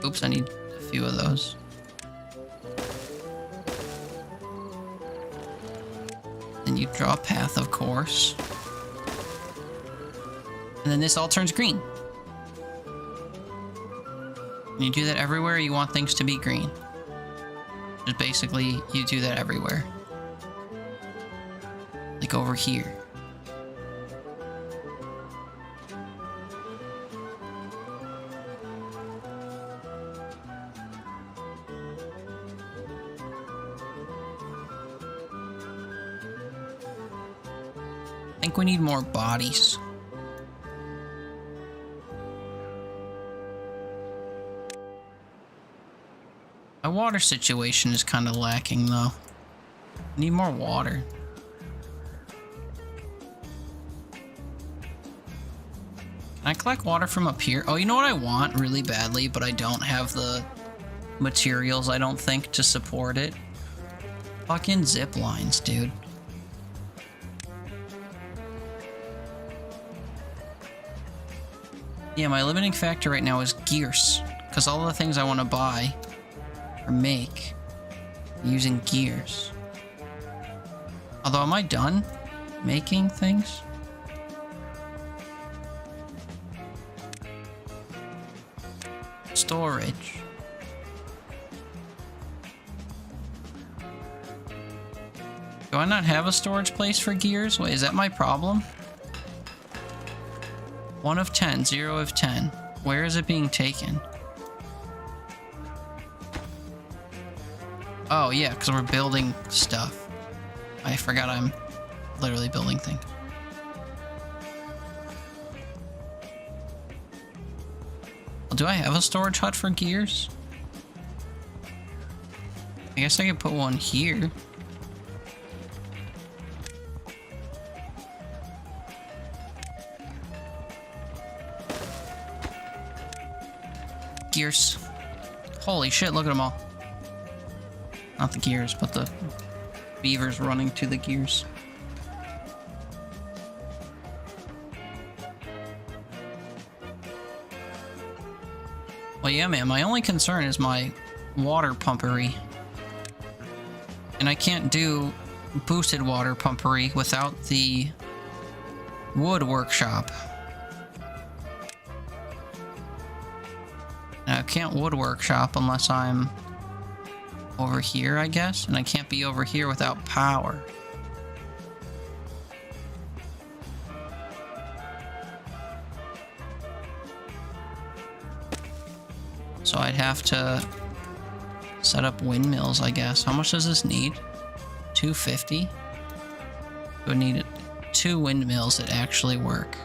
Speaker 1: Oops, I need a few of those. Then you draw a path, of course. And then this all turns green. And you do that everywhere you want things to be green. Just basically, you do that everywhere. Like over here. I think we need more bodies. My water situation is kind of lacking though. I need more water. Can I collect water from up here? Oh, you know what I want really badly, but I don't have the materials, I don't think, to support it? Fucking zip lines, dude. Yeah, my limiting factor right now is gears, because all the things I want to buy or make are using gears. Although, am I done making things? Storage. Do I not have a storage place for gears? Wait, is that my problem? 1 of 10, 0 of 10. Where is it being taken? Oh, yeah, because we're building stuff. I forgot I'm literally building things. Well, do I have a storage hut for gears? I guess I could put one here. Gears. Holy shit, look at them all. Not the gears, but the beavers running to the gears. Well, yeah, man, my only concern is my water pumpery. And I can't do boosted water pumpery without the wood workshop. And I can't wood workshop unless I'm over here, I guess. And I can't be over here without power. So I'd have to set up windmills, I guess. How much does this need? 250? Would need 2 windmills that actually work.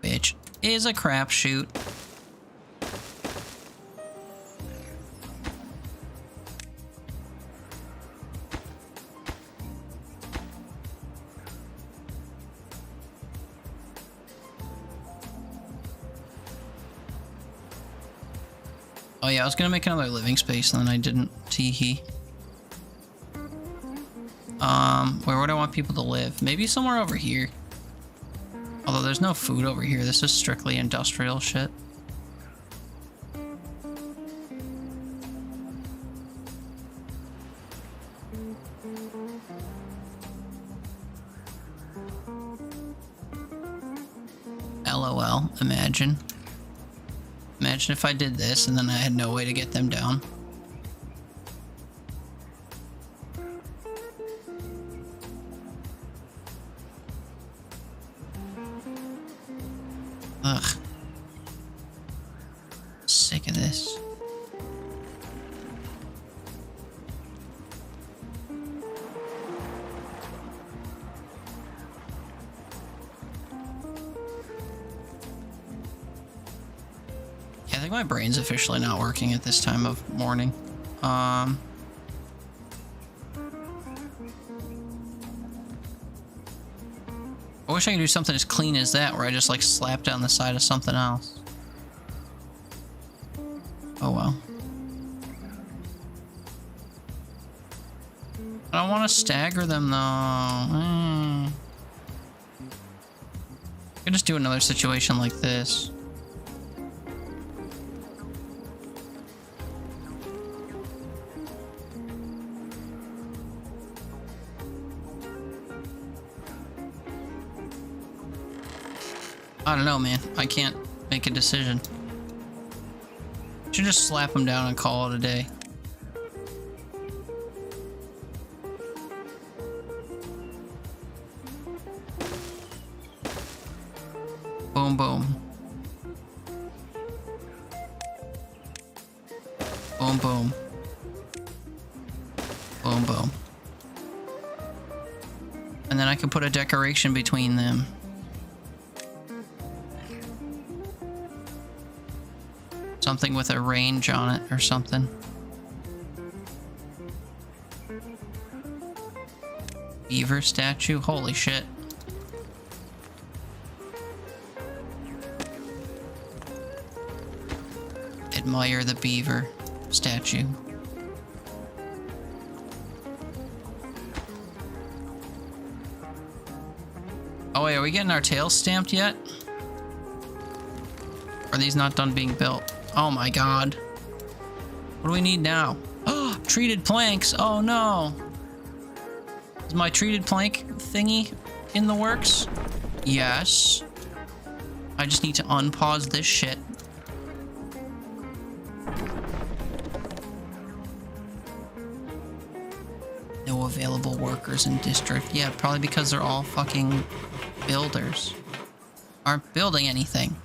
Speaker 1: Which is a crapshoot. Oh yeah, I was gonna make another living space and then I didn't. Teehee. Where would I want people to live? Maybe somewhere over here. Although there's no food over here. This is strictly industrial shit. LOL, imagine. Imagine if I did this and then I had no way to get them down. Ugh. Sick of this. I think my brain's officially not working at this time of morning. I wish I could do something as clean as that, where I just like slap down the side of something else. Oh well. I don't want to stagger them though. I could just do another situation like this. I don't know, man. I can't make a decision. Should just slap them down and call it a day. Boom, boom. Boom, boom. Boom, boom. And then I can put a decoration between them. Something with a range on it or something. Beaver statue? Holy shit. Admire the beaver statue. Oh wait, are we getting our tails stamped yet? Are these not done being built? Oh my god. What do we need now? Oh, treated planks. Oh no. Is my treated plank thingy in the works? Yes. I just need to unpause this shit. No available workers in district. Yeah, probably because they're all fucking builders. Aren't building anything.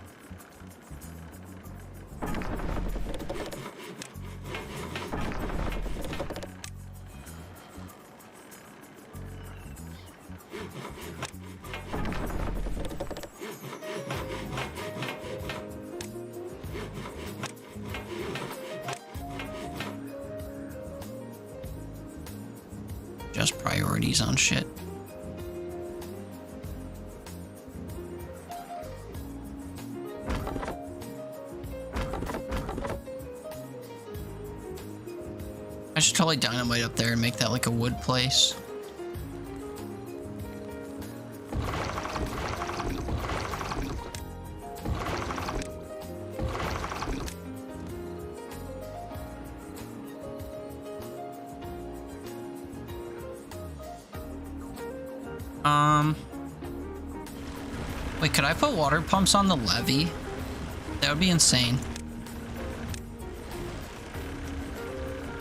Speaker 1: adjust priorities on shit. I should totally dynamite up there and make that like a wood place. Wait, could I put water pumps on the levee? That would be insane.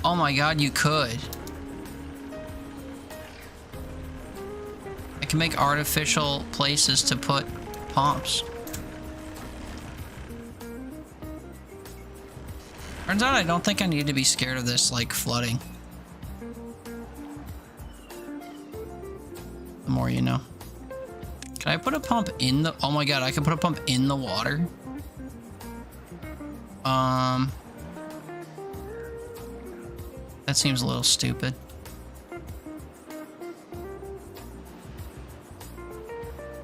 Speaker 1: Oh my god, you could. I can make artificial places to put pumps. Turns out I don't think I need to be scared of this, like, flooding. The more you know. Can I put a pump in the... Oh my god, I can put a pump in the water? That seems a little stupid.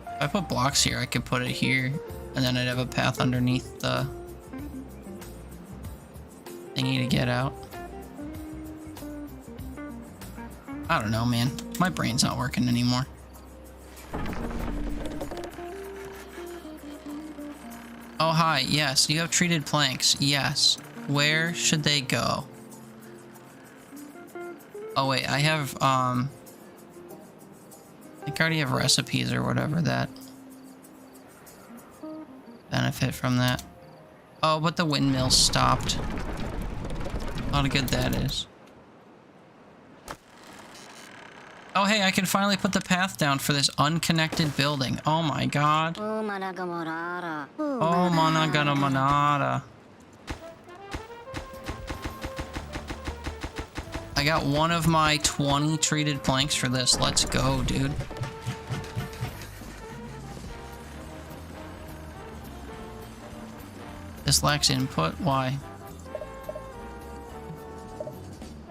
Speaker 1: If I put blocks here, I could put it here, and then I'd have a path underneath the thingy to get out. I don't know, man. My brain's not working anymore. Oh, hi. Yes, you have treated planks. Yes. Where should they go? Oh, wait. I have, I think I already have recipes or whatever that benefit from that. Oh, but the windmill stopped. How good that is. Oh, hey, I can finally put the path down for this unconnected building. Oh my god. Oh, Managamonada. I got one of my 20 treated planks for this. Let's go, dude. This lacks input? Why?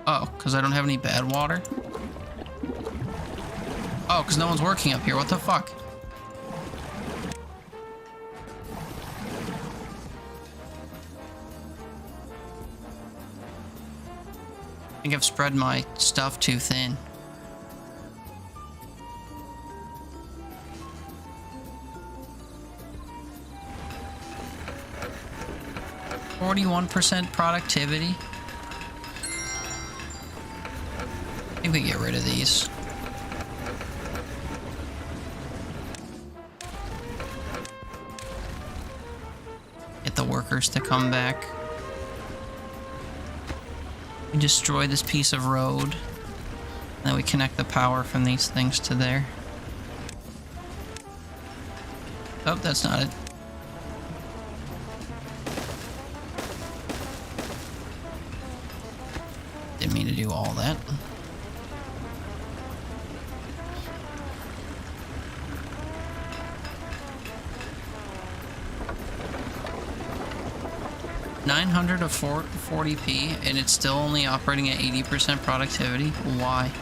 Speaker 1: Oh, because I don't have any bad water? Oh, because no one's working up here. What the fuck? I think I've spread my stuff too thin. %41 productivity. I think we get rid of these. The workers to come back. We destroy this piece of road, and then we connect the power from these things to there. Oh, that's not it. Didn't mean to do all that. $900 of 40p, and it's still only operating at 80% productivity. Why?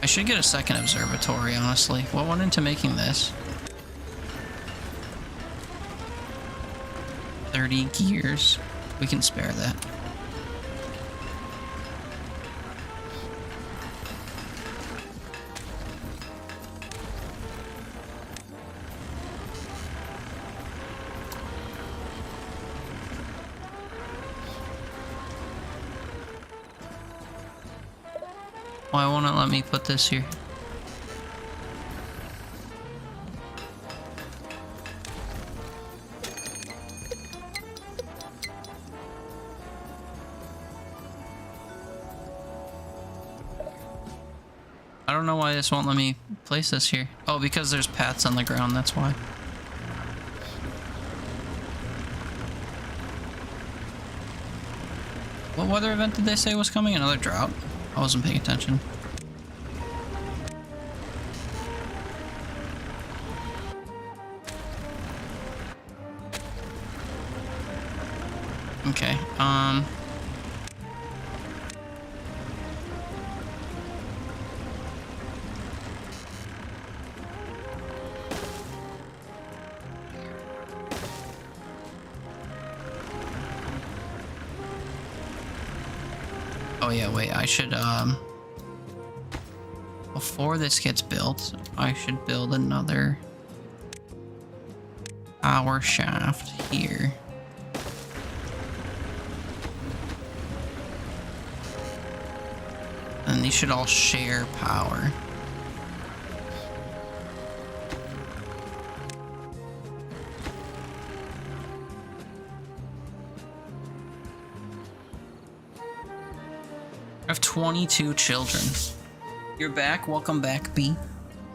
Speaker 1: I should get a second observatory, honestly. What went into making this? 30 gears. We can spare that. Why won't it let me put this here? I don't know why this won't let me place this here. Oh, because there's paths on the ground, that's why. What weather event did they say was coming? Another drought? I wasn't paying attention. Okay, oh yeah, wait, I should, before this gets built, I should build another power shaft here. And these should all share power. I have 22 children. You're back. Welcome back, B.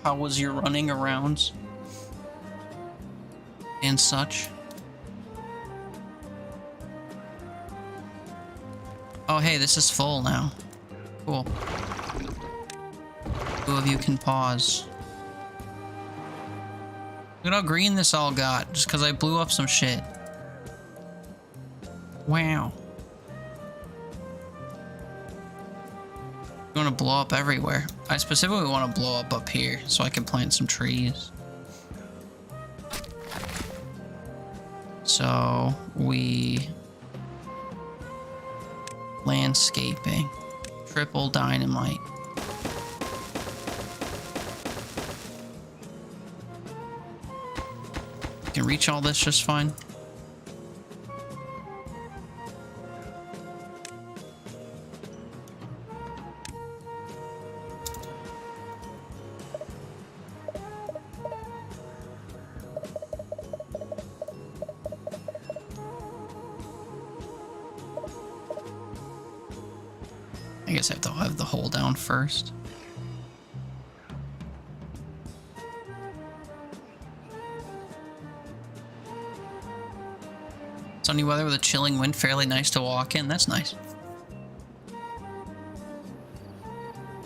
Speaker 1: How was your running around and such? Oh, hey, this is full now. Cool. Two of you can pause. Look at how green this all got, just because I blew up some shit. Wow. You want to blow up everywhere. I specifically want to blow up here so I can plant some trees. So we landscaping, triple dynamite. Can reach all this just fine. I guess I have to have the hole down first. Sunny weather with a chilling wind, fairly nice to walk in. That's nice.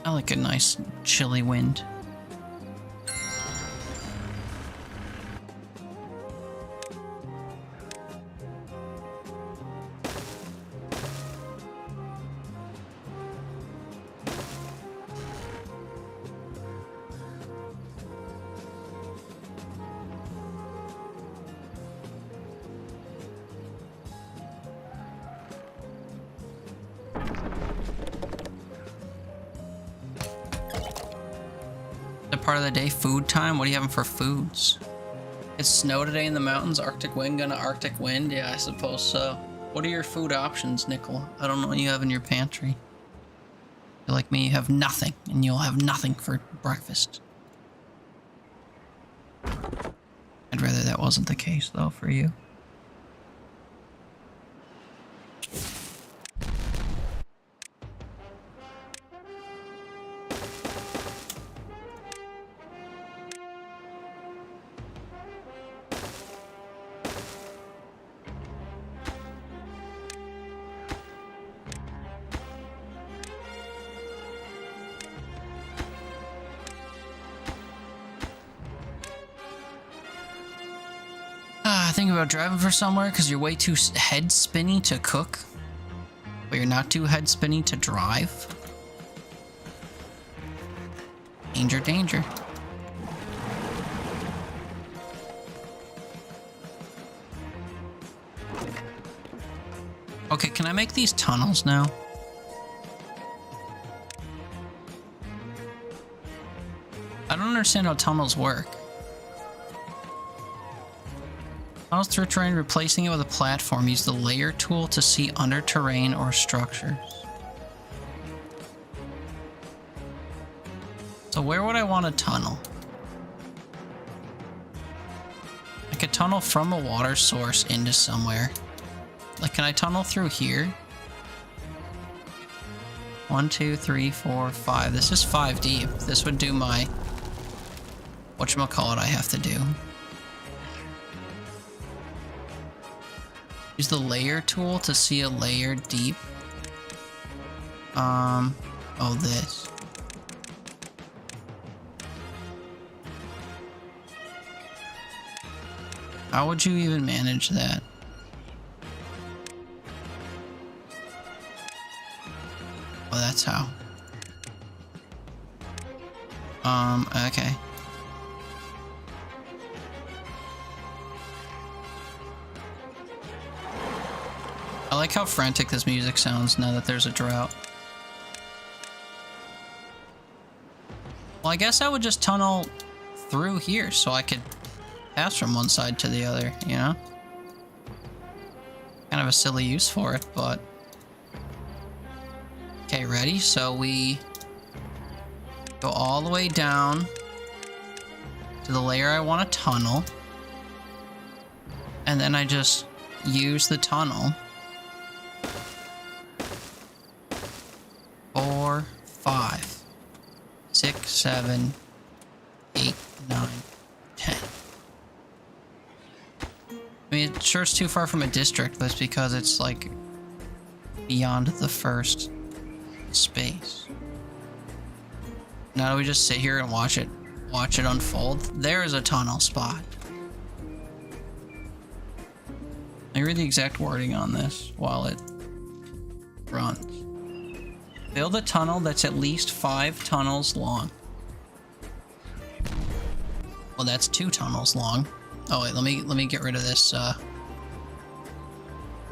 Speaker 1: I like a nice chilly wind. Part of the day, food time. What are you having for foods? It's snow today in the mountains. Arctic wind, gonna Arctic wind. Yeah, I suppose so. What are your food options, Nickel? I don't know what you have in your pantry. You're like me, you have nothing, and you'll have nothing for breakfast. I'd rather that wasn't the case, though, for you. Think about driving for somewhere because you're way too head spinny to cook, but you're not too head spinny to drive. Danger, danger. Okay, can I make these tunnels now? I don't understand how tunnels work. Tunnels through terrain, replacing it with a platform. Use the layer tool to see under terrain or structures. So where would I want a tunnel? Like a tunnel from a water source into somewhere. Like, can I tunnel through here? 1, 2, 3, 4, 5. This is 5 deep. This would do my... whatchamacallit I have to do. Use the layer tool to see a layer deep. Oh, this. How would you even manage that? that's how. Okay. I like how frantic this music sounds now that there's a drought. Well, I guess I would just tunnel through here so I could pass from one side to the other, you know? Kind of a silly use for it, but... Okay, ready? So we go all the way down to the layer I want to tunnel. And then I just use the tunnel. 4, 5, 6, 7, 8, 9, 10. I mean, it sure is too far from a district, but it's because it's like beyond the first space. Now do we just sit here and watch it unfold? There's a tunnel spot. I read the exact wording on this while it runs. Build a tunnel that's at least 5 tunnels long. Well, that's 2 tunnels long. Oh wait, let me get rid of this. There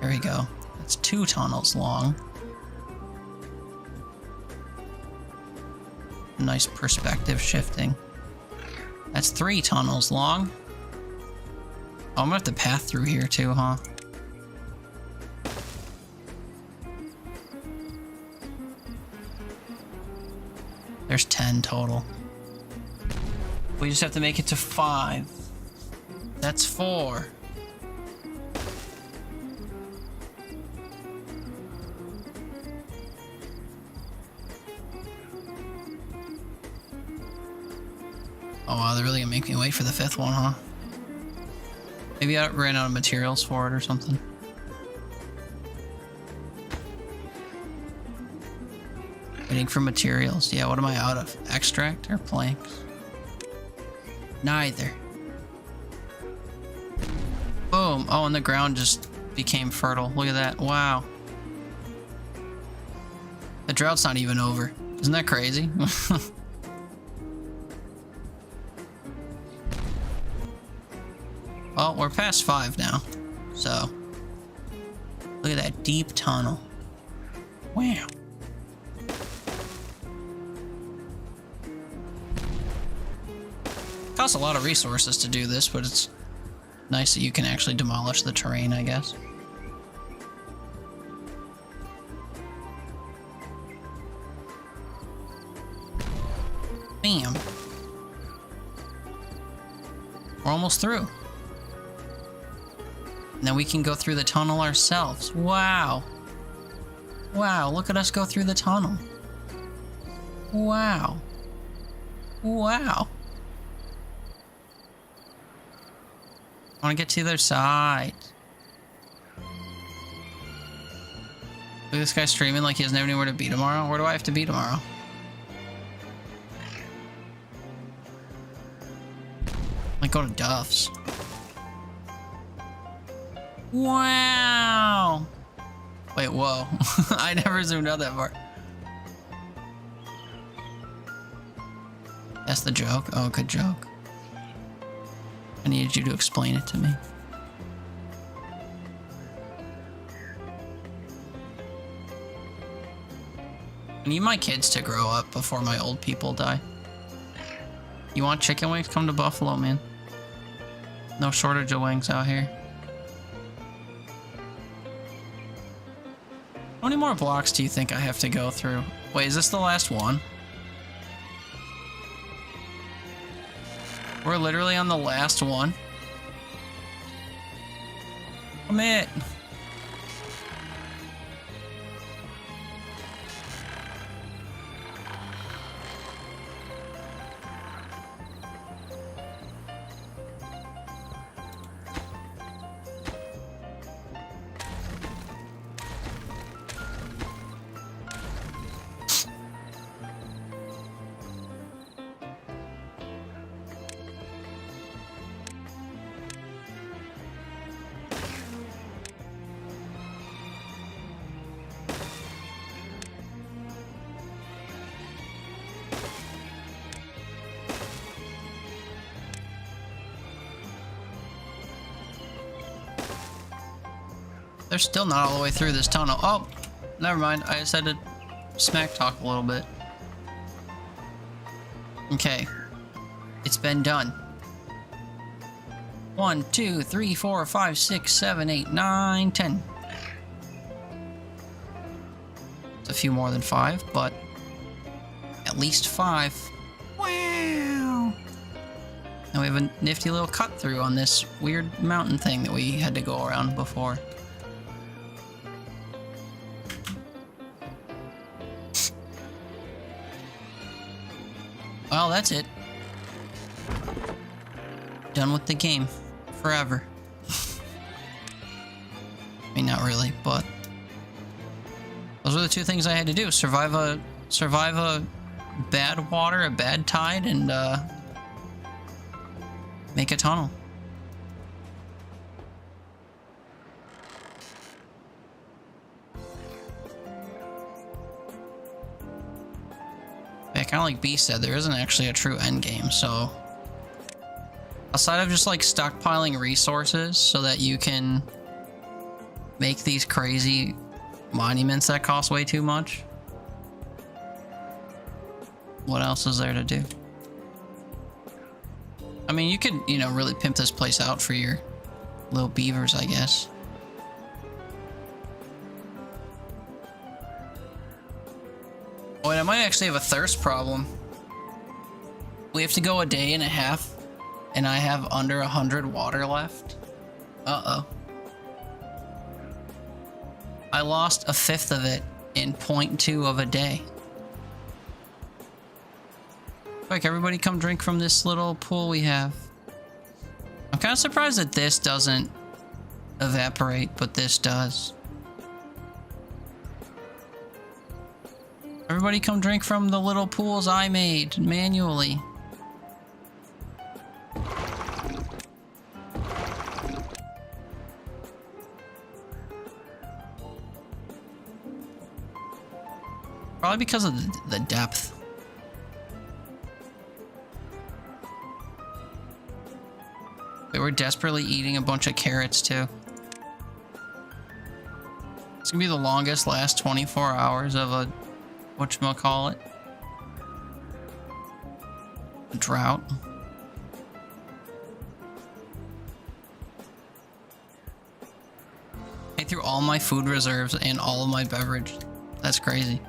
Speaker 1: we go. It's 2 tunnels long. Nice perspective shifting. That's 3 tunnels long. Oh, I'm gonna have to path through here too, huh? There's 10 total. We just have to make it to 5. That's 4. Oh wow, they're really gonna make me wait for the 5th one, huh? Maybe I ran out of materials for it or something. Waiting for materials. Yeah, what am I out of? Extract or planks? Neither. Boom. Oh, and the ground just became fertile. Look at that. Wow. The drought's not even over. Isn't that crazy? Well, we're past 5 now. So, look at that deep tunnel. Wow. Costs a lot of resources to do this, but it's nice that you can actually demolish the terrain, I guess. Bam. We're almost through. And then we can go through the tunnel ourselves. Wow. Wow, look at us go through the tunnel. Wow. Wow. I want to get to the other side. Look at this guy streaming like he doesn't have anywhere to be tomorrow. Where do I have to be tomorrow? Like go to Duff's. Wow. Wait, whoa. I never zoomed out that far. That's the joke? Oh, good joke. I needed you to explain it to me. I need my kids to grow up before my old people die. You want chicken wings? Come to Buffalo, man. No shortage of wings out here. How many more blocks do you think I have to go through? Wait, is this the last one? We're literally on the last one. Come it. They're still not all the way through this tunnel. Oh, never mind. I just had to smack talk a little bit. Okay. It's been done. 1, 2, 3, 4, 5, 6, 7, 8, 9, 10. It's a few more than 5, but at least 5. Wow! Now we have a nifty little cut through on this weird mountain thing that we had to go around before. Well, that's it. Done with the game. Forever. I mean, not really, but those are the two things I had to do. Survive a bad water, a bad tide, and make a tunnel. Yeah, kind of like B said, there isn't actually a true end game, so aside of just like stockpiling resources so that you can make these crazy monuments that cost way too much, what else is there to do? I mean, you could, you know, really pimp this place out for your little beavers, I guess. Oh, and I might actually have a thirst problem. We have to go a day and a half, and I have under 100 water left. Uh-oh. I lost a fifth of it in 0.2 of a day. Quick, everybody come drink from this little pool we have. I'm kind of surprised that this doesn't evaporate, but this does. Everybody come drink from the little pools I made manually. Probably because of the depth. They were desperately eating a bunch of carrots too. It's gonna be the longest last 24 hours of a whatchamacallit? A drought. I threw all my food reserves and all of my beverage. That's crazy.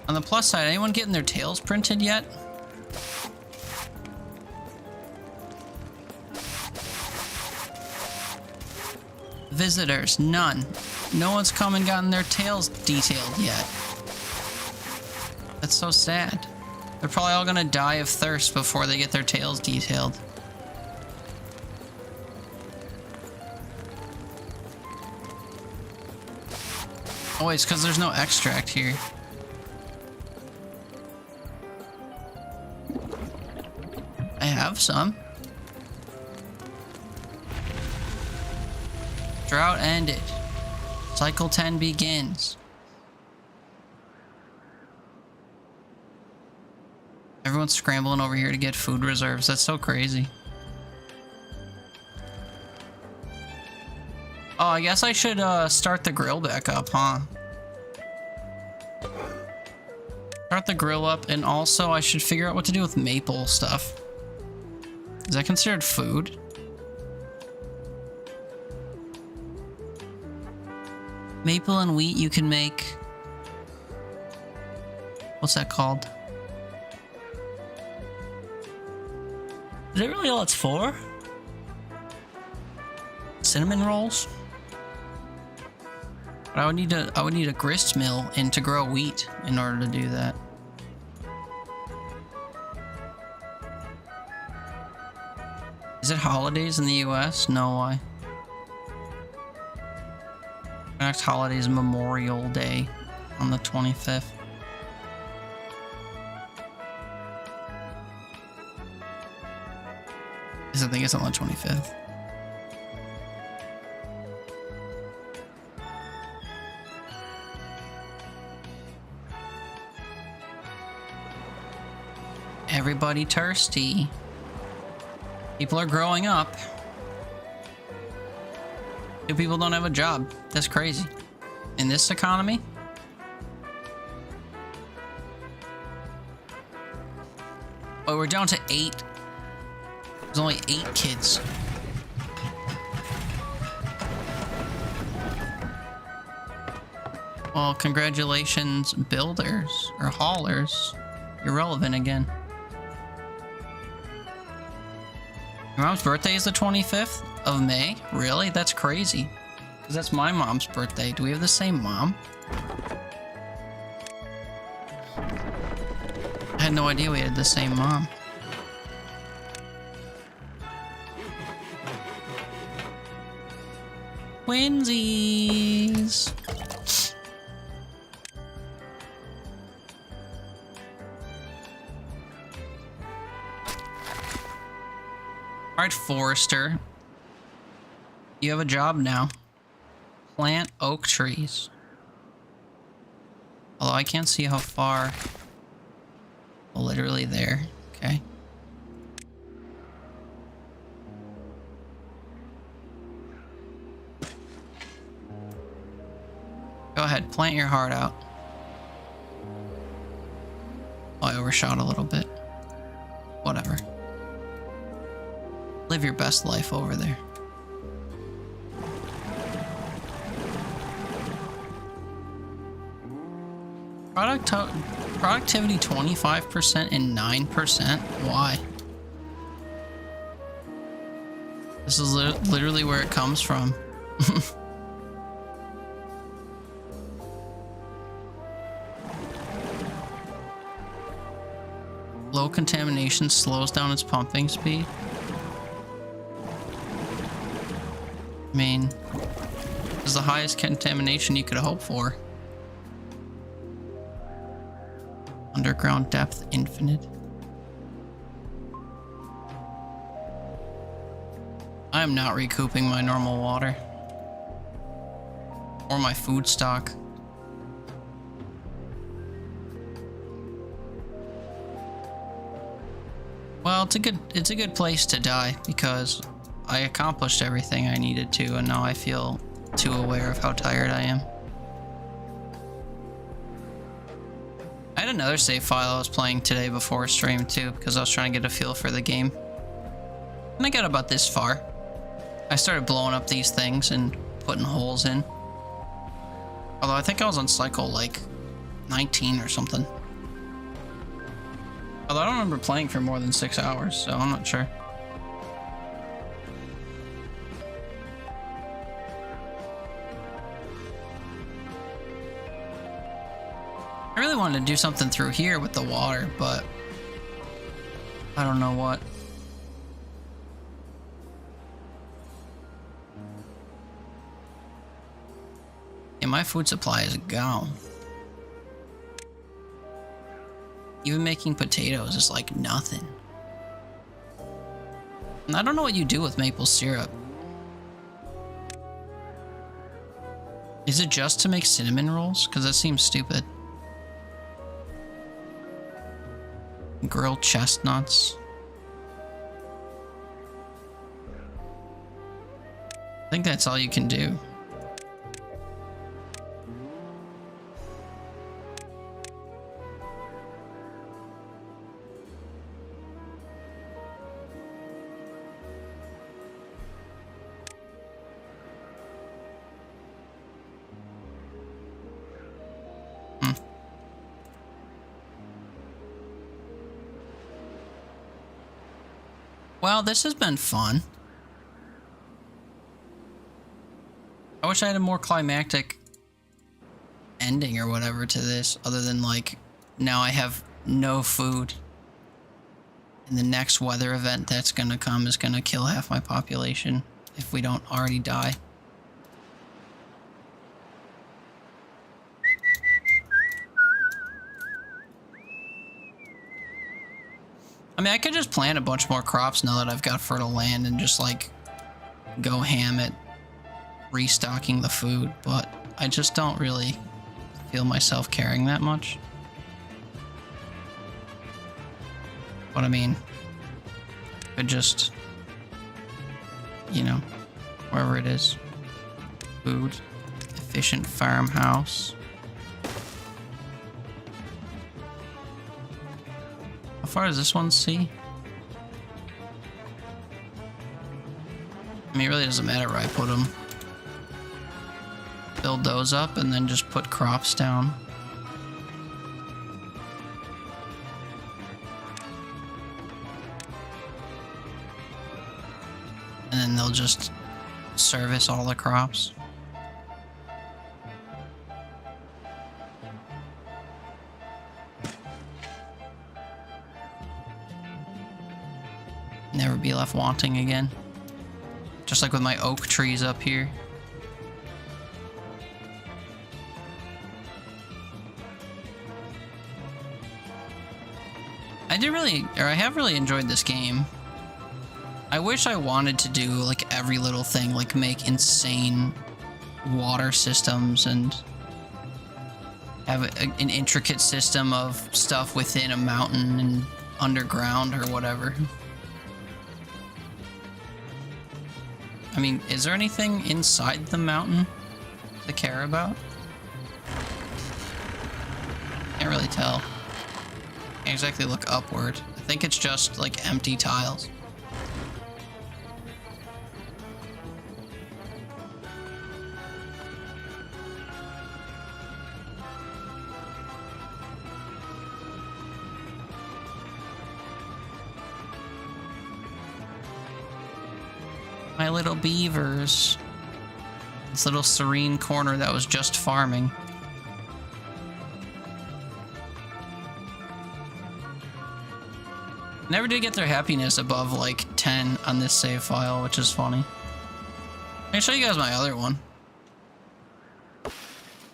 Speaker 1: On the plus side, anyone getting their tails printed yet? Visitors, none. No one's come and gotten their tails detailed yet. That's so sad. They're probably all gonna die of thirst before they get their tails detailed. Oh wait, it's because there's no extract here. I have some. Drought ended. Cycle 10 begins. Everyone's scrambling over here to get food reserves. That's so crazy. Oh, I guess I should start the grill back up, huh? Start the grill up, and also I should figure out what to do with maple stuff. Is that considered food? Maple and wheat you can make... What's that called? Is that really all it's for? Cinnamon rolls? But I would need a grist mill and to grow wheat in order to do that. Is it holidays in the US? No, why? Next holiday is Memorial Day on the 25th. I think it's on the 25th. Everybody thirsty. People are growing up. Two people don't have a job. That's crazy. In this economy? Oh, we're down to 8. There's only 8 kids. Well, congratulations, builders or haulers. You're relevant again. Your mom's birthday is the 25th of May? Really? That's crazy. Because that's my mom's birthday. Do we have the same mom? I had no idea we had the same mom. Twinsies! Alright, Forester. You have a job now. Plant oak trees. Although I can't see how far. Well, literally there. Okay. Go ahead, plant your heart out. Oh, I overshot a little bit. Whatever. Live your best life over there. Productivity 25% and 9%? Why? This is literally where it comes from. Low contamination slows down its pumping speed. I mean, this is the highest contamination you could hope for. Underground depth infinite. I am not recouping my normal water. Or my food stock. Well, it's a good place to die because I accomplished everything I needed to, and now I feel too aware of how tired I am. I had another save file I was playing today before stream too, because I was trying to get a feel for the game. And I got about this far. I started blowing up these things and putting holes in. Although I think I was on cycle like 19 or something. Although I don't remember playing for more than 6 hours, so I'm not sure. I really wanted to do something through here with the water, but I don't know what. Yeah, my food supply is gone. Even making potatoes is like nothing. And I don't know what you do with maple syrup. Is it just to make cinnamon rolls? Because that seems stupid. Grilled chestnuts. I think that's all you can do. Well, this has been fun. I wish I had a more climactic ending or whatever to this, other than like, now I have no food. And the next weather event that's gonna come is gonna kill half my population if we don't already die. I mean, I could just plant a bunch more crops now that I've got fertile land and just like go ham at restocking the food, but I just don't really feel myself caring that much. But I mean, could just you know, wherever it is. Food. Efficient farmhouse. How far does this one see? I mean, it really doesn't matter where I put them. Build those up and then just put crops down. And then they'll just service all the crops. Never be left wanting again. Just like with my oak trees up here. I have really enjoyed this game. I wish I wanted to do like every little thing, like make insane water systems and have an intricate system of stuff within a mountain and underground or whatever. I mean, is there anything inside the mountain to care about? Can't really tell. Can't exactly look upward. I think it's just like empty tiles. My little beavers. This little serene corner that was just farming. Never did get their happiness above like 10 on this save file, which is funny. I'll show you guys my other one.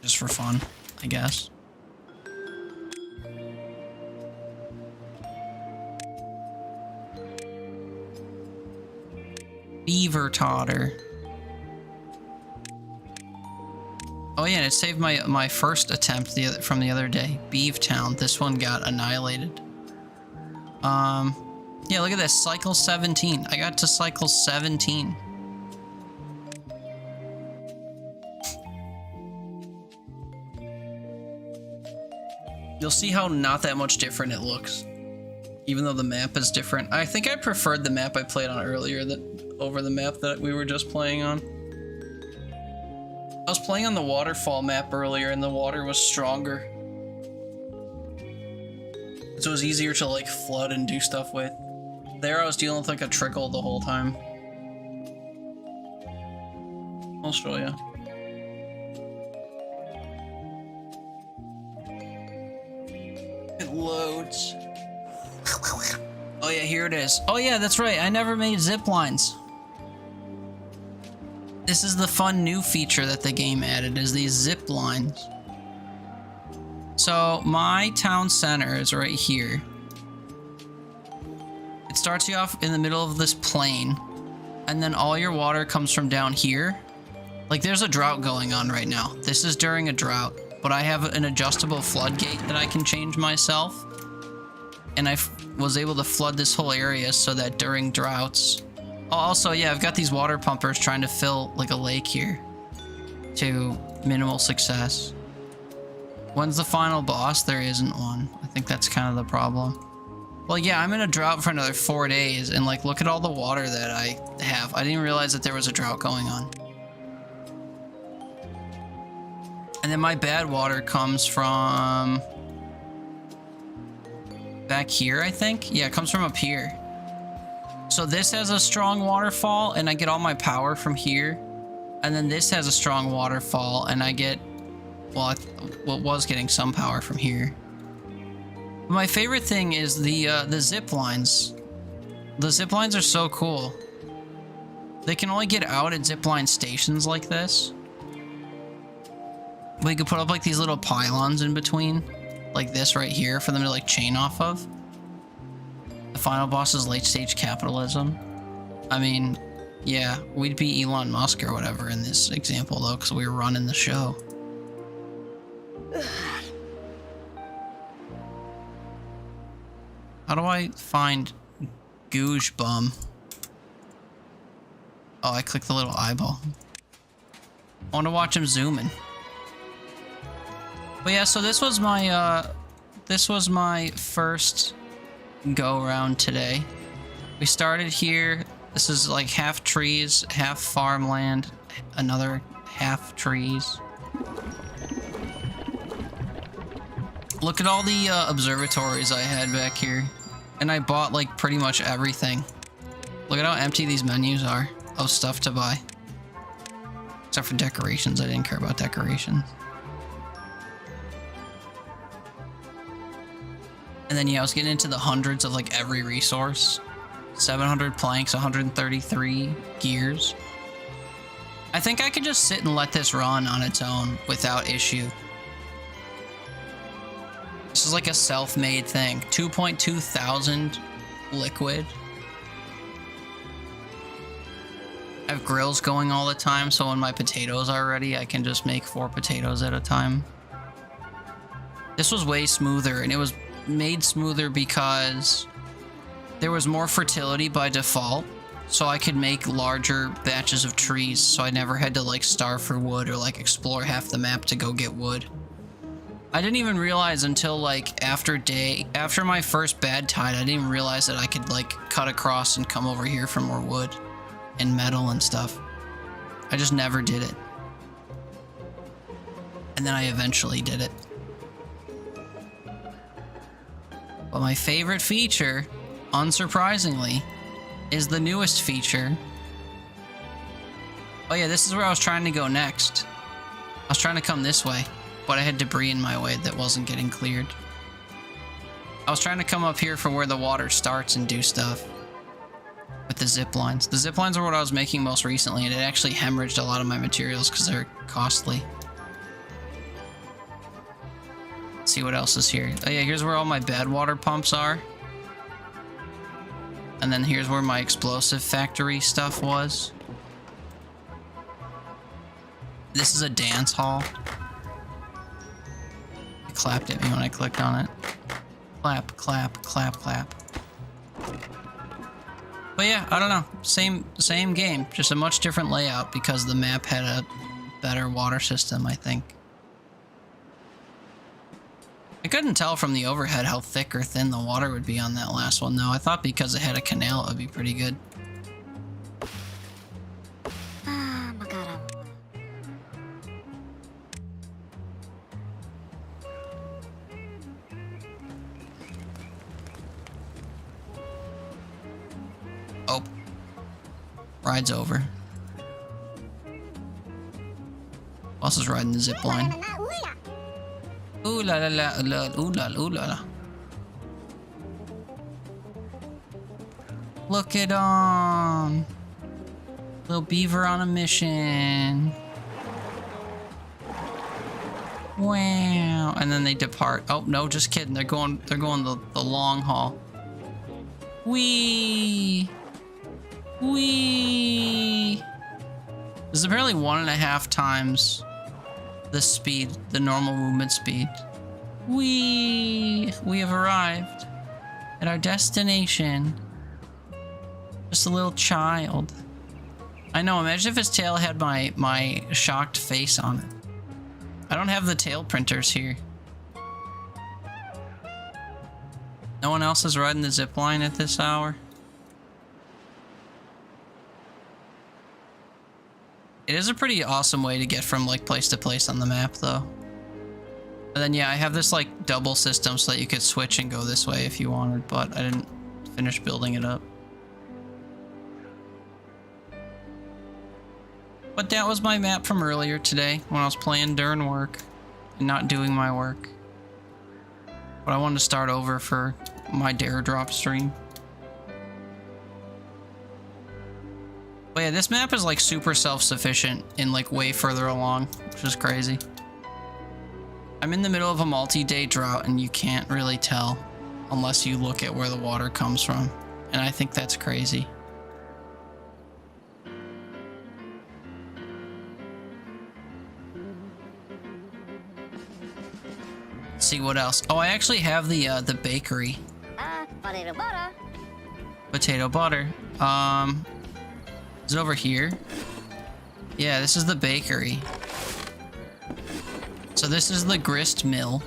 Speaker 1: Just for fun, I guess. Beaver Totter. Oh yeah, and it saved my first attempt from the other day. Beavtown. This one got annihilated. Yeah, look at this. Cycle 17. I got to cycle 17. You'll see how not that much different it looks. Even though the map is different. I think I preferred the map I played on earlier over the map that we were just playing on. I was playing on the waterfall map earlier and the water was stronger. So it was easier to like flood and do stuff with. There I was dealing with like a trickle the whole time. I'll show you. It loads. Oh yeah, here it is. Oh yeah, that's right. I never made zip lines. This is the fun new feature that the game added, is these zip lines. So my town center is right here. It starts you off in the middle of this plain, and then all your water comes from down here. Like there's a drought going on right now. This is during a drought, but I have an adjustable floodgate that I can change myself. And I was able to flood this whole area so that during droughts... Oh, also, yeah, I've got these water pumpers trying to fill like a lake here to minimal success. When's the final boss? There isn't one. I think that's kind of the problem. Well, yeah, I'm in a drought for another 4 days, and like, look at all the water that I have. I didn't realize that there was a drought going on. And then my bad water comes from... back here, I think? Yeah, it comes from up here. So this has a strong waterfall, and I get all my power from here. And then this has a strong waterfall, and I get... well, was getting some power from here. My favorite thing is the zip lines. The zip lines are so cool. They can only get out at zip line stations like this. But you could put up like these little pylons in between, like this right here, for them to like chain off of. The final boss is late stage capitalism. I mean, yeah, we'd be Elon Musk or whatever in this example though, because we were running the show. How do I find Googe Bum? Oh, I clicked the little eyeball. I want to watch him zoom in. But yeah, so this was my first go around today. We started here. This is like half trees, half farmland, another half trees. Look at all the observatories I had back here. And I bought like pretty much everything. Look at how empty these menus are of stuff to buy. Except for decorations, I didn't care about decorations. And then yeah, I was getting into the hundreds of like every resource. 700 planks, 133 gears. I think I could just sit and let this run on its own without issue. This is like a self-made thing. 2.2 thousand liquid. I have grills going all the time, so when my potatoes are ready, I can just make 4 potatoes at a time. This was way smoother, and it was made smoother because there was more fertility by default, so I could make larger batches of trees, so I never had to like starve for wood or like explore half the map to go get wood. I didn't even realize until like after my first bad tide, I didn't realize that I could like cut across and come over here for more wood and metal and stuff. I just never did it. And then I eventually did it. But my favorite feature, unsurprisingly, is the newest feature. Oh yeah, this is where I was trying to go next. I was trying to come this way, but I had debris in my way that wasn't getting cleared. I was trying to come up here for where the water starts and do stuff with the zip lines. The zip lines are what I was making most recently, and it actually hemorrhaged a lot of my materials because they're costly. Let's see what else is here. Oh yeah, here's where all my bad water pumps are. And then here's where my explosive factory stuff was. This is a dance hall. It clapped at me when I clicked on it. Clap, clap, clap, clap. But yeah, I don't know. Same game, just a much different layout because the map had a better water system, I think. I couldn't tell from the overhead how thick or thin the water would be on that last one, though. I thought because it had a canal, it would be pretty good. Oh. Ride's over. Who else is riding the zip line? Ooh la la la la, ooh la ooh la la. Look at little beaver on a mission. Wow. And then they depart. Oh no, just kidding. They're going the long haul. Whee! Whee! This is apparently 1.5 times the speed, the normal movement speed. We have arrived at our destination. Just a little child. I know, imagine if his tail had my shocked face on it. I don't have the tail printers here. No one else is riding the zip line at this hour. It is a pretty awesome way to get from like place to place on the map though. And then yeah, I have this like double system so that you could switch and go this way if you wanted, but I didn't finish building it up. But that was my map from earlier today when I was playing during work and not doing my work. But I wanted to start over for my Dare Drop stream. But yeah, this map is like super self-sufficient and like way further along, which is crazy. I'm in the middle of a multi-day drought and you can't really tell unless you look at where the water comes from. And I think that's crazy. Let's see what else. Oh, I actually have the bakery.
Speaker 3: Potato butter.
Speaker 1: Potato butter. Is it over here? Yeah, this is the bakery. So this is the grist mill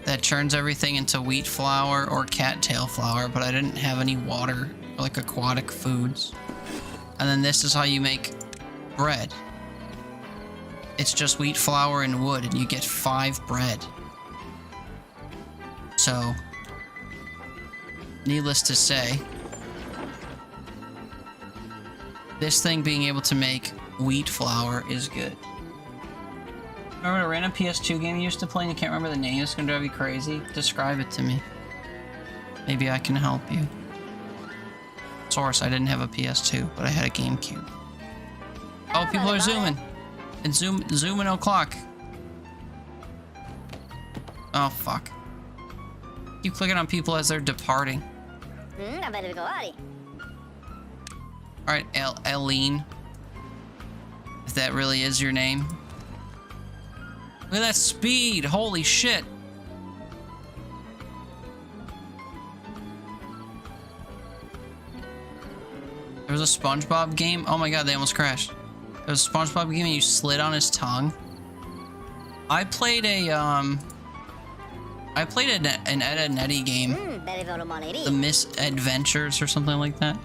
Speaker 1: that churns everything into wheat flour or cattail flour, but I didn't have any water or like aquatic foods. And then this is how you make bread. It's just wheat flour and wood, and you get 5 bread. So, needless to say, this thing being able to make wheat flour is good. Remember a random PS2 game you used to play and you can't remember the name? It's gonna drive you crazy. Describe it to me. Maybe I can help you. Source, I didn't have a PS2, but I had a GameCube. Oh, people are zooming. And zooming o'clock. Oh, fuck. Keep clicking on people as they're departing. Alright, Eileen. If that really is your name. Look at that speed! Holy shit! There was a SpongeBob game? Oh my god, they almost crashed. There was a SpongeBob game and you slid on his tongue. I played an Ed and Eddie game. The Misadventures or something like that.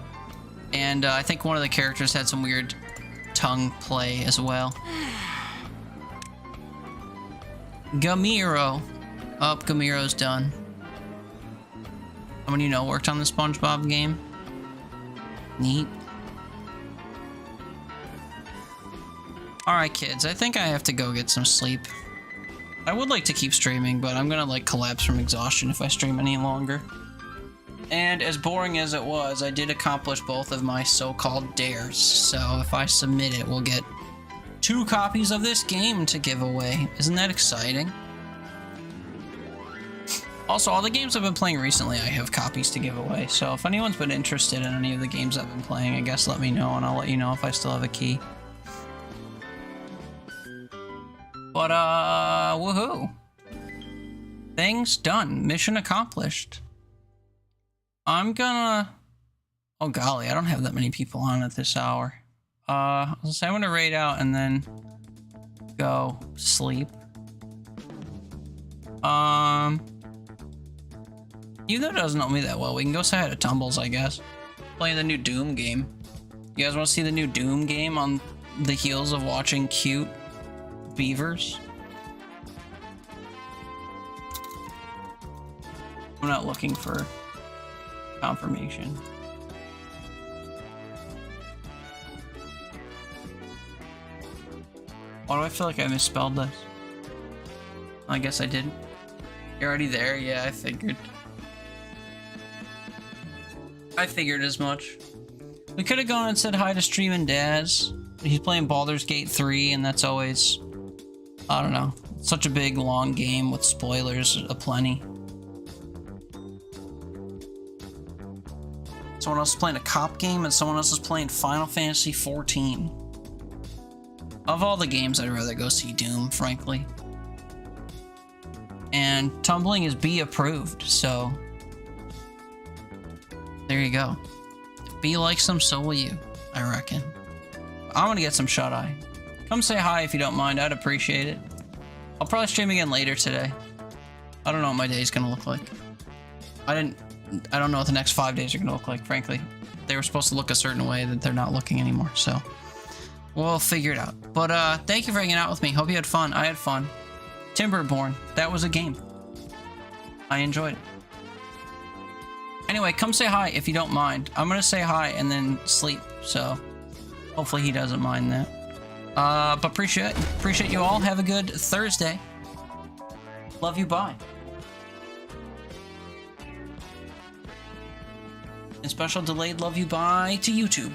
Speaker 1: And I think one of the characters had some weird tongue play as well. Gamiro. Oh, Gamiro's done. Someone you know worked on the SpongeBob game? Neat. Alright, kids, I think I have to go get some sleep. I would like to keep streaming, but I'm gonna, like, collapse from exhaustion if I stream any longer. And as boring as it was, I did accomplish both of my so-called dares, so if I submit it, we'll get 2 copies of this game to give away. Isn't that exciting? Also, all the games I've been playing recently, I have copies to give away, so if anyone's been interested in any of the games I've been playing, I guess let me know, and I'll let you know if I still have a key. But, woohoo. Things done. Mission accomplished. I'm gonna... Oh, golly, I don't have that many people on at this hour. So I'm gonna raid out and then go sleep. Even though it doesn't know me that well, we can go say hi to Tumbles, I guess. Playing the new Doom game. You guys want to see the new Doom game on the heels of watching cute Beavers? I'm not looking for confirmation. Why do I feel like I misspelled this? I guess I didn't. You're already there? Yeah, I figured. I figured as much. We could have gone and said hi to Streamin' Daz. He's playing Baldur's Gate 3, and that's always... I don't know. Such a big, long game with spoilers aplenty. Someone else is playing a cop game, and someone else is playing Final Fantasy XIV. Of all the games, I'd rather go see Doom, frankly. And tumbling is B approved, so... There you go. If B likes them, so will you, I reckon. I'm gonna get some shut-eye. Come say hi if you don't mind, I'd appreciate it. I'll probably stream again later today. I don't know what my day's gonna look like. I don't know what the next 5 days are gonna look like, frankly. They were supposed to look a certain way that they're not looking anymore, so... We'll figure it out. But, thank you for hanging out with me. Hope you had fun. I had fun. Timberborn. That was a game. I enjoyed it. Anyway, come say hi if you don't mind. I'm gonna say hi and then sleep, so... Hopefully he doesn't mind that. But appreciate you all. Have a good Thursday. Love you, bye. And special delayed love you, bye to YouTube.